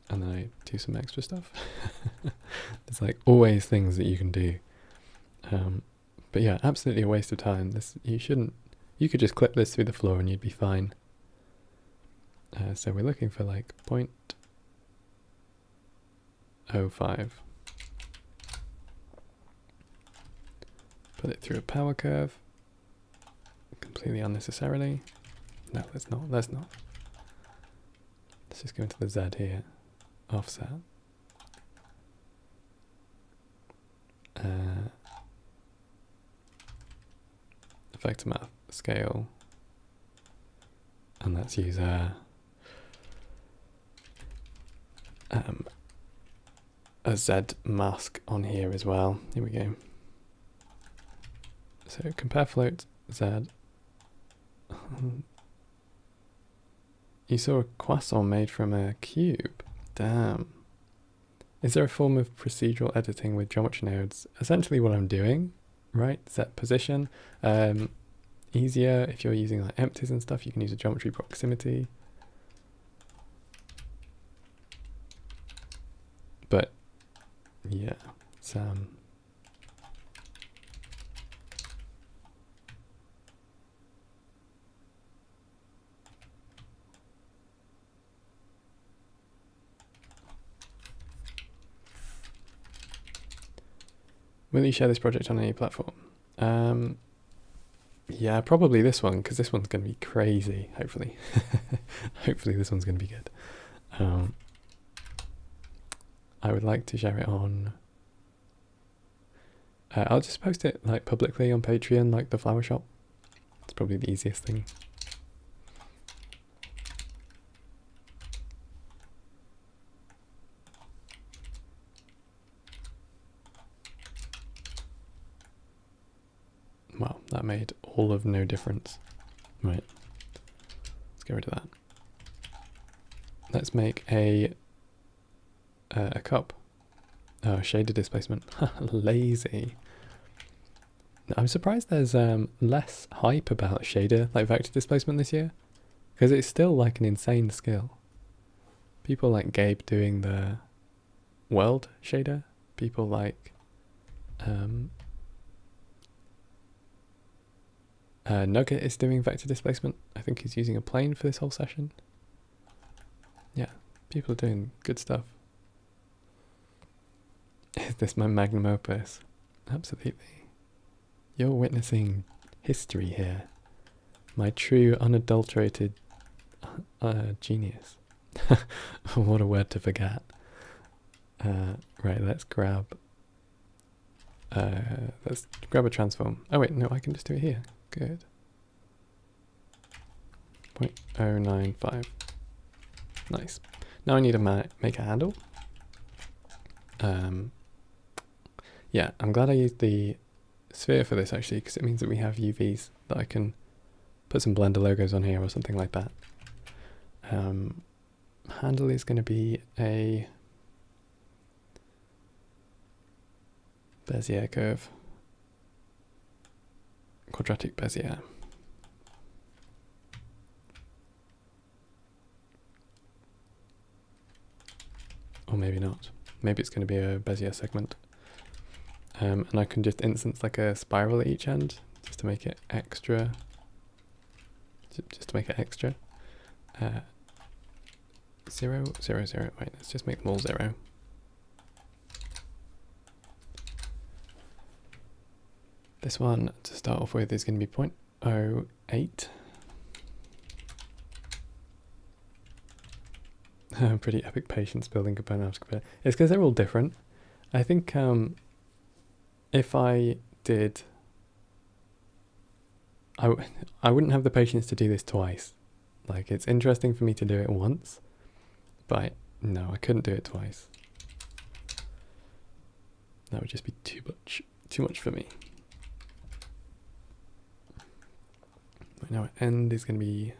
and then I do some extra stuff. There's like always things that you can do, but yeah, absolutely a waste of time. This, you could just clip this through the floor and you'd be fine. So we're looking for like 0.05. Put it through a power curve, completely unnecessarily. No, let's not. Let's just go into the Z here, offset. Effects math scale, and let's use a Z mask on here as well. Here we go. So compare float Z. You saw a croissant made from a cube. Damn. Is there a form of procedural editing with geometry nodes? Essentially what I'm doing, right? Set position. Easier if you're using like empties and stuff, you can use a geometry proximity. But yeah, It's will you share this project on any platform? Yeah, probably this one, because this one's going to be crazy, hopefully. Hopefully this one's going to be good. I would like to share it on... I'll just post it like publicly on Patreon, like the flower shop. It's probably the easiest thing. Well, that made all of no difference. Right. Let's get rid of that. Let's make a cup. Oh, shader displacement. Lazy. I'm surprised there's less hype about shader, like vector displacement this year. Because it's still like an insane skill. People like Gabe doing the world shader. People like Nugget is doing vector displacement. I think he's using a plane for this whole session. Yeah, people are doing good stuff. Is this my magnum opus? Absolutely. You're witnessing history here. My true, unadulterated genius. What a word to forget. Right, let's grab a transform. Oh wait, no, I can just do it here. Good. 0.095. Nice. Now I need to make a handle. Yeah, I'm glad I used the sphere for this actually, because it means that we have UVs that I can put some Blender logos on here or something like that. Handle is going to be a Bezier curve. Quadratic Bezier. Or maybe not. Maybe it's going to be a Bezier segment. And I can just instance like a spiral at each end, just to make it extra. Just to make it extra. 0, 0, 0. Wait, let's just make them all 0. This one, to start off with, is going to be 0.08. Pretty epic patience building component after compare. It's because they're all different. I think if I did... I wouldn't have the patience to do this twice. Like, it's interesting for me to do it once, but no, I couldn't do it twice. That would just be too much for me. Right now, end is going to be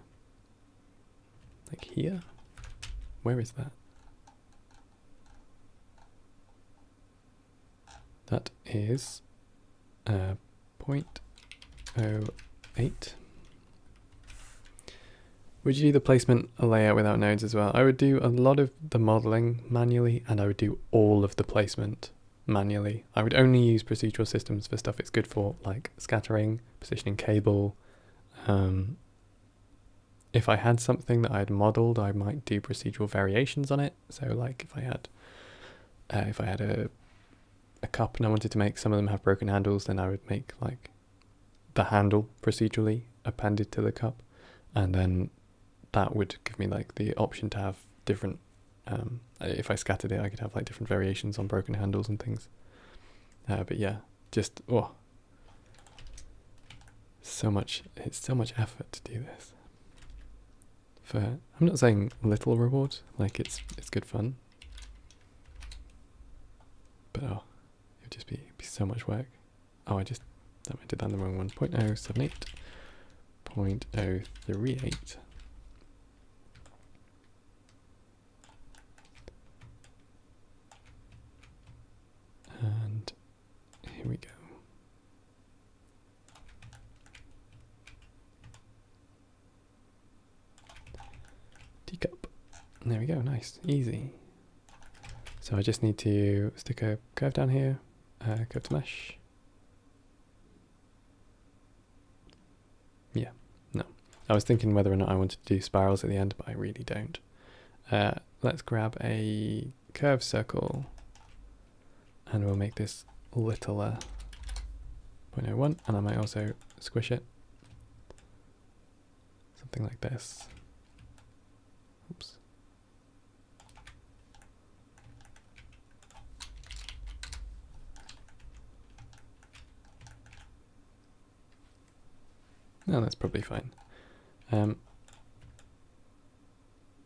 like here. Where is that? That is 0.08. Would you do the placement layout without nodes as well? I would do a lot of the modeling manually, and I would do all of the placement manually. I would only use procedural systems for stuff it's good for, like scattering, positioning cable. If I had something that I had modeled, I might do procedural variations on it. So like if I had a cup and I wanted to make some of them have broken handles, then I would make like the handle procedurally appended to the cup, and then that would give me like the option to have different, if I scattered it, I could have like different variations on broken handles and things. But yeah, just, it's so much effort to do this. I'm not saying little reward, like it's good fun, but it would just be so much work. Oh, I did that in the wrong one. 0.078, 0.038. And here we go. Teacup. There we go, nice, easy. So I just need to stick a curve down here, Go to mesh. Yeah, no. I was thinking whether or not I wanted to do spirals at the end, but I really don't. Let's grab a curved circle and we'll make this littler 0.01, and I might also squish it. Something like this. Oops. No, that's probably fine.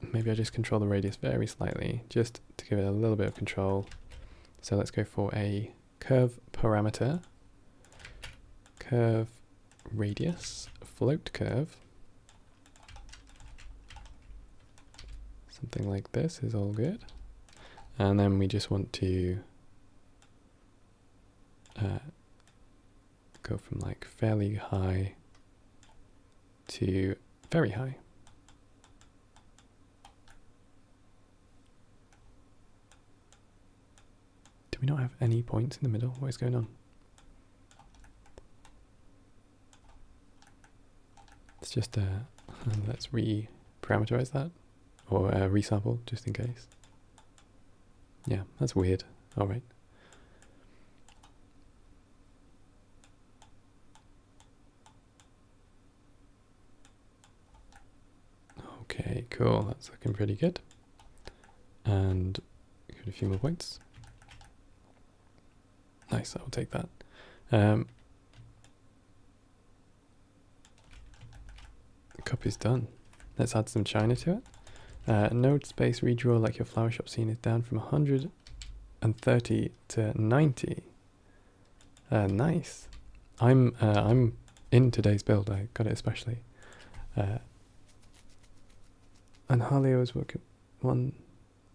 Maybe I just control the radius very slightly, just to give it a little bit of control. So let's go for a curve parameter, curve radius, float curve. Something like this is all good. And then we just want to go from like fairly high to very high. Do we not have any points in the middle? What is going on? It's just let's re-parameterize that, or resample just in case. Yeah, that's weird. All right. Okay, cool. That's looking pretty good. And get a few more points. Nice, I'll take that. The cup is done. Let's add some china to it. Node space redraw like your flower shop scene is down from 130 to 90. Nice. I'm in today's build. I got it especially. And Harley was working one,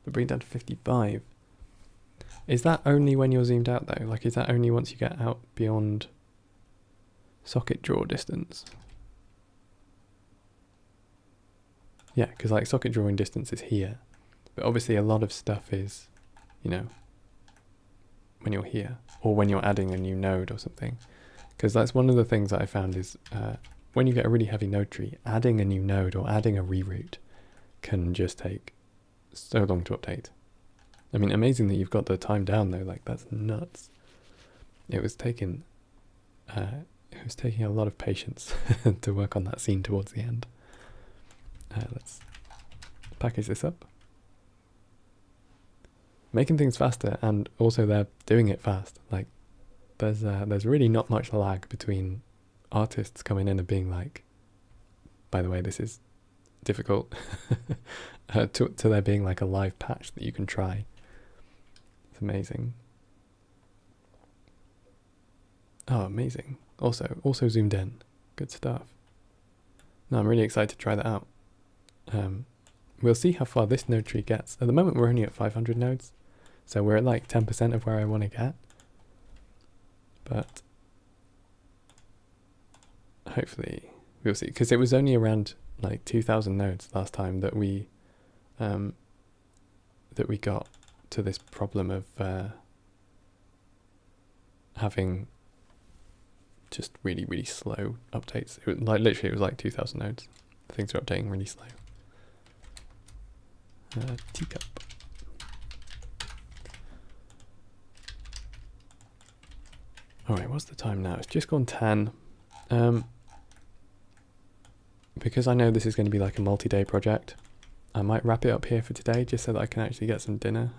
but bring down to 55. Is that only when you're zoomed out though? Like, is that only once you get out beyond socket draw distance? Yeah, because like socket drawing distance is here, but obviously a lot of stuff is, you know, when you're here or when you're adding a new node or something. Because that's one of the things that I found is when you get a really heavy node tree, adding a new node or adding a reroute can just take so long to update. I mean, amazing that you've got the time down though. Like, that's nuts. It was taking a lot of patience to work on that scene towards the end. Let's package this up. Making things faster, and also they're doing it fast. Like, there's really not much lag between artists coming in and being like, by the way, this is difficult, to there being like a live patch that you can try. It's amazing. Oh, amazing. Also zoomed in. Good stuff. No, I'm really excited to try that out. We'll see how far this node tree gets. At the moment we're only at 500 nodes, so we're at like 10% of where I want to get. But hopefully we'll see, because it was only around like 2,000 nodes last time that we got to this problem of having just really slow updates. It was like literally it was like 2,000 nodes. Things are updating really slow. Teacup. Alright, what's the time now? It's just gone 10. Because I know this is going to be like a multi-day project, I might wrap it up here for today just so that I can actually get some dinner.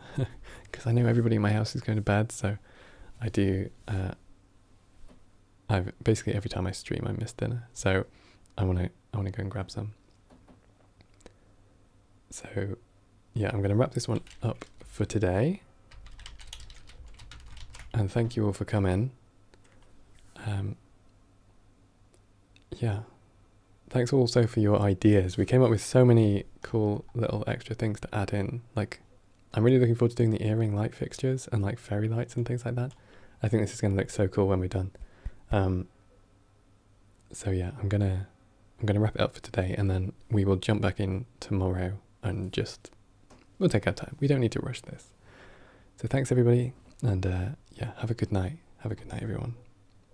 Because I know everybody in my house is going to bed, so I do... I've basically every time I stream I miss dinner, so I want to go and grab some. So yeah, I'm going to wrap this one up for today, and thank you all for coming. Yeah, thanks also for your ideas. We came up with so many cool little extra things to add in. Like, I'm really looking forward to doing the earring light fixtures and like fairy lights and things like that. I think this is going to look so cool when we're done. So yeah, I'm gonna wrap it up for today, and then we will jump back in tomorrow and we'll take our time. We don't need to rush this. So thanks everybody, and yeah. yeah, have a good night. Have a good night, everyone.